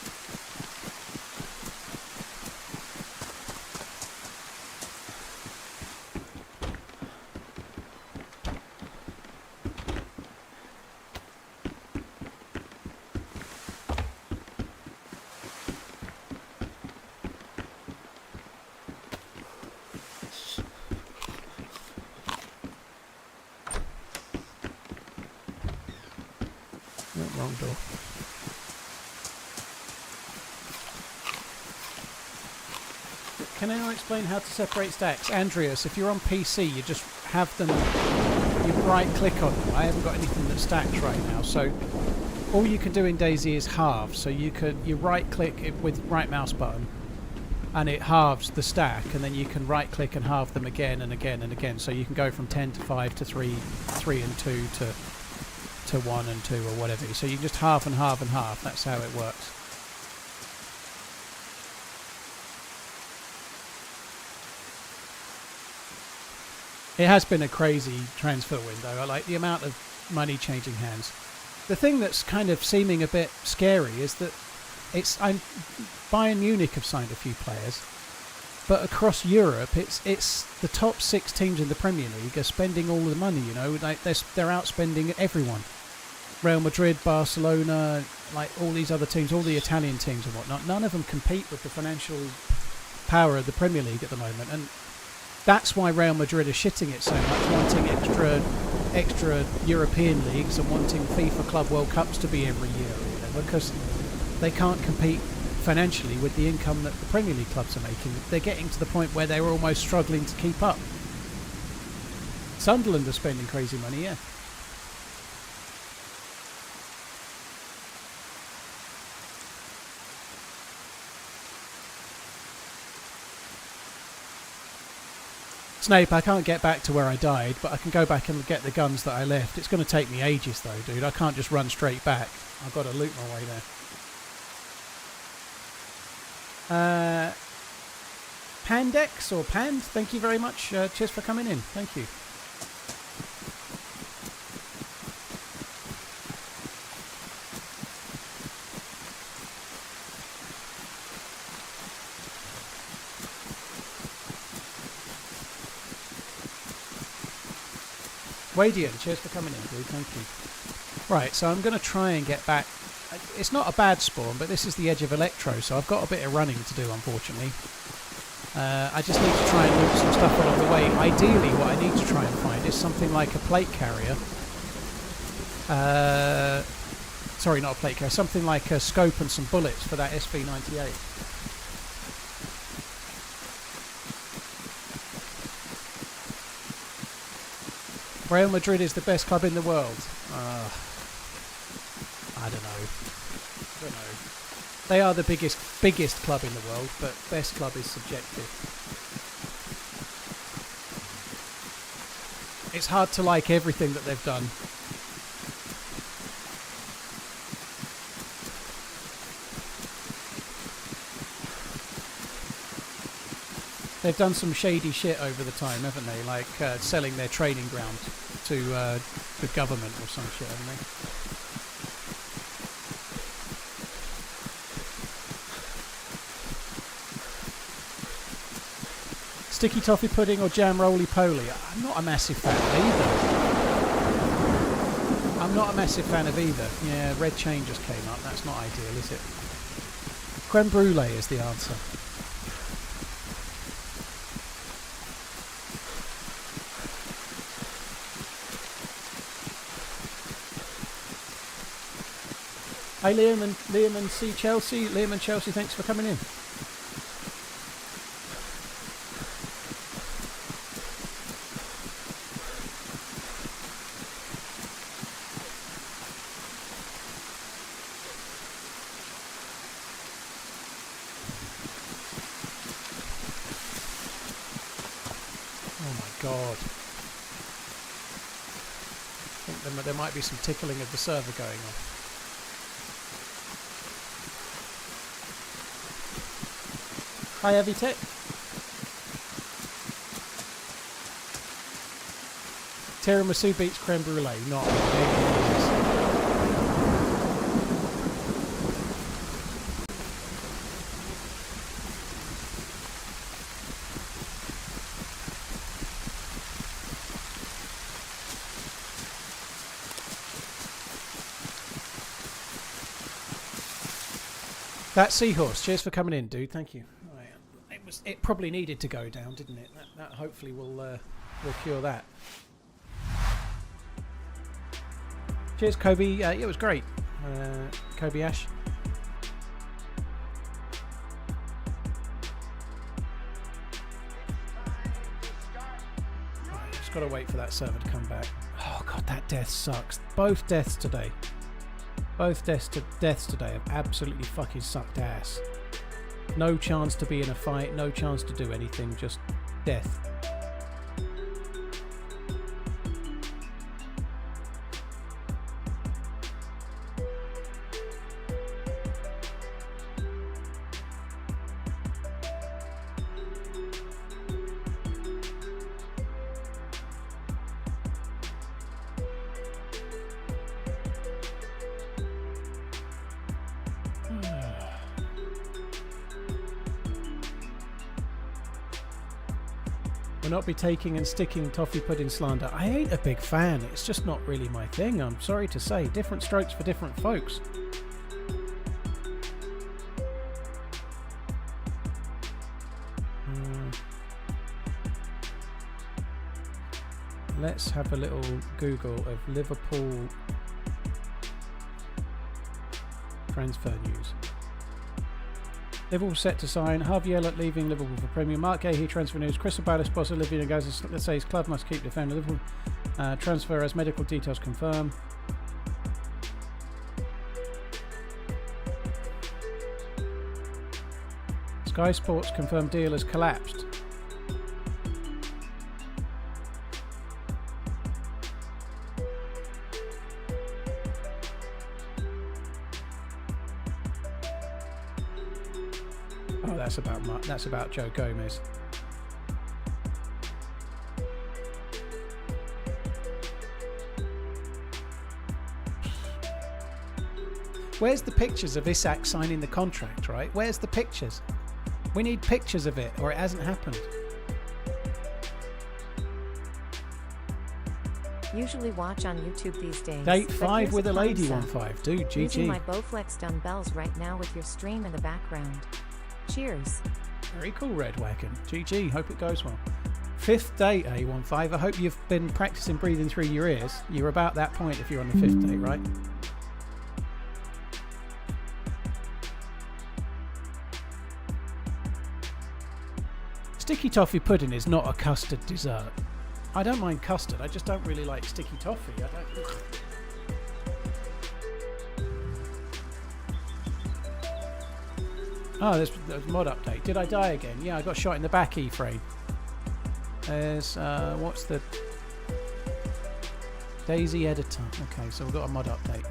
Wrong door. Can anyone explain how to separate stacks? Andreas, if you're on PC, you just have them, you right click on them. I haven't got anything that stacks right now, so all you can do in DayZ is halve. So you right click it with right mouse button and it halves the stack, and then you can right click and halve them again and again and again. So you can go from 10 to 5 to 3, 3 and 2 to 1 and 2 or whatever. So you can just half and half and half. That's how it works. It has been a crazy transfer window. I like the amount of money changing hands. The thing that's kind of seeming a bit scary is that Bayern Munich have signed a few players, but across Europe, it's the top 6 teams in the Premier League are spending all the money. You know, like they're outspending everyone. Real Madrid, Barcelona, like all these other teams, all the Italian teams and whatnot. None of them compete with the financial power of the Premier League at the moment, and that's why Real Madrid are shitting it so much, wanting extra European leagues and wanting FIFA Club World Cups to be every year or whatever, because they can't compete financially with the income that the Premier League clubs are making. They're getting to the point where they're almost struggling to keep up. Sunderland are spending crazy money, yeah. Snape, I can't get back to where I died, but I can go back and get the guns that I left. It's going to take me ages though, dude. I can't just run straight back. I've got to loot my way there. Pandex or Pand, thank you very much. Cheers for coming in. Thank you. Wadian, cheers for coming in, dude. Thank you. Right, so I'm going to try and get back. It's not a bad spawn, but this is the edge of Electro, so I've got a bit of running to do, unfortunately. I just need to try and loot some stuff along the way. Ideally, what I need to try and find is something like a plate carrier. Sorry, not a plate carrier. Something like a scope and some bullets for that SV98. Real Madrid is the best club in the world. I don't know. They are the biggest club in the world, but best club is subjective. It's hard to like everything that they've done. They've done some shady shit over the time, haven't they? Like selling their training ground to the government or some shit, haven't they? Sticky toffee pudding or jam roly-poly? I'm not a massive fan of either. I'm not a massive fan of either. Yeah, red chain just came up. That's not ideal, is it? Creme brulee is the answer. Hey Liam and C Chelsea. Liam and Chelsea, thanks for coming in. Oh my god. I think there might be some tickling of the server going on. Hi, Avitech. Tiramisu beats creme brulee. Not a That seahorse. Cheers for coming in, dude. Thank you. It probably needed to go down, didn't it? That hopefully will cure that. Cheers, Kobe. Yeah, it was great. Kobe Ash. Right, just got to wait for that server to come back. Oh god, that death sucks. Both deaths today. Both deaths today have absolutely fucking sucked ass. No chance to be in a fight, no chance to do anything, just death. Will not be taking and sticking toffee pudding slander. I ain't a big fan. It's just not really my thing. I'm sorry to say. Different strokes for different folks. Let's have a little Google of Liverpool transfer news. Liverpool set to sign Harvey Elliott leaving Liverpool for Premier. Mark Gahey transfer news. Crystal Palace boss Olivia Nagaz, let's say his club must keep defending Liverpool. Transfer as medical details confirm. Sky Sports confirmed deal has collapsed. That's about Joe Gomez. Where's the pictures of Isak signing the contract, right? Where's the pictures? We need pictures of it, or it hasn't happened. Usually watch on YouTube these days. Date 5 with a lady 1-5. Dude, GG. Using my Bowflex dumbbells right now with your stream in the background. Cheers. Very cool, Red Wagon. GG, hope it goes well. 5th date, A15. I hope you've been practicing breathing through your ears. You're about that point if you're on the 5th date, right? Sticky toffee pudding is not a custard dessert. I don't mind custard, I just don't really like sticky toffee. I don't... Oh, there's a mod update. Did I die again? Yeah, I got shot in the back, E-frame. There's, what's the... DayZ editor. Okay, so we've got a mod update.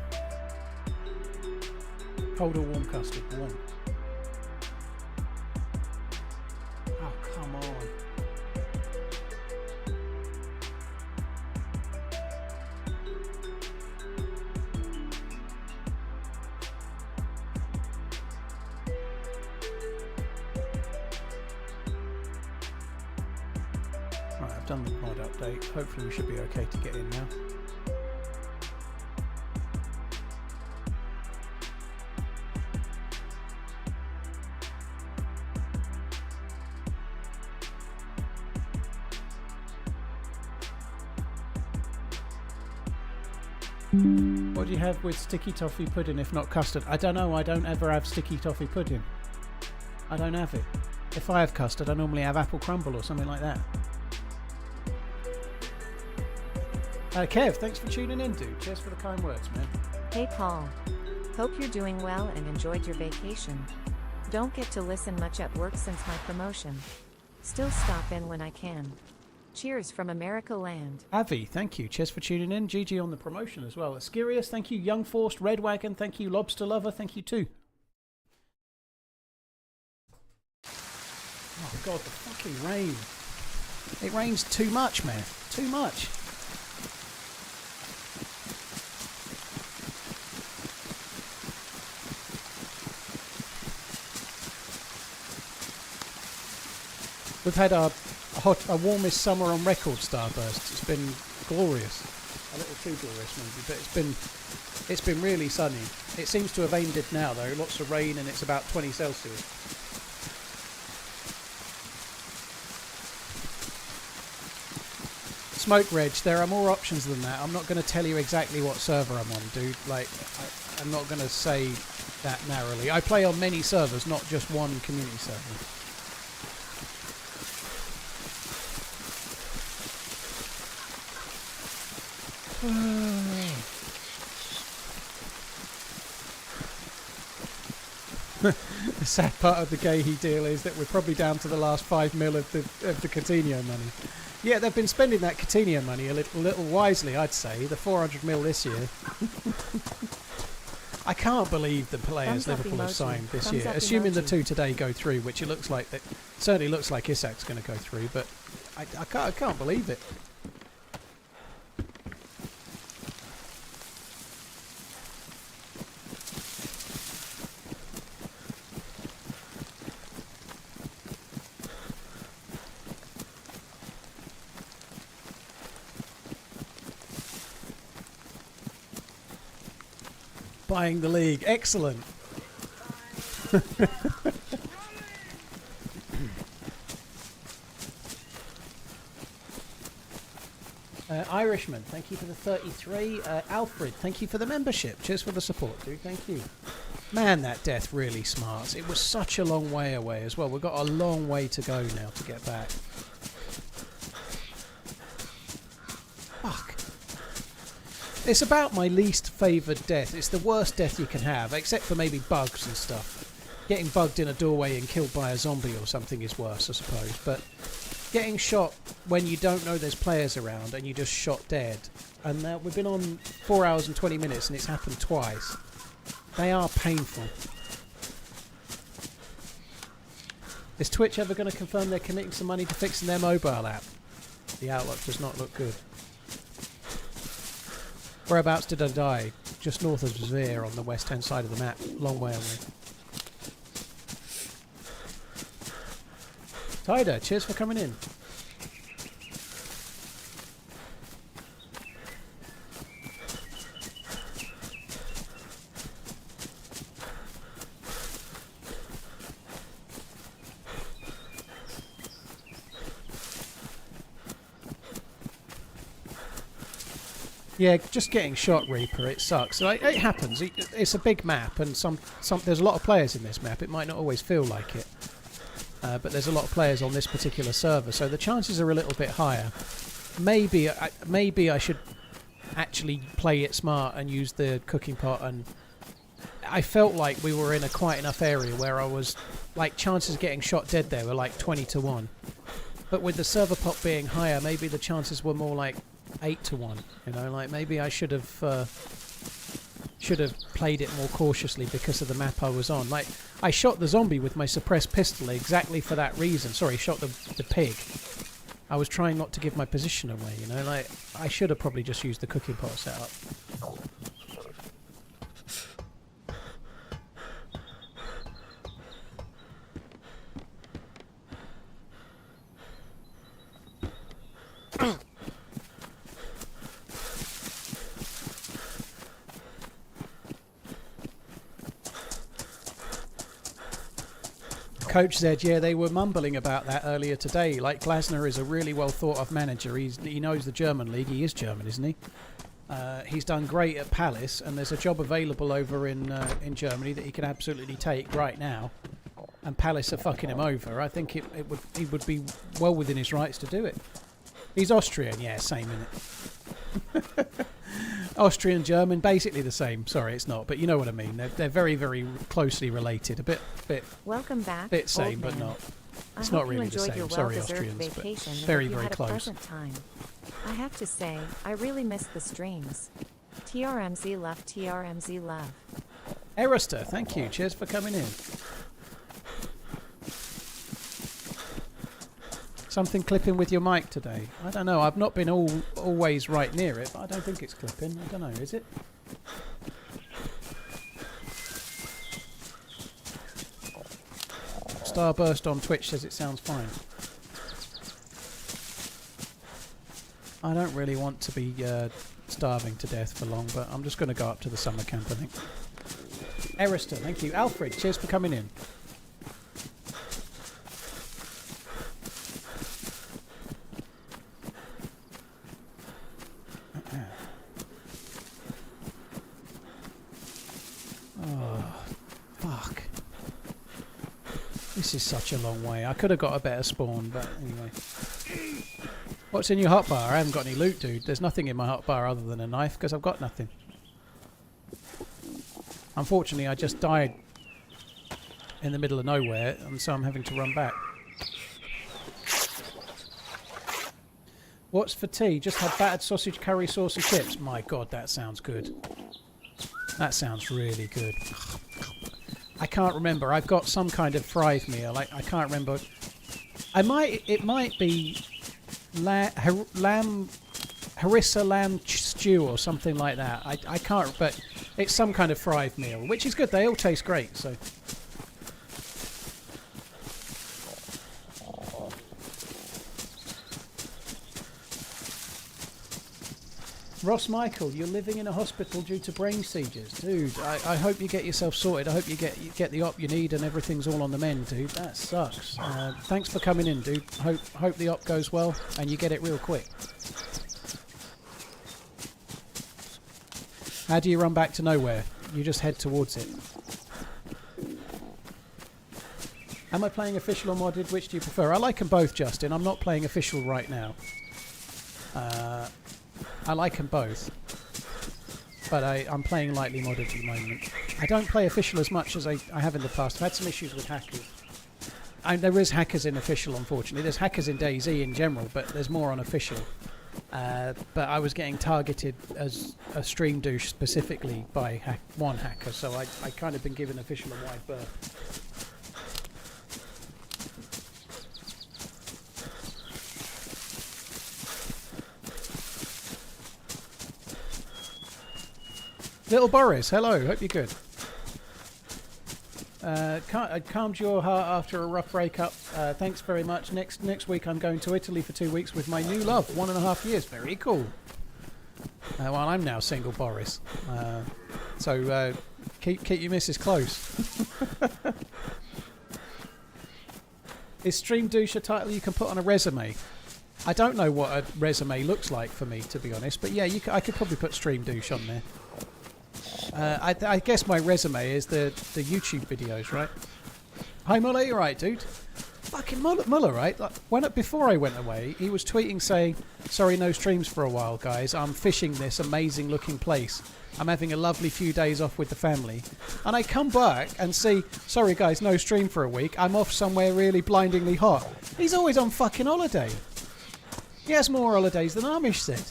Cold or warm custard? Warm. Oh, come on. Right, I've done the mod update. Hopefully we should be okay to get in now. What do you have with sticky toffee pudding if not custard? I don't know, I don't ever have sticky toffee pudding. I don't have it. If I have custard, I normally have apple crumble or something like that. Kev, thanks for tuning in, dude. Cheers for the kind words, man. Hey Paul. Hope you're doing well and enjoyed your vacation. Don't get to listen much at work since my promotion. Still stop in when I can. Cheers from America land. Avi, thank you. Cheers for tuning in. GG on the promotion as well. Skirius, thank you. Young Forced, Red Wagon, thank you. Lobster Lover, thank you too. Oh god, the fucking rain. It rains too much, man. Too much. We've had our warmest summer on record, Starburst. It's been glorious. A little too glorious maybe, but it's been really sunny. It seems to have ended now though. Lots of rain and it's about 20 Celsius. Smoke Reg, there are more options than that. I'm not going to tell you exactly what server I'm on, dude. Like, I'm not going to say that narrowly. I play on many servers, not just one community server. The sad part of the Gahey deal is that we're probably down to the last 5 mil of the Coutinho money. Yeah, they've been spending that Coutinho money a little wisely, I'd say. The 400 mil this year. I can't believe the players Liverpool have signed this year. Assuming the two today go through, which it looks like, it certainly looks like Isak's going to go through, but I can't believe it. Buying the league. Excellent. Irishman, thank you for the 33. Alfred, thank you for the membership. Cheers for the support, dude. Thank you. Man, that death really smarts. It was such a long way away as well. We've got a long way to go now to get back. Fuck. It's about my least favoured death. It's the worst death you can have, except for maybe bugs and stuff. Getting bugged in a doorway and killed by a zombie or something is worse, I suppose. But getting shot when you don't know there's players around and you just shot dead. And we've been on 4 hours and 20 minutes and it's happened twice. They are painful. Is Twitch ever going to confirm they're committing some money to fixing their mobile app? The outlook does not look good. Whereabouts did I die? Just north of Zvir on the west-hand side of the map. Long way away. Tyder, cheers for coming in. Yeah, just getting shot, Reaper, it sucks. It happens. It's a big map, and there's a lot of players in this map. It might not always feel like it, but there's a lot of players on this particular server, so the chances are a little bit higher. Maybe I should actually play it smart and use the cooking pot and I felt like we were in a quiet enough area where I was like chances of getting shot dead there were like 20-1. But with the server pop being higher, maybe the chances were more like 8-1. You know, like maybe I should have played it more cautiously because of the map I was on. Like I shot the zombie with my suppressed pistol exactly for that reason. Sorry, shot the pig. I was trying not to give my position away. You know, like I should have probably just used the cooking pot setup. Coach Z, yeah, they were mumbling about that earlier today. Like, Glasner is a really well thought of manager. He knows the German league. He is German, isn't he? He's done great at Palace, and there's a job available over in Germany that he can absolutely take right now. And Palace are fucking him over. I think he would be well within his rights to do it. He's Austrian, yeah, same innit. Austrian, German, basically the same. Sorry, it's not, but you know what I mean. They're very, very closely related. A bit. Welcome back. Bit same, but not. It's not really the same. Sorry, Austrians, but very, very close. I have to say, I really miss the streams. TRMZ love, TRMZ love. Erister, thank you. Cheers for coming in. Something clipping with your mic today? I don't know. I've not been always right near it, but I don't think it's clipping. I don't know. Is it? Starburst on Twitch says it sounds fine. I don't really want to be starving to death for long, but I'm just going to go up to the summer camp, I think. Erister, thank you. Alfred, cheers for coming in. This is such a long way. I could have got a better spawn, but anyway. What's in your hotbar? I haven't got any loot, dude. There's nothing in my hotbar other than a knife, because I've got nothing. Unfortunately, I just died in the middle of nowhere, and so I'm having to run back. What's for tea? Just had battered sausage, curry sauce and chips. My God, that sounds good. That sounds really good. I can't remember. I've got some kind of fried meal. I can't remember. It might be harissa lamb stew or something like that. I can't. But it's some kind of fried meal, which is good. They all taste great. So. Ross Michael, you're living in a hospital due to brain seizures. Dude, I hope you get yourself sorted. I hope you get the op you need and everything's all on the mend, dude. That sucks. Thanks for coming in, dude. Hope the op goes well and you get it real quick. How do you run back to nowhere? You just head towards it. Am I playing official or modded? Which do you prefer? I like them both, Justin. I'm not playing official right now. I like them both, but I'm playing lightly modded at the moment. I don't play official as much as I have in the past. I've had some issues with hackers. There is hackers in official, unfortunately. There's hackers in DayZ in general, but there's more on official. But I was getting targeted as a stream douche specifically by one hacker, so I kind of been given official a wide berth. Little Boris, hello, hope you're good. Calmed your heart after a rough breakup. Thanks very much. Next week I'm going to Italy for 2 weeks with my new love. 1.5 years, very cool. Well, I'm now single, Boris. So keep your missus close. Is Stream Douche a title you can put on a resume? I don't know what a resume looks like for me, to be honest, but yeah, I could probably put Stream Douche on there. I guess my resume is the YouTube videos, right? Hi Molly, you right, dude? Fucking Muller, right? Like, before I went away, he was tweeting saying, sorry, no streams for a while, guys. I'm fishing this amazing looking place. I'm having a lovely few days off with the family. And I come back and see, sorry, guys, no stream for a week. I'm off somewhere really blindingly hot. He's always on fucking holiday. He has more holidays than Amish said.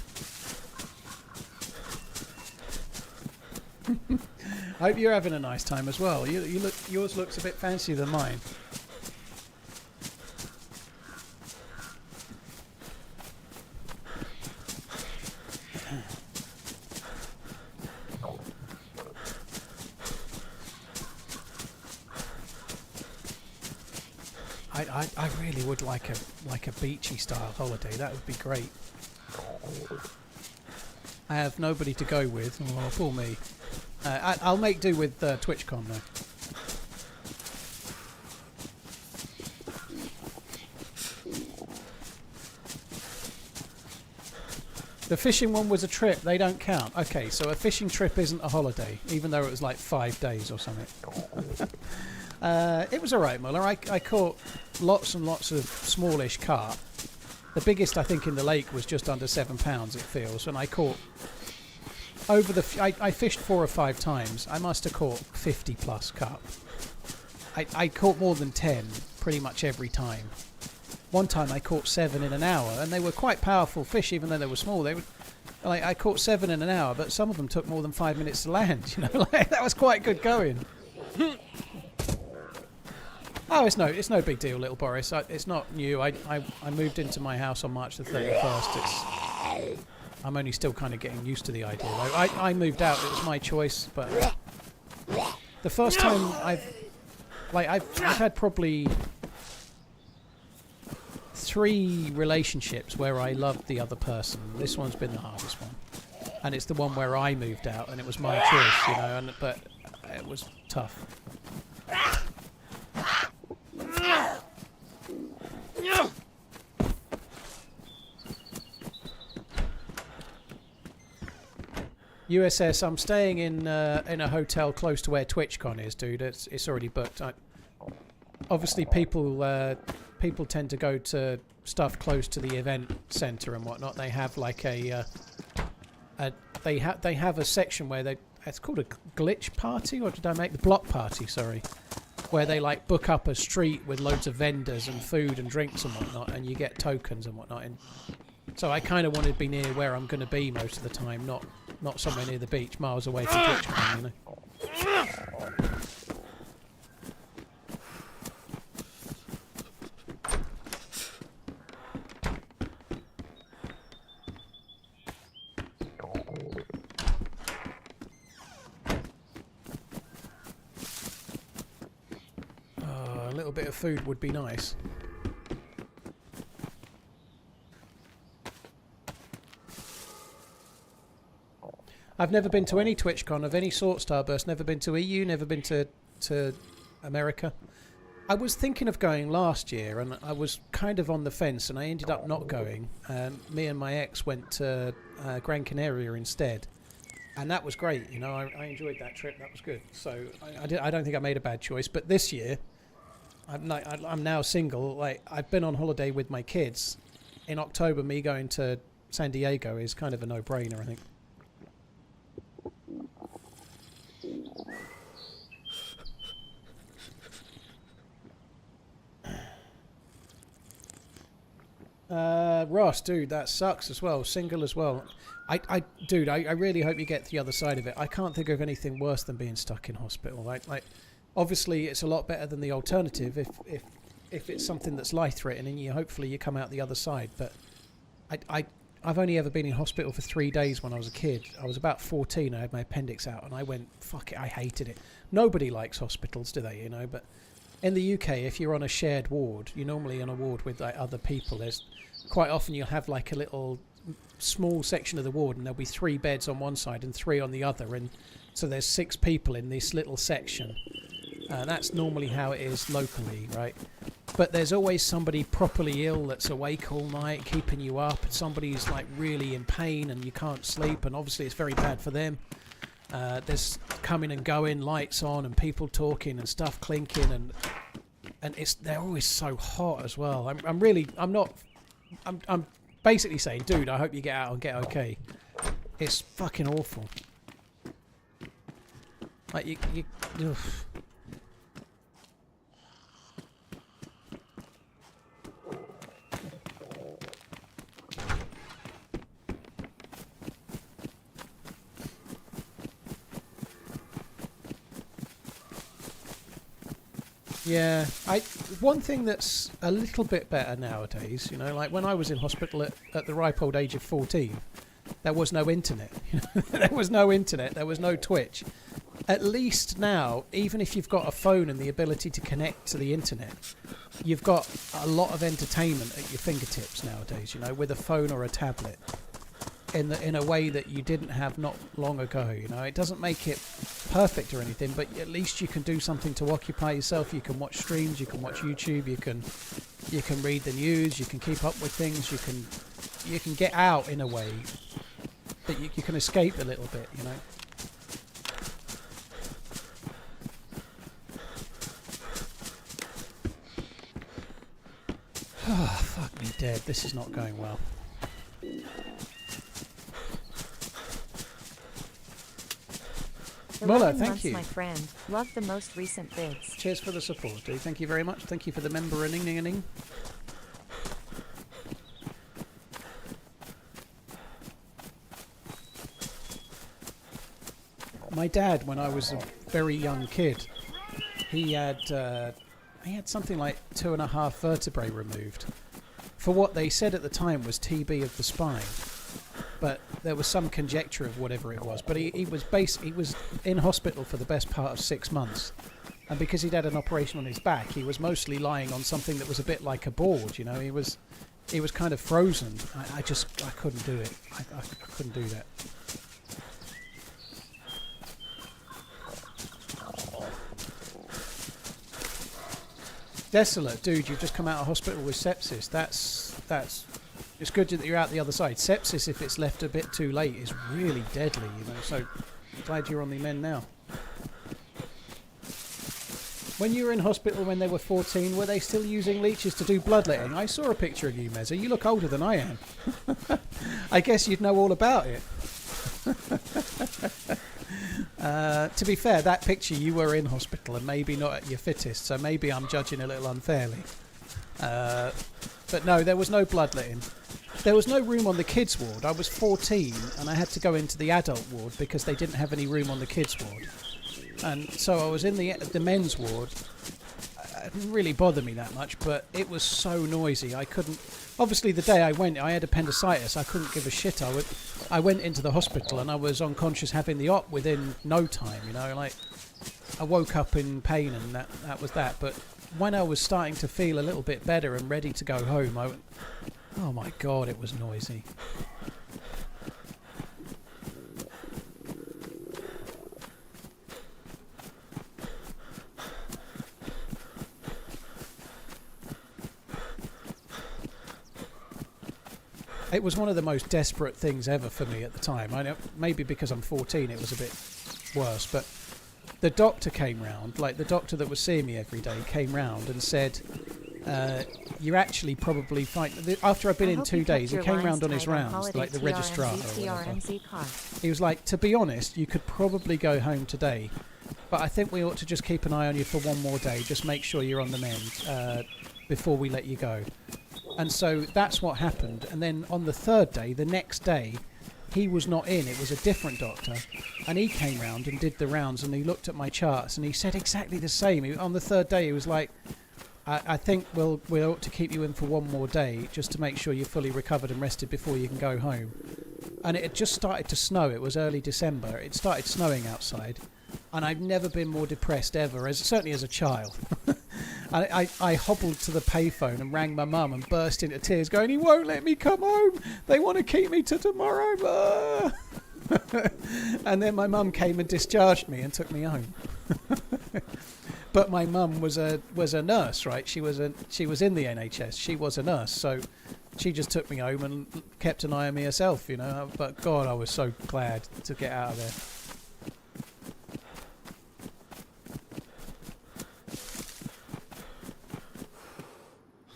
I hope you're having a nice time as well. Yours looks a bit fancier than mine. I really would like a beachy style holiday. That would be great. I have nobody to go with. Oh, poor me. I'll make do with TwitchCon though. The fishing one was a trip. They don't count. Okay, so a fishing trip isn't a holiday, even though it was like 5 days or something. It was alright, Muller. I caught lots and lots of smallish carp. The biggest, I think, in the lake was just under 7 pounds, it feels. And I caught over I fished 4 or 5 times. I must have caught 50 plus carp. I caught more than 10 pretty much every time. One time I caught 7 in an hour, and they were quite powerful fish, even though they were small. I caught 7 in an hour, but some of them took more than 5 minutes to land. You know, that was quite good going. Oh, it's no big deal, little Boris. It's not new. I moved into my house on March the 31st. I'm only still kind of getting used to the idea. I moved out. It was my choice, but the first time I've had probably 3 relationships where I loved the other person. This one's been the hardest one, and it's the one where I moved out, and it was my choice, you know. But it was tough. USS, I'm staying in a hotel close to where TwitchCon is, dude. It's already booked. Obviously, people tend to go to stuff close to the event center and whatnot. They have like they have a section where it's called a glitch party, or did I make the block party? Sorry, where they like book up a street with loads of vendors and food and drinks and whatnot, and you get tokens and whatnot. And so I kind of wanted to be near where I'm going to be most of the time, not somewhere near the beach, miles away from TwitchCon, you know. A little bit of food would be nice. I've never been to any TwitchCon of any sort, Starburst. Never been to EU, never been to America. I was thinking of going last year, and I was kind of on the fence, and I ended up not going. Me and my ex went to Gran Canaria instead, and that was great. You know, I enjoyed that trip. That was good. So I don't think I made a bad choice. But this year, I'm now single. Like, I've been on holiday with my kids. In October, me going to San Diego is kind of a no-brainer, I think. Ross, dude, that sucks as well. Single as well. Dude, I really hope you get to the other side of it. I can't think of anything worse than being stuck in hospital. Like, obviously, it's a lot better than the alternative if it's something that's life-threatening. Hopefully you come out the other side. But I've only ever been in hospital for 3 days when I was a kid. I was about 14. I had my appendix out, and I went, fuck it, I hated it. Nobody likes hospitals, do they? You know, but in the UK, if you're on a shared ward, you're normally on a ward with like other people. There's quite often you'll have like a little small section of the ward, and there'll be 3 beds on one side and 3 on the other, and so there's 6 people in this little section. That's normally how it is locally, right? But there's always somebody properly ill that's awake all night, keeping you up. Somebody's like really in pain and you can't sleep, and obviously it's very bad for them. There's coming and going, lights on, and people talking and stuff clinking, and they're always so hot as well. I'm basically saying, dude, I hope you get out and get okay. It's fucking awful. Like you ugh. Yeah, one thing that's a little bit better nowadays, you know, like when I was in hospital at the ripe old age of 14, there was no internet. You know? There was no internet, there was no Twitch. At least now, even if you've got a phone and the ability to connect to the internet, you've got a lot of entertainment at your fingertips nowadays, you know, with a phone or a tablet. In a way that you didn't have not long ago, you know. It doesn't make it perfect or anything, but at least you can do something to occupy yourself. You can watch streams, you can watch YouTube, you can read the news, you can keep up with things, you can get out in a way that you can escape a little bit, you know. Oh, fuck me dead. This is not going well. Muller, thank you. My friend, love the most recent vids. Cheers for the support, dude. Thank you very much. Thank you for the member-ing. My dad, when I was a very young kid, he had something like 2.5 vertebrae removed for what they said at the time was TB of the spine. But there was some conjecture of whatever it was. But he was in hospital for the best part of 6 months, and because he'd had an operation on his back, he was mostly lying on something that was a bit like a board. You know, he was kind of frozen. I couldn't do it. I couldn't do that. Desolate, dude. You've just come out of hospital with sepsis. That's. It's good that you're out the other side. Sepsis, if it's left a bit too late, is really deadly, you know, so glad you're on the mend now. When you were in hospital when they were 14, were they still using leeches to do bloodletting? I saw a picture of you, Mezza. You look older than I am. I guess you'd know all about it. To be fair, that picture you were in hospital and maybe not at your fittest, so maybe I'm judging a little unfairly. But no, there was no bloodletting. There was no room on the kids' ward. I was 14 and I had to go into the adult ward because they didn't have any room on the kids' ward. And so I was in the men's ward. It didn't really bother me that much, but it was so noisy. I couldn't... Obviously, the day I went, I had appendicitis. I couldn't give a shit. I went into the hospital and I was unconscious having the op within no time, you know. Like, I woke up in pain and that was that. But when I was starting to feel a little bit better and ready to go home, I went, oh my God, it was noisy. It was one of the most desperate things ever for me at the time. I know, maybe because I'm 14 it was a bit worse, but the doctor came round, like the doctor that was seeing me every day came round and said, you're actually probably fine. After I'd been in 2 days, he came round on his rounds, like the registrar or whatever. He was like, to be honest, you could probably go home today, but I think we ought to just keep an eye on you for one more day, just make sure you're on the mend before we let you go. And so that's what happened. And then on the third day, the next day, he was not in. It was a different doctor. And he came round and did the rounds and he looked at my charts and he said exactly the same. On the third day, he was like, I think we ought to keep you in for one more day just to make sure you're fully recovered and rested before you can go home. And it had just started to snow. It was early December. It started snowing outside. And I've never been more depressed ever, certainly as a child. I hobbled to the payphone and rang my mum and burst into tears going, he won't let me come home. They want to keep me to tomorrow. And then my mum came and discharged me and took me home. But my mum was a nurse, right? She was in the NHS. She was a nurse, so she just took me home and kept an eye on me herself, you know. But God, I was so glad to get out of there.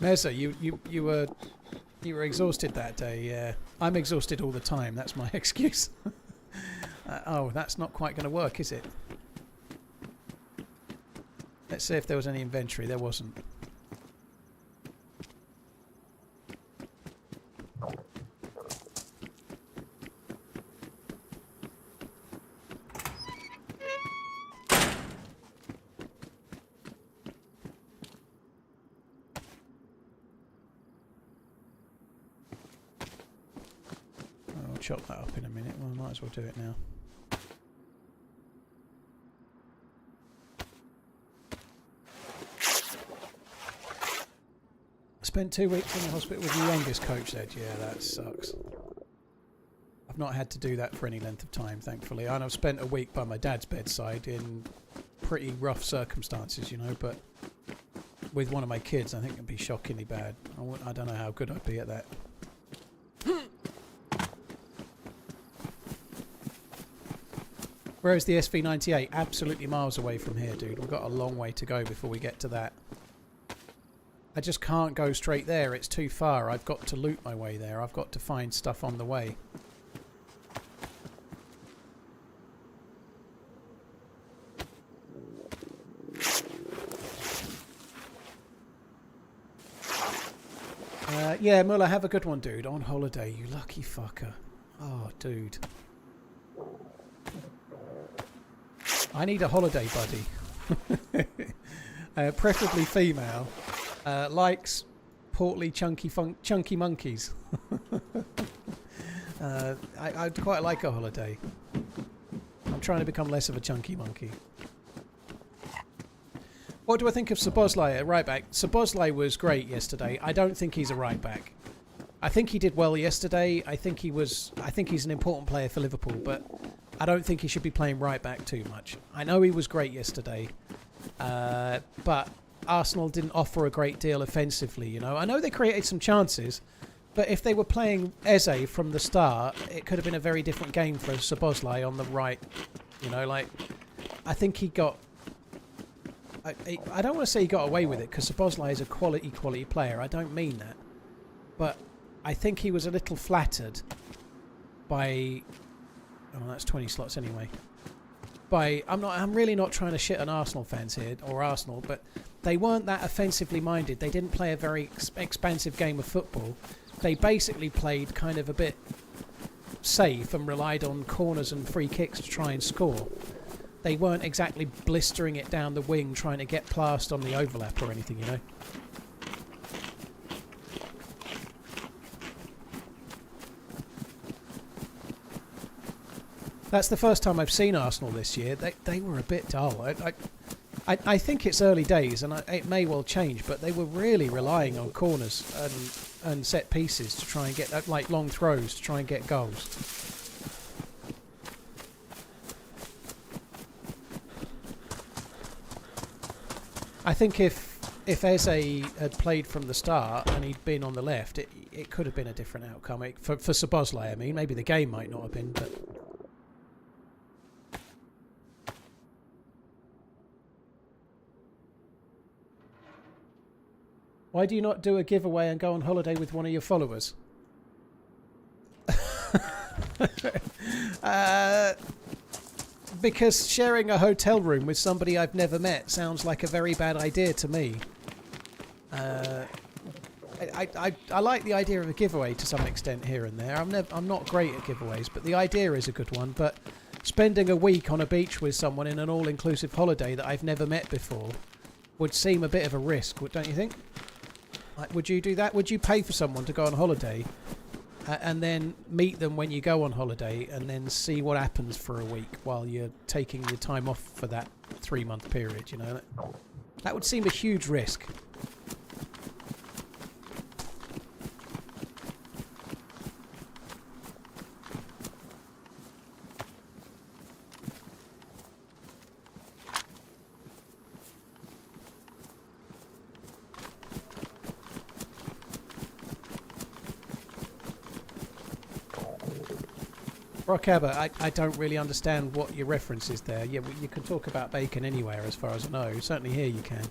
Meza, you were exhausted that day. Yeah, I'm exhausted all the time. That's my excuse. Oh, that's not quite going to work, is it? Let's see if there was any inventory. There wasn't. I'll chop that up in a minute. Well, I might as well do it now. Spent 2 weeks in the hospital with the youngest, coach said. Yeah, that sucks. I've not had to do that for any length of time, thankfully. And I've spent a week by my dad's bedside in pretty rough circumstances, you know, but with one of my kids, I think it'd be shockingly bad. I don't know how good I'd be at that. Whereas the SV98, absolutely miles away from here, dude. We've got a long way to go before we get to that. I just can't go straight there. It's too far. I've got to loot my way there. I've got to find stuff on the way. Yeah, Muller, have a good one, dude. On holiday, you lucky fucker. Oh, dude. I need a holiday buddy. Preferably female. Likes portly, chunky monkeys. I'd quite like a holiday. I'm trying to become less of a chunky monkey. What do I think of Szoboszlai at right back? Szoboszlai was great yesterday. I don't think he's a right back. I think he did well yesterday. I think he's an important player for Liverpool, but I don't think he should be playing right back too much. I know he was great yesterday, but Arsenal didn't offer a great deal offensively, you know. I know they created some chances, but if they were playing Eze from the start, it could have been a very different game for Szoboszlai on the right. You know, like, I think he got... I don't want to say he got away with it, because Szoboszlai is a quality player. I don't mean that. But I think he was a little flattered by... Oh, that's 20 slots anyway. I'm really not trying to shit on Arsenal fans here, or Arsenal, but they weren't that offensively minded. They didn't play a very expansive game of football. They basically played kind of a bit safe and relied on corners and free kicks to try and score. They weren't exactly blistering it down the wing trying to get past on the overlap or anything, you know. That's the first time I've seen Arsenal this year. They were a bit dull. I think it's early days, and it may well change, but they were really relying on corners and set pieces to try and get, like long throws, to try and get goals. I think if Eze had played from the start and he'd been on the left, it could have been a different outcome. For Szoboszlai, I mean. Maybe the game might not have been, but... Why do you not do a giveaway and go on holiday with one of your followers? Because sharing a hotel room with somebody I've never met sounds like a very bad idea to me. I like the idea of a giveaway to some extent here and there. I'm not great at giveaways, but the idea is a good one. But spending a week on a beach with someone in an all-inclusive holiday that I've never met before would seem a bit of a risk, don't you think? Like, would you do that? Would you pay for someone to go on holiday and then meet them when you go on holiday and then see what happens for a week while you're taking your time off for that 3-month period, you know? That would seem a huge risk. Rock Abbott, I don't really understand what your reference is there. Yeah, you can talk about bacon anywhere as far as I know. Certainly here you can.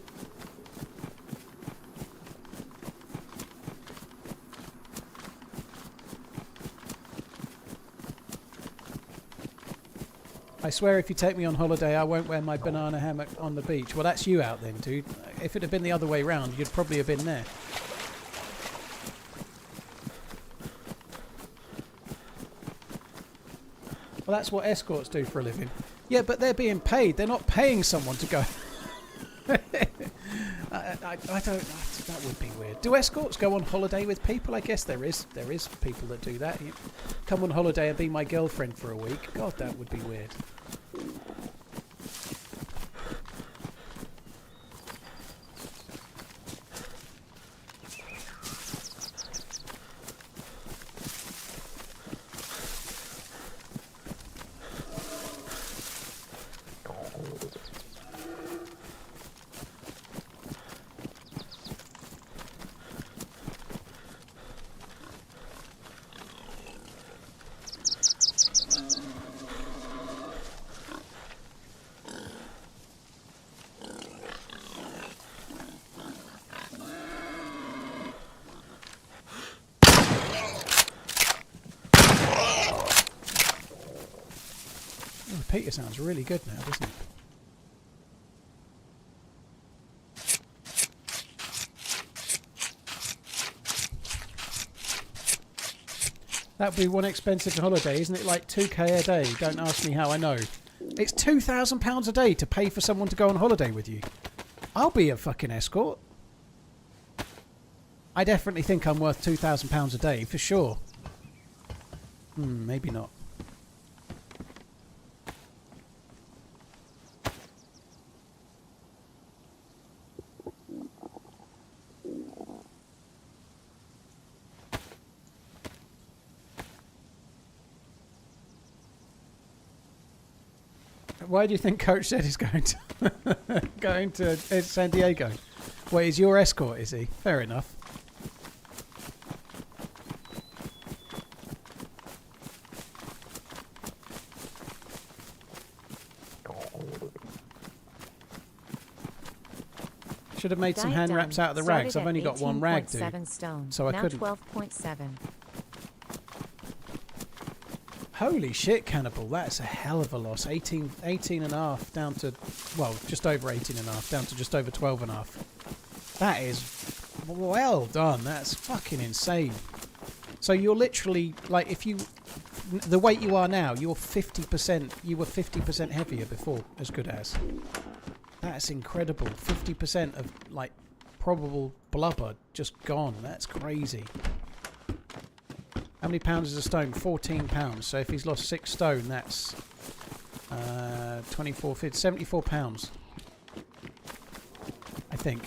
I swear if you take me on holiday, I won't wear my banana hammock on the beach. Well, that's you out then, dude. If it had been the other way round, you'd probably have been there. Well, that's what escorts do for a living. Yeah, but they're being paid. They're not paying someone to go. I don't. That would be weird. Do escorts go on holiday with people? I guess there is. There is people that do that. You come on holiday and be my girlfriend for a week. God, that would be weird. Peter sounds really good now, doesn't it? That would be one expensive holiday, isn't it? Like 2k a day. Don't ask me how I know. It's £2,000 a day to pay for someone to go on holiday with you. I'll be a fucking escort. I definitely think I'm worth £2,000 a day, for sure. Maybe not. Why do you think Coach said he's going to San Diego? Well, he's your escort, is he? Fair enough. Should have made some hand wraps out of the rags. I've only got one rag, dude. So I couldn't. 12.7. Holy shit, Cannibal, that's a hell of a loss. 18 and a half down to, well, just over 18 and a half, down to just over 12 and a half. That is well done. That's fucking insane. So you're literally, like, if you, the weight you are now, you're 50%, you were 50% heavier before, as good as. That's incredible. 50% of, like, probable blubber just gone. That's crazy. How many pounds is a stone? 14 pounds. So if he's lost 6 stone, that's 24, 50, 74 pounds. I think.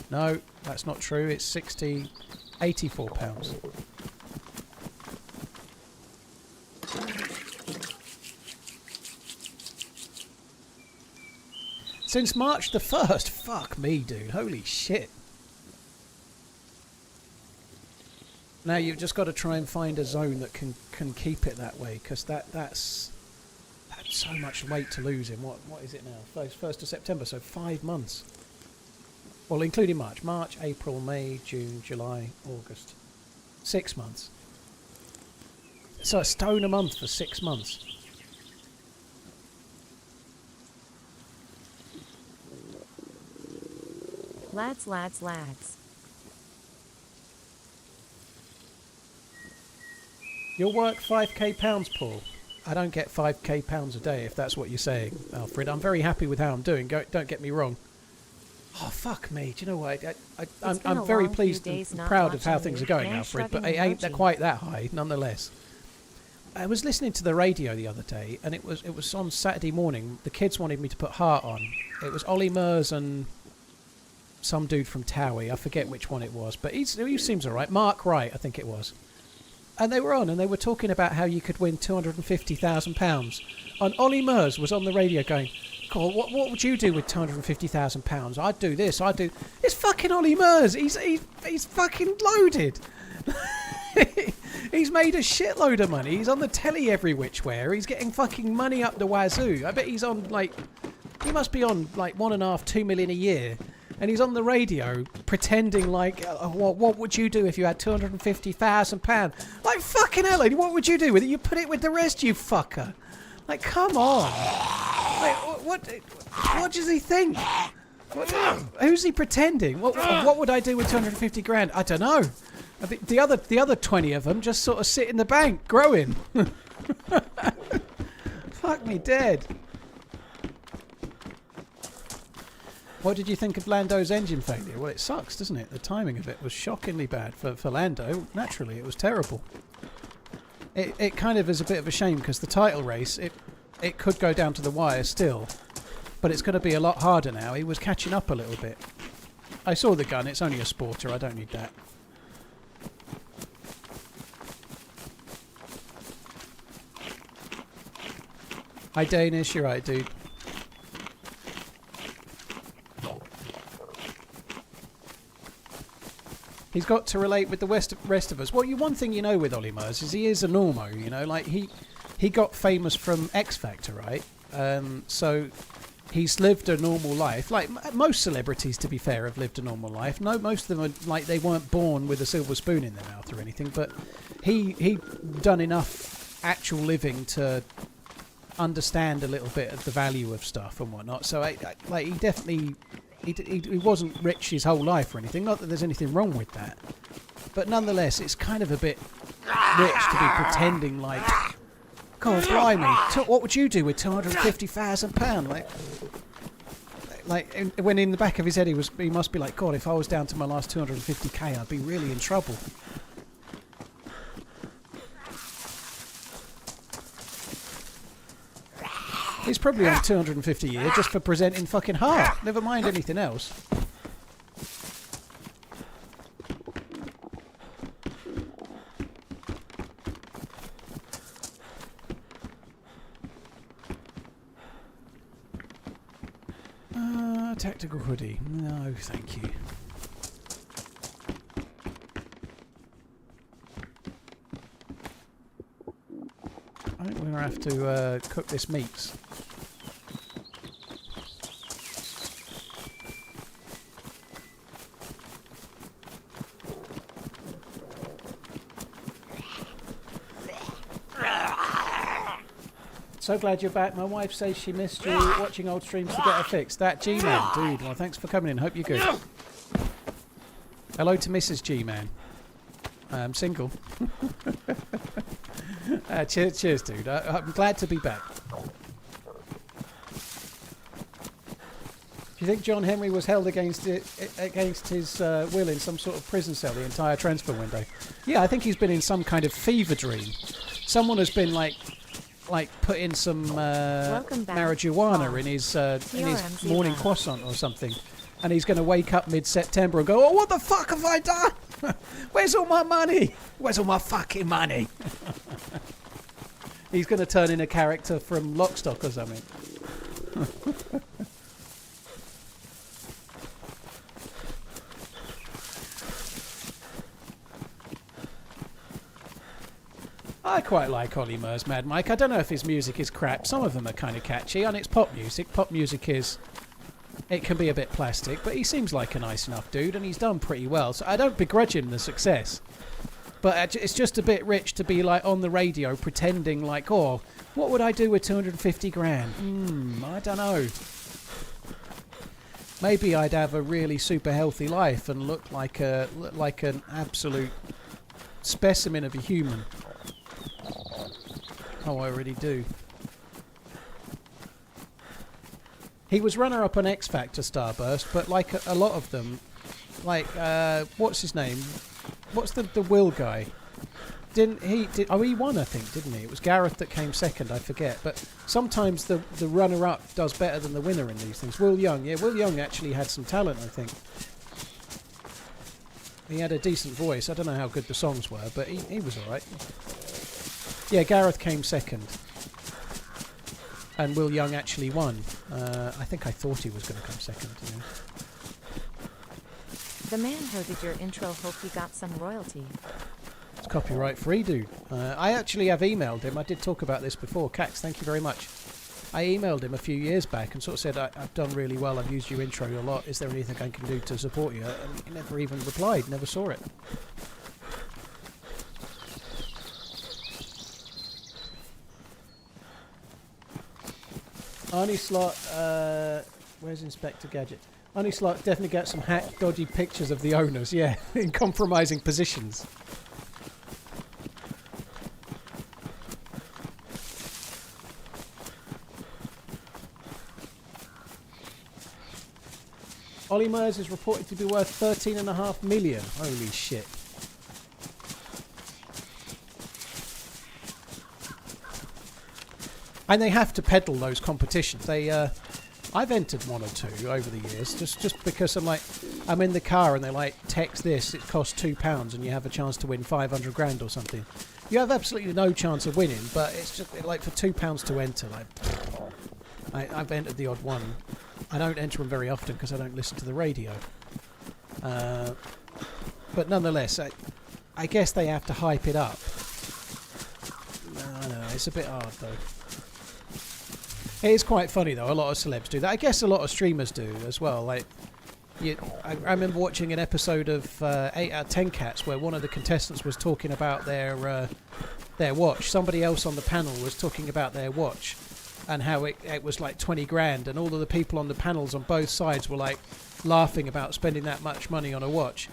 No, that's not true. It's 84 pounds. Since March the 1st? Fuck me, dude. Holy shit. Now you've just got to try and find a zone that can keep it that way, because that's so much weight to lose in what is it now? 1st of September, so 5 months. Well, including March, April, May, June, July, August. 6 months. So a stone a month for 6 months. Lads. You'll work 5k pounds, Paul. I don't get 5k pounds a day, if that's what you're saying, Alfred. I'm very happy with how I'm doing. Don't get me wrong. Oh, fuck me. Do you know what? I'm very pleased and proud of how things are going, Alfred, but it ain't quite that high, nonetheless. I was listening to the radio the other day, and it was on Saturday morning. The kids wanted me to put Heart on. It was Ollie Murs and some dude from Towie. I forget which one it was, but he seems all right. Mark Wright, I think it was. And they were on, and they were talking about how you could win £250,000. And Ollie Murs was on the radio going, God, what would you do with £250,000? I'd do this, I'd do... It's fucking Ollie Murs. He's fucking loaded. He's made a shitload of money. He's on the telly every which where. He's getting fucking money up the wazoo. I bet he's on, like... He must be on, like, 1.5, 2 million a year. And he's on the radio pretending like, what would you do if you had £250,000? Like, fucking hell, what would you do with it? You put it with the rest, you fucker. Like, come on. Like, what does he think? Who's he pretending? What would I do with 250 grand? I don't know. The other 20 of them just sort of sit in the bank, growing. Fuck me dead. What did you think of Lando's engine failure? Well, it sucks, doesn't it? The timing of it was shockingly bad for Lando. Naturally, it was terrible. It kind of is a bit of a shame because the title race, it could go down to the wire still. But it's going to be a lot harder now. He was catching up a little bit. I saw the gun. It's only a sporter. I don't need that. Hi, Danish. You're right, dude. He's got to relate with the rest of us. Well, one thing you know with Ollie Murs is he is a normo, you know. Like, he got famous from X Factor, right? So he's lived a normal life. Like, most celebrities, to be fair, have lived a normal life. No, most of them are, like, they weren't born with a silver spoon in their mouth or anything. But he done enough actual living to understand a little bit of the value of stuff and whatnot. So, like, he definitely... He wasn't rich his whole life or anything. Not that there's anything wrong with that. But nonetheless, it's kind of a bit rich to be pretending like, God blimey, what would you do with £250,000? Like, when in the back of his head he must be like, God, if I was down to my last 250k, I'd be really in trouble. He's probably on 250 a year just for presenting fucking Heart. Never mind anything else. Tactical hoodie. No, thank you. I think we're going to have to cook this meat. So glad you're back. My wife says she missed you watching old streams to get her fixed. That G-Man, dude. Well, thanks for coming in. Hope you're good. Hello to Mrs. G-Man. I'm single. Cheers, dude. I'm glad to be back. Do you think John Henry was held against his will in some sort of prison cell the entire transfer window? Yeah, I think he's been in some kind of fever dream. Someone has been like putting some marijuana in his morning croissant or something, and he's going to wake up mid-September and go, oh, what the fuck have I done? Where's all my money? Where's all my fucking money? He's going to turn in a character from Lock, Stock or something. I quite like Ollie Murs, Mad Mike. I don't know if his music is crap. Some of them are kind of catchy, and it's pop music. Pop music it can be a bit plastic, but he seems like a nice enough dude, and he's done pretty well. So I don't begrudge him the success. But it's just a bit rich to be like on the radio pretending like, oh, what would I do with 250 grand? I don't know. Maybe I'd have a really super healthy life and look like an absolute specimen of a human. Oh, I already do. He was runner-up on X Factor Starburst, but like a lot of them, like what's his name? What's the Will guy? He won, I think, didn't he? It was Gareth that came second, I forget. But sometimes the runner-up does better than the winner in these things. Will Young actually had some talent, I think. He had a decent voice. I don't know how good the songs were, but he was alright. Yeah, Gareth came second. And Will Young actually won. I thought he was going to come second. Yeah. The man who did your intro hope he got some royalty. It's copyright free, dude. I actually have emailed him. I did talk about this before. Cax, thank you very much. I emailed him a few years back and sort of said, I've done really well. I've used your intro a lot. Is there anything I can do to support you? And he never even replied. Never saw it. Arnie Slot, where's Inspector Gadget? Arnie Slot definitely gets some hacked, dodgy pictures of the owners, yeah, in compromising positions. Ollie Murs is reported to be worth 13.5 million. Holy shit. And they have to peddle those competitions. I've entered one or two over the years, just because I'm in the car and they're like, text this, it costs £2 and you have a chance to win 500 grand or something. You have absolutely no chance of winning, but it's just like for £2 to enter. I've entered the odd one. I don't enter them very often because I don't listen to the radio. But nonetheless, I guess they have to hype it up. I know, it's a bit hard though. It is quite funny though, a lot of celebs do that. I guess a lot of streamers do as well. I remember watching an episode of 8 out of 10 Cats where one of the contestants was talking about their watch. Somebody else on the panel was talking about their watch and how it was like 20 grand, and all of the people on the panels on both sides were like laughing about spending that much money on a watch.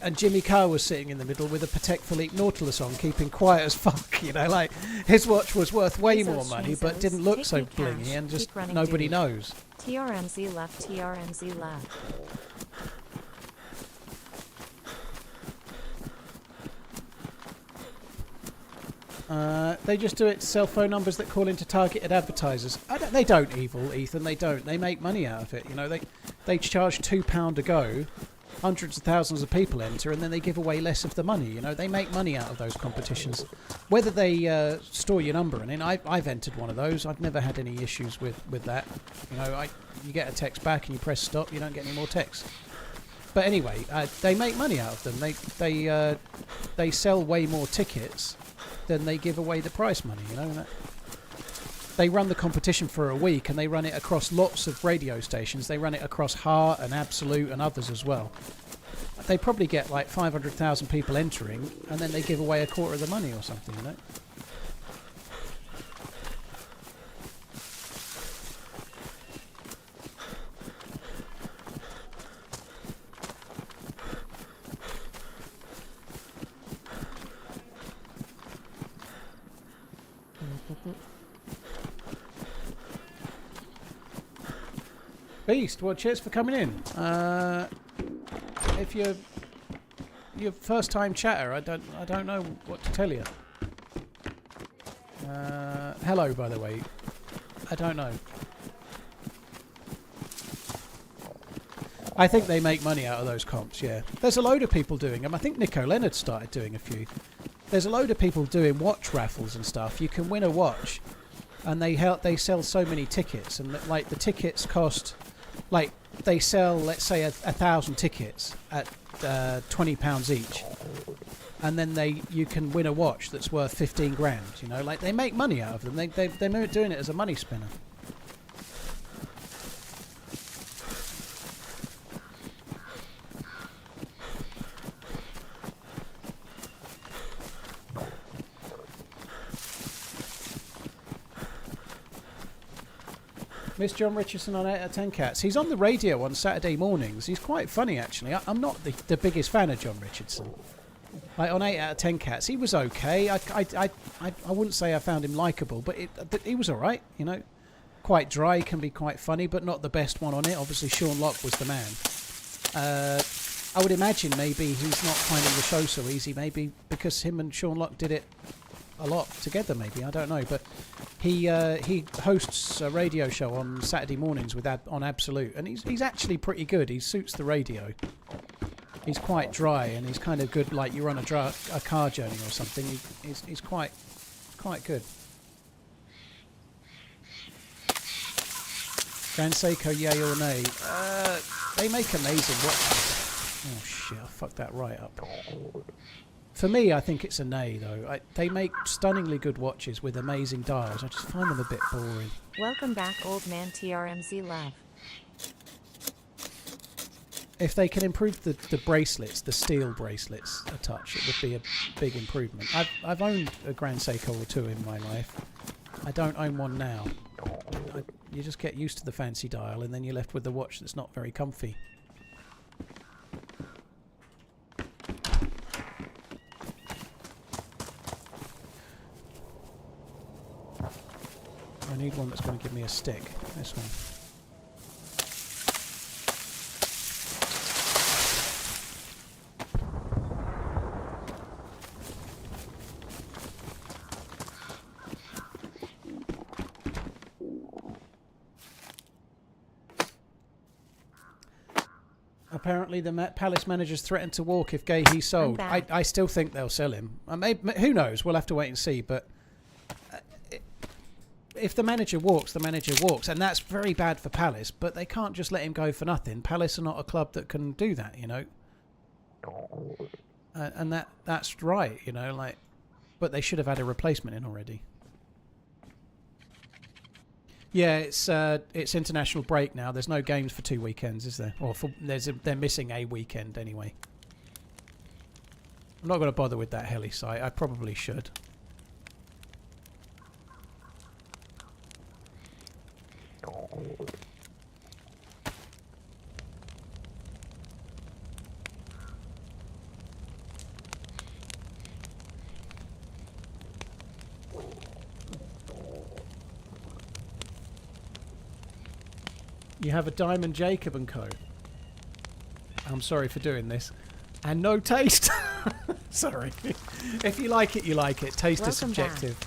And Jimmy Carr was sitting in the middle with a Patek Philippe Nautilus on, keeping quiet as fuck, you know, like his watch was worth way more money but didn't look so blingy, and just nobody knows. TRMZ left, TRMZ left. They just do it to sell phone numbers that call into targeted advertisers. They don't, Ethan, they don't. They make money out of it, you know. They charge £2 a go. Hundreds of thousands of people enter, and then they give away less of the money. You know, they make money out of those competitions. Whether they store your number, and I've entered one of those. I've never had any issues with that. You know, you get a text back and you press stop. You don't get any more texts. But anyway, they make money out of them. They sell way more tickets than they give away the prize money. You know, they run the competition for a week, and they run it across lots of radio stations. They run it across Heart and Absolute and others as well. They probably get like 500,000 people entering, and then they give away a quarter of the money or something, you know. Beast, well, cheers for coming in. If you're first time chatter, I don't know what to tell you. Hello, by the way. I don't know. I think they make money out of those comps, yeah. There's a load of people doing them. I think Nico Leonard started doing a few. There's a load of people doing watch raffles and stuff. You can win a watch, and they sell so many tickets, and like the tickets cost. Like, they sell, let's say, 1,000 tickets at £20 each, and then you can win a watch that's worth 15 grand. You know, like they make money out of them. They're doing it as a money spinner. Miss John Richardson on 8 out of 10 Cats. He's on the radio on Saturday mornings. He's quite funny, actually. I'm not the biggest fan of John Richardson. Like on 8 out of 10 Cats, he was okay. I wouldn't say I found him likeable, but he was all right, you know. Quite dry, can be quite funny, but not the best one on it. Obviously, Sean Locke was the man. I would imagine maybe he's not finding the show so easy, maybe because him and Sean Locke did it a lot together, maybe, I don't know, but he hosts a radio show on Saturday mornings on Absolute, and he's actually pretty good. He suits the radio. He's quite dry, and he's kind of good, like you're on a car journey or something. He's quite good. Grand Seiko, yay or nay? They make amazing watches. Oh shit, I fucked that right up. For me, I think it's a nay, though. They make stunningly good watches with amazing dials. I just find them a bit boring. Welcome back, old man TRMZ Love. If they can improve the bracelets, the steel bracelets a touch, it would be a big improvement. I've owned a Grand Seiko or two in my life. I don't own one now. You just get used to the fancy dial, and then you're left with the watch that's not very comfy. I need one that's going to give me a stick. This one. Apparently the Palace managers threatened to walk if Gahey's sold. I still think they'll sell him. Who knows? We'll have to wait and see. But if the manager walks, the manager walks. And that's very bad for Palace. But they can't just let him go for nothing. Palace are not a club that can do that, you know. And that's right, you know. Like, but they should have had a replacement in already. Yeah, it's international break now. There's no games for 2 weekends, is there? Or they're missing a weekend anyway. I'm not going to bother with that heli site. I probably should. You have a Diamond Jacob and Co. I'm sorry for doing this. And no taste. Sorry. If you like it, you like it. Taste is subjective.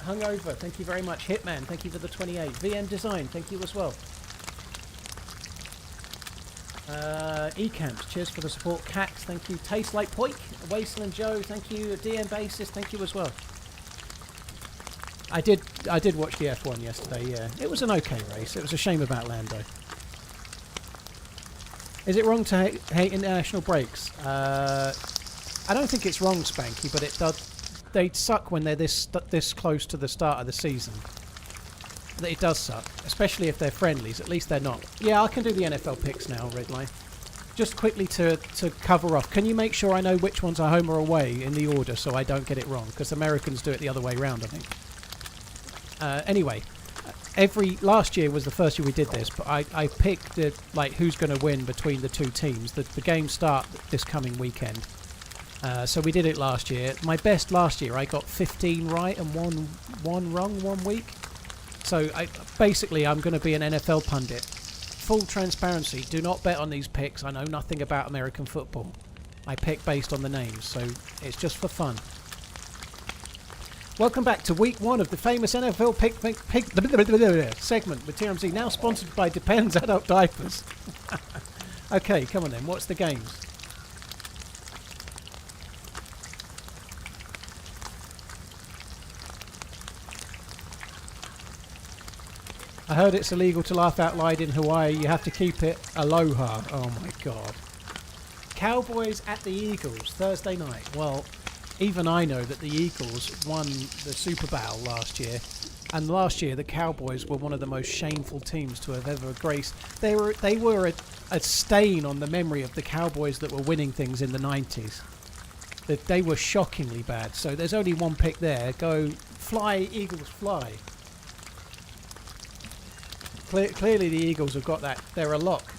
Hungover, thank you very much. Hitman, thank you for the 28. VM Design, thank you as well. ECamps, cheers for the support. Cax, thank you. Taste Like Poik, Wasteland Joe, thank you. DM Basis, thank you as well. I did watch the F1 yesterday, yeah. It was an okay race. It was a shame about Lando. Is it wrong to hate international breaks? I don't think it's wrong, Spanky, but it does. They suck when they're this close to the start of the season. It does suck, especially if they're friendlies. At least they're not. Yeah, I can do the NFL picks now, Redline. Just quickly to cover off. Can you make sure I know which ones are home or away in the order so I don't get it wrong? Because Americans do it the other way around, I think. Anyway, last year was the first year we did this, but I picked who's going to win between the two teams. The games start this coming weekend, so we did it last year. My best last year, I got 15 right and one wrong 1 week. So basically, I'm going to be an NFL pundit. Full transparency. Do not bet on these picks. I know nothing about American football. I pick based on the names, so it's just for fun. Welcome back to week 1 of the famous NFL pick segment with TRMZ, now sponsored by Depends Adult Diapers. Okay, come on then, what's the games? I heard it's illegal to laugh out loud in Hawaii. You have to keep it aloha. Oh my god. Cowboys at the Eagles, Thursday night. Well, even I know that the Eagles won the Super Bowl last year, and last year the Cowboys were one of the most shameful teams to have ever graced. They were a stain on the memory of the Cowboys that were winning things in the 90s. That they were shockingly bad. So there's only one pick there. Go fly, Eagles, fly. Clearly the Eagles have got that. They're a lock.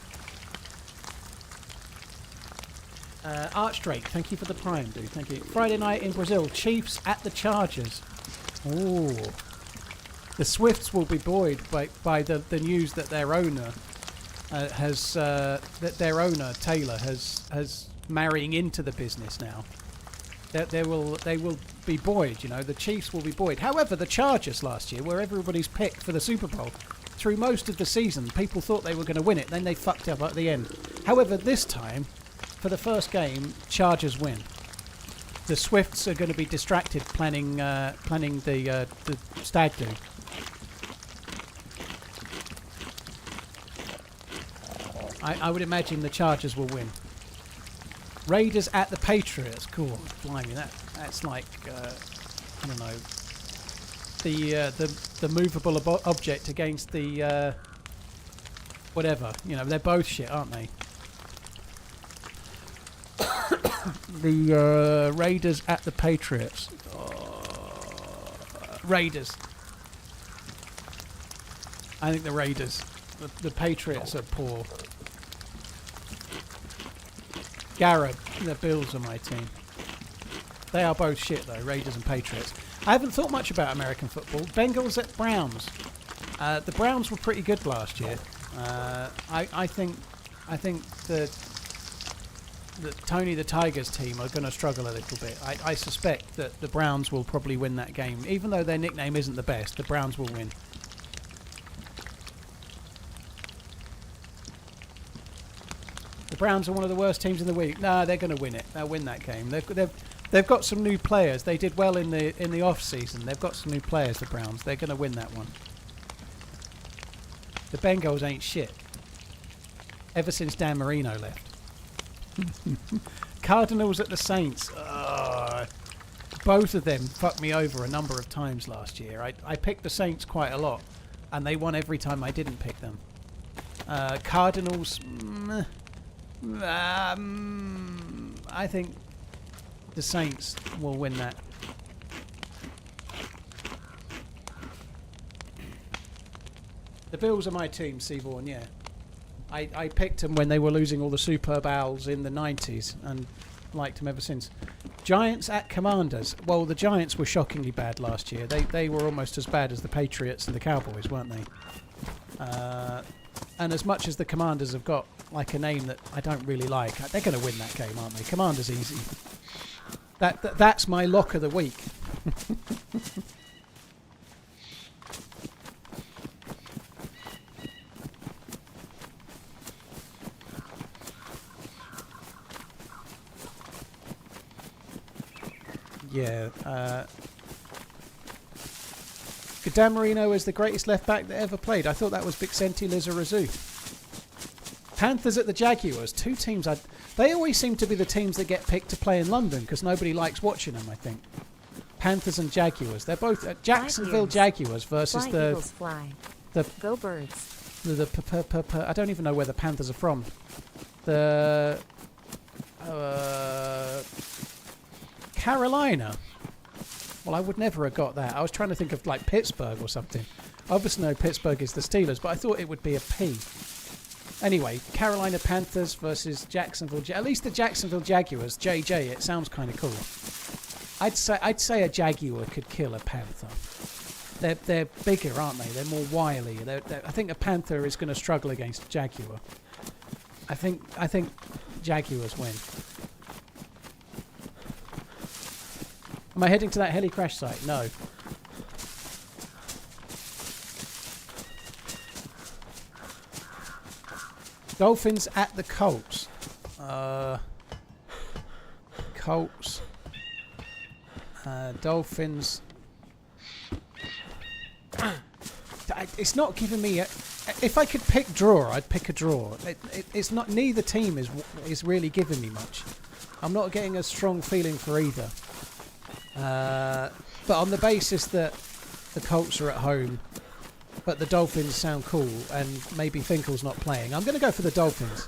Archdrake, thank you for the prime, dude. Thank you. Friday night in Brazil, Chiefs at the Chargers. Ooh. The Swifts will be buoyed by the news that their owner Taylor has marrying into the business now. They will be buoyed, you know. The Chiefs will be buoyed. However, the Chargers last year were everybody's pick for the Super Bowl. Through most of the season, people thought they were going to win it. Then they fucked up at the end. However, this time, for the first game, Chargers win. The Swifts are going to be distracted planning the stag do. I would imagine the Chargers will win. Raiders at the Patriots. Cool. Blimey, that's like I don't know. The movable object against the whatever. You know, they're both shit, aren't they? The Raiders at the Patriots. Oh, Raiders. I think the Raiders. The Patriots are poor. Garrett, the Bills are my team. They are both shit though, Raiders and Patriots. I haven't thought much about American football. Bengals at Browns. The Browns were pretty good last year. I think the Tony the Tigers team are going to struggle a little bit. I suspect that the Browns will probably win that game. Even though their nickname isn't the best, the Browns will win. The Browns are one of the worst teams in the league. Nah, they're going to win it. They'll win that game. They've got some new players. They did well in the off season. They've got some new players. The Browns. They're going to win that one. The Bengals ain't shit. Ever since Dan Marino left. Cardinals at the Saints. Both of them fucked me over a number of times last year. I picked the Saints quite a lot, and they won every time I didn't pick them. Cardinals. I think the Saints will win that. The Bills are my team, Seaborn, yeah. I picked them when they were losing all the Super Bowls in the 90s and liked them ever since. Giants at Commanders. Well, the Giants were shockingly bad last year. They were almost as bad as the Patriots and the Cowboys, weren't they? And as much as the Commanders have got like a name that I don't really like, they're going to win that game, aren't they? Commanders easy. That's my lock of the week. Yeah. Dan Marino is the greatest left back that ever played. I thought that was Bixenti Lizarazu. Panthers at the Jaguars. Two teams. They always seem to be the teams that get picked to play in London because nobody likes watching them, I think. Panthers and Jaguars. They're both Jacksonville Jaguars versus the Go Birds. I don't even know where the Panthers are from. The Carolina. Well, I would never have got that. I was trying to think of like Pittsburgh or something. Obviously, no, Pittsburgh is the Steelers, but I thought it would be a P. Anyway, Carolina Panthers versus Jacksonville. At least the Jacksonville Jaguars, JJ. It sounds kind of cool. I'd say a Jaguar could kill a Panther. They're bigger, aren't they? They're more wily. I think a Panther is going to struggle against a Jaguar. I think Jaguars win. Am I heading to that heli crash site? No. Dolphins at the Colts. Colts. Dolphins. It's not giving me if I could pick draw, I'd pick a draw. It's not. Neither team is really giving me much. I'm not getting a strong feeling for either. But on the basis that the Colts are at home, but the Dolphins sound cool, and maybe Finkel's not playing, I'm going to go for the Dolphins.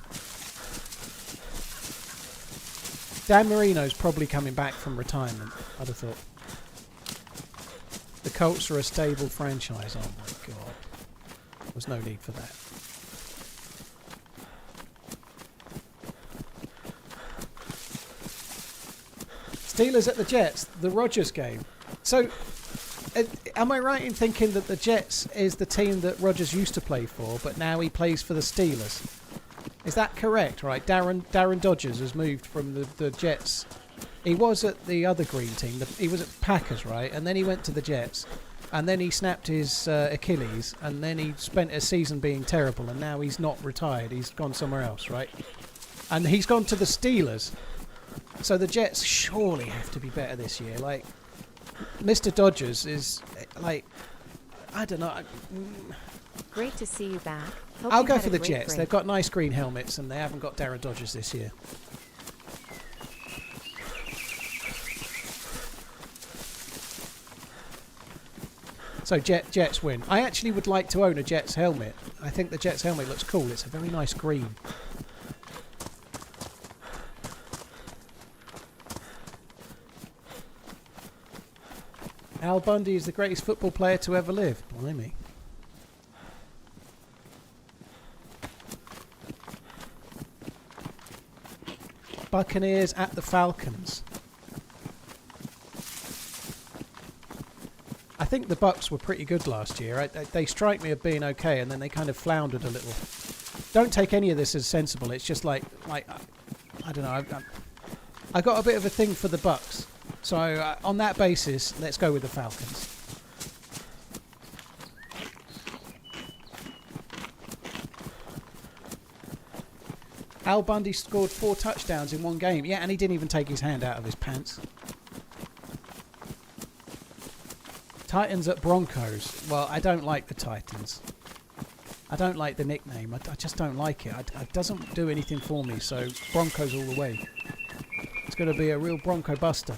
Dan Marino's probably coming back from retirement, I'd have thought. The Colts are a stable franchise. Oh my God. There's no need for that. Steelers at the Jets, the Rodgers game. So, am I right in thinking that the Jets is the team that Rodgers used to play for, but now he plays for the Steelers? Is that correct, right? Darren Dodgers has moved from the Jets. He was at the other green team. He was at Packers, right? And then he went to the Jets. And then he snapped his Achilles. And then he spent a season being terrible. And now he's not retired. He's gone somewhere else, right? And he's gone to the Steelers. So the Jets surely have to be better this year. Like, Mr. Dodgers is, like, I don't know. Great to see you back. I'll go for the Jets. Break. They've got nice green helmets and they haven't got Darren Dodgers this year. So Jets win. I actually would like to own a Jets helmet. I think the Jets helmet looks cool. It's a very nice green. Al Bundy is the greatest football player to ever live. Blimey. Buccaneers at the Falcons. I think the Bucks were pretty good last year. They strike me as being okay, and then they kind of floundered a little. Don't take any of this as sensible. It's just like I don't know. I got a bit of a thing for the Bucks, so on that basis, let's go with the Falcons. Al Bundy scored 4 touchdowns in one game. Yeah, and he didn't even take his hand out of his pants. Titans at Broncos. Well, I don't like the Titans. I don't like the nickname. I just don't like it. It doesn't do anything for me, so Broncos all the way. It's going to be a real Bronco buster.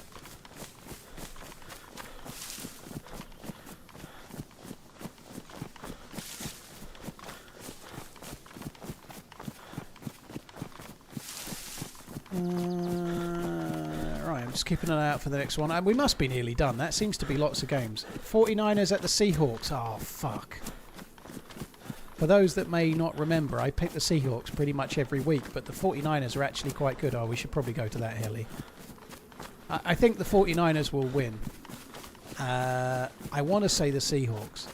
Right, I'm just keeping an eye out for the next one. We must be nearly done. That seems to be lots of games. 49ers at the Seahawks. Oh, fuck. For those that may not remember, I pick the Seahawks pretty much every week, but the 49ers are actually quite good. Oh, we should probably go to that, Hilly. I think the 49ers will win. I want to say the Seahawks.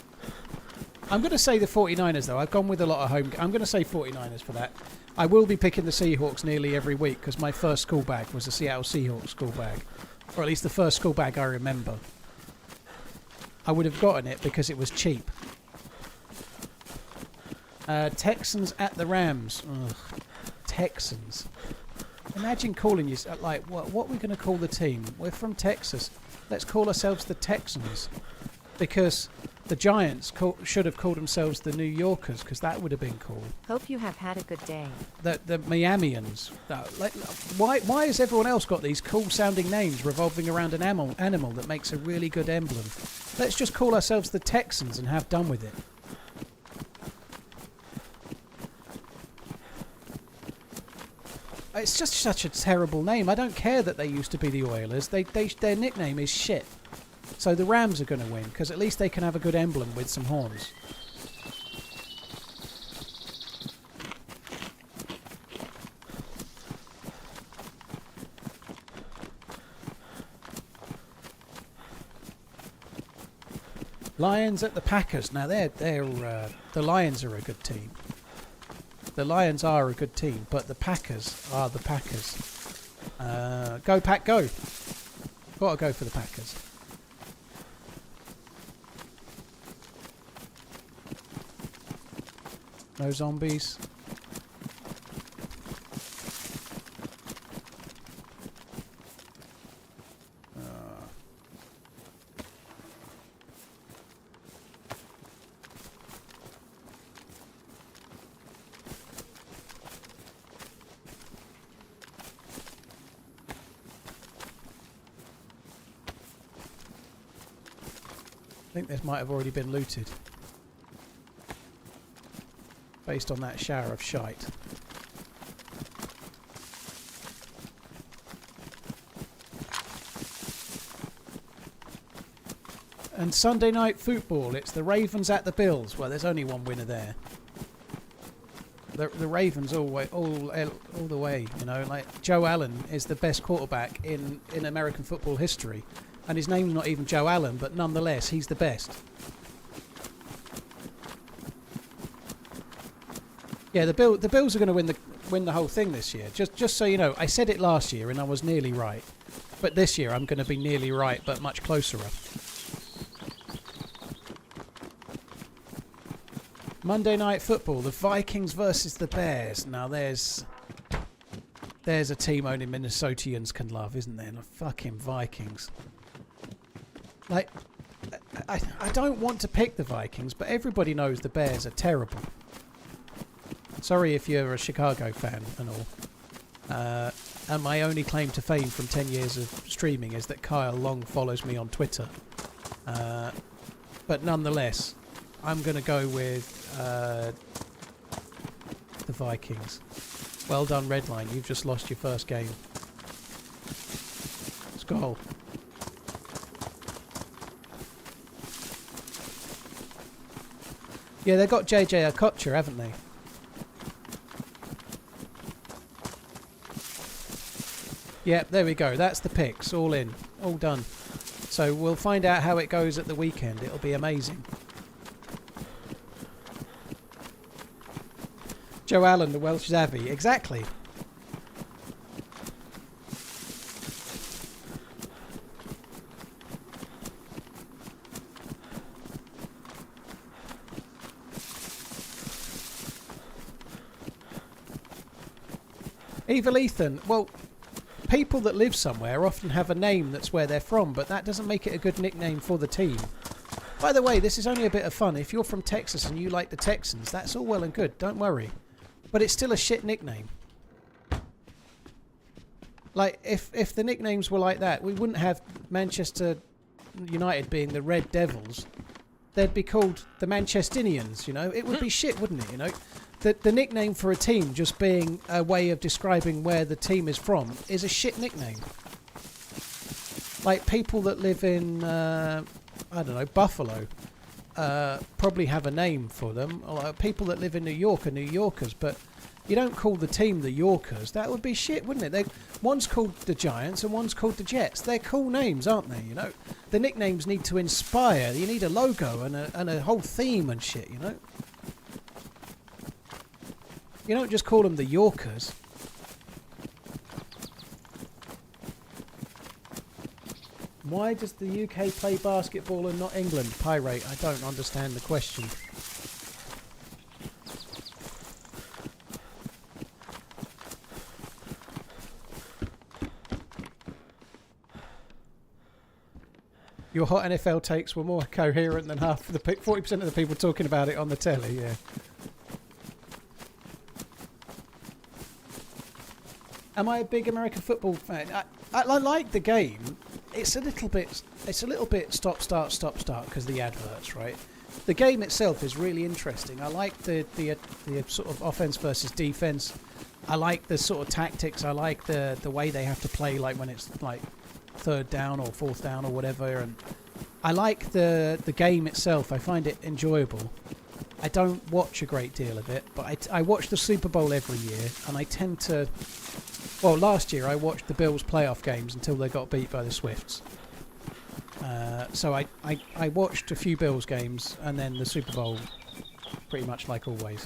I'm going to say the 49ers, though. I've gone with a lot of home... I'm going to say 49ers for that. I will be picking the Seahawks nearly every week because my first school bag was a Seattle Seahawks school bag. Or at least the first school bag I remember. I would have gotten it because it was cheap. Texans at the Rams. Ugh. Texans. Imagine calling you... Like, what are we going to call the team? We're from Texas. Let's call ourselves the Texans. Because... the Giants should have called themselves the New Yorkers, because that would have been cool. Hope you have had a good day. The Miamians. Why has everyone else got these cool-sounding names revolving around an animal that makes a really good emblem? Let's just call ourselves the Texans and have done with it. It's just such a terrible name. I don't care that they used to be the Oilers. Their nickname is shit. So the Rams are going to win, because at least they can have a good emblem with some horns. Lions at the Packers. Now the Lions are a good team. The Lions are a good team, but the Packers are the Packers. Go Pack, go! Got to go for the Packers. No zombies. I think this might have already been looted. Based on that shower of shite. And Sunday night football, it's the Ravens at the Bills. Well, there's only one winner there. The Ravens all the way, you know. Like Joe Allen is the best quarterback in American football history, and his name's not even Joe Allen, but nonetheless, he's the best. Yeah, the Bills are going to win the whole thing this year. Just so you know, I said it last year and I was nearly right, but this year I'm going to be nearly right, but much closer. Monday Night Football: the Vikings versus the Bears. Now there's a team only Minnesotians can love, isn't there? The fucking Vikings. Like, I don't want to pick the Vikings, but everybody knows the Bears are terrible. Sorry if you're a Chicago fan and all. And my only claim to fame from 10 years of streaming is that Kyle Long follows me on Twitter. But nonetheless, I'm going to go with the Vikings. Well done, Redline. You've just lost your first game. Let's go. Yeah, they've got JJ Okocha, haven't they? Yeah, there we go. That's the picks. All in. All done. So we'll find out how it goes at the weekend. It'll be amazing. Joe Allen, the Welsh Xavi. Exactly. Evil Ethan. Well, people that live somewhere often have a name that's where they're from, but that doesn't make it a good nickname for the team. By the way, this is only a bit of fun. If you're from Texas and you like the Texans, that's all well and good. Don't worry. But it's still a shit nickname. Like, if the nicknames were like that, we wouldn't have Manchester United being the Red Devils. They'd be called the Manchestinians, you know. It would be shit, wouldn't it, you know? The nickname for a team just being a way of describing where the team is from is a shit nickname. Like, people that live in, I don't know, Buffalo, probably have a name for them. Or like people that live in New York are New Yorkers, but you don't call the team the Yorkers. That would be shit, wouldn't it? One's called the Giants and one's called the Jets. They're cool names, aren't they, you know? The nicknames need to inspire. You need a logo and a whole theme and shit, you know? You don't just call them the Yorkers. Why does the UK play basketball and not England? Pirate, I don't understand the question. Your hot NFL takes were more coherent than half of the 40% of the people talking about it on the telly, yeah. Am I a big American football fan? I like the game. It's a little bit stop start because of the adverts, right? The game itself is really interesting. I like the sort of offense versus defense. I like the sort of tactics. I like the way they have to play, like when it's like third down or fourth down or whatever. And I like the game itself. I find it enjoyable. I don't watch a great deal of it, but I watch the Super Bowl every year, and I tend to. Well, last year I watched the Bills playoff games until they got beat by the Swifts. So I watched a few Bills games and then the Super Bowl, pretty much like always.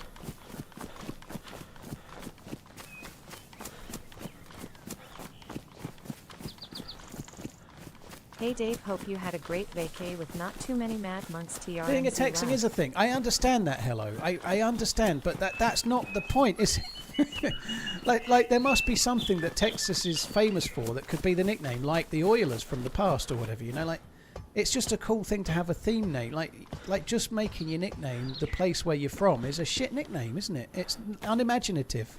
Hey Dave, hope you had a great vacay with not too many mad months TRMZ. Being a Texan is a thing. I understand that, hello. I understand, but that's not the point. It's like there must be something that Texas is famous for that could be the nickname, like the Oilers from the past or whatever, you know, like it's just a cool thing to have a theme name. Like just making your nickname the place where you're from is a shit nickname, isn't it? It's unimaginative.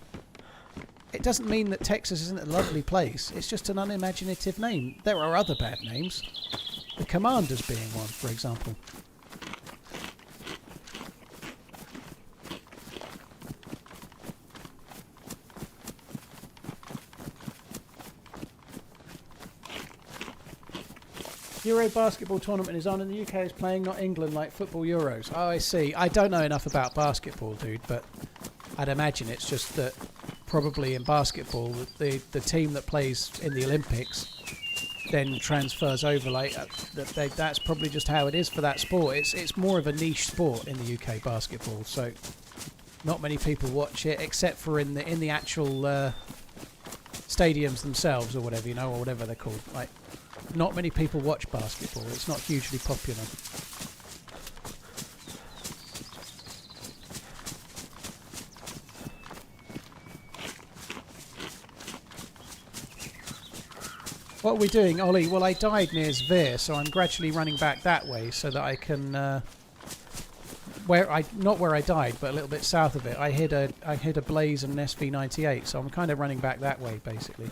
It doesn't mean that Texas isn't a lovely place. It's just an unimaginative name. There are other bad names. The Commanders being one, for example. Euro basketball tournament is on and the UK is playing, not England, like football Euros. Oh, I see. I don't know enough about basketball, dude, but I'd imagine it's just that probably in basketball, the team that plays in the Olympics then transfers over. Like that's probably just how it is for that sport. It's more of a niche sport in the UK, basketball. So not many people watch it, except for in the actual stadiums themselves or whatever, you know, or whatever they're called. Like not many people watch basketball. It's not hugely popular. What are we doing, Ollie? Well, I died near Zvir, so I'm gradually running back that way so that I can... not where I died, but a little bit south of it. I hit a Blaze and an SV98, so I'm kind of running back that way, basically.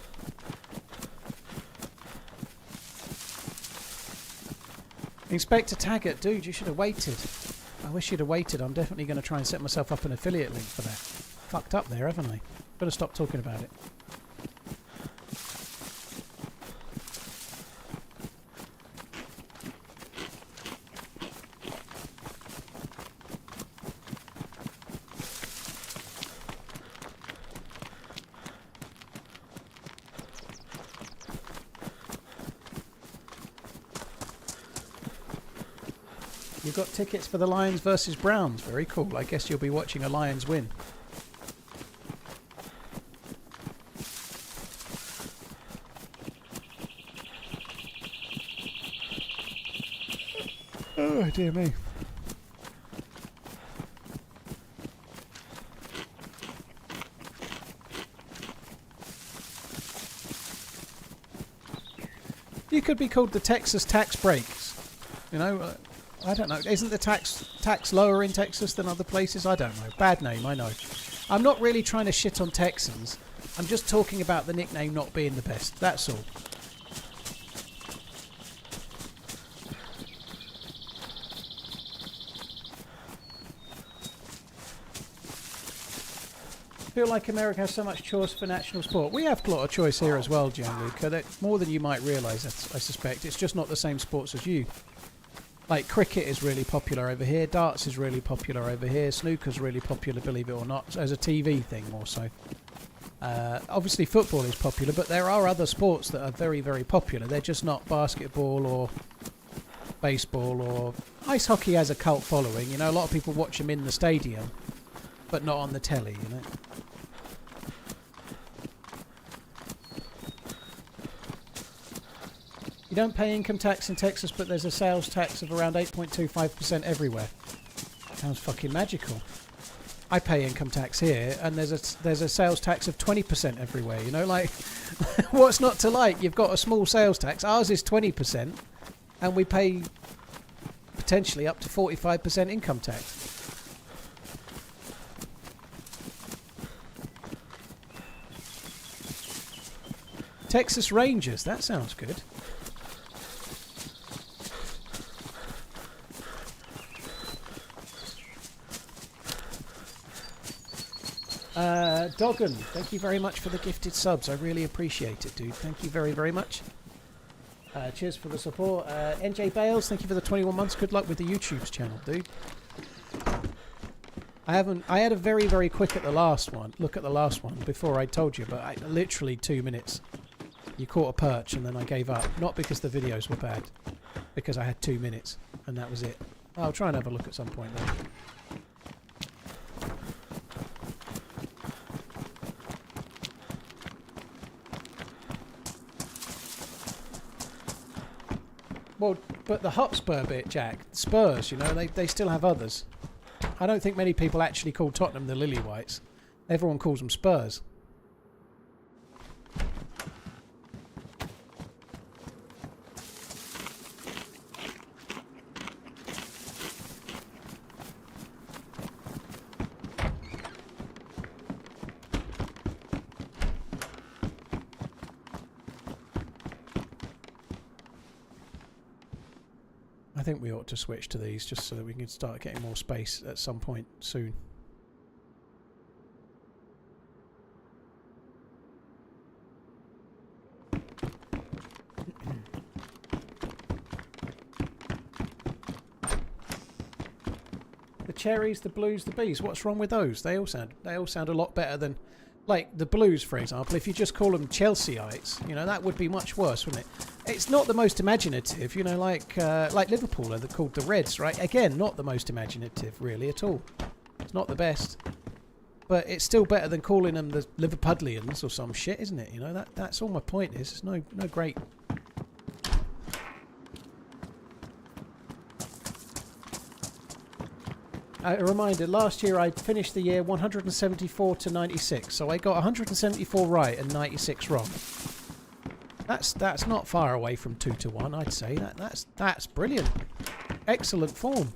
Inspector Taggart, dude, you should have waited. I wish you'd have waited. I'm definitely going to try and set myself up an affiliate link for that. Fucked up there, haven't I? Better stop talking about it. You've got tickets for the Lions versus Browns. Very cool. I guess you'll be watching a Lions win. Oh, dear me. You could be called the Texas tax breaks. You know, I don't know. Isn't the tax lower in Texas than other places? I don't know. Bad name, I know. I'm not really trying to shit on Texans. I'm just talking about the nickname not being the best. That's all. I feel like America has so much choice for national sport. We have a lot of choice here as well, Gianluca. More than you might realise, I suspect. It's just not the same sports as you. Like, cricket is really popular over here. Darts is really popular over here. Snooker's really popular, believe it or not, as a TV thing more so. Obviously, football is popular, but there are other sports that are very, very popular. They're just not basketball or baseball or... Ice hockey has a cult following. You know, a lot of people watch them in the stadium, but not on the telly, you know. You don't pay income tax in Texas, but there's a sales tax of around 8.25% everywhere. Sounds fucking magical. I pay income tax here, and there's a sales tax of 20% everywhere. You know, like, what's not to like? You've got a small sales tax. Ours is 20%, and we pay potentially up to 45% income tax. Texas Rangers. That sounds good. Doggen, thank you very much for the gifted subs. I really appreciate it, dude. Thank you very, very much. Cheers for the support. NJ Bales, thank you for the 21 months. Good luck with the YouTube's channel, dude. I had a very, very quick at the last one. Look at the last one before I told you, but literally 2 minutes. You caught a perch and then I gave up. Not because the videos were bad, because I had 2 minutes and that was it. I'll try and have a look at some point though. Well, but the Hotspur bit, Jack, Spurs, you know, they still have others. I don't think many people actually call Tottenham the Lily Whites. Everyone calls them Spurs. I think we ought to switch to these just so that we can start getting more space at some point soon. The cherries, the blues, the bees. What's wrong with those? They all sound a lot better than, like the blues, for example. If you just call them Chelseaites, you know, that would be much worse, wouldn't it? It's not the most imaginative, you know, like Liverpool are called the Reds, right? Again, not the most imaginative, really, at all. It's not the best. But it's still better than calling them the Liverpudlians or some shit, isn't it? You know, that's all my point is. It's no great... A reminder, last year I finished the year 174 to 96, so I got 174 right and 96 wrong. That's not far away from 2 to 1, I'd say. That's brilliant. Excellent form.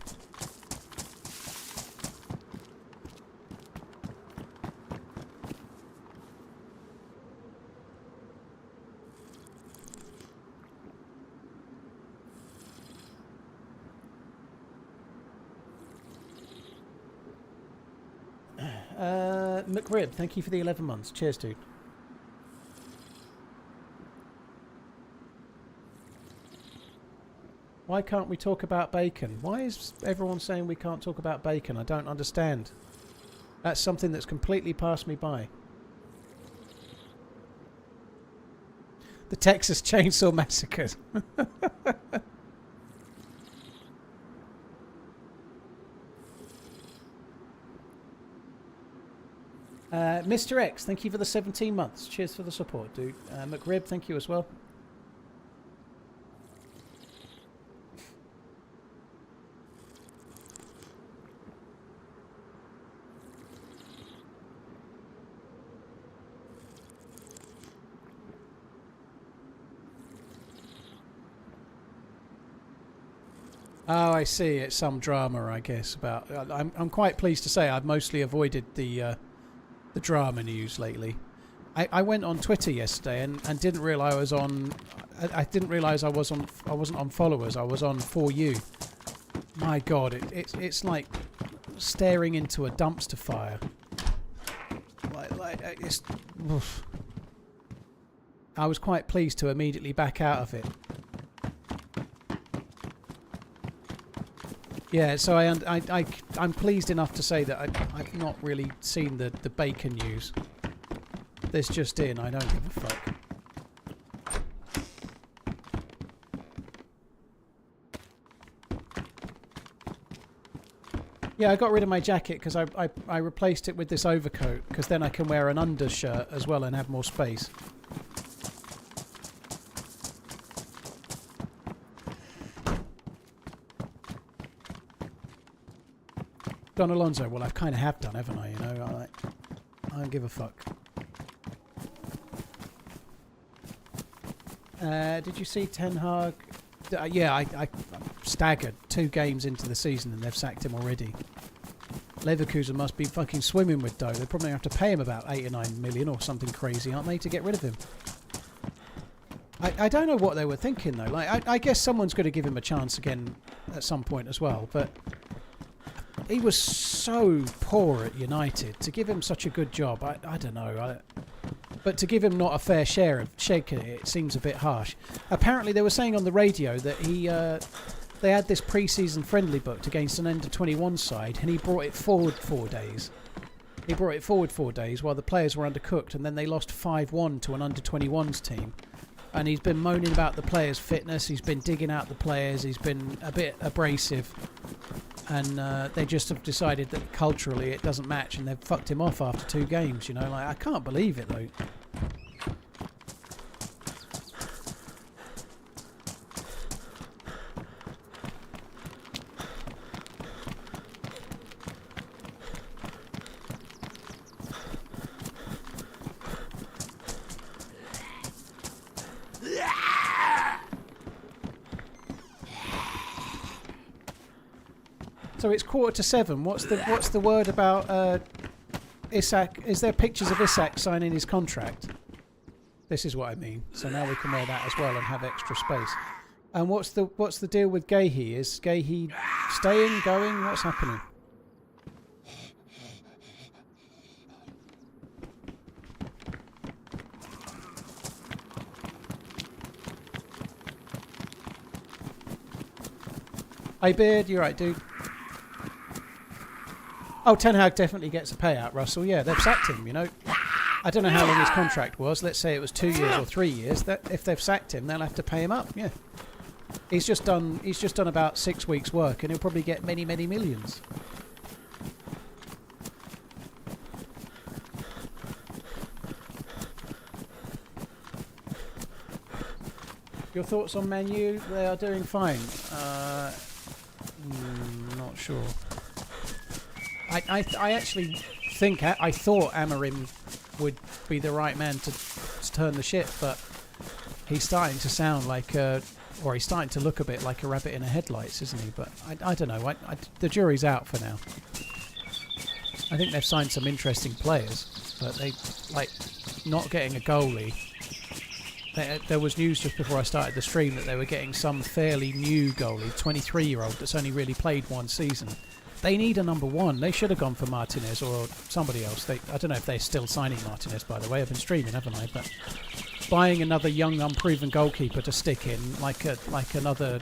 McRib, thank you for the 11 months. Cheers, dude. Why can't we talk about bacon? Why is everyone saying we can't talk about bacon? I don't understand. That's something that's completely passed me by. The Texas Chainsaw Massacre. Mr. X, thank you for the 17 months. Cheers for the support, dude. McRib, thank you as well. Oh, I see. It's some drama, I guess. About I'm quite pleased to say I've mostly avoided the drama news lately. I went on Twitter yesterday and didn't realise I was on. I didn't realise I wasn't on followers. I was on For You. My God, it's like staring into a dumpster fire. Like it's. Oof. I was quite pleased to immediately back out of it. Yeah, so I'm pleased enough to say that I've not really seen the bacon news. This just in, I don't give a fuck. Yeah, I got rid of my jacket because I replaced it with this overcoat because then I can wear an undershirt as well and have more space. Don Alonso, well, I kind of have done, haven't I? You know, I don't give a fuck. Did you see Ten Hag? Yeah, I staggered 2 games into the season and they've sacked him already. Leverkusen must be fucking swimming with dough. They probably have to pay him about 8 or 9 million or something crazy, aren't they, to get rid of him? I don't know what they were thinking though. Like, I guess someone's going to give him a chance again at some point as well, but. He was so poor at United. To give him such a good job, I don't know. But to give him not a fair share of shaking it seems a bit harsh. Apparently they were saying on the radio that they had this pre-season friendly booked against an under-21 side and he brought it forward 4 days. He brought it forward 4 days while the players were undercooked and then they lost 5-1 to an under-21s team. And he's been moaning about the players' fitness, he's been digging out the players, he's been a bit abrasive. And they just have decided that culturally it doesn't match and they've fucked him off after 2 games, you know. Like, I can't believe it, though. So it's 6:45. What's the word about Isak? Is there pictures of Isak signing his contract? This is what I mean. So now we can wear that as well and have extra space. And what's the deal with Gahey? Is Gahey staying, going? What's happening? Hey Beard, you're right, dude. Oh, Ten Hag definitely gets a payout, Russell. Yeah, they've sacked him, you know. I don't know how long his contract was. Let's say it was 2 years or 3 years. That if they've sacked him, they'll have to pay him up. Yeah. He's just done about 6 weeks' work, and he'll probably get many, many millions. Your thoughts on Man U? They are doing fine. Not sure. I actually think I thought Amorim would be the right man to turn the ship, but he's starting to sound like or he's starting to look a bit like a rabbit in the headlights, isn't he? But I don't know. The jury's out for now. I think they've signed some interesting players, but they like not getting a goalie. There was news just before I started the stream that they were getting some fairly new goalie, 23-year-old that's only really played 1 season. They need a number 1. They should have gone for Martinez or somebody else. I don't know if they're still signing Martinez, by the way. I've been streaming, haven't I? But buying another young, unproven goalkeeper to stick in, like another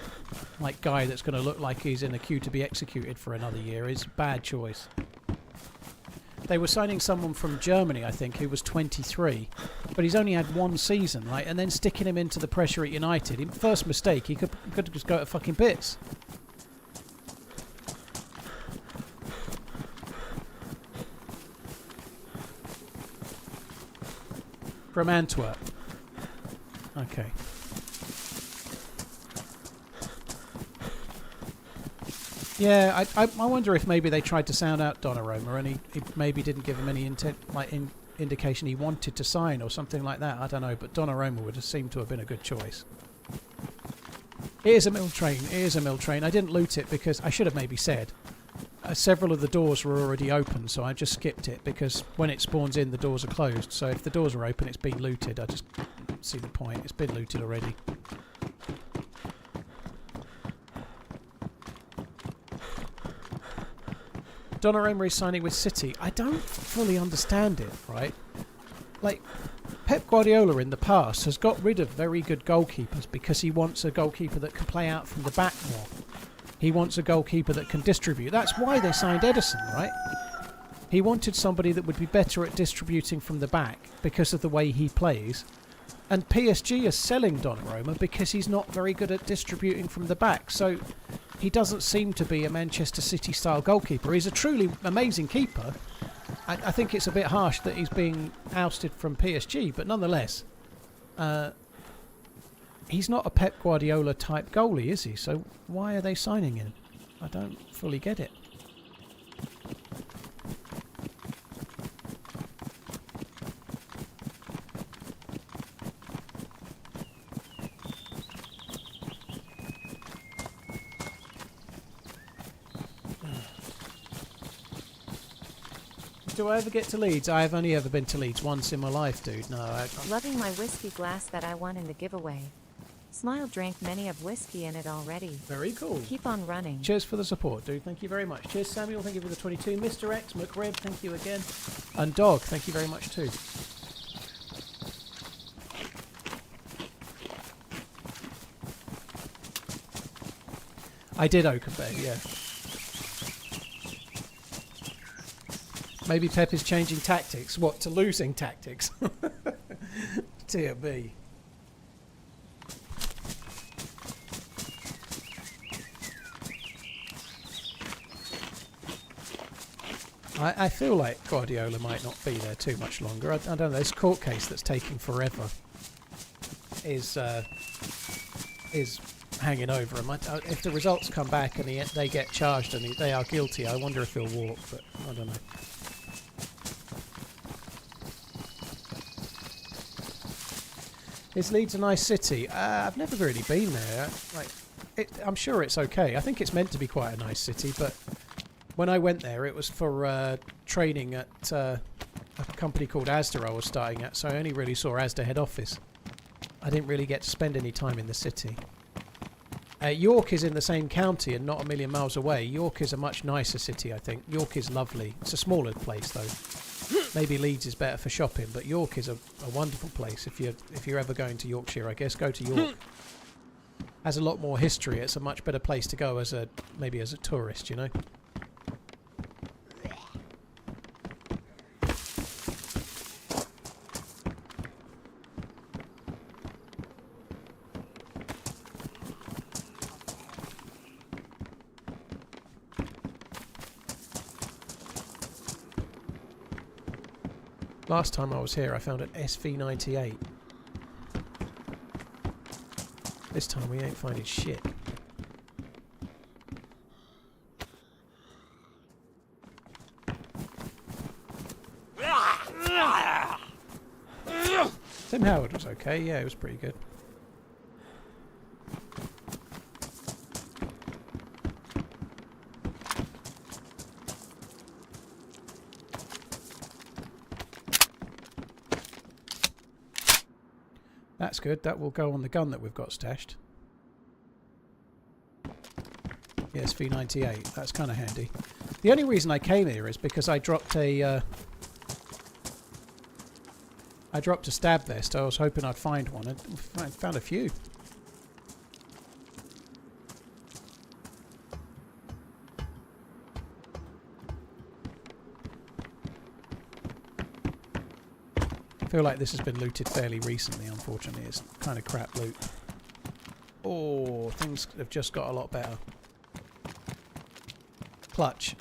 guy that's going to look like he's in a queue to be executed for another year, is a bad choice. They were signing someone from Germany, I think, who was 23, but he's only had 1 season, and then sticking him into the pressure at United. First mistake, he could just go to fucking bits. From Antwerp. Okay. Yeah, I wonder if maybe they tried to sound out Donnarumma and he maybe didn't give him any indication he wanted to sign or something like that. I don't know, but Donnarumma would have seemed to have been a good choice. It is a mill train. It is a mill train. I didn't loot it because I should have maybe said. Several of the doors were already open, so I just skipped it because when it spawns in, the doors are closed. So if the doors are open, it's been looted. I just see the point. It's been looted already. Donnarumma is signing with City. I don't fully understand it, right? Like, Pep Guardiola in the past has got rid of very good goalkeepers because he wants a goalkeeper that can play out from the back more. He wants a goalkeeper that can distribute. That's why they signed Edison, right? He wanted somebody that would be better at distributing from the back because of the way he plays. And PSG is selling Donnarumma because he's not very good at distributing from the back. So he doesn't seem to be a Manchester City-style goalkeeper. He's a truly amazing keeper. I think it's a bit harsh that he's being ousted from PSG, but nonetheless, he's not a Pep Guardiola type goalie, is he? So why are they signing him? I don't fully get it. Do I ever get to Leeds? I have only ever been to Leeds once in my life, dude. No, Loving my whiskey glass that I won in the giveaway. Smile drank many of whiskey in it already. Very cool. Keep on running. Cheers for the support, dude. Thank you very much. Cheers, Samuel. Thank you for the 22. Mr. X, McRib, thank you again. And Dog, thank you very much too. I did open bed, yeah. Maybe Pep is changing tactics. What, to losing tactics? Dear me. I feel like Guardiola might not be there too much longer. I don't know, this court case that's taking forever is hanging over him. If the results come back and they get charged and they are guilty, I wonder if he'll walk, but I don't know. Is Leeds a nice city? I've never really been there. I'm sure it's okay. I think it's meant to be quite a nice city, but when I went there, it was for training at a company called Asda I was starting at, so I only really saw Asda head office. I didn't really get to spend any time in the city. York is in the same county and not a million miles away. York is a much nicer city, I think. York is lovely. It's a smaller place, though. Maybe Leeds is better for shopping, but York is a wonderful place. If you're ever going to Yorkshire, I guess, go to York. Has a lot more history. It's a much better place to go maybe as a tourist, you know. Last time I was here, I found an SV98. This time we ain't finding shit. Tim Howard was okay, yeah, it was pretty good. That's good. That will go on the gun that we've got stashed. Yes, V98. That's kind of handy. The only reason I came here is because I dropped a stab vest. I was hoping I'd find one. I found a few. I feel like this has been looted fairly recently, unfortunately. It's kind of crap loot. Oh, things have just got a lot better. Clutch.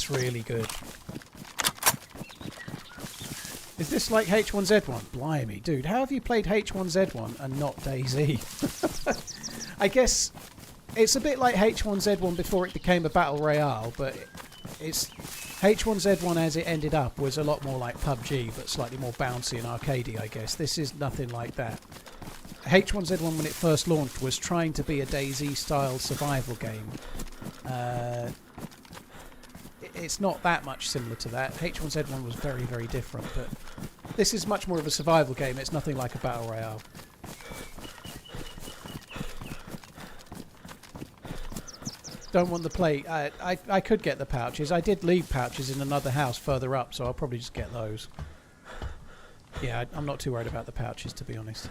That's really good. Is this like H1Z1? Blimey, dude. How have you played H1Z1 and not DayZ? I guess it's a bit like H1Z1 before it became a battle royale, but it's H1Z1 as it ended up was a lot more like PUBG, but slightly more bouncy and arcadey, I guess. This is nothing like that. H1Z1 when it first launched was trying to be a DayZ style survival game. It's not that much similar to that. H1Z1 was very, very different, but this is much more of a survival game. It's nothing like a battle royale. Don't want the plate. I could get the pouches. I did leave pouches in another house further up, so I'll probably just get those. Yeah, I'm not too worried about the pouches, to be honest.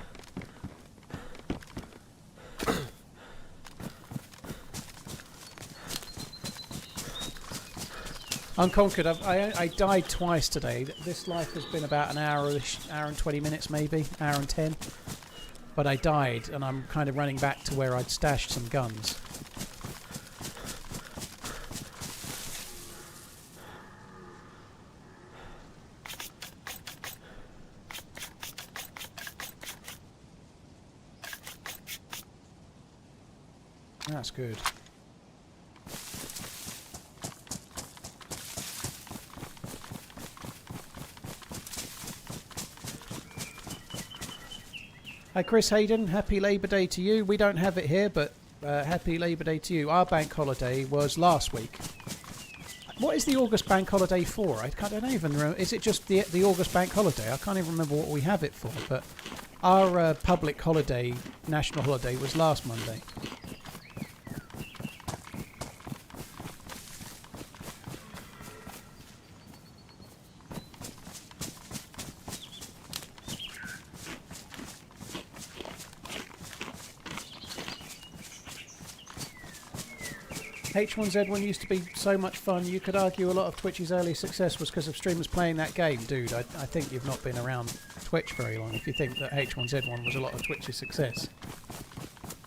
Unconquered. I died twice today. This life has been about an hour and 20 minutes, maybe hour and 10. But I died, and I'm kind of running back to where I'd stashed some guns. That's good. Hi Chris Hayden, happy Labour Day to you. We don't have it here, but happy Labour Day to you. Our bank holiday was last week. What is the August bank holiday for? I don't even remember. Is it just the August bank holiday? I can't even remember what we have it for, but our public holiday, national holiday, was last Monday. H1Z1 used to be so much fun. You could argue a lot of Twitch's early success was because of streamers playing that game. Dude, I think you've not been around Twitch very long if you think that H1Z1 was a lot of Twitch's success.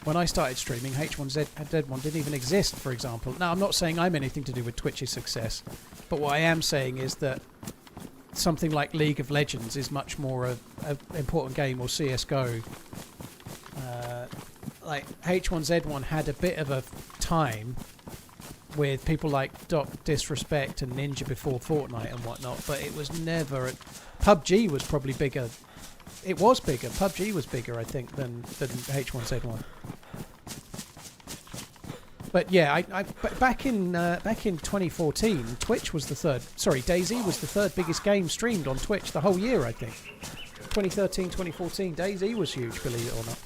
When I started streaming, H1Z1 didn't even exist, for example. Now, I'm not saying I'm anything to do with Twitch's success, but what I am saying is that something like League of Legends is much more an important game, or CSGO. Like H1Z1 had a bit of a time with people like Doc Disrespect and Ninja before Fortnite and whatnot, but it was never... PUBG was probably bigger. It was bigger. PUBG was bigger, I think, than H1Z1. But yeah, back in 2014, Twitch was the third... Sorry, DayZ was the third biggest game streamed on Twitch the whole year, I think. 2013, 2014, DayZ was huge, believe it or not.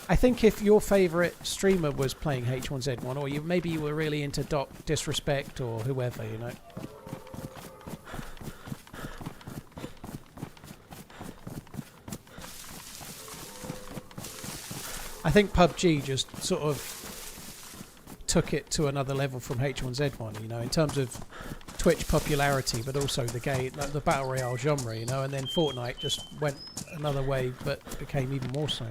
I think if your favourite streamer was playing H1Z1, or maybe you were really into Doc Disrespect or whoever, you know. I think PUBG just sort of took it to another level from H1Z1, you know, in terms of Twitch popularity, but also the game, the battle royale genre, you know, and then Fortnite just went another way, but became even more so.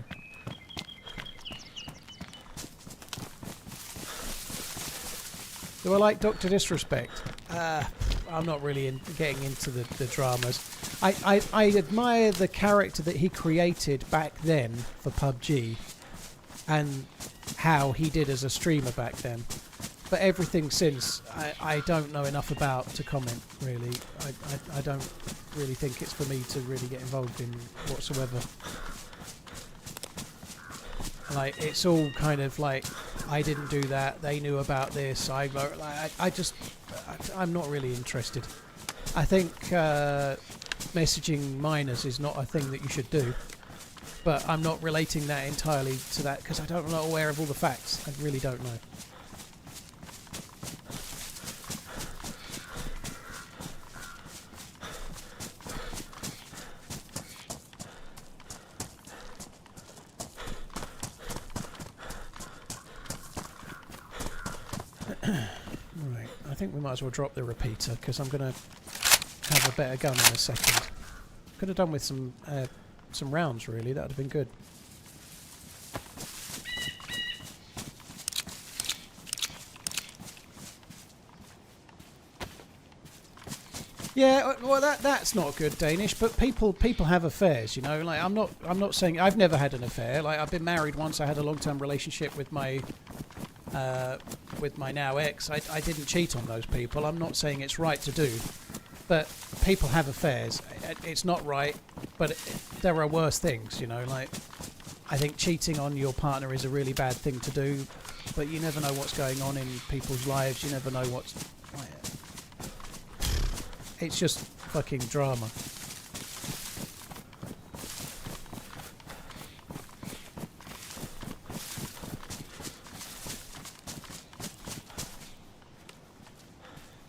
Do I like Dr. Disrespect? I'm not really getting into the dramas. I admire the character that he created back then for PUBG and how he did as a streamer back then. But everything since, I don't know enough about to comment, really. I don't really think it's for me to really get involved in whatsoever. Like, it's all kind of like, I didn't do that, they knew about this, I'm not really interested. I think messaging minors is not a thing that you should do, but I'm not relating that entirely to that because I'm not aware of all the facts. I really don't know. Right, I think we might as well drop the repeater because I'm going to have a better gun in a second. Could have done with some rounds, really. That would have been good. Yeah, well, that's not good Danish, but people have affairs, you know. Like I'm not saying I've never had an affair. Like I've been married once. I had a long-term relationship with my now ex. I didn't cheat on those people. I'm not saying it's right to do, but people have affairs. It's not right, but there are worse things, you know. Like I think cheating on your partner is a really bad thing to do, but you never know what's going on in people's lives. You never know what's. It's just fucking drama.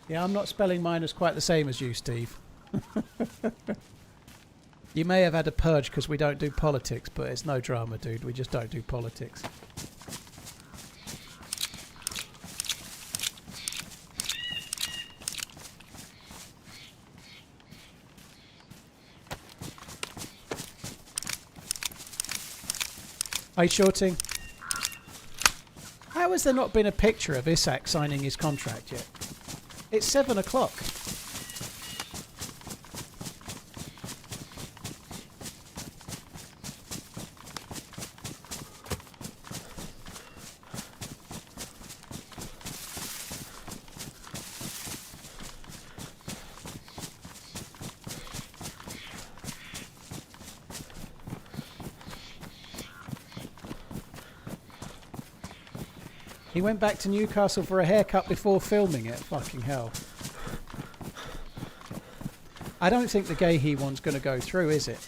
Yeah, I'm not spelling mine as quite the same as you, Steve. You may have had a purge because we don't do politics, but it's no drama, dude. We just don't do politics. Hey, Shorting. How has there not been a picture of Isak signing his contract yet? It's 7 o'clock. He went back to Newcastle for a haircut before filming it. Fucking hell. I don't think the Gahey one's going to go through, is it?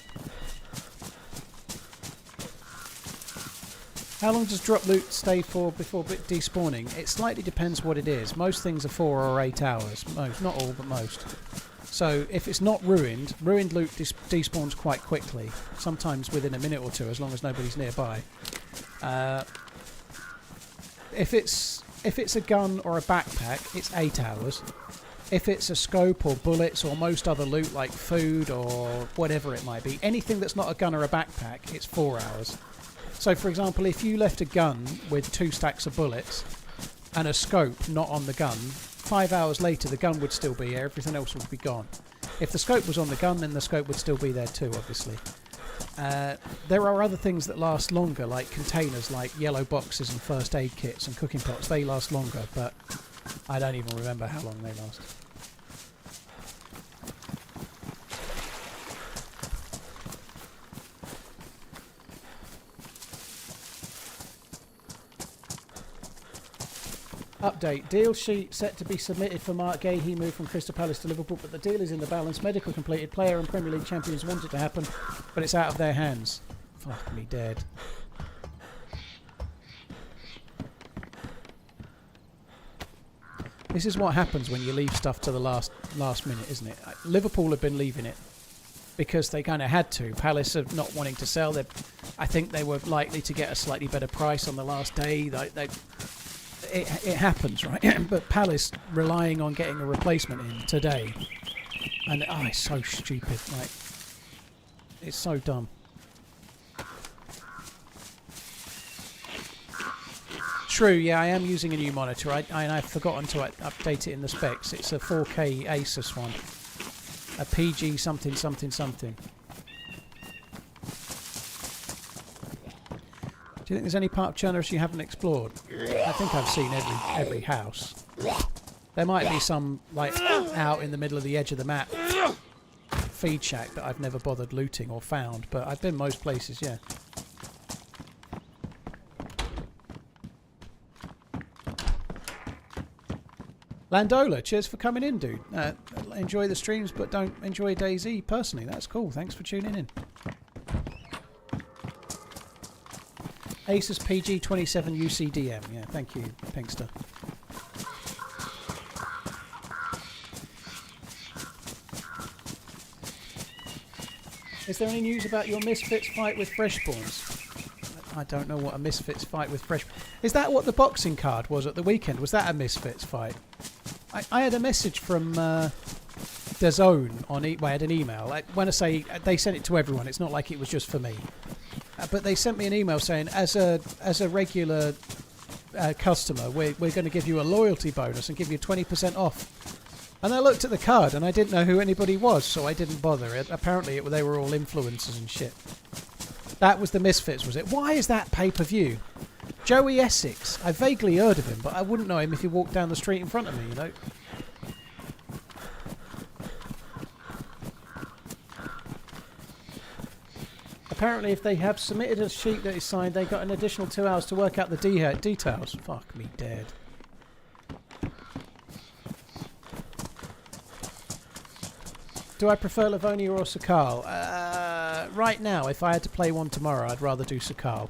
How long does drop loot stay for before despawning? It slightly depends what it is. Most things are 4 or 8 hours. Most, not all, but most. So if it's not ruined loot despawns quite quickly. Sometimes within a minute or two, as long as nobody's nearby. If it's a gun or a backpack, it's 8 hours. If it's a scope or bullets or most other loot like food or whatever it might be, anything that's not a gun or a backpack, it's 4 hours. So for example, if you left a gun with 2 stacks of bullets and a scope not on the gun, 5 hours later the gun would still be there, everything else would be gone. If the scope was on the gun, then the scope would still be there too, obviously. There are other things that last longer, like containers, like yellow boxes and first aid kits and cooking pots. They last longer, but I don't even remember how long they last. Update. Deal sheet set to be submitted for Mark Gahey move from Crystal Palace to Liverpool, but the deal is in the balance. Medical completed. Player and Premier League champions want it to happen, but it's out of their hands. Fuck me dead. This is what happens when you leave stuff to the last minute, isn't it? Liverpool have been leaving it because they kind of had to. Palace are not wanting to sell. I think they were likely to get a slightly better price on the last day. It happens, right? But Palace relying on getting a replacement in today, and it's so stupid. Like, it's so dumb. True, yeah, I am using a new monitor. I've forgotten to update it in the specs. It's a 4K Asus one, a PG something something something. Do you think there's any part of Chernarus you haven't explored? I think I've seen every house. There might be some like out in the middle of the edge of the map feed shack that I've never bothered looting or found, but I've been most places, yeah. Landola, cheers for coming in, dude. Enjoy the streams, but don't enjoy DayZ personally. That's cool. Thanks for tuning in. Asus PG27 UCDM. Yeah, thank you, Pinkster. Is there any news about your Misfits fight with Freshborns? I don't know what a Misfits fight with Fresh... Is that what the boxing card was at the weekend? Was that a Misfits fight? I had a message from DAZN on... I had an email. When I say they sent it to everyone, it's not like it was just for me. But they sent me an email saying, as a regular customer, we're going to give you a loyalty bonus and give you 20% off And I looked at the card and I didn't know who anybody was, so I didn't bother. Apparently they were all influencers and shit. That was the Misfits, was it? Why is that pay-per-view? Joey Essex. I vaguely heard of him, but I wouldn't know him if he walked down the street in front of me, you know? Apparently, if they have submitted a sheet that is signed, they got an additional 2 hours to work out the details. Fuck me dead. Do I prefer Livonia or Sakal? Right now, if I had to play one tomorrow, I'd rather do Sakal.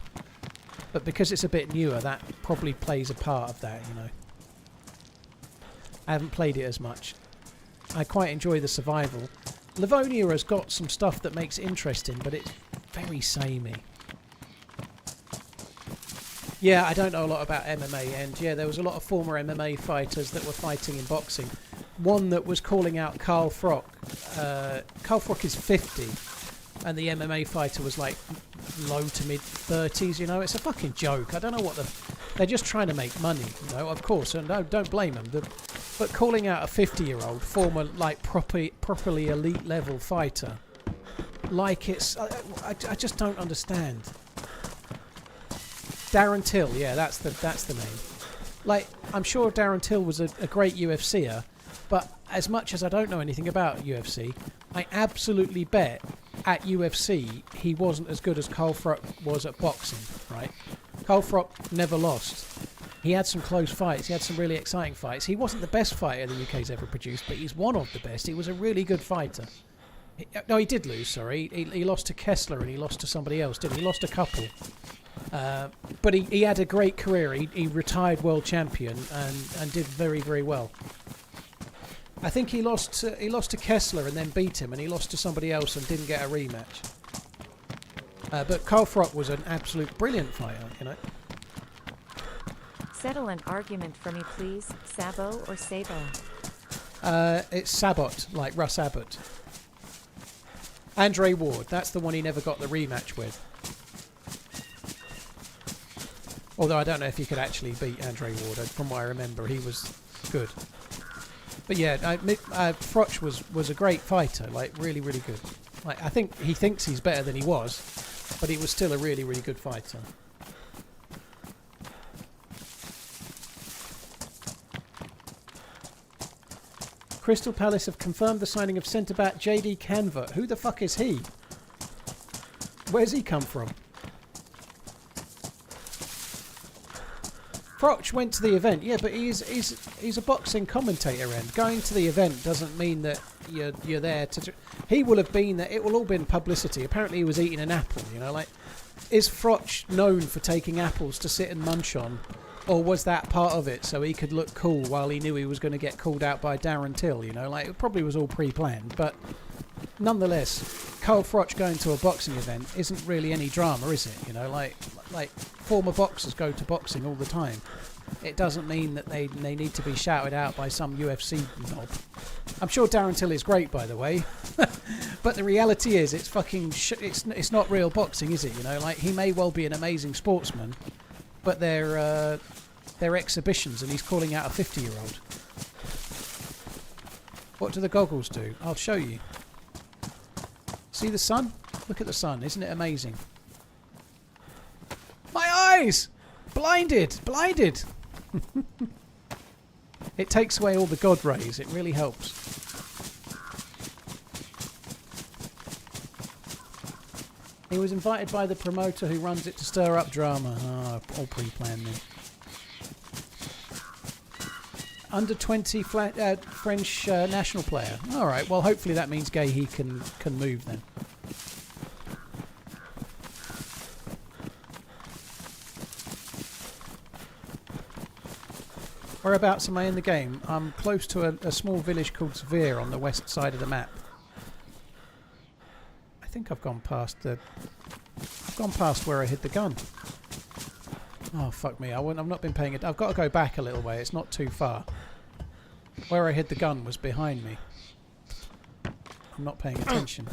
But because it's a bit newer, that probably plays a part of that, you know. I haven't played it as much. I quite enjoy the survival. Livonia has got some stuff that makes it interesting, but it's very samey. Yeah, I don't know a lot about MMA, and yeah, there was a lot of former MMA fighters that were fighting in boxing. One that was calling out Carl Froch. Carl Froch is 50, and the MMA fighter was like low to mid 30s, you know. It's a fucking joke. I don't know what they're just trying to make money, you know, of course, and no, don't blame them. But calling out a 50-year-old, former, like, properly elite level fighter, like it's... I just don't understand. Darren Till, yeah, that's the name. Like, I'm sure Darren Till was a great UFCer, but as much as I don't know anything about UFC, I absolutely bet at UFC he wasn't as good as Carl Froch was at boxing, right? Carl Froch never lost. He had some close fights. He had some really exciting fights. He wasn't the best fighter the UK's ever produced, but he's one of the best. He was a really good fighter. No, he did lose, sorry. He lost to Kessler and he lost to somebody else, didn't he? He lost a couple. But he had a great career. He retired world champion and did very, very well. I think he lost to Kessler and then beat him, and he lost to somebody else and didn't get a rematch. But Carl Froch was an absolute brilliant fighter, you know. Settle an argument for me, please. Sabo or Sabo? It's Sabot, like Russ Abbott. Andre Ward, that's the one he never got the rematch with. Although I don't know if he could actually beat Andre Ward. From what I remember, he was good. But yeah, Froch was a great fighter, like really, really good. Like, I think he thinks he's better than he was, but he was still a really, really good fighter. Crystal Palace have confirmed the signing of centre-back JD Canva. Who the fuck is he? Where's he come from? Froch went to the event, yeah, but he's a boxing commentator, and going to the event doesn't mean that you're there to... He will have been there. It will all been publicity. Apparently he was eating an apple, you know, like... Is Froch known for taking apples to sit and munch on? Or was that part of it, so he could look cool while he knew he was going to get called out by Darren Till, you know? Like, it probably was all pre-planned, but nonetheless, Carl Froch going to a boxing event isn't really any drama, is it? You know, like former boxers go to boxing all the time. It doesn't mean that they need to be shouted out by some UFC knob. I'm sure Darren Till is great, by the way, but the reality is it's fucking it's not real boxing, is it? You know, like, he may well be an amazing sportsman, but they're exhibitions, and he's calling out a 50-year-old. What do the goggles do? I'll show you. See the sun? Look at the sun. Isn't it amazing? My eyes! Blinded! Blinded! It takes away all the god rays. It really helps. He was invited by the promoter who runs it to stir up drama. Ah, all pre-planned then. Under 20 French national player. All right. Well, hopefully that means Gay can move then. Whereabouts am I in the game? I'm close to a small village called Severe on the west side of the map. I think I've gone past where I hid the gun. Oh, fuck me. I've not been paying it. I've got to go back a little way. It's not too far. Where I hid the gun was behind me. I'm not paying attention.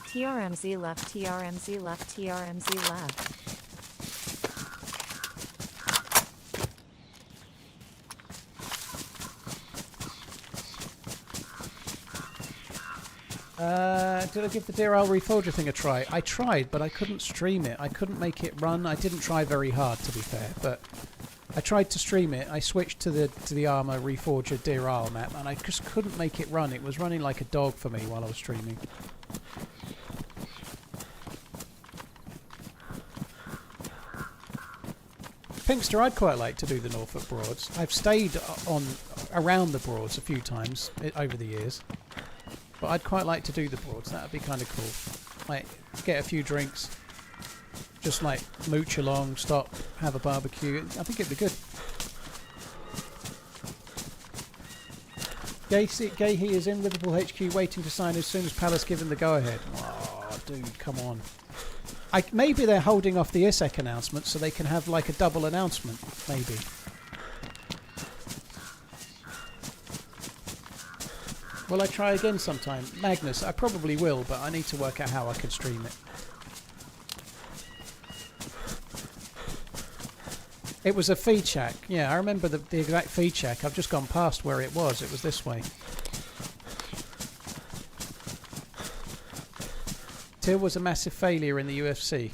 TRMZ left, TRMZ left, TRMZ left. Did I give the DRL Reforger thing a try? I tried, but I couldn't stream it. I couldn't make it run. I didn't try very hard, to be fair, but I tried to stream it. I switched to the Armour Reforger DRL map, and I just couldn't make it run. It was running like a dog for me while I was streaming. Pinkster, I'd quite like to do the Norfolk Broads. I've stayed around the Broads a few times over the years. But I'd quite like to do the Broads. That would be kind of cool. Like, get a few drinks. Just like mooch along, stop, have a barbecue. I think it'd be good. Gayhe is in Liverpool HQ waiting to sign as soon as Palace give him the go-ahead. Oh, dude, come on. Maybe they're holding off the ISEC announcement so they can have like a double announcement, maybe. Will I try again sometime? Magnus, I probably will, but I need to work out how I can stream it. It was a feed shack. Yeah, I remember the exact feed shack. I've just gone past where it was. It was this way. Till was a massive failure in the UFC.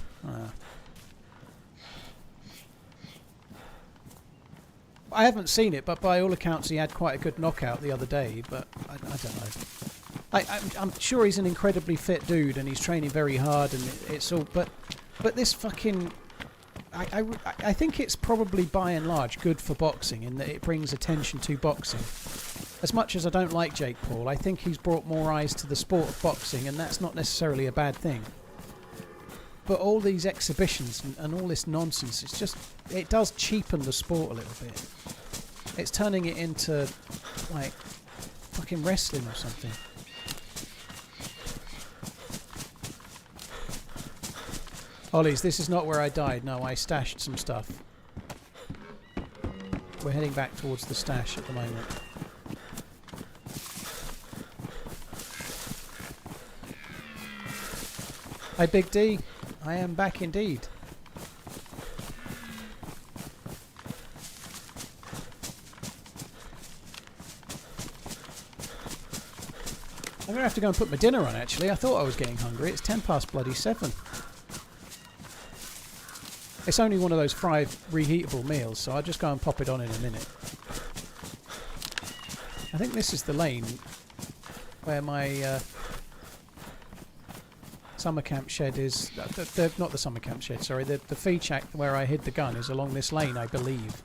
I haven't seen it, but by all accounts he had quite a good knockout the other day, but I don't know. I'm sure he's an incredibly fit dude and he's training very hard and it's all... But this fucking... I think it's probably by and large good for boxing in that it brings attention to boxing. As much as I don't like Jake Paul, I think he's brought more eyes to the sport of boxing, and that's not necessarily a bad thing. But all these exhibitions and all this nonsense, it's just... It does cheapen the sport a little bit. It's turning it into, like, fucking wrestling or something. Ollies, this is not where I died. No, I stashed some stuff. We're heading back towards the stash at the moment. Hi, Big D. I am back indeed. I'm going to have to go and put my dinner on, actually. I thought I was getting hungry. It's 7:10. It's only one of those fried, reheatable meals, so I'll just go and pop it on in a minute. I think this is the lane where my summer camp shed is... not the summer camp shed, sorry. The feed shack where I hid the gun is along this lane, I believe.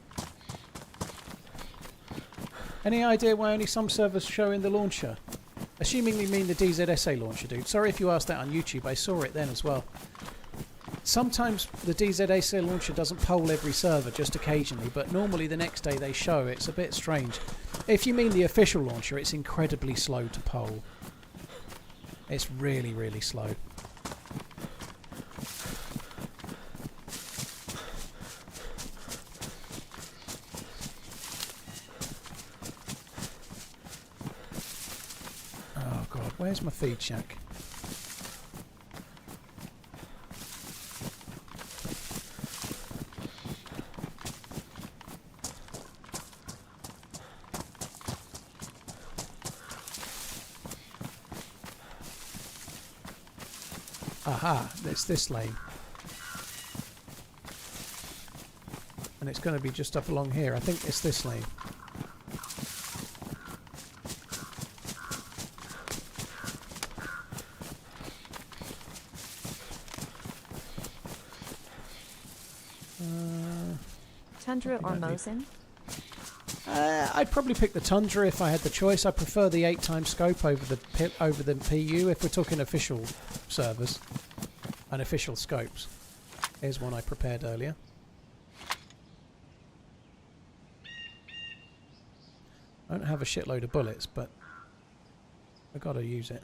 Any idea why only some servers show in the launcher? Assuming you mean the DZSA launcher, dude. Sorry if you asked that on YouTube. I saw it then as well. Sometimes the DZSA launcher doesn't poll every server, just occasionally, but normally the next day they show. It's a bit strange. If you mean the official launcher, it's incredibly slow to poll. It's really, really slow. Oh god, where's my feed shack? Aha, it's this lane. And it's going to be just up along here. I think it's this lane. Tundra or Mosin? I'd probably pick the Tundra if I had the choice. I prefer the 8x scope over the PU if we're talking official servers and official scopes. Here's one I prepared earlier. I don't have a shitload of bullets, but I've got to use it.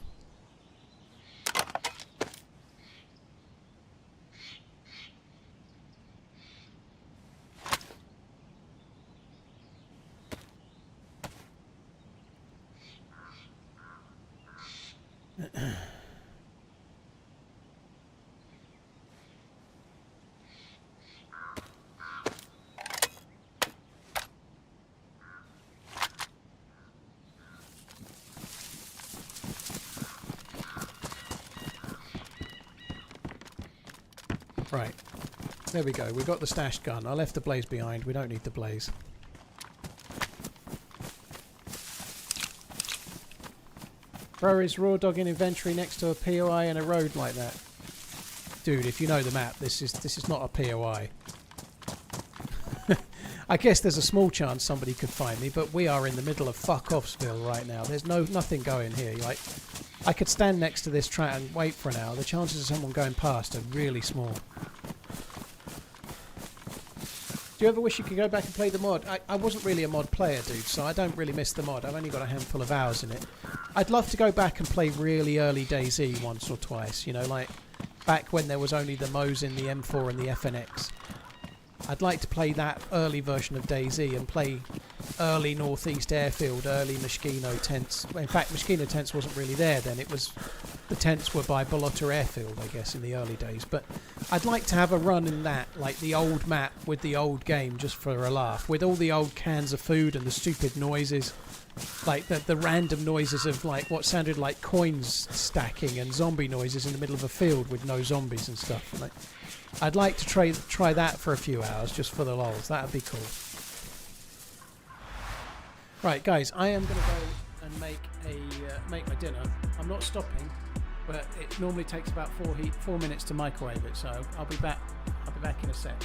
Right. There we go. We got the stashed gun. I left the blaze behind. We don't need the blaze. Throw his raw dog in inventory next to a POI and a road like that. Dude, if you know the map, this is not a POI. I guess there's a small chance somebody could find me, but we are in the middle of fuck-offsville right now. There's nothing going here. Like, I could stand next to this track and wait for an hour. The chances of someone going past are really small. Do you ever wish you could go back and play the mod? I wasn't really a mod player, dude, so I don't really miss the mod. I've only got a handful of hours in it. I'd love to go back and play really early DayZ once or twice, you know, like back when there was only the Mo's in the M4 and the FNX. I'd like to play that early version of DayZ and play early Northeast Airfield, early Moschino tents. In fact, Moschino tents wasn't really there then. It was, the tents were by Bolotta Airfield, I guess, in the early days. But I'd like to have a run in that, like the old map with the old game, just for a laugh, with all the old cans of food and the stupid noises, like the random noises of like what sounded like coins stacking and zombie noises in the middle of a field with no zombies and stuff. Like, I'd like to try that for a few hours just for the lols. That'd be cool. Right, guys, I am going to go and make my dinner. I'm not stopping, but it normally takes about 4 minutes to microwave it. So I'll be back in a sec.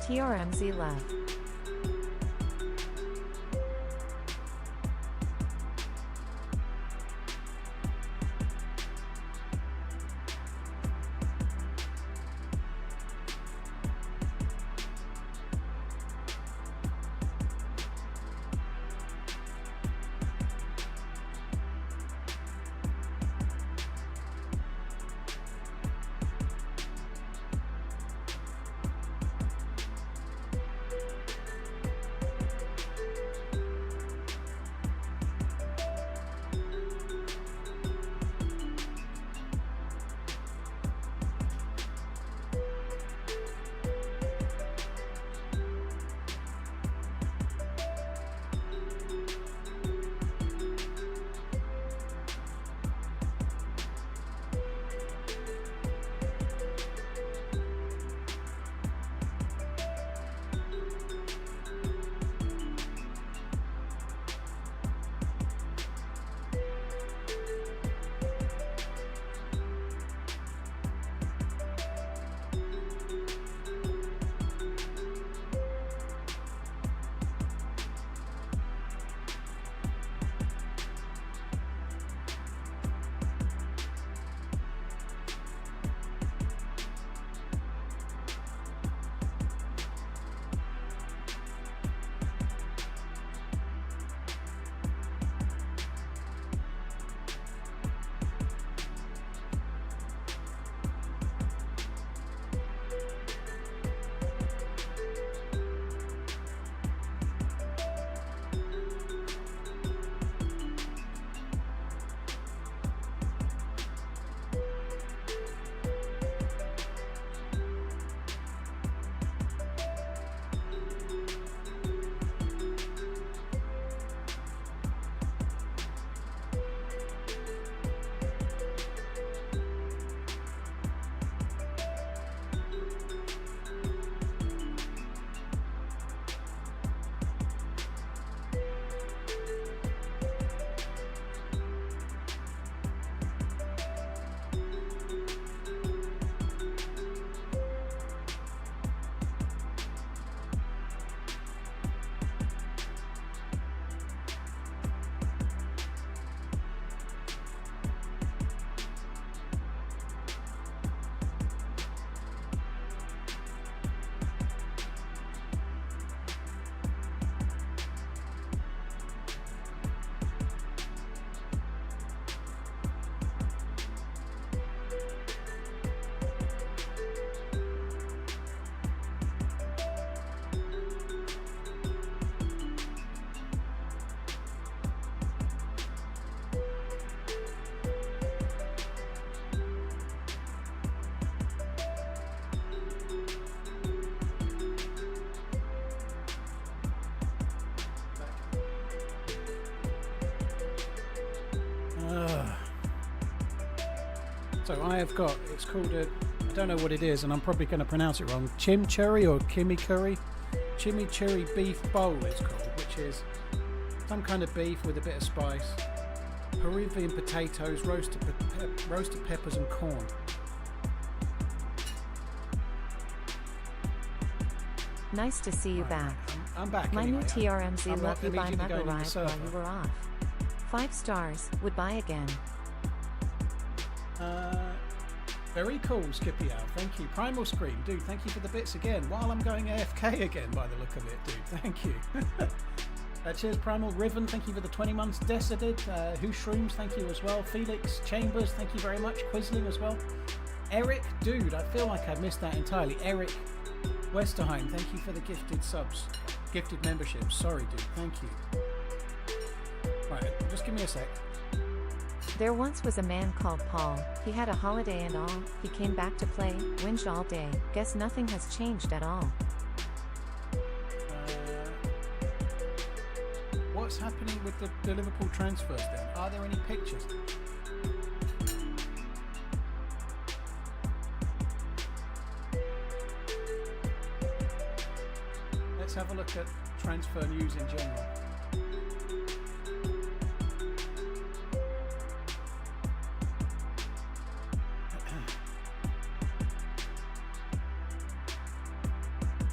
TRMZ love. So I have got, it's called a, I don't know what it is, and I'm probably going to pronounce it wrong, chimichurri or kimicurry? Chimichurri beef bowl it's called, which is some kind of beef with a bit of spice, Peruvian potatoes, roasted peppers and corn. Nice to see you back. I'm back. My anyway. new TRMZ I'm let me buy immediately mug going in the arrived while server. you were off. 5 stars, would buy again. Very cool, Skippy Owl. Thank you. Primal Scream, dude. Thank you for the bits again. While I'm going AFK again, by the look of it, dude. Thank you. Cheers, Primal Riven. Thank you for the 20 months. Decided. Who Shrooms. Thank you as well. Felix Chambers. Thank you very much. Quisling as well. Eric, dude. I feel like I missed that entirely. Eric Westerheim. Thank you for the gifted subs, gifted memberships. Sorry, dude. Thank you. Right, just give me a sec. There once was a man called Paul. He had a holiday and all. He came back to play, whinged all day. Guess nothing has changed at all. What's happening with the Liverpool transfers then? Are there any pictures? Let's have a look at transfer news in general.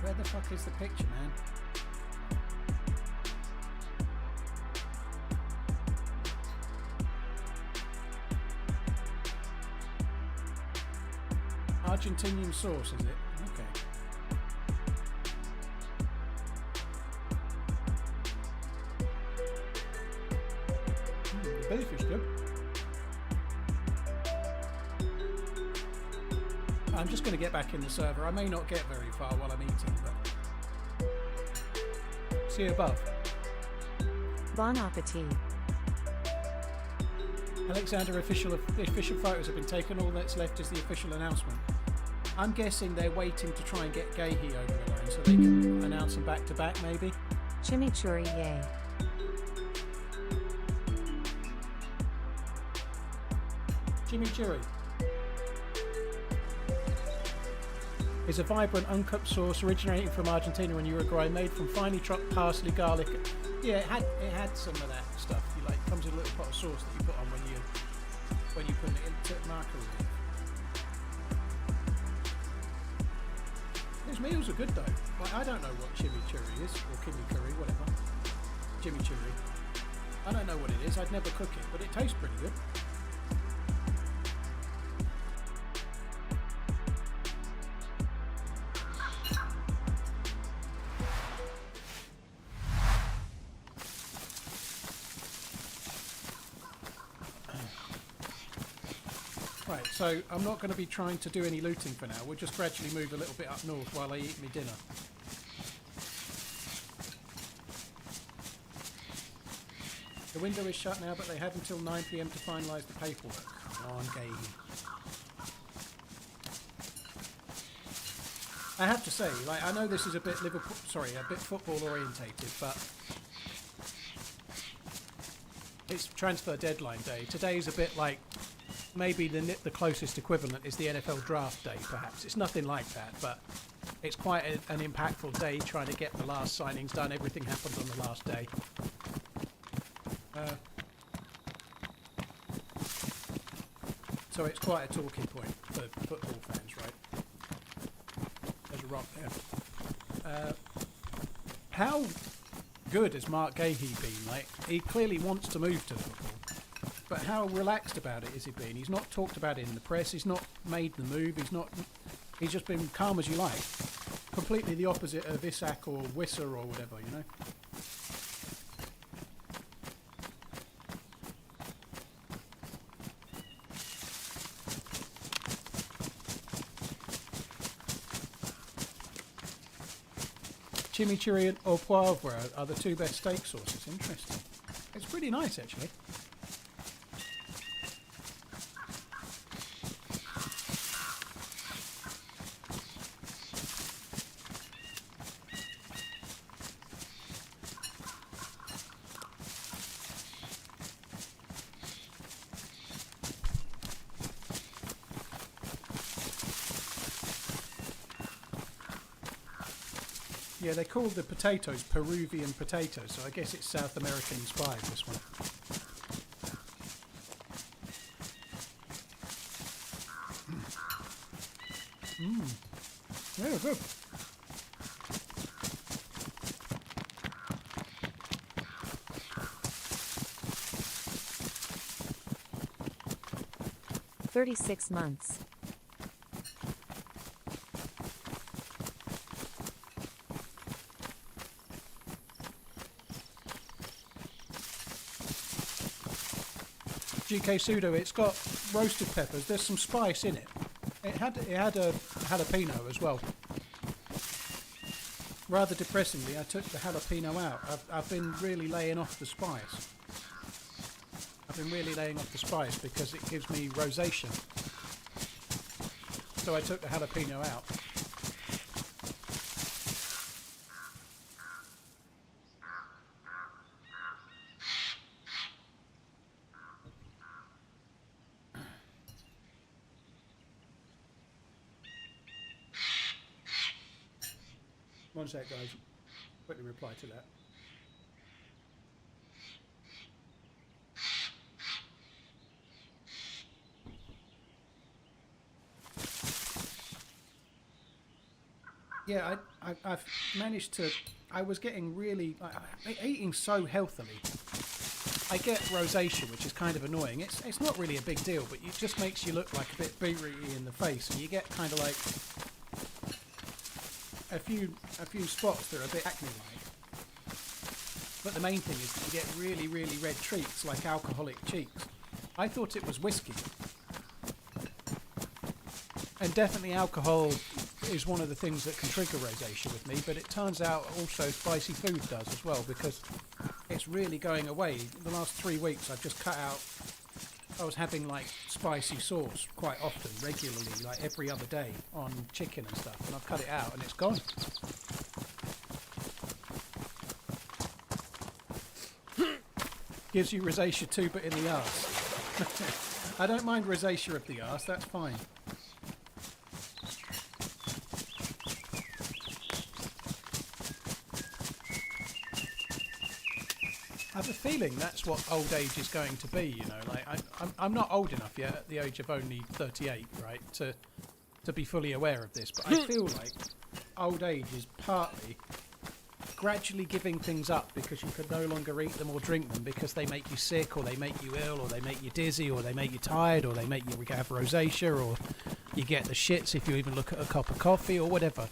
Where the fuck is the picture, man? Argentinian sauce, is it? Okay. The beef is good. I'm just going to get back in the server. I may not get very far while I'm eating, but see you above. Bon appetit. Alexander, official photos have been taken. All that's left is the official announcement. I'm guessing they're waiting to try and get Gahey over the line so they can announce him back to back, maybe. Chimichurri, yay. Chimichurri is a vibrant, uncooked sauce originating from Argentina and Uruguay, made from finely chopped parsley, garlic. Yeah, it had some of that stuff. You like, it comes in a little pot of sauce that you put on when you put it into microwave. These meals are good though. Like, I don't know what chimichurri is, or kimicurry, whatever. Chimichurri. I don't know what it is. I'd never cook it, but it tastes pretty good. Right, so I'm not going to be trying to do any looting for now. We'll just gradually move a little bit up north while I eat my dinner. The window is shut now, but they have until 9 PM to finalise the paperwork. Come on, Gahey. I have to say, like, I know this is a bit a bit football orientated, but it's transfer deadline day. Today's a bit like, maybe the closest equivalent is the NFL draft day, perhaps. It's nothing like that, but it's quite an impactful day trying to get the last signings done. Everything happens on the last day. So it's quite a talking point for football fans, right? There's a rock there. How good has Mark Gahey been? Like, he clearly wants to move to football. But how relaxed about it has he been? He's not talked about it in the press. He's not made the move. He's just been calm as you like. Completely the opposite of Isak or Wissa or whatever, you know? Chimichurri or poivre are the two best steak sauces. Interesting. It's pretty nice, actually. Yeah, they call the potatoes Peruvian potatoes, so I guess it's South American inspired, this one. Yeah, good. "36 months. GK Sudo, it's got roasted peppers. There's some spice in it. It had a jalapeno as well. Rather depressingly, I took the jalapeno out. I've been really laying off the spice. I've been really laying off the spice because it gives me rosacea. So I took the jalapeno out. One sec, guys. Quickly reply to that. Yeah, I've managed to. I was getting really eating so healthily. I get rosacea, which is kind of annoying. It's not really a big deal, but it just makes you look like a bit beetroot-y in the face, and you get kind of like a few spots that are a bit acne-like. But the main thing is that you get really, really red cheeks, like alcoholic cheeks. I thought it was whiskey. And definitely alcohol is one of the things that can trigger rosacea with me, but it turns out also spicy food does as well, because it's really going away. The last 3 weeks I've just cut out. I was having like spicy sauce quite often, regularly, like every other day on chicken and stuff, and I've cut it out and it's gone. Gives you rosacea too, but in the arse. I don't mind rosacea of the arse, that's fine. I have a feeling that's what old age is going to be, you know. Like I'm not old enough yet, at the age of only 38, right, to be fully aware of this. But I feel like old age is partly gradually giving things up because you can no longer eat them or drink them because they make you sick, or they make you ill, or they make you dizzy, or they make you tired, or they make you have rosacea, or you get the shits if you even look at a cup of coffee or whatever.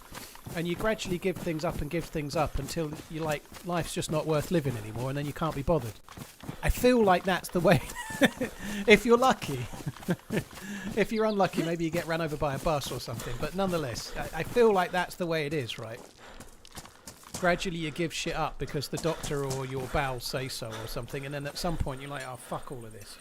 And you gradually give things up and give things up until you're like, life's just not worth living anymore, and then you can't be bothered. I feel like that's the way. If you're lucky. If you're unlucky, maybe you get run over by a bus or something. But nonetheless, I feel like that's the way it is, right? Gradually you give shit up because the doctor or your bowels say so or something, and then at some point you're like, oh, fuck all of this.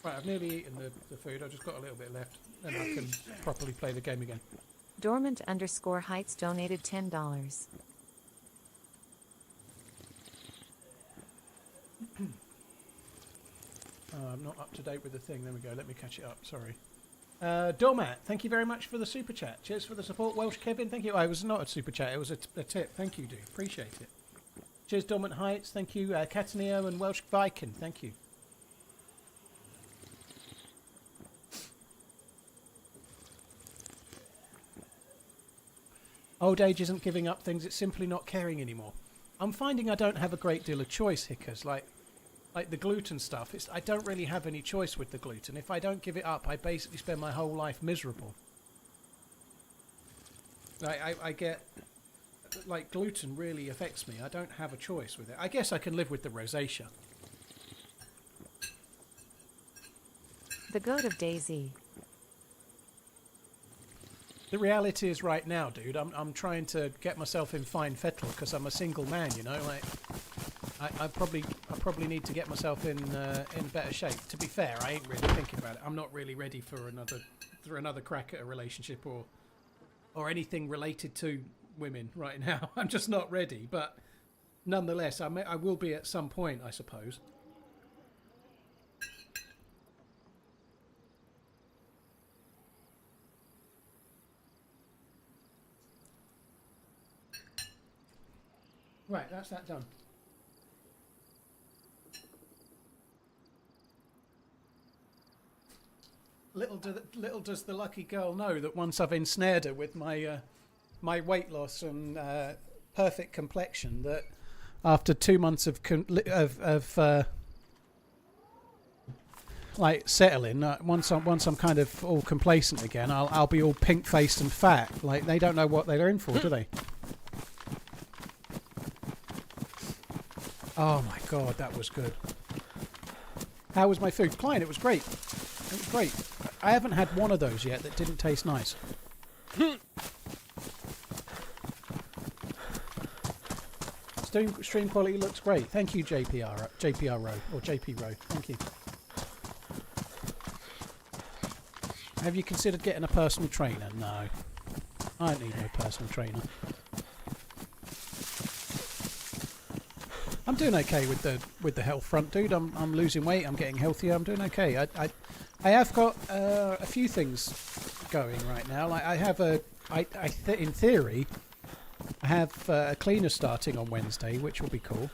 Right, I've nearly eaten the food. I've just got a little bit left, and I can properly play the game again. Dormant_Heights donated $10. I'm not up to date with the thing. There we go. Let me catch it up. Sorry. Dormat, thank you very much for the super chat. Cheers for the support. Welsh Kevin, thank you. Oh, it was not a super chat. It was a tip. Thank you, dude. Appreciate it. Cheers, Dormant Heights. Thank you. Cataneo and Welsh Viking. Thank you. Old age isn't giving up things, it's simply not caring anymore. I'm finding I don't have a great deal of choice, Hickers. Like the gluten stuff, I don't really have any choice with the gluten. If I don't give it up, I basically spend my whole life miserable. I get... Like, gluten really affects me. I don't have a choice with it. I guess I can live with the rosacea. The goat of DayZ. The reality is right now, dude, I'm trying to get myself in fine fettle because I'm a single man, you know. Like, I probably need to get myself in better shape. To be fair, I ain't really thinking about it. I'm not really ready for another crack at a relationship or or anything related to women right now. I'm just not ready, but nonetheless, I will be at some point, I suppose. Right, that's that done. Little does the lucky girl know that once I've ensnared her with my my weight loss and perfect complexion, that after 2 months of like settling, once I'm kind of all complacent again, I'll be all pink faced and fat. Like, they don't know what they're in for, do they? Oh my god, that was good. How was my food? Klein, it was great. It was great. I haven't had one of those yet that didn't taste nice. Stream quality looks great. Thank you, JPR Row, or JP Row. Thank you. Have you considered getting a personal trainer? No. I don't need no personal trainer. I'm doing okay with the health front, dude. I'm losing weight. I'm getting healthier. I'm doing okay. I have got a few things going right now. Like, I have in theory, I have a cleaner starting on Wednesday, which will be cool.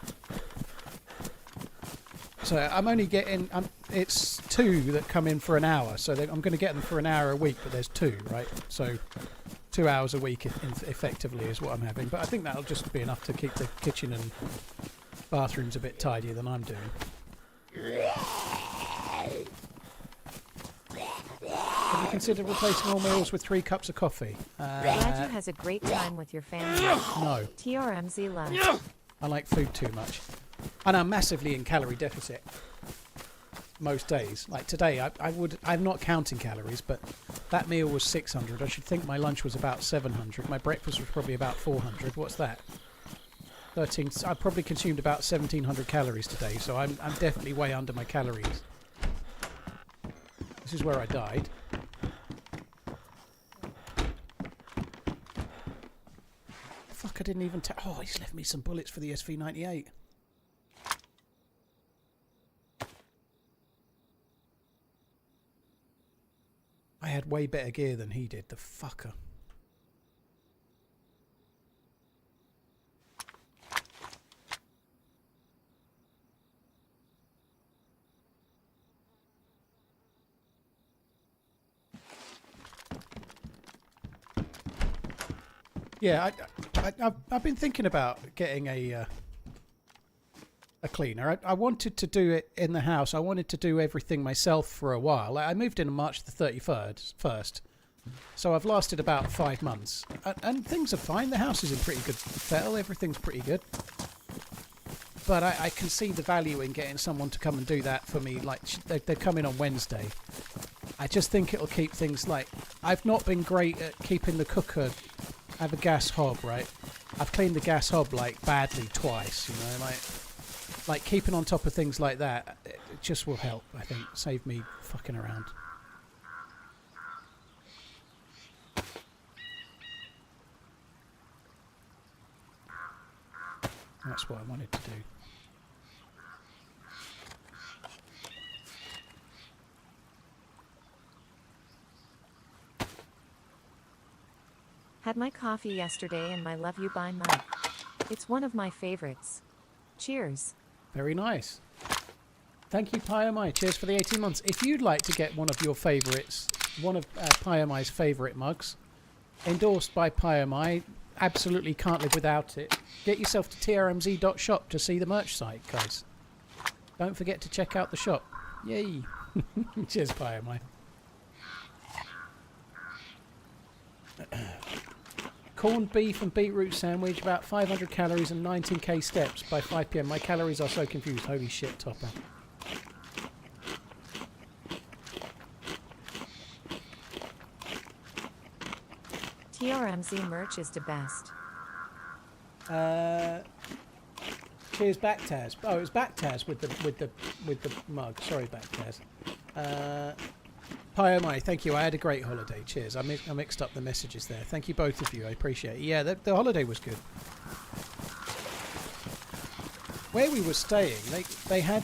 So I'm only getting it's 2 that come in for an hour. So I'm going to get them for an hour a week, but there's 2, right? So 2 hours a week effectively is what I'm having. But I think that'll just be enough to keep the kitchen and bathrooms a bit tidier than I'm doing. Have you considered replacing all meals with 3 cups of coffee? Glad you has a great time with your family. No. TRMZ love. I like food too much. And I'm massively in calorie deficit most days. Like today, I'm not counting calories, but that meal was 600. I should think my lunch was about 700. My breakfast was probably about 400. What's that? 13. I probably consumed about 1,700 calories today, so I'm definitely way under my calories. This is where I died. Fuck, I didn't even oh, he's left me some bullets for the SV98. I had way better gear than he did, the fucker. Yeah, I've been thinking about getting a cleaner. I wanted to do it in the house. I wanted to do everything myself for a while. I moved in on March the 31st, so I've lasted about 5 months. And things are fine. The house is in pretty good fettle. Everything's pretty good. But I can see the value in getting someone to come and do that for me. Like, they're coming on Wednesday. I just think it'll keep things like... I've not been great at keeping the cooker... I have a gas hob, right? I've cleaned the gas hob, like, badly twice, you know, like keeping on top of things like that, it just will help, I think, save me fucking around. That's what I wanted to do. Had my coffee yesterday and my Love You by mug. It's one of my favorites. Cheers. Very nice. Thank you, Pyamai. Cheers for the 18 months. If you'd like to get one of your favourites, one of Pyamai's favourite mugs, endorsed by Pyamai, absolutely can't live without it, get yourself to trmz.shop to see the merch site, guys. Don't forget to check out the shop. Yay. Cheers, Pyamai. Corned beef and beetroot sandwich, about 500 calories and 19k steps by 5 PM. My calories are so confused. Holy shit, Topper. TRMZ merch is the best. Cheers, Backtaz. Oh, it was Backtaz with the mug. Sorry, Backtaz. Hi, Omai. Thank you. I had a great holiday. Cheers. I mixed up the messages there. Thank you, both of you. I appreciate it. Yeah, the holiday was good. Where we were staying, they had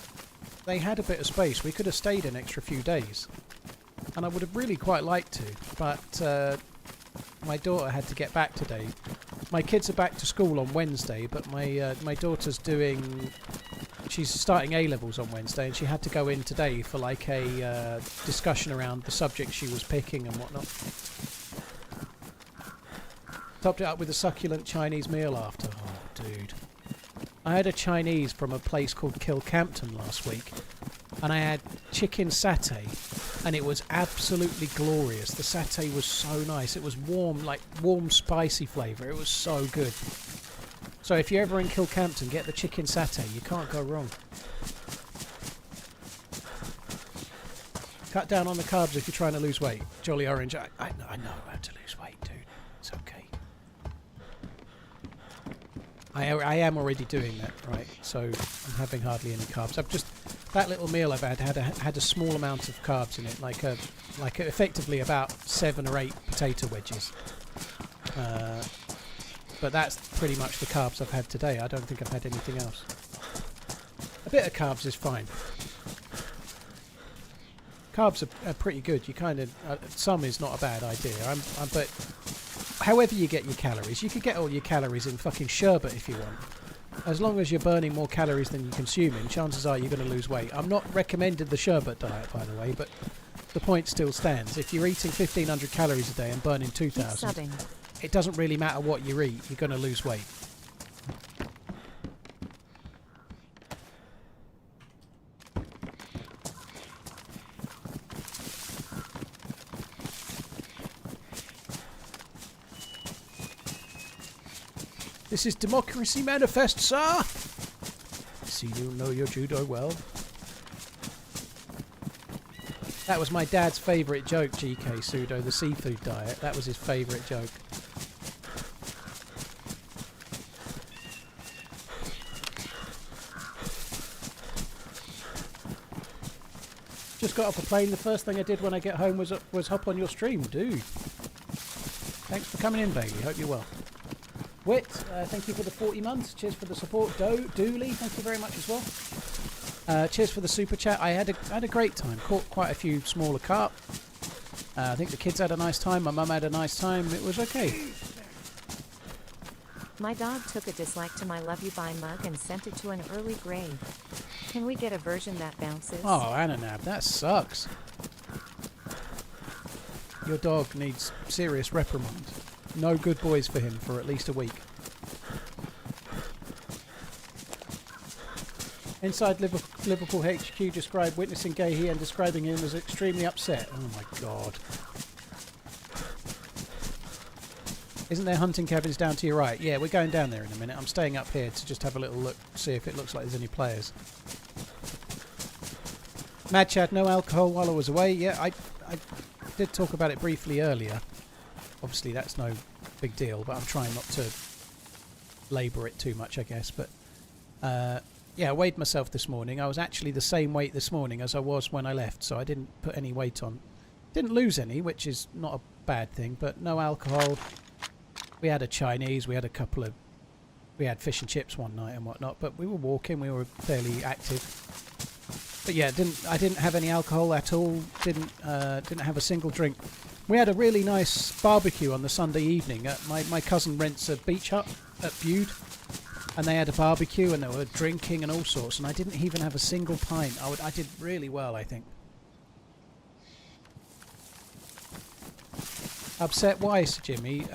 a bit of space. We could have stayed an extra few days, and I would have really quite liked to, but my daughter had to get back today. My kids are back to school on Wednesday, but my daughter's she's starting A-levels on Wednesday, and she had to go in today for like a discussion around the subject she was picking and whatnot. Topped it up with a succulent Chinese meal after. Oh, dude. I had a Chinese from a place called Kilcampton last week, and I had chicken satay, and it was absolutely glorious. The satay was so nice. It was warm, like warm spicy flavour. It was so good. So if you're ever in Kilcampton, get the chicken satay. You can't go wrong. Cut down on the carbs if you're trying to lose weight. Jolly Orange, I know how to lose weight, dude. It's okay. I am already doing that, right? So I'm having hardly any carbs. That little meal I've had a small amount of carbs in it, like effectively about 7 or 8 potato wedges. But that's pretty much the carbs I've had today. I don't think I've had anything else. A bit of carbs is fine. Carbs are pretty good. You kind of some is not a bad idea. But however you get your calories, you could get all your calories in fucking sherbet if you want. As long as you're burning more calories than you're consuming, chances are you're going to lose weight. I'm not recommending the sherbet diet, by the way, but the point still stands. If you're eating 1,500 calories a day and burning 2,000, it doesn't really matter what you eat, you're going to lose weight. This is Democracy Manifest, sir! See, you know your judo well. That was my dad's favourite joke, GK Pseudo, the seafood diet. That was his favourite joke. Just got off a plane. The first thing I did when I get home was hop on your stream, dude. Thanks for coming in, Bailey. Hope you're well. Wit, thank you for the 40 months. Cheers for the support. Dooley, thank you very much as well. Cheers for the super chat. I had a great time. Caught quite a few smaller carp. I think the kids had a nice time. My mum had a nice time. It was okay. My dog took a dislike to my Love You Bye mug and sent it to an early grave. Can we get a version that bounces? Oh, Ananab, that sucks. Your dog needs serious reprimand. No good boys for him for at least a week. Inside Liverpool HQ described witnessing Gahey and describing him as extremely upset. Oh my god. Isn't there hunting cabins down to your right? Yeah, we're going down there in a minute. I'm staying up here to just have a little look, see if it looks like there's any players. Mad Chad, no alcohol while I was away. Yeah, I did talk about it briefly earlier. Obviously that's no big deal, but I'm trying not to labour it too much, I guess. But yeah, I weighed myself this morning. I was actually the same weight this morning as I was when I left, so I didn't put any weight on. Didn't lose any, which is not a bad thing, but no alcohol. We had a Chinese, we had fish and chips one night and whatnot, but we were walking, we were fairly active. But yeah, I didn't have any alcohol at all, didn't have a single drink. We had a really nice barbecue on the Sunday evening. My cousin rents a beach hut at Bude, and they had a barbecue and they were drinking and all sorts, and I didn't even have a single pint. I did really well, I think. Upset? Why, Sir Jimmy?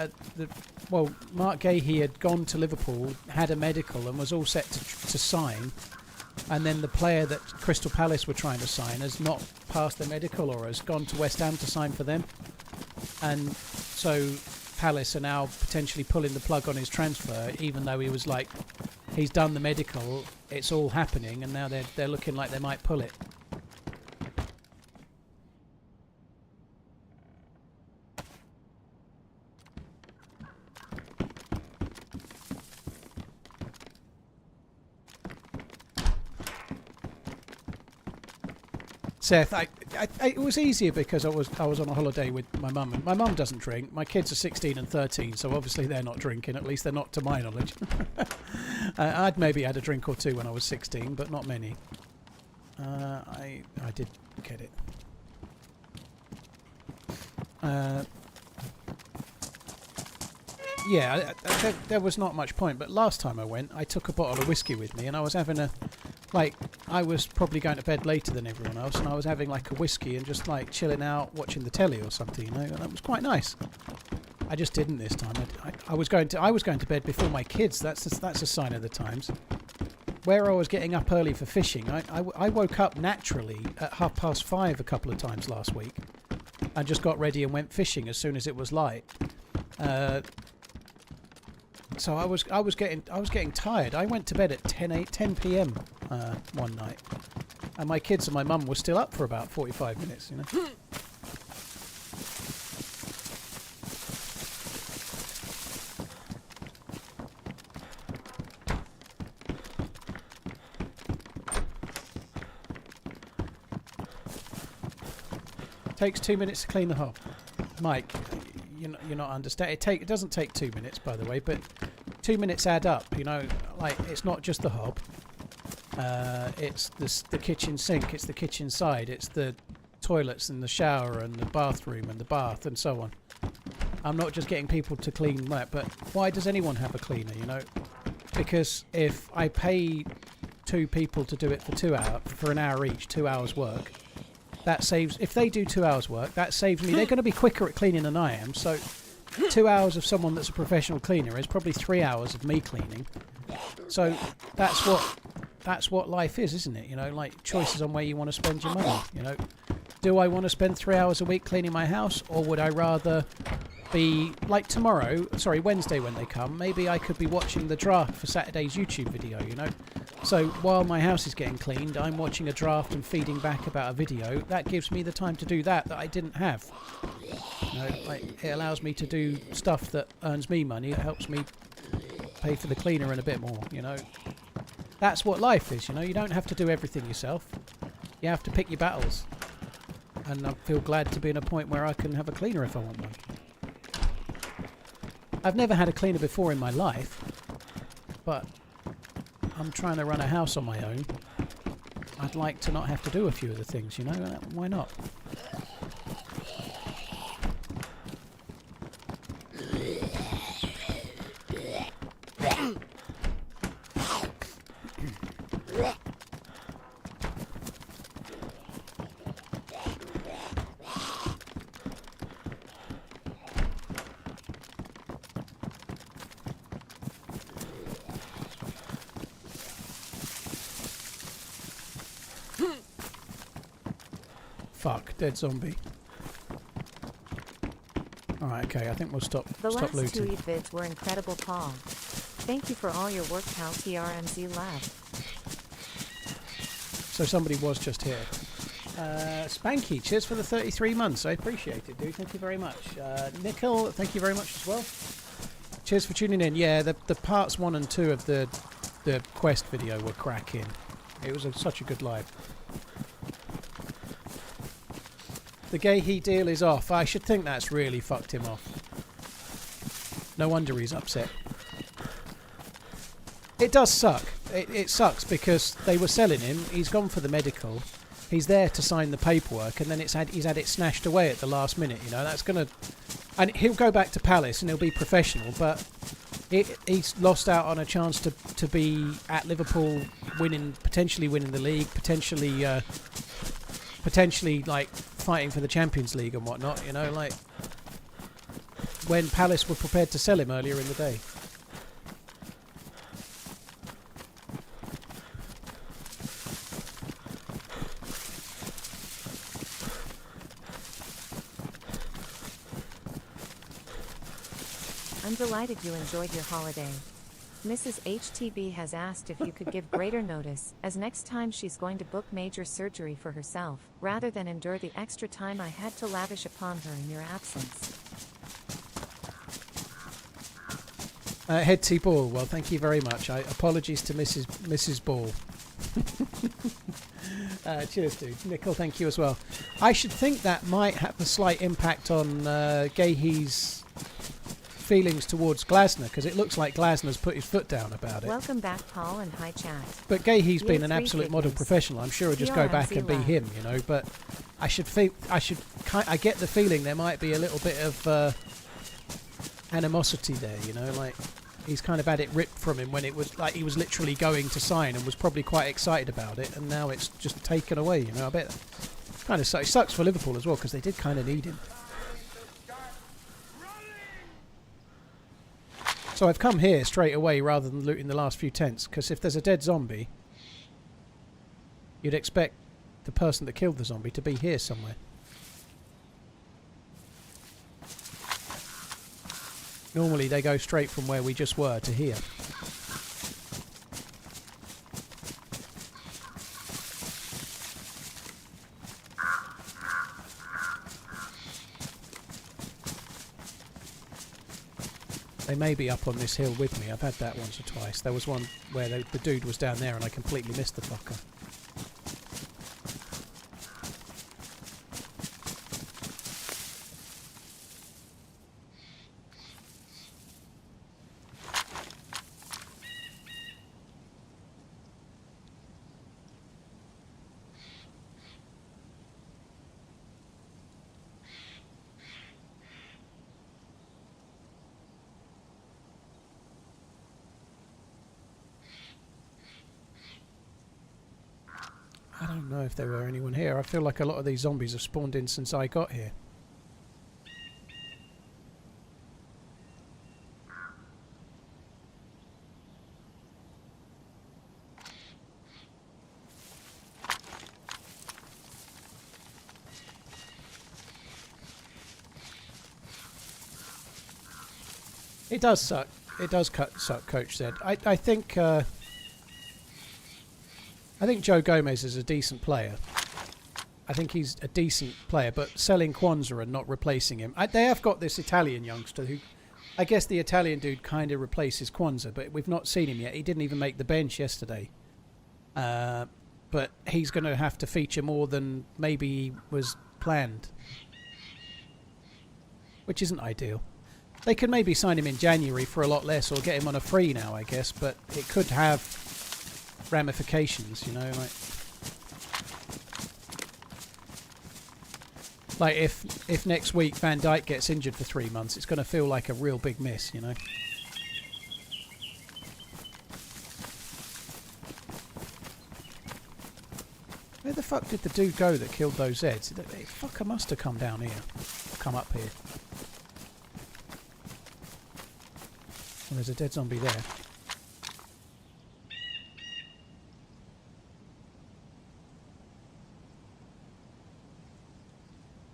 Well, Mark Gahey had gone to Liverpool, had a medical and was all set to sign, and then the player that Crystal Palace were trying to sign has not passed their medical or has gone to West Ham to sign for them. And so Palace are now potentially pulling the plug on his transfer, even though he was like, he's done the medical, it's all happening, and now they're looking like they might pull it. Seth, it was easier because I was on a holiday with my mum. And my mum doesn't drink. My kids are 16 and 13, so obviously they're not drinking. At least they're not to my knowledge. I'd maybe had a drink or two when I was 16, but not many. I did get it. Yeah, there was not much point, but last time I went, I took a bottle of whiskey with me, and I was having I was probably going to bed later than everyone else, and I was having like a whiskey and just like chilling out, watching the telly or something, you know, and that was quite nice. I just didn't this time. I was going to bed before my kids. That's a sign of the times. Where I was getting up early for fishing, I woke up naturally at 5:30 a couple of times last week, and just got ready and went fishing as soon as it was light. So I was getting tired. I went to bed at 10 p.m. One night, and my kids and my mum were still up for about 45 minutes. You know. Takes 2 minutes to clean the hob. Mike, you're not understanding. It doesn't take 2 minutes, by the way, but 2 minutes add up. You know, like it's not just the hob. It's the kitchen sink. It's the kitchen side. It's the toilets and the shower and the bathroom and the bath and so on. I'm not just getting people to clean that, but why does anyone have a cleaner? You know, because if I pay 2 people to do it for 2 hours, for an hour each, 2 hours work. That saves, if they do 2 hours work, that saves me. They're going to be quicker at cleaning than I am. So 2 hours of someone that's a professional cleaner is probably 3 hours of me cleaning. So that's what life is, isn't it? You know, like choices on where you want to spend your money. You know, do I want to spend 3 hours a week cleaning my house, or would I rather be like Wednesday when they come? Maybe I could be watching the draft for Saturday's YouTube video. You know. So while my house is getting cleaned, I'm watching a draft and feeding back about a video. That gives me the time to do that I didn't have. You know, like, it allows me to do stuff that earns me money. It helps me pay for the cleaner and a bit more, you know. That's what life is, you know. You don't have to do everything yourself. You have to pick your battles. And I feel glad to be in a point where I can have a cleaner if I want one. I've never had a cleaner before in my life, but I'm trying to run a house on my own. I'd like to not have to do a few of the things, you know? Why not? Fuck, dead zombie. Alright, okay, I think we'll stop last looting. 2 vids were incredible, Paul. Thank you for all your work, pal. TRMZ Lab. So somebody was just here. Spanky, cheers for the 33 months. I appreciate it, dude. Thank you very much. Nickel, thank you very much as well. Cheers for tuning in. Yeah, the parts 1 and 2 of the quest video were cracking. It was such a good live. The gay heat deal is off. I should think that's really fucked him off. No wonder he's upset. It does suck. It sucks because they were selling him. He's gone for the medical. He's there to sign the paperwork, and then he's had it snatched away at the last minute. You know, that's gonna. And he'll go back to Palace and he'll be professional, but he's lost out on a chance to be at Liverpool, potentially winning the league, potentially like fighting for the Champions League and whatnot, you know, like when Palace were prepared to sell him earlier in the day. I'm delighted you enjoyed your holiday. Mrs. HTB has asked if you could give greater notice, as next time she's going to book major surgery for herself, rather than endure the extra time I had to lavish upon her in your absence. Head T Ball, well, thank you very much. Apologies to Mrs. Ball. Cheers, dude. Nickel, thank you as well. I should think that might have a slight impact on Gayhe's feelings towards Glasner, because it looks like Glasner's put his foot down about it. Welcome back, Paul, and hi, chat. But Gayhe's been Year an 3 absolute model figures. professional. I'm sure he'll just go back and be TRMZ him, you know. But I get the feeling there might be a little bit of animosity there, you know, like he's kind of had it ripped from him when it was like he was literally going to sign and was probably quite excited about it, and now it's just taken away, you know. I bet kind of sucks. It sucks for Liverpool as well, because they did kind of need him. So I've come here straight away rather than looting the last few tents, because if there's a dead zombie, you'd expect the person that killed the zombie to be here somewhere. Normally they go straight from where we just were to here. They may be up on this hill with me. I've had that once or twice. There was one where the dude was down there and I completely missed the fucker. I don't know if there were anyone here. I feel like a lot of these zombies have spawned in since I got here. It does suck. It does suck, Coach said. I think Joe Gomez is a decent player. I think he's a decent player, but selling Kwanzaa and not replacing him. They have got this Italian youngster who, I guess the Italian dude kind of replaces Kwanzaa, but we've not seen him yet. He didn't even make the bench yesterday. But he's going to have to feature more than maybe was planned, which isn't ideal. They could maybe sign him in January for a lot less, or get him on a free now, I guess, but it could have ramifications, you know, like if next week Van Dijk gets injured for 3 months, it's going to feel like a real big miss, you know. Where the fuck did the dude go that killed those Zeds? The fucker must have come down here, come up here. Well, there's a dead zombie there.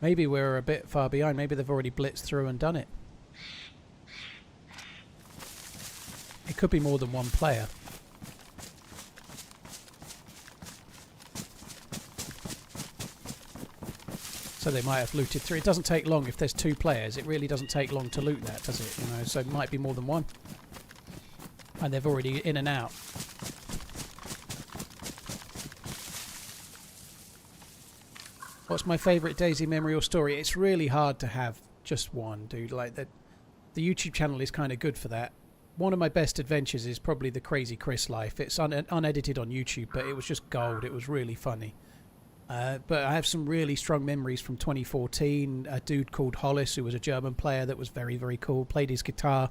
Maybe we're a bit far behind. Maybe they've already blitzed through and done it. It could be more than one player. So they might have looted through. It doesn't take long if there's 2 players. It really doesn't take long to loot that, does it? You know, so it might be more than one. And they've already in and out. What's my favourite DayZ memory or story? It's really hard to have just one, dude. Like the YouTube channel is kind of good for that. One of my best adventures is probably the Crazy Chris life. It's unedited on YouTube, but it was just gold. It was really funny. But I have some really strong memories from 2014. A dude called Hollis, who was a German player that was very, very cool, played his guitar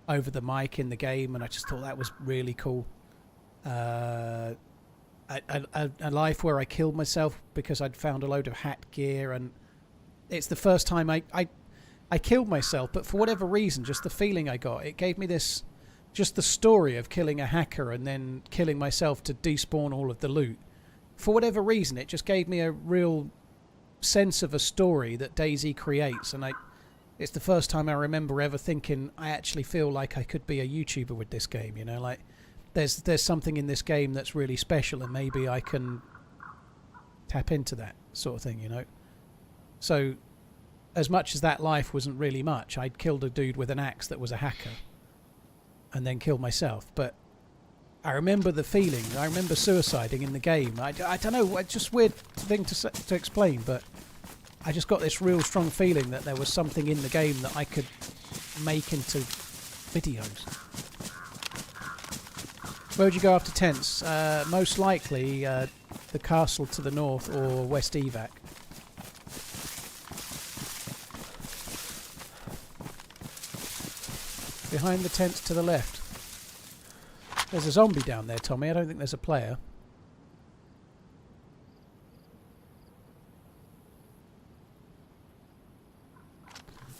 over the mic in the game, and I just thought that was really cool. A life where I killed myself because I'd found a load of hacked gear, and it's the first time I killed myself, but for whatever reason, just the feeling I got, it gave me this, just the story of killing a hacker and then killing myself to despawn all of the loot. For whatever reason, it just gave me a real sense of a story that DayZ creates, and it's the first time I remember ever thinking I actually feel like I could be a YouTuber with this game, you know, like there's something in this game that's really special, and maybe I can tap into that sort of thing, you know. So as much as that life wasn't really much, I'd killed a dude with an axe that was a hacker and then killed myself, but I remember the feeling. I remember suiciding in the game. I don't know, it's just a weird thing to explain, but I just got this real strong feeling that there was something in the game that I could make into videos. Where would you go after tents? Most likely the castle to the north or West Evac. Behind the tents to the left. There's a zombie down there, Tommy. I don't think there's a player.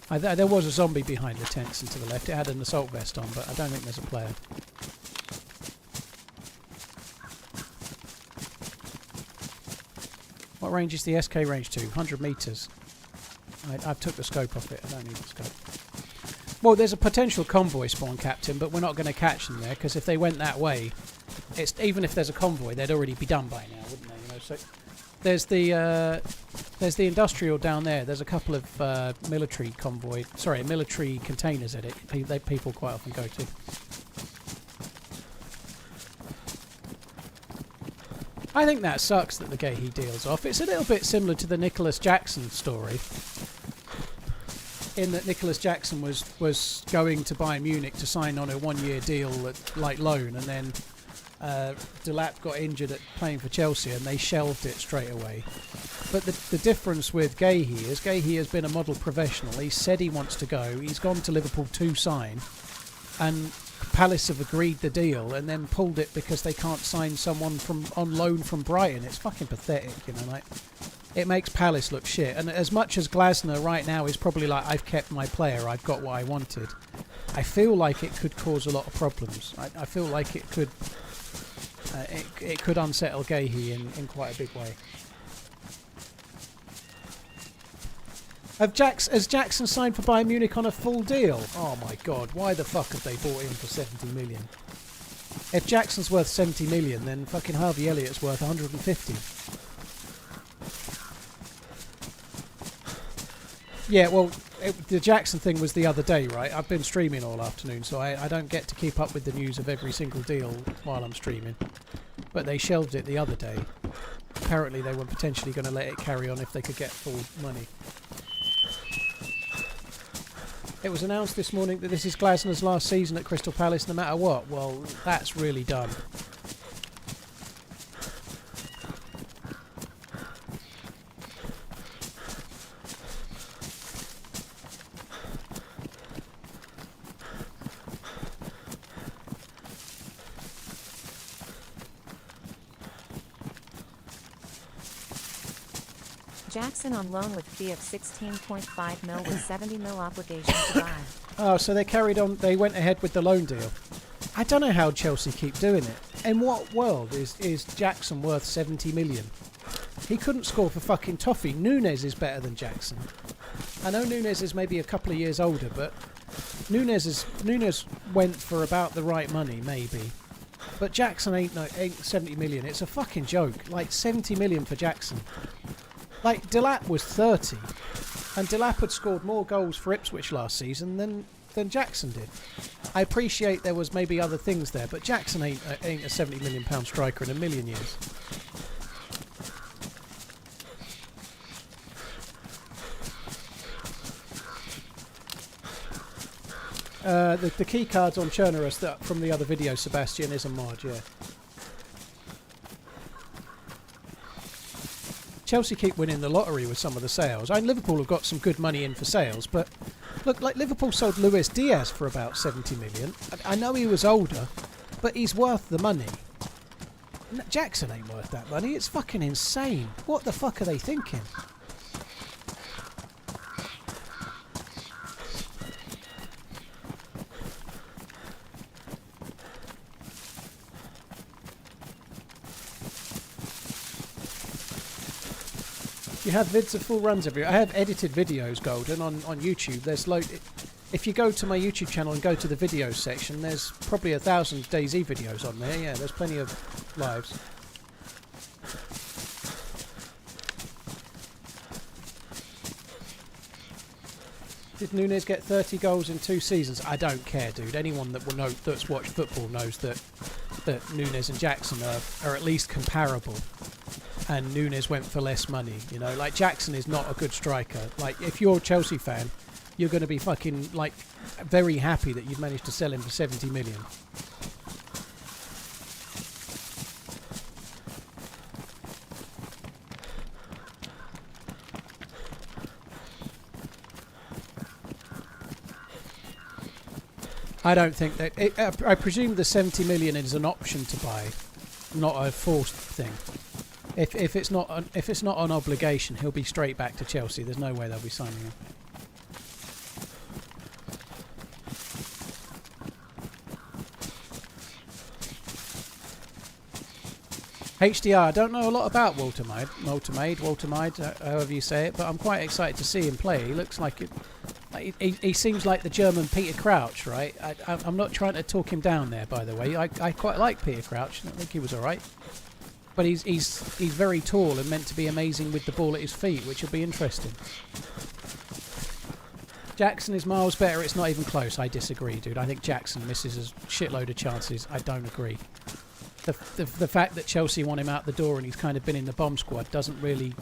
There was a zombie behind the tents and to the left. It had an assault vest on, but I don't think there's a player. What range is the SK range to? 100 metres. I've took the scope off it. I don't need the scope. Well, there's a potential convoy spawn, Captain, but we're not going to catch them there, because if they went that way, even if there's a convoy, they'd already be done by now, wouldn't they? You know, so there's the industrial down there. There's a couple of military containers at it. People quite often go to. I think that sucks that the gay he deals off. It's a little bit similar to the Nicholas Jackson story, in that Nicholas Jackson was going to Bayern Munich to sign on a 1-year deal like loan, and then Delap got injured at playing for Chelsea and they shelved it straight away. But the difference with Gahey is Gahey has been a model professional. He said he wants to go. He's gone to Liverpool to sign, and Palace have agreed the deal and then pulled it because they can't sign someone on loan from Brighton. It's fucking pathetic, you know. Like, it makes Palace look shit. And as much as Glasner right now is probably like, I've kept my player, I've got what I wanted, I feel like it could cause a lot of problems. I feel like it could unsettle Gahey in quite a big way. Has Jackson signed for Bayern Munich on a full deal? Oh my god, why the fuck have they bought him for 70 million? If Jackson's worth 70 million, then fucking Harvey Elliott's worth 150. Yeah, well, the Jackson thing was the other day, right? I've been streaming all afternoon, so I don't get to keep up with the news of every single deal while I'm streaming. But they shelved it the other day. Apparently they were potentially going to let it carry on if they could get full money. It was announced this morning that this is Glasner's last season at Crystal Palace no matter what. Well, that's really done. Jackson on loan with fee of 16.5 mil with 70 mil obligation to buy. Oh, so they carried on. They went ahead with the loan deal. I don't know how Chelsea keep doing it. In what world is Jackson worth 70 million? He couldn't score for fucking toffee. Nunes is better than Jackson. I know Nunes is maybe a couple of years older, but Nunes went for about the right money, maybe. But Jackson ain't 70 million. It's a fucking joke. Like 70 million for Jackson. Like, Delap was 30, and Delap had scored more goals for Ipswich last season than Jackson did. I appreciate there was maybe other things there, but Jackson ain't a £70 million striker in a million years. The key cards on Chernarus from the other video, Sebastian, is a mod, yeah. Chelsea keep winning the lottery with some of the sales. I mean, Liverpool have got some good money in for sales, but look, like Liverpool sold Luis Diaz for about 70 million. I know he was older, but he's worth the money. Jackson ain't worth that money. It's fucking insane. What the fuck are they thinking? You have vids of full runs everywhere. I have edited videos, Golden, on YouTube. There's if you go to my YouTube channel and go to the videos section, there's probably 1,000 DayZ videos on there. Yeah, there's plenty of lives. Did Nunes get 30 goals in 2 seasons? I don't care, dude. Anyone that will know that's watched football knows that that Núñez and Jackson are at least comparable, and Núñez went for less money. You know, like Jackson is not a good striker. Like if you're a Chelsea fan, you're going to be fucking like very happy that you've managed to sell him for 70 million. I don't think that. I presume the 70 million is an option to buy, not a forced thing. If it's not an obligation, he'll be straight back to Chelsea. There's no way they'll be signing him. HDR, I don't know a lot about Walter Maid, however you say it, but I'm quite excited to see him play. He looks like it. He seems like the German Peter Crouch, right? I'm not trying to talk him down there, by the way. I quite like Peter Crouch. I think he was all right. But he's very tall and meant to be amazing with the ball at his feet, which will be interesting. Jackson is miles better. It's not even close. I disagree, dude. I think Jackson misses a shitload of chances. I don't agree. The fact that Chelsea want him out the door and he's kind of been in the bomb squad doesn't really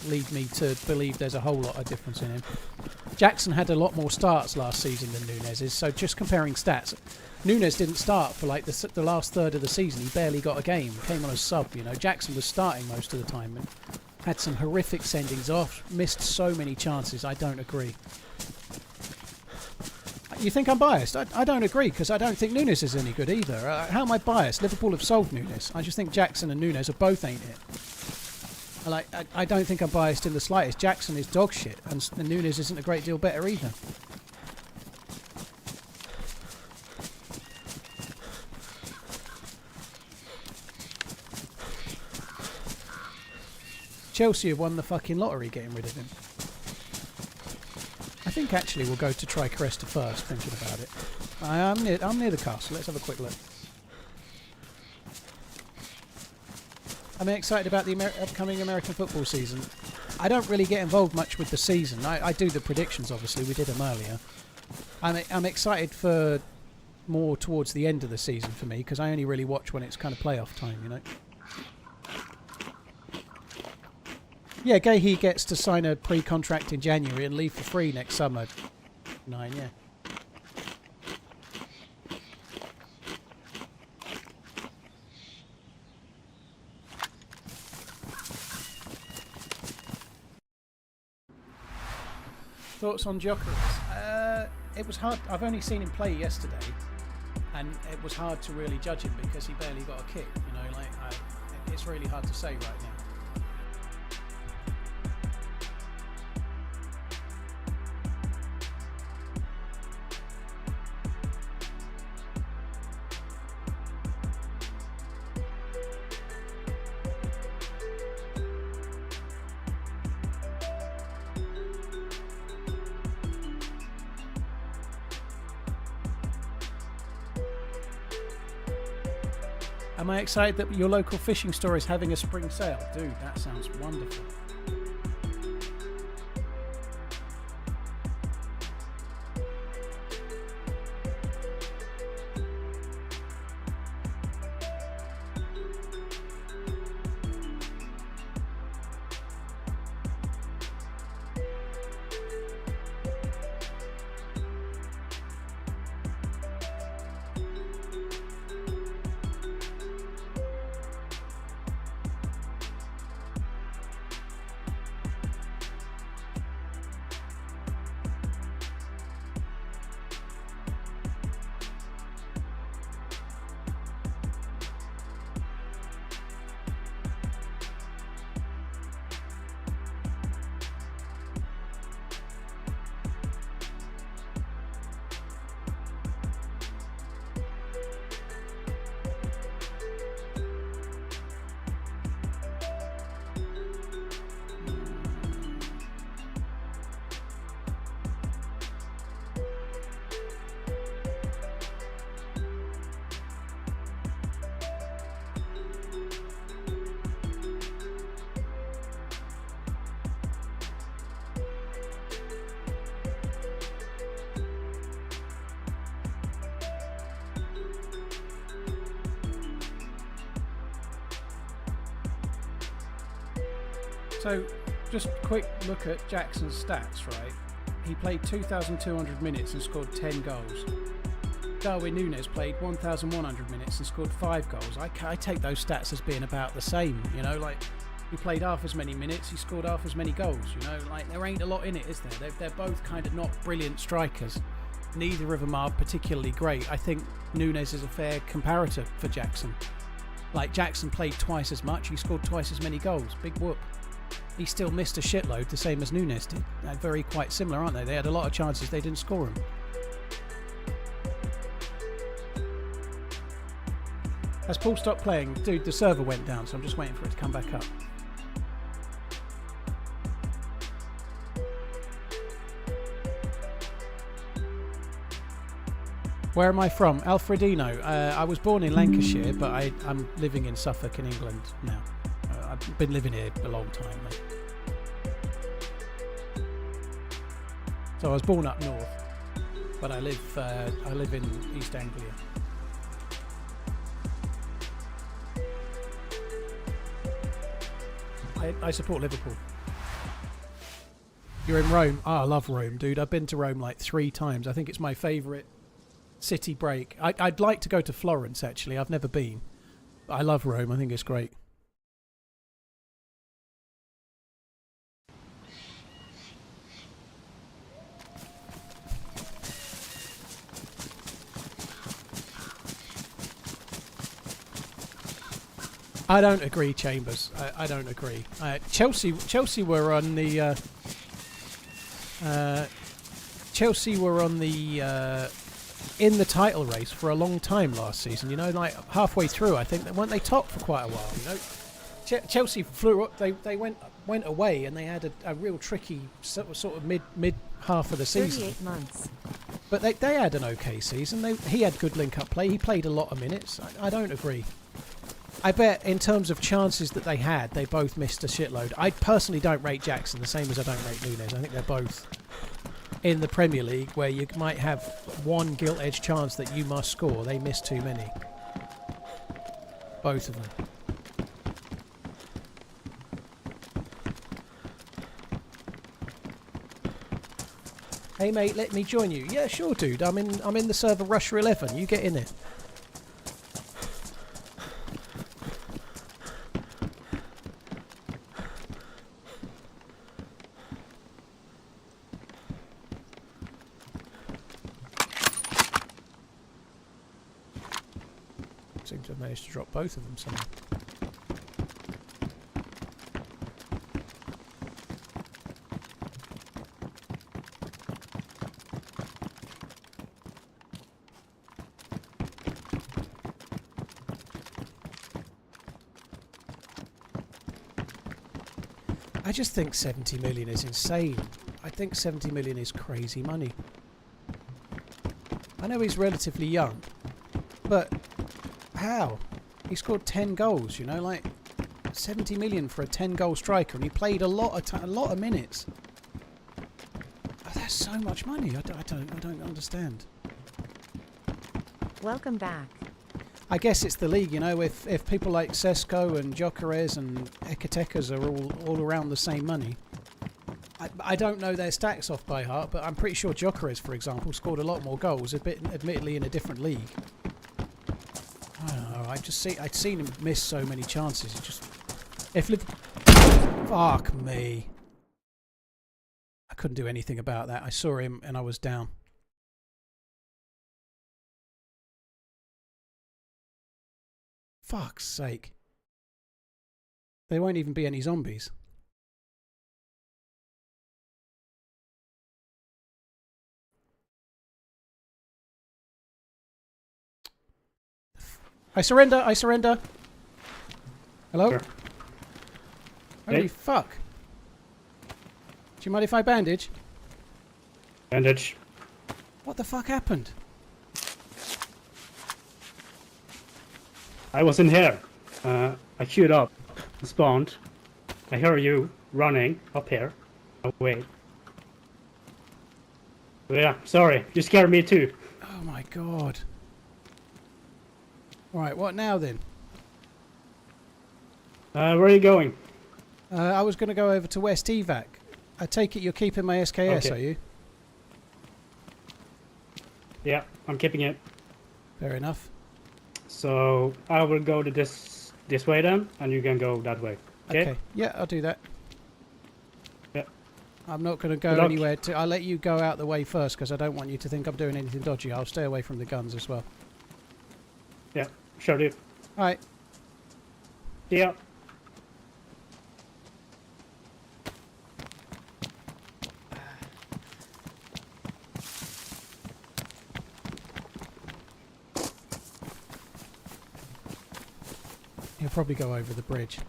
lead me to believe there's a whole lot of difference in him. Jackson had a lot more starts last season than Núñez's, so just comparing stats, Núñez didn't start for like the last third of the season. He barely got a game, came on as sub, you know. Jackson was starting most of the time and had some horrific sendings off, missed so many chances. I don't agree. You think I'm biased? I don't agree, because I don't think Núñez is any good either. How am I biased? Liverpool have sold Núñez. I just think Jackson and Núñez are both ain't it. I don't think I'm biased in the slightest. Jackson is dog shit, and Núñez isn't a great deal better either. Chelsea have won the fucking lottery getting rid of him. I think actually we'll go to Tricresta first, thinking about it. I'm near the castle. Let's have a quick look. I'm excited about the upcoming American football season. I don't really get involved much with the season. I do the predictions, obviously. We did them earlier. I'm excited for more towards the end of the season for me, because I only really watch when it's kind of playoff time, you know. Yeah, Gahey gets to sign a pre-contract in January and leave for free next summer. 9, yeah. Thoughts on Chernarus? It was hard. I've only seen him play yesterday, and it was hard to really judge him because he barely got a kick. You know, like it's really hard to say right now. Am I excited that your local fishing store is having a spring sale? Dude, that sounds wonderful. So, just a quick look at Jackson's stats, right? He played 2,200 minutes and scored 10 goals. Darwin Núñez played 1,100 minutes and scored 5 goals. I take those stats as being about the same, you know, like he played half as many minutes, he scored half as many goals, you know, like there ain't a lot in it, is there? They're both kind of not brilliant strikers. Neither of them are particularly great. I think Núñez is a fair comparator for Jackson. Like Jackson played twice as much, he scored twice as many goals. Big whoop. He still missed a shitload, the same as Núñez did. They're very quite similar, aren't they? They had a lot of chances, they didn't score them. As Paul stopped playing, dude, the server went down, so I'm just waiting for it to come back up. Where am I from? Alfredino. I was born in Lancashire, but I'm living in Suffolk in England now. I've been living here a long time, mate. So I was born up north, but I live in East Anglia. I support Liverpool. You're in Rome? Oh, I love Rome, dude. I've been to Rome like 3 times. I think it's my favourite city break. I'd like to go to Florence, actually. I've never been. But I love Rome. I think it's great. I don't agree, Chambers. I don't agree. Chelsea were on the in the title race for a long time last season. You know, like halfway through, I think weren't they top for quite a while. You know, Chelsea flew up. They went away and they had a real tricky sort of mid half of the season. 38 months. But they had an okay season. He had good link-up play. He played a lot of minutes. I don't agree. I bet in terms of chances that they had, they both missed a shitload. I personally don't rate Jackson the same as I don't rate Núñez. I think they're both in the Premier League where you might have one gilt-edged chance that you must score. They missed too many. Both of them. Hey mate, let me join you. Yeah, sure, dude. I'm in the server Russia 11. You get in it. Seems to have managed to drop both of them somehow. I just think 70 million is insane. I think 70 million is crazy money. I know he's relatively young, but how? He scored 10 goals, you know, like 70 million for a 10-goal striker, and he played a lot of minutes. Oh, that's so much money. I don't understand. Welcome back. I guess it's the league, you know. If people like Sesko and Gyökeres and Ekatekas are all around the same money. I don't know their stacks off by heart, but I'm pretty sure Gyökeres, for example, scored a lot more goals, admittedly in a different league. I don't know. I'd seen him miss so many chances. It just fuck me. I couldn't do anything about that. I saw him and I was down. Fuck's sake. There won't even be any zombies. I surrender, I surrender. Hello? Sure. Holy Hey. fuck. Do you mind if I bandage? Bandage. What the fuck happened? I was in here. I queued up, spawned. I hear you running up here. Oh, wait. Yeah, sorry. You scared me too. Oh my god. Right, what now then? Where are you going? I was going to go over to West Evac. I take it you're keeping my SKS, Okay. are you? Yeah, I'm keeping it. Fair enough. So I will go to this way then, and you can go that way. Okay? Yeah, I'll do that. Yeah. I'm not going to go Good luck. anywhere. I'll let you go out the way first because I don't want you to think I'm doing anything dodgy. I'll stay away from the guns as well. Yeah, sure do. All right. Yeah. He'll probably go over the bridge.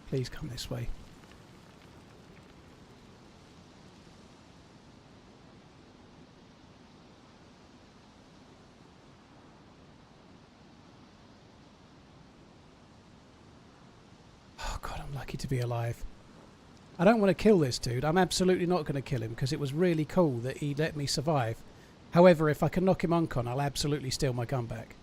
Please come this way. Oh God, I'm lucky to be alive. I don't want to kill this dude. I'm absolutely not going to kill him because it was really cool that he let me survive. However, if I can knock him uncon, I'll absolutely steal my gun back.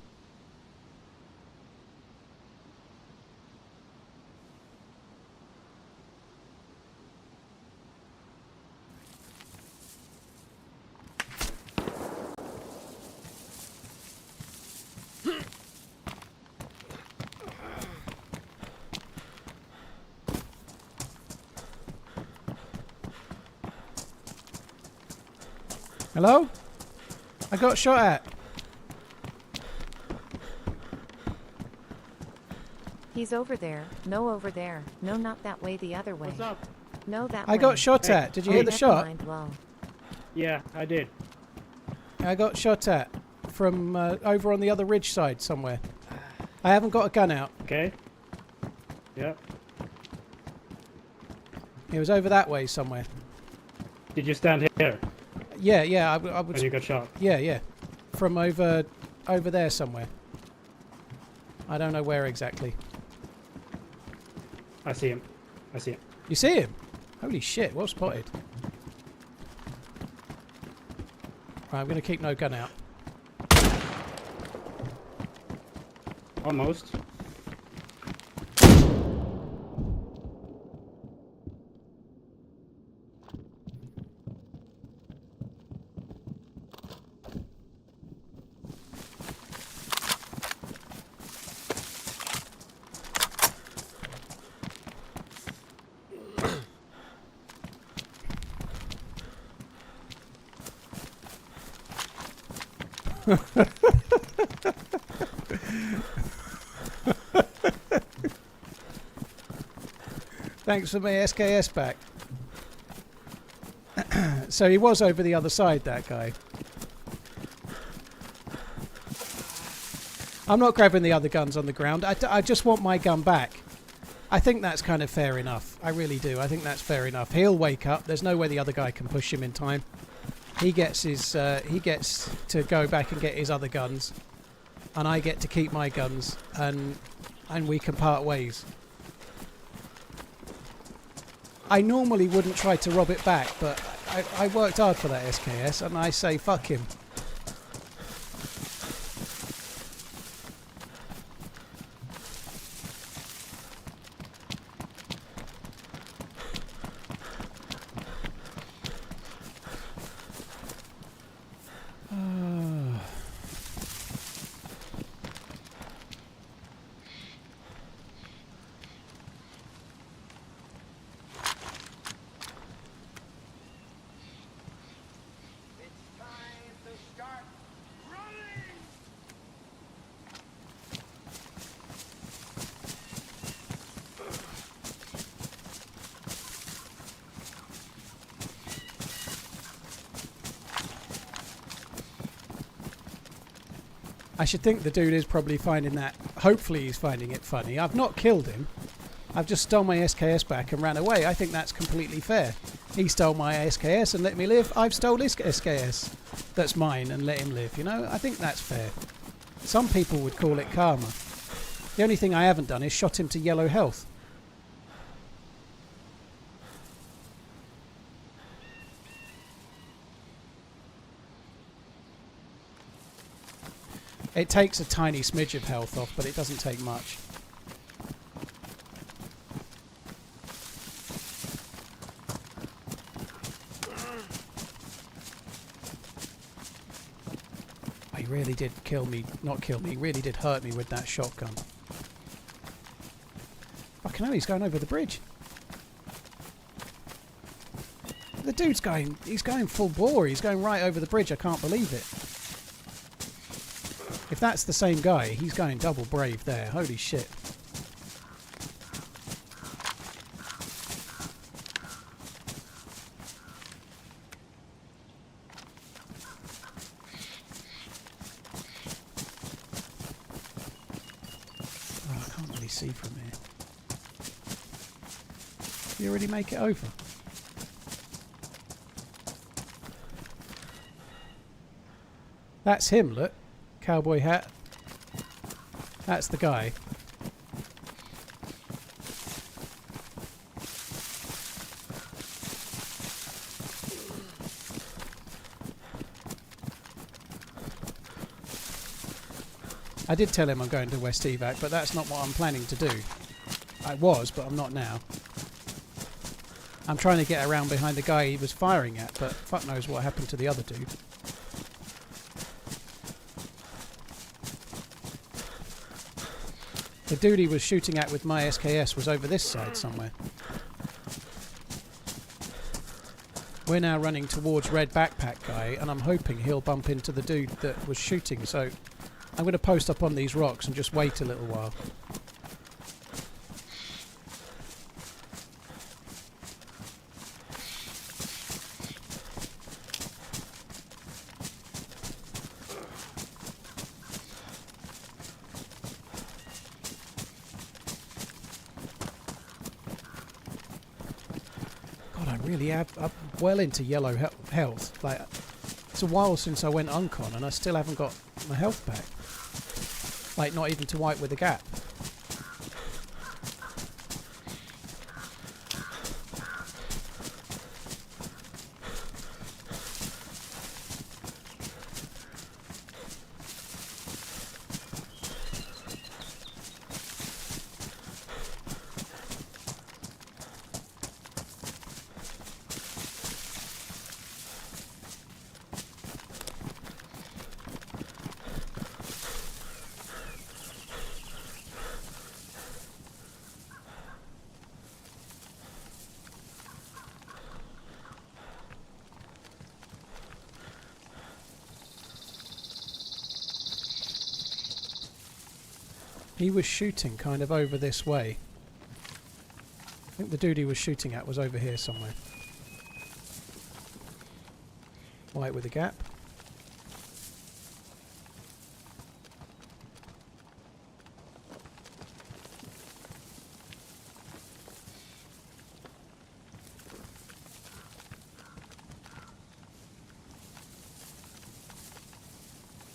Hello? I got shot at. He's over there. No, over there. No, not that way. The other way. What's up? No, that way. I got shot Hey. at. Did you Oh, hear the Never shot? mind, well. Yeah, I did. I got shot at from over on the other ridge side somewhere. I haven't got a gun out. Okay. Yeah. It was over that way somewhere. Did you stand here Yeah, I when would. you got shot? Yeah. From over there somewhere. I don't know where exactly. I see him. I see him. You see him? Holy shit! Well spotted. Right, I'm going to keep no gun out. Almost. Thanks for my SKS back. So he was over the other side, that guy. I'm not grabbing the other guns on the ground. I just want my gun back. I think that's kind of fair enough. I really do. I think that's fair enough. He'll wake up. There's no way the other guy can push him in time. He gets his. He gets to go back and get his other guns, and I get to keep my guns, and we can part ways. I normally wouldn't try to rob it back, but I worked hard for that SKS, and I say fuck him. It's time to start running! I should think the dude is probably finding that hopefully he's finding it funny. I've not killed him. I've just stole my SKS back and ran away. I think that's completely fair. He stole my SKS and let me live. I've stole his SKS that's mine and let him live. You know, I think that's fair. Some people would call it karma. The only thing I haven't done is shot him to yellow health. It takes a tiny smidge of health off, but it doesn't take much. He really did kill me, not kill me, he really did hurt me with that shotgun. Fucking hell, he's going over the bridge. The dude's going, he's going full bore, he's going right over the bridge, I can't believe it. If that's the same guy, he's going double brave there, holy shit. See from here. You already make it over. That's him, look. Cowboy hat. That's the guy. I did tell him I'm going to West Evac, but that's not what I'm planning to do. I was, but I'm not now. I'm trying to get around behind the guy he was firing at, but fuck knows what happened to the other dude. The dude he was shooting at with my SKS was over this side somewhere. We're now running towards Red Backpack Guy, and I'm hoping he'll bump into the dude that was shooting, so I'm going to post up on these rocks and just wait a little while. God, I really have up well into yellow health. Like, it's a while since I went uncon and I still haven't got my health back. Like, not even to wipe with a gap. He was shooting kind of over this way. I think the dude he was shooting at was over here somewhere. White with a gap.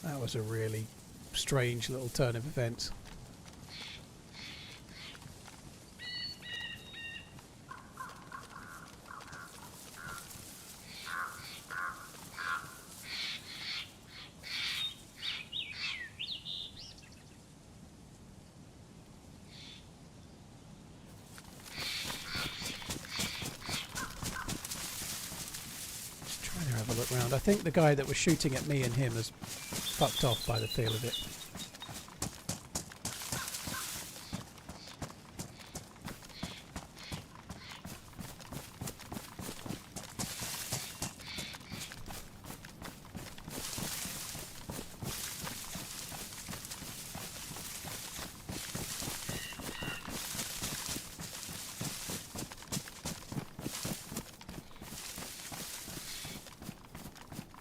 That was a really strange little turn of events. I think the guy that was shooting at me and him has fucked off by the feel of it.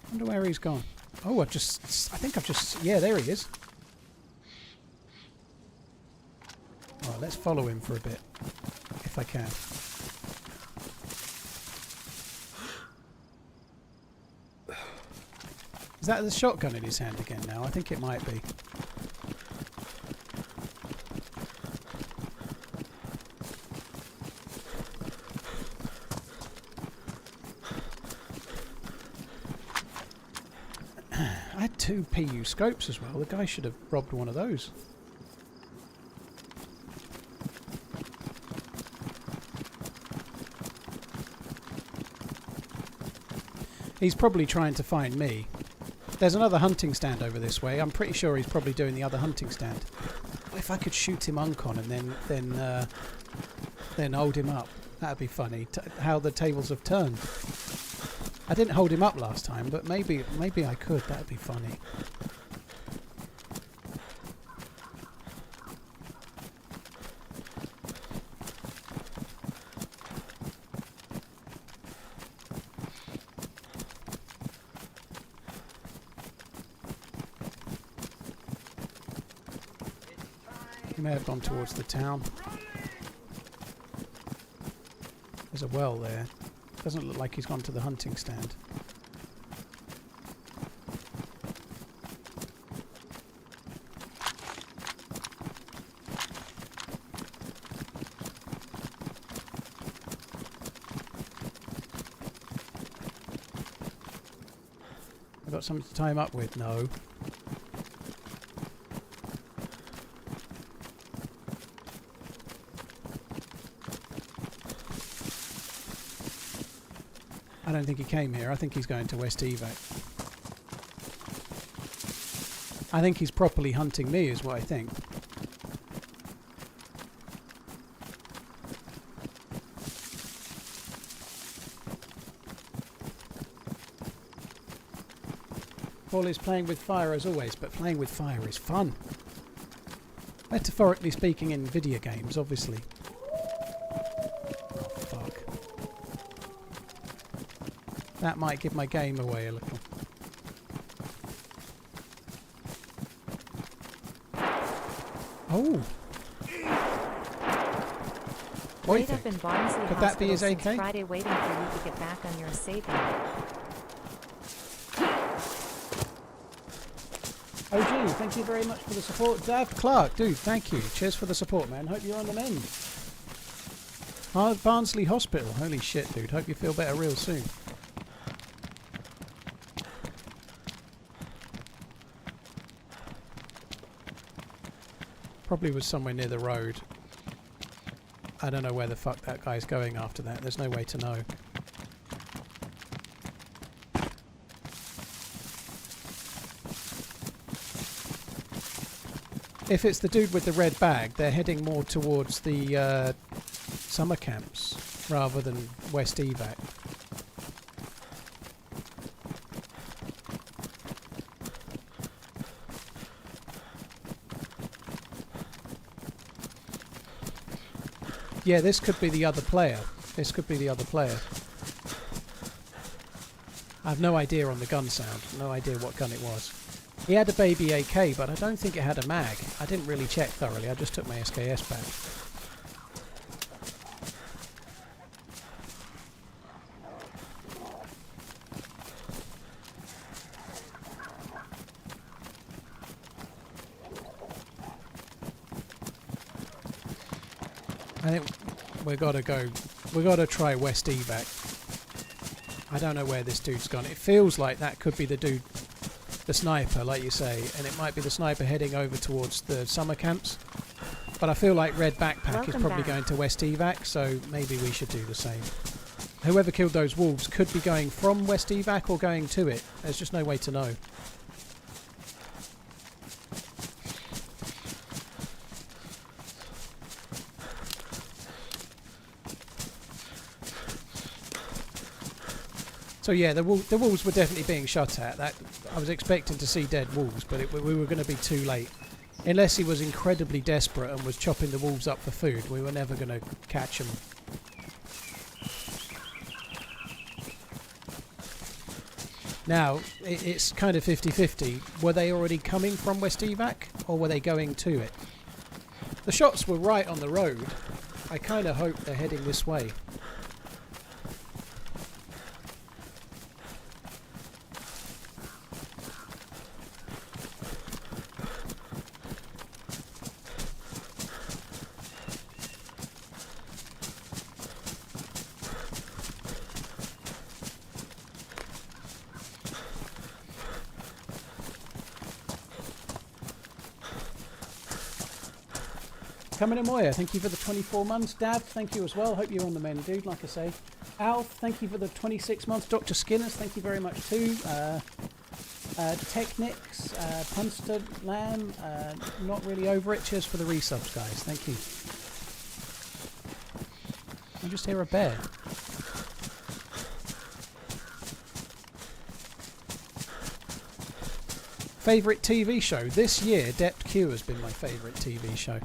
I wonder where he's gone. Oh, I think I've just... Yeah, there he is. well, let's follow him for a bit, if I can. Is that the shotgun in his hand again now? I think it might be. I had 2 PU scopes as well. The guy should have robbed one of those. He's probably trying to find me. There's another hunting stand over this way. I'm pretty sure he's probably doing the other hunting stand. If I could shoot him uncon and then hold him up, that'd be funny. How the tables have turned. I didn't hold him up last time, but maybe I could. That'd be funny. He may have gone towards the town. There's a well there. Doesn't look like he's gone to the hunting stand. I've got something to tie him up with? No. I don't think he came here. I think he's going to West Evac. I think he's properly hunting me is what I think. Paul is playing with fire as always, but playing with fire is fun. Metaphorically speaking in video games, obviously. Oh, fuck. That might give my game away a little. Oh! Laid up in Barnsley Could that be his Hospital since AK? Friday waiting for you to get back on your saving. OG, thank you very much for the support. Dav Clark, dude, thank you. Cheers for the support, man. Hope you're on the mend. Barnsley Hospital. Holy shit, dude. Hope you feel better real soon. Probably was somewhere near the road. I don't know where the fuck that guy's going after that. There's no way to know. If it's the dude with the red bag, they're heading more towards the summer camps rather than West Evac. Yeah, this could be the other player. This could be the other player. I have no idea on the gun sound. No idea what gun it was. He had a baby AK, but I don't think it had a mag. I didn't really check thoroughly. I just took my SKS back. I think we've got to go. We've got to try West Evac. I don't know where this dude's gone. It feels like that could be the dude, the sniper, like you say, and it might be the sniper heading over towards the summer camps. But I feel like Red Backpack is probably going to West Evac, so maybe we should do the same. Whoever killed those wolves could be going from West Evac or going to it. There's just no way to know. So yeah, the wolves were definitely being shot at. That I was expecting to see dead wolves, but we were going to be too late. Unless he was incredibly desperate and was chopping the wolves up for food, we were never going to catch them. Now, it's kind of 50-50. Were they already coming from West Evac, or were they going to it? The shots were right on the road. I kind of hope they're heading this way. Coming in Moya, thank you for the 24 months. Dab, thank you as well. Hope you're on the mend, dude, like I say. Alf, thank you for the 26 months. Dr. Skinners, thank you very much too. Technics, Punster Lamb, not really over it. Cheers for the resubs, guys. Thank you. I just hear a bear. Favourite TV show? This year, Depth Q has been my favourite TV show.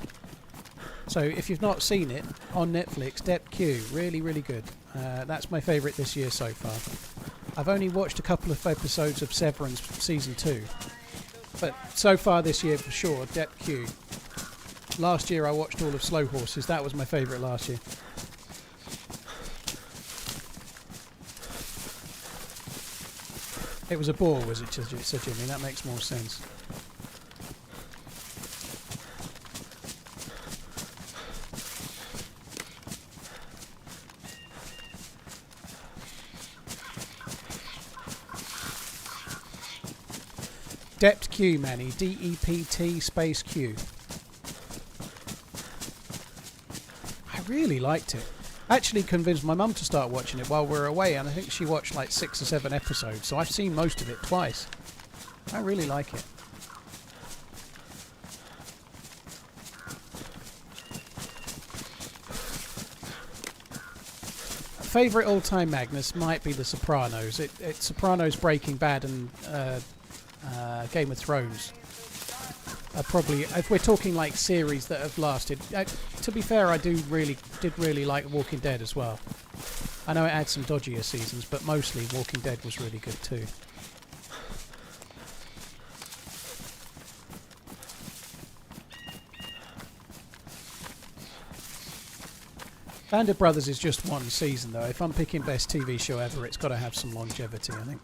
So if you've not seen it, on Netflix, Depth Q, really, really good. That's my favourite this year so far. I've only watched a couple of episodes of Severance Season 2. But so far this year, for sure, Depth Q. Last year I watched all of Slow Horses. That was my favourite last year. It was a bore, was it, Sir Jimmy? That makes more sense. Depth Q, Manny. D-E-P-T space Q. I really liked it. I actually convinced my mum to start watching it while we were away, and I think she watched like 6 or 7 episodes, so I've seen most of it twice. I really like it. Favourite all-time Magnus might be The Sopranos. It's Sopranos, Breaking Bad, and Game of Thrones are probably, if we're talking like series that have lasted. To be fair, I did really like Walking Dead as well. I know it had some dodgier seasons, but mostly Walking Dead was really good too. Band of Brothers is just one season though. If I'm picking best TV show ever, it's got to have some longevity, I think.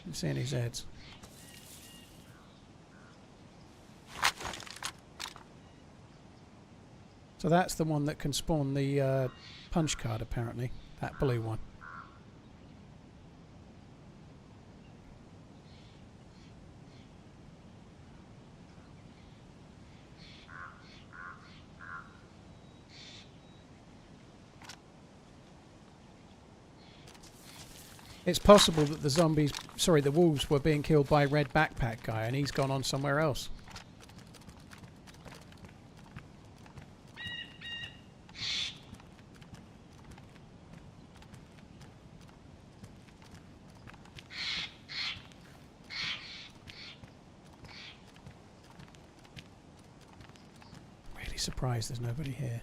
I'm seeing his heads. So that's the one that can spawn the punch card, apparently. That blue one. It's possible that the wolves were being killed by Red Backpack Guy and he's gone on somewhere else. Really surprised there's nobody here.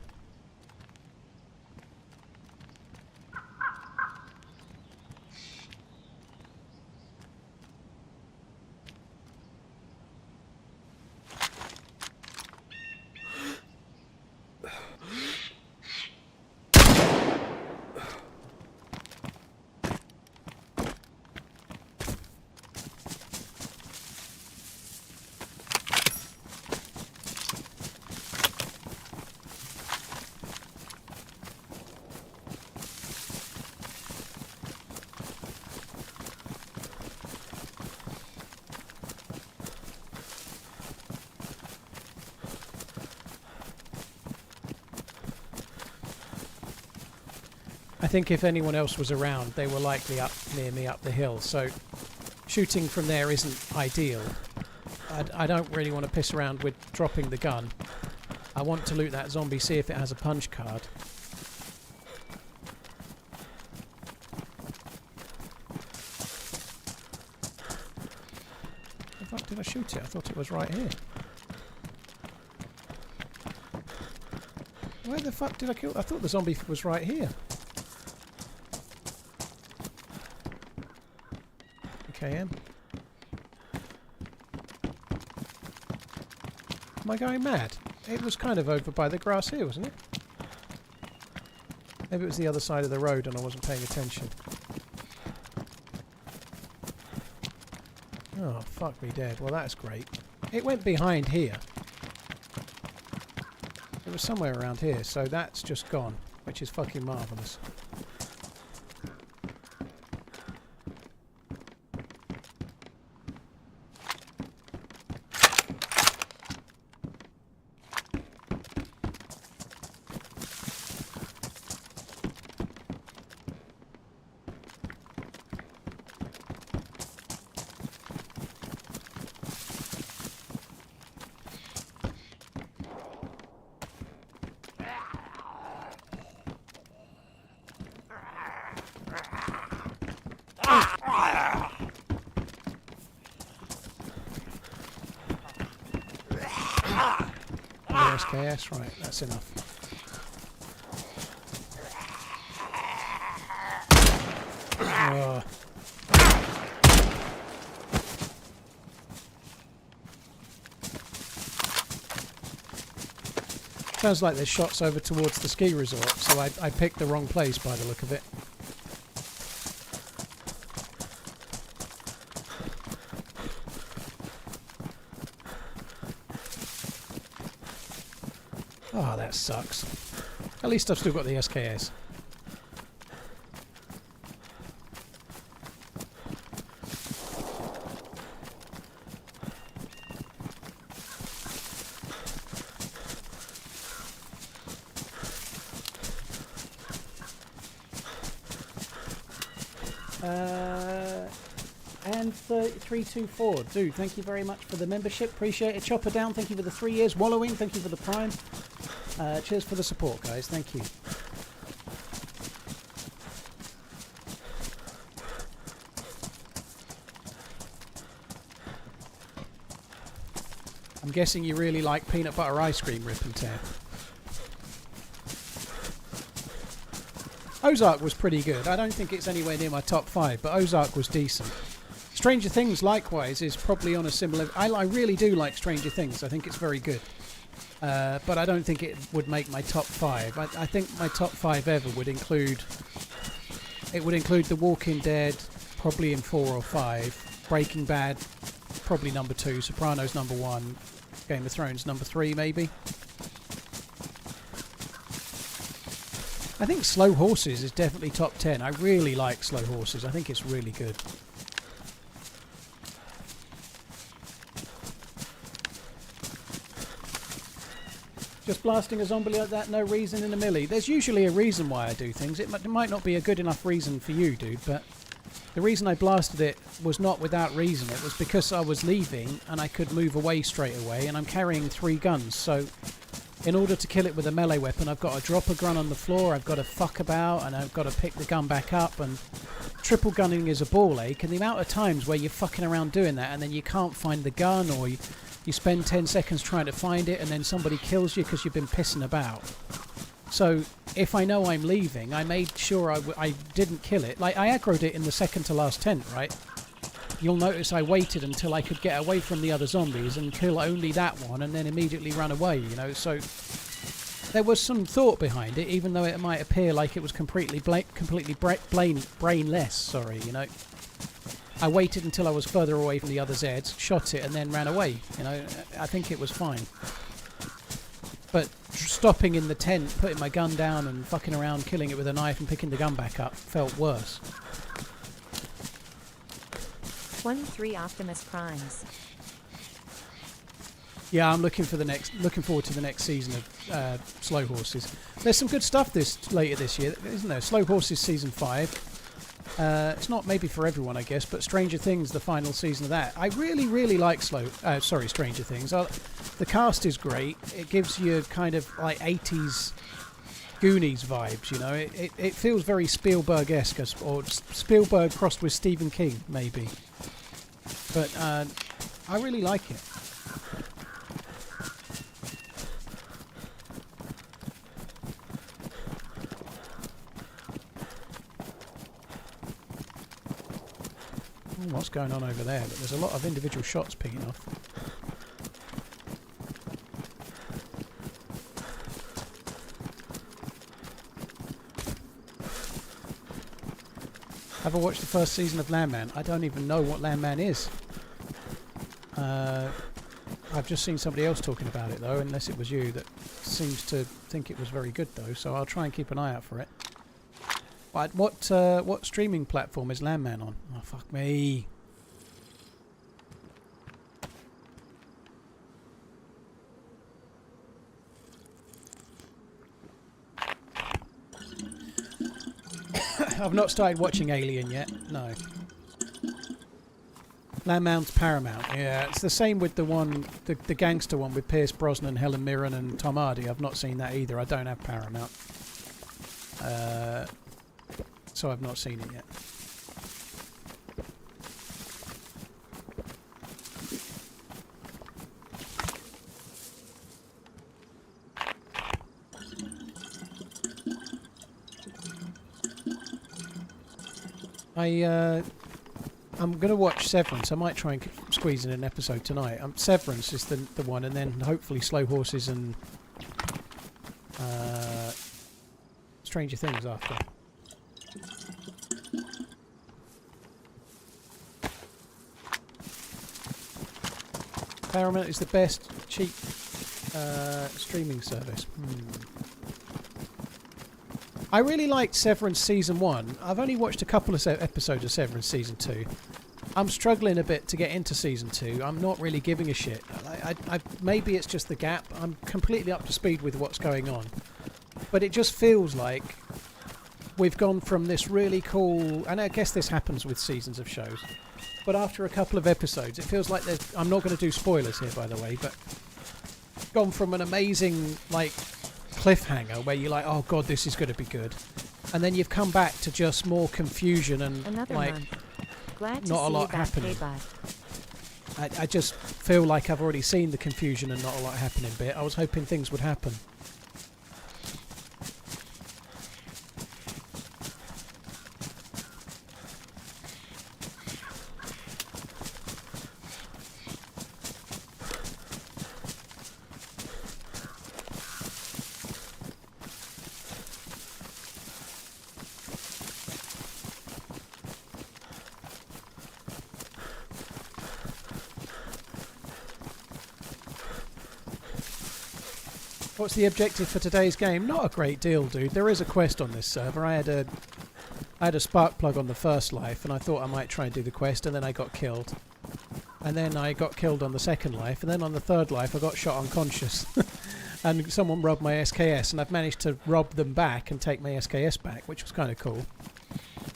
I think if anyone else was around, they were likely up near me up the hill, so shooting from there isn't ideal. I don't really want to piss around with dropping the gun. I want to loot that zombie, see if it has a punch card. did I shoot it? I thought it was right here. Where the fuck did I kill? I thought the zombie was right here. KM. Am I going mad? It was kind of over by the grass here, wasn't it? Maybe it was the other side of the road and I wasn't paying attention. Oh, fuck me dead. Well, that's great. It went behind here. It was somewhere around here, so that's just gone, which is fucking marvellous. SKS, right, that's enough. Oh. Sounds like there's shots over towards the ski resort, so I picked the wrong place by the look of it. Oh, that sucks. At least I've still got the SKS. And 324, dude, thank you very much for the membership. Appreciate it. Chopper Down, thank you for the 3 years. Wallowing, thank you for the Prime. Cheers for the support, guys. Thank you. I'm guessing you really like peanut butter ice cream, Rip and Tear. Ozark was pretty good. I don't think it's anywhere near my top 5, but Ozark was decent. Stranger Things, likewise, is probably on a similar... I really do like Stranger Things. I think it's very good. But I don't think it would make my top 5. I think my top 5 ever would include... It would include The Walking Dead, probably in 4 or 5. Breaking Bad, probably number 2. Sopranos, number 1. Game of Thrones, number 3, maybe. I think Slow Horses is definitely top 10. I really like Slow Horses. I think it's really good. Just blasting a zombie like that, no reason in a milli. There's usually a reason why I do things. It might not be a good enough reason for you, dude, but the reason I blasted it was not without reason. It was because I was leaving and I could move away straight away, and I'm carrying 3 guns, so in order to kill it with a melee weapon, I've got to drop a gun on the floor, I've got to fuck about, and I've got to pick the gun back up, and triple gunning is a ball ache, and the amount of times where you're fucking around doing that and then you can't find the gun, or you spend 10 seconds trying to find it and then somebody kills you because you've been pissing about. So if I know I'm leaving, I made sure I didn't kill it. Like, I aggroed it in the second to last tent, right? You'll notice I waited until I could get away from the other zombies and kill only that one and then immediately run away, you know. So there was some thought behind it, even though it might appear like it was completely brainless, sorry, you know. I waited until I was further away from the other Zeds, shot it, and then ran away. You know, I think it was fine. But stopping in the tent, putting my gun down and fucking around, killing it with a knife and picking the gun back up felt worse. 1-3 Optimus Primes. Yeah, I'm looking forward to the next season of Slow Horses. There's some good stuff later this year, isn't there? Slow Horses season 5. It's not maybe for everyone, I guess, but Stranger Things, the final season of that. I really, really like Stranger Things. The cast is great. It gives you kind of like 80s Goonies vibes, you know. It feels very Spielberg-esque, or Spielberg crossed with Stephen King, maybe. But I really like it. What's going on over there? But there's a lot of individual shots picking off. Have I watched the first season of Landman? I don't even know what Landman is. I've just seen somebody else talking about it though, unless it was you, that seems to think it was very good though, so I'll try and keep an eye out for it. But what streaming platform is Landman on? Oh, fuck me. I've not started watching Alien yet, no. Landman's Paramount, yeah. It's the same with the one, the gangster one with Pierce Brosnan, Helen Mirren and Tom Hardy. I've not seen that either. I don't have Paramount. So I've not seen it yet. I'm going to watch Severance. I might try and squeeze in an episode tonight. Severance is the one, and then hopefully Slow Horses and Stranger Things after. Paramount is the best cheap streaming service. I really liked Severance Season 1. I've only watched a couple of episodes of Severance Season 2. I'm struggling a bit to get into Season 2. I'm not really giving a shit. Maybe it's just the gap. I'm completely up to speed with what's going on. But it just feels like we've gone from this really cool... And I guess this happens with seasons of shows. But after a couple of episodes, it feels like there's... I'm not going to do spoilers here, by the way, but... Gone from an amazing, like... cliffhanger where you're like, oh god, this is going to be good, and then you've come back to just more confusion and Glad not a lot happening. I just feel like I've already seen the confusion and not a lot happening bit. I was hoping things would happen. What's the objective for today's game? Not a great deal, dude. There is a quest on this server. I had a spark plug on the first life, and I thought I might try and do the quest, and then I got killed. And then I got killed on the second life, and then on the third life I got shot unconscious. And someone robbed my SKS, and I've managed to rob them back and take my SKS back, which was kind of cool.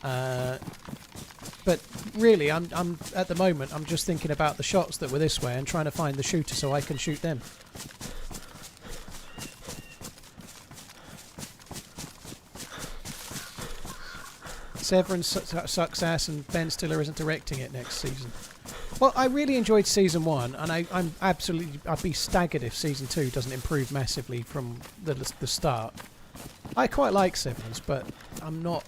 But really, I'm at the moment, I'm just thinking about the shots that were this way and trying to find the shooter so I can shoot them. Severance sucks ass and Ben Stiller isn't directing it next season. Well, I really enjoyed Season 1, and I'd be staggered if Season 2 doesn't improve massively from the start. I quite like Severance, but I'm not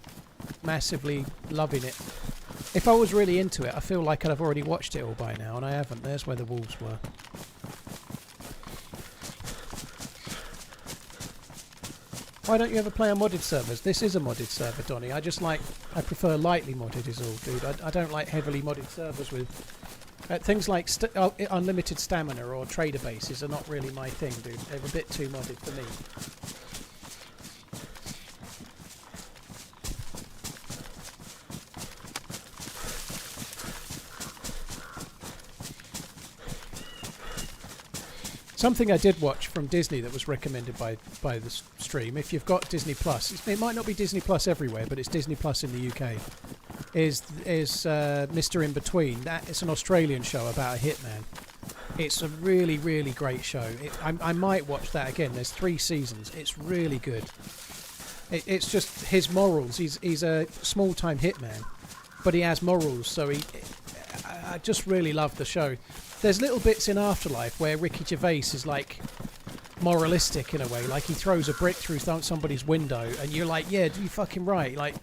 massively loving it. If I was really into it, I feel like I'd have already watched it all by now, and I haven't. There's where the wolves were. Why don't you ever play on modded servers? This is a modded server, Donny. I prefer lightly modded is all, dude. I don't like heavily modded servers with... things like unlimited stamina or trader bases are not really my thing, dude. They're a bit too modded for me. Something I did watch from Disney that was recommended by the stream, if you've got Disney Plus, it might not be Disney Plus everywhere, but it's Disney Plus in the UK, is Mr. In Between. It's an Australian show about a hitman. It's a really, really great show. I might watch that again. There's 3 seasons. It's really good. It's just his morals. He's a small-time hitman, but he has morals, so I just really love the show. there's little bits in Afterlife where Ricky Gervais is like moralistic in a way, like he throws a brick through somebody's window, and you're like, yeah, you fucking right, like,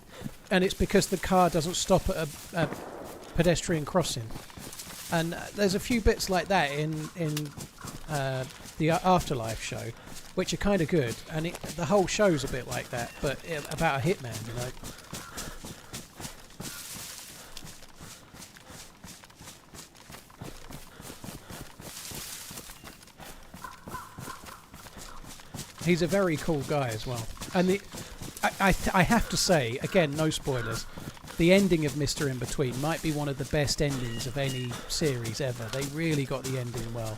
and it's because the car doesn't stop at a pedestrian crossing. And there's a few bits like that in the Afterlife show, which are kind of good, and the whole show's a bit like that, but about a hitman, you know. He's a very cool guy as well. And I have to say, again, no spoilers, the ending of Mr. In Between might be one of the best endings of any series ever. They really got the ending well.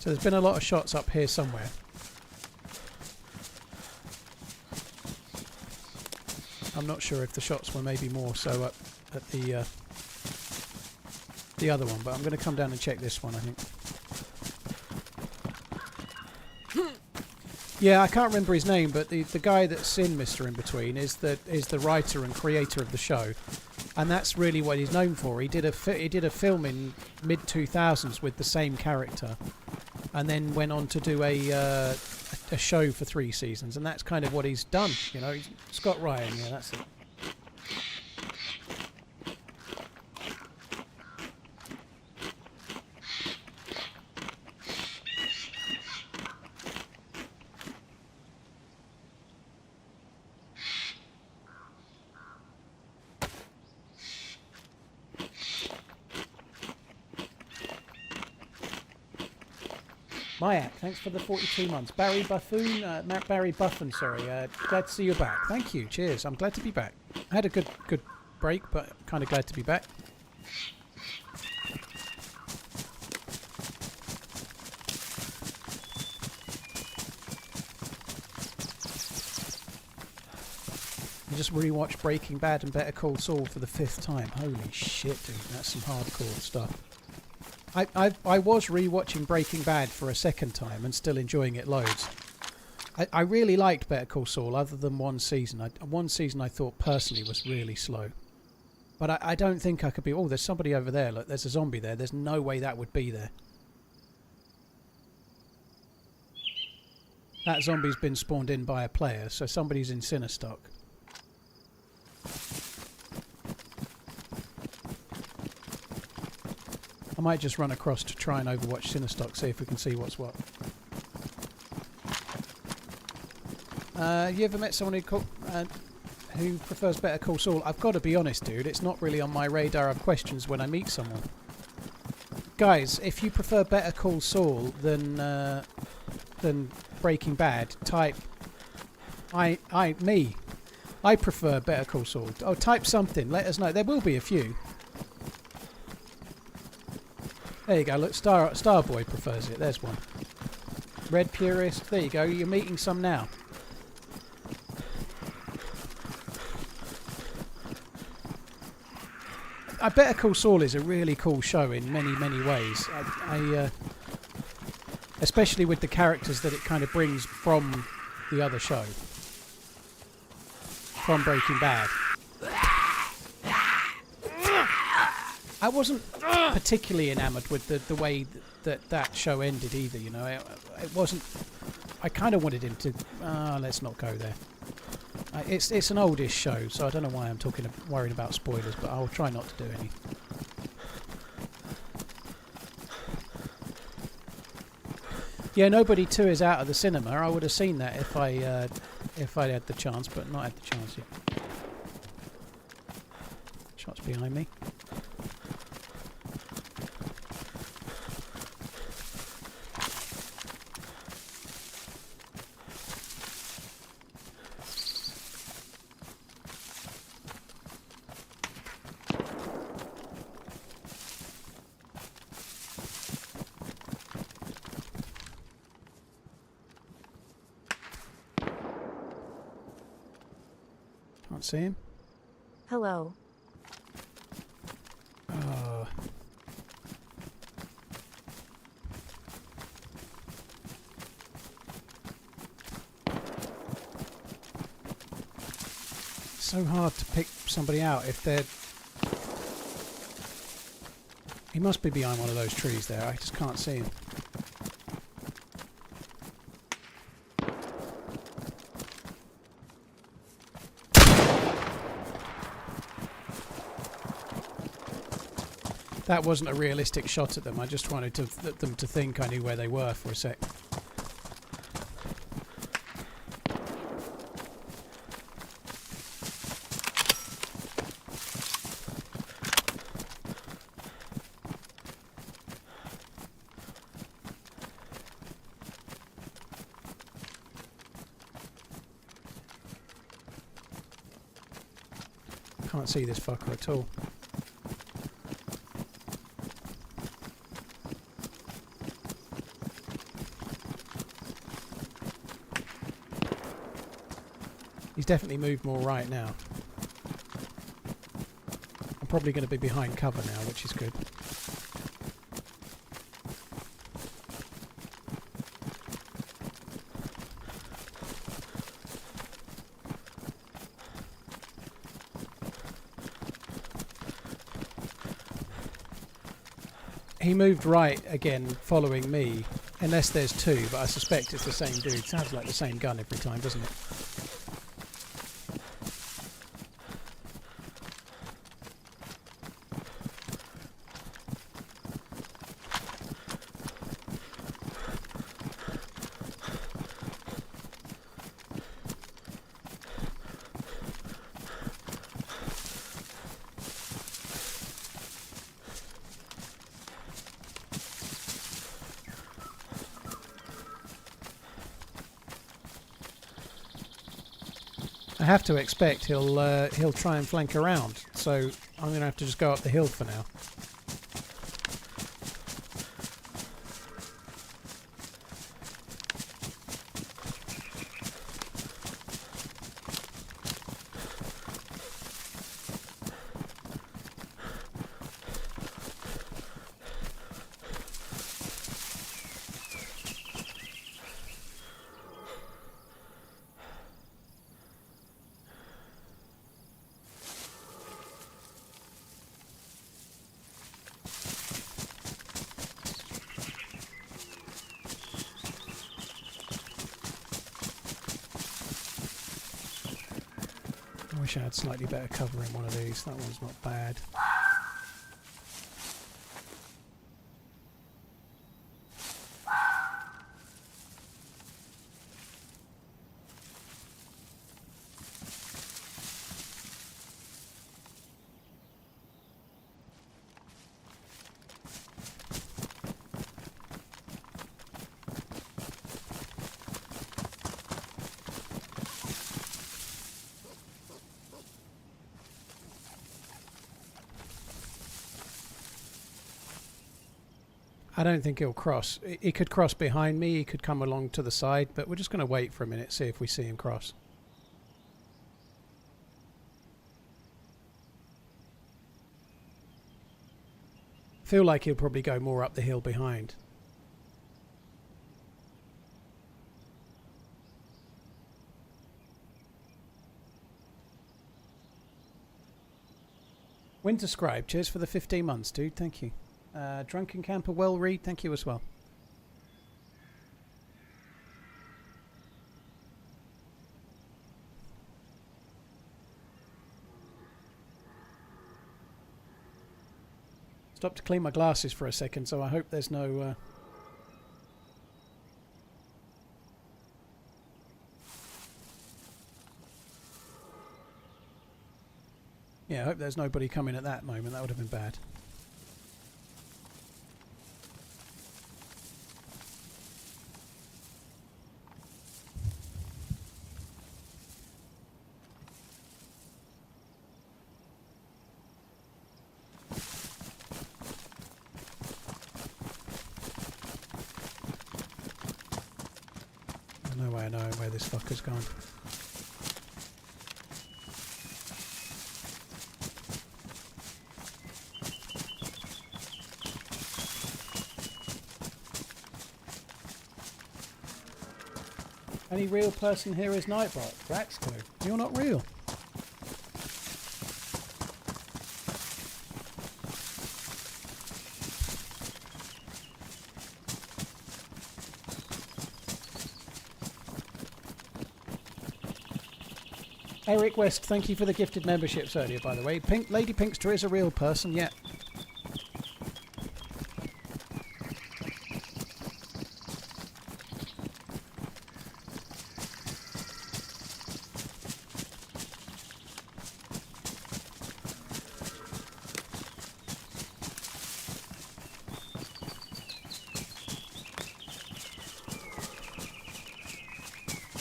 So there's been a lot of shots up here somewhere. I'm not sure if the shots were maybe more so up at the other one, but I'm going to come down and check this one, I think. Yeah, I can't remember his name, but the guy that's in Mr. In Between is the writer and creator of the show, and that's really what he's known for. He did a film in mid-2000s with the same character, and then went on to do a show for 3 seasons, and that's kind of what he's done. You know, Scott Ryan. Yeah, that's it. Mayak, thanks for the 42 months. Barry Buffon, sorry. Glad to see you back. Thank you. Cheers. I'm glad to be back. I had a good break, but kind of glad to be back. I just rewatched Breaking Bad and Better Call Saul for the 5th time. Holy shit, dude. That's some hardcore stuff. I was rewatching Breaking Bad for a 2nd time and still enjoying it loads. I really liked Better Call Saul, other than one season. One season I thought personally was really slow. But I don't think I could be... Oh, there's somebody over there. Look, there's a zombie there. There's no way that would be there. That zombie's been spawned in by a player, so somebody's in Cinestock. I might just run across to try and overwatch Cinestock, see if we can see what's what. You ever met someone who prefers Better Call Saul? I've got to be honest, dude, it's not really on my radar of questions when I meet someone. Guys, if you prefer Better Call Saul than Breaking Bad, type me. I prefer Better Call Saul. Oh, type something. Let us know. There will be a few. There you go. Look, Starboy prefers it. There's one. Red Purist. There you go. You're meeting some now. Better Call Saul is a really cool show in many, many ways. Especially with the characters that it kind of brings from the other show. From Breaking Bad. I wasn't particularly enamoured with the way that show ended either, you know. It wasn't... I kind of wanted him to... let's not go there. It's an oldish show, so I don't know why I'm worrying about spoilers, but I'll try not to do any. Yeah, Nobody 2 is out of the cinema. I would have seen that if I had the chance, but not had the chance yet. Shots behind me. Can't see him. Hello. Oh, so hard to pick somebody out if they're... He must be behind one of those trees there. I just can't see him. That wasn't a realistic shot at them. I just wanted them to think I knew where they were for a sec. Can't see this fucker at all. He's definitely moved more right now. I'm probably going to be behind cover now, which is good. He moved right again, following me, unless there's two, but I suspect it's the same dude. Sounds like the same gun every time, doesn't it? I have to expect he'll try and flank around, so I'm going to have to just go up the hill for now. I wish I had slightly better cover in one of these. That one's not bad. I don't think he'll cross. He could cross behind me, he could come along to the side, but we're just going to wait for a minute, see if we see him cross. Feel like he'll probably go more up the hill behind. Winter Scribe, cheers for the 15 months, dude, thank you. Drunken Camper, well read, thank you as well. Stop to clean my glasses for a second, so I hope there's no... Yeah, I hope there's nobody coming at that moment, that would have been bad. No way I know where this fucker's gone. Only real person here is Nightbot. Raxco, you're not real. Eric West, thank you for the gifted memberships earlier, by the way. Lady Pinkster is a real person, yeah.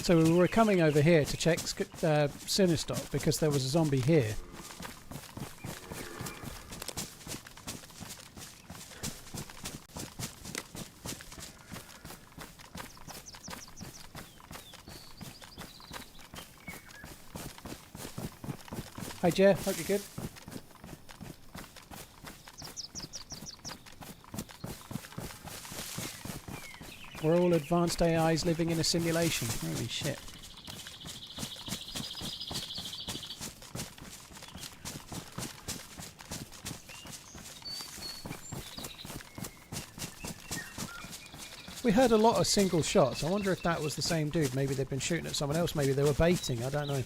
So we were coming over here to check Sinistop because there was a zombie here. Hi Jeff, hope you're good. We're all advanced AIs living in a simulation. Holy shit. We heard a lot of single shots. I wonder if that was the same dude. Maybe they've been shooting at someone else. Maybe they were baiting. I don't know.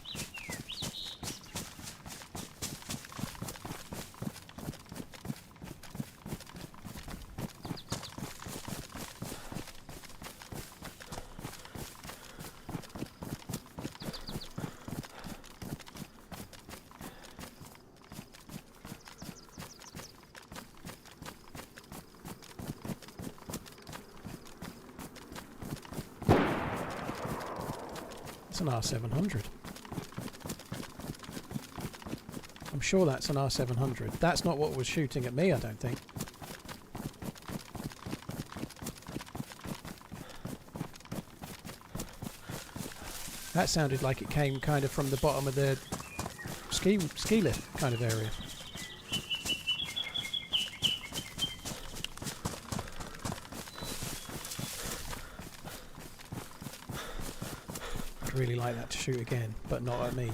It's an R700. I'm sure that's an R700. That's not what was shooting at me, I don't think. That sounded like it came kind of from the bottom of the ski lift kind of area. I'd really like that to shoot again, but not at me.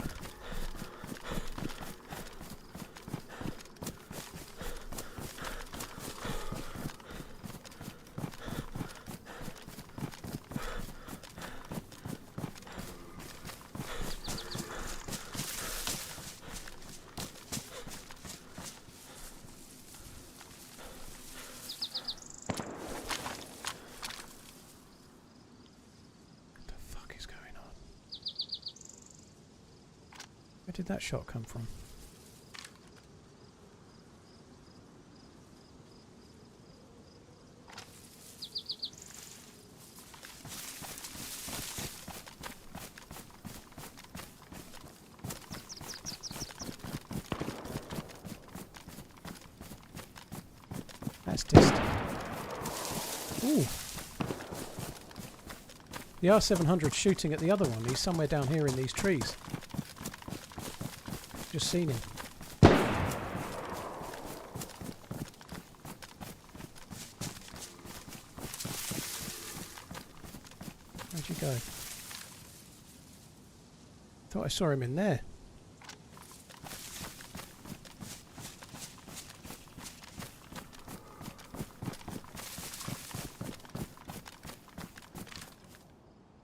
Where did that shot come from? That's distant. Ooh. The R700's shooting at the other one. He's somewhere down here in these trees. Just seen him. Where'd you go? Thought I saw him in there.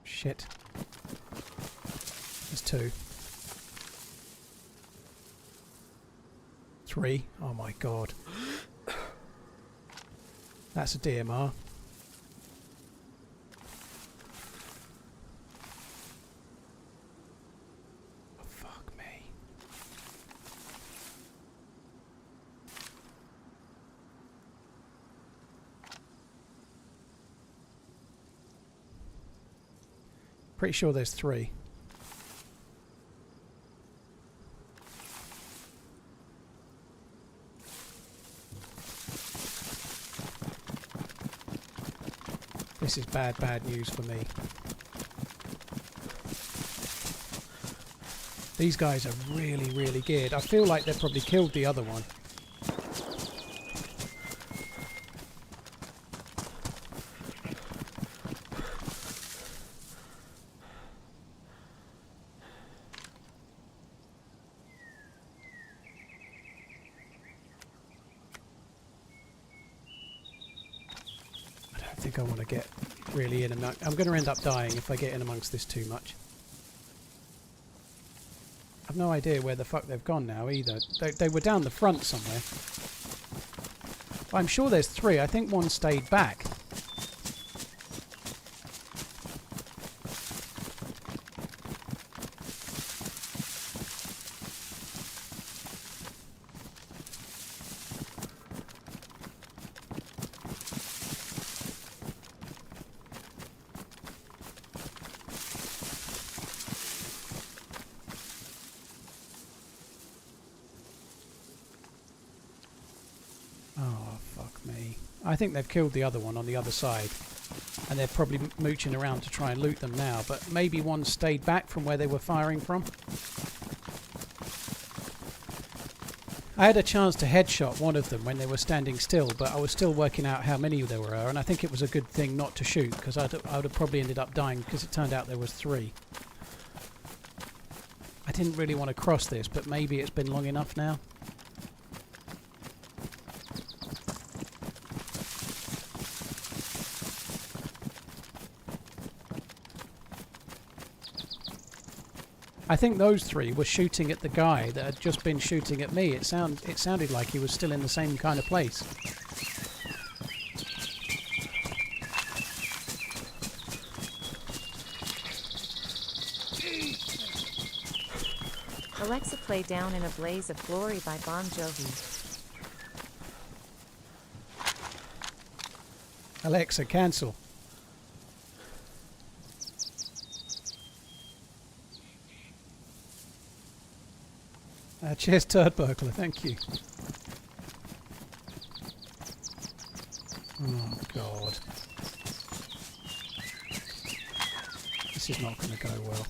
Shit. There's two. 3. Oh my god. That's a DMR. Oh, fuck me. Pretty sure there's 3. This is bad news for me. These guys are really geared. I feel like they've probably killed the other one. I think I want to get really in among. I'm going to end up dying if I get in amongst this too much. I've no idea where the fuck they've gone now either. They were down the front somewhere. But I'm sure there's 3. I think one stayed back. Oh, fuck me. I think they've killed the other one on the other side. And they're probably mooching around to try and loot them now. But maybe one stayed back from where they were firing from. I had a chance to headshot one of them when they were standing still, but I was still working out how many there were, and I think it was a good thing not to shoot, because I would have probably ended up dying, because it turned out there was 3. I didn't really want to cross this, but maybe it's been long enough now. I think those 3 were shooting at the guy that had just been shooting at me. It sounded like he was still in the same kind of place. Alexa, play Down in a Blaze of Glory by Bon Jovi. Alexa, cancel. Cheers, Turd Burglar, thank you. Oh, God. This is not going to go well.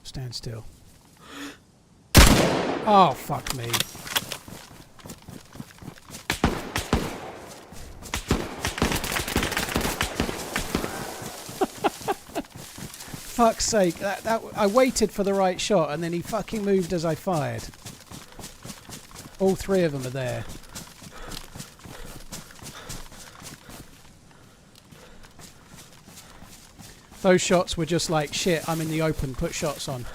Stand still. Oh, fuck me. Fuck's sake, I waited for the right shot and then he fucking moved as I fired. All 3 of them are there. Those shots were just like, shit, I'm in the open, put shots on.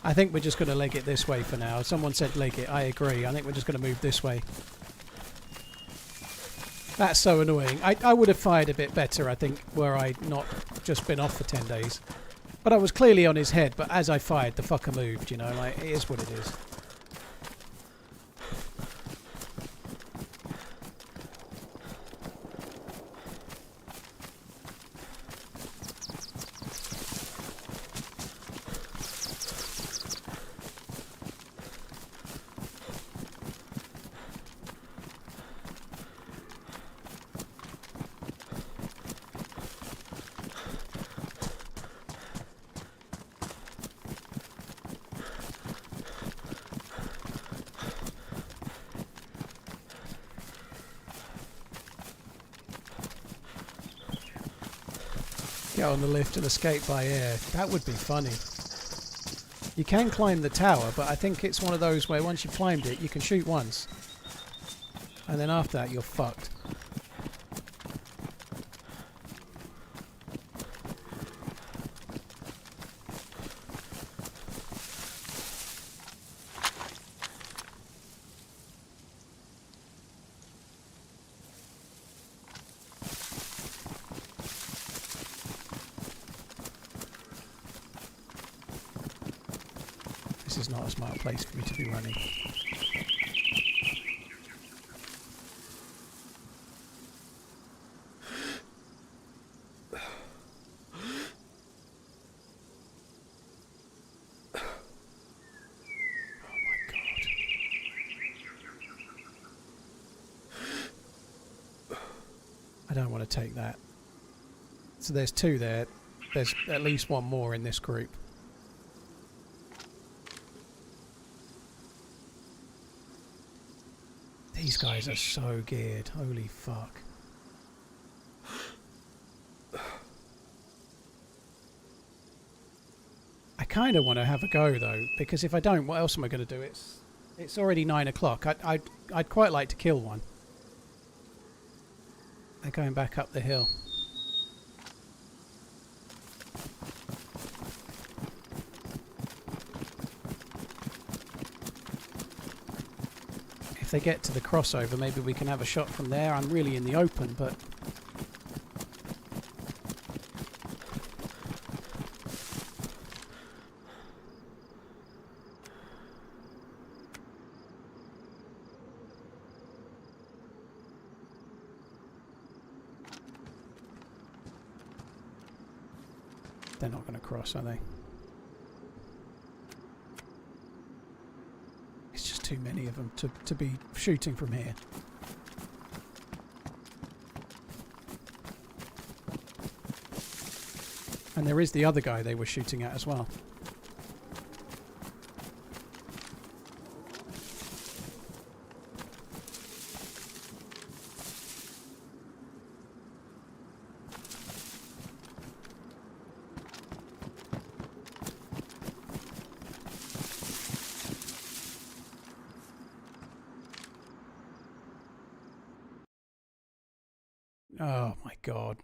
I think we're just going to leg it this way for now. Someone said leg it, I agree. I think we're just going to move this way. That's so annoying. I would have fired a bit better, I think, were I not just been off for 10 days. But I was clearly on his head, but as I fired, the fucker moved, you know, like, it is what it is. Get on the lift and escape by air. That would be funny. You can climb the tower, but I think it's one of those where once you've climbed it, you can shoot once. And then after that, you're fucked. This is not a smart place for me to be running. I don't want to take that. So there's 2 there. There's at least 1 more in this group. These guys are so geared. Holy fuck. kind of want to have a go though, because if I don't, what else am I going to do? It's already 9 o'clock. I'd quite like to kill one. They're going back up the hill. If they get to the crossover, maybe we can have a shot from there. I'm really in the open, but... They're not going to cross, are they? It's just too many of them to be shooting from here. And there is the other guy they were shooting at as well. Oh my god.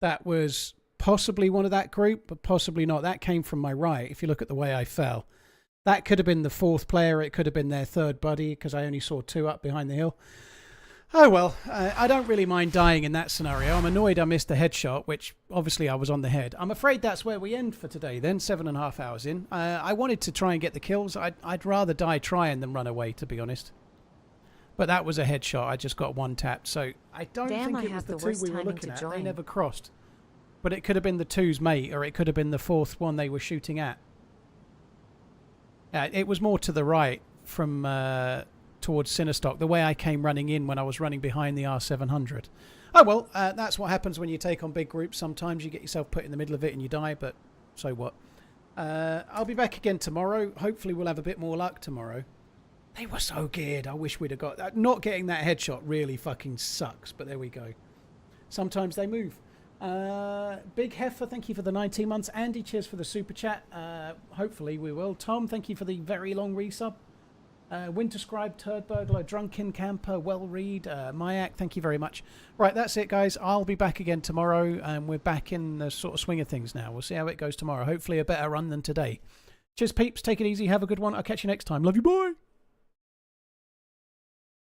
That was possibly one of that group, but possibly not. That came from my right, if you look at the way I fell. That could have been the fourth player. It could have been their third buddy, because I only saw two up behind the hill. Oh well, I don't really mind dying in that scenario. I'm annoyed I missed the headshot, which obviously I was on the head. I'm afraid that's where we end for today then, 7.5 hours in. I wanted to try and get the kills. I'd rather die trying than run away, to be honest. But that was a headshot. I just got one tapped. So I don't think it was the two we were looking at. They never crossed. But it could have been the two's mate, or it could have been the fourth one they were shooting at. It was more to the right from towards Sinistock, the way I came running in when I was running behind the R700. Oh well, that's what happens when you take on big groups. Sometimes you get yourself put in the middle of it and you die, but so what. I'll be back again tomorrow. Hopefully we'll have a bit more luck tomorrow. They were so geared. I wish we'd have got that. Not getting that headshot really fucking sucks, but there we go. Sometimes they move. Big Heifer, thank you for the 19 months. Andy, cheers for the super chat. Hopefully we will. Tom, thank you for the very long resub. Winterscribe, Turd Burglar, Drunken Camper, Well Read, Mayak, thank you very much. Right, that's it, guys. I'll be back again tomorrow, and we're back in the sort of swing of things now. We'll see how it goes tomorrow. Hopefully a better run than today. Cheers, peeps. Take it easy. Have a good one. I'll catch you next time. Love you. Bye.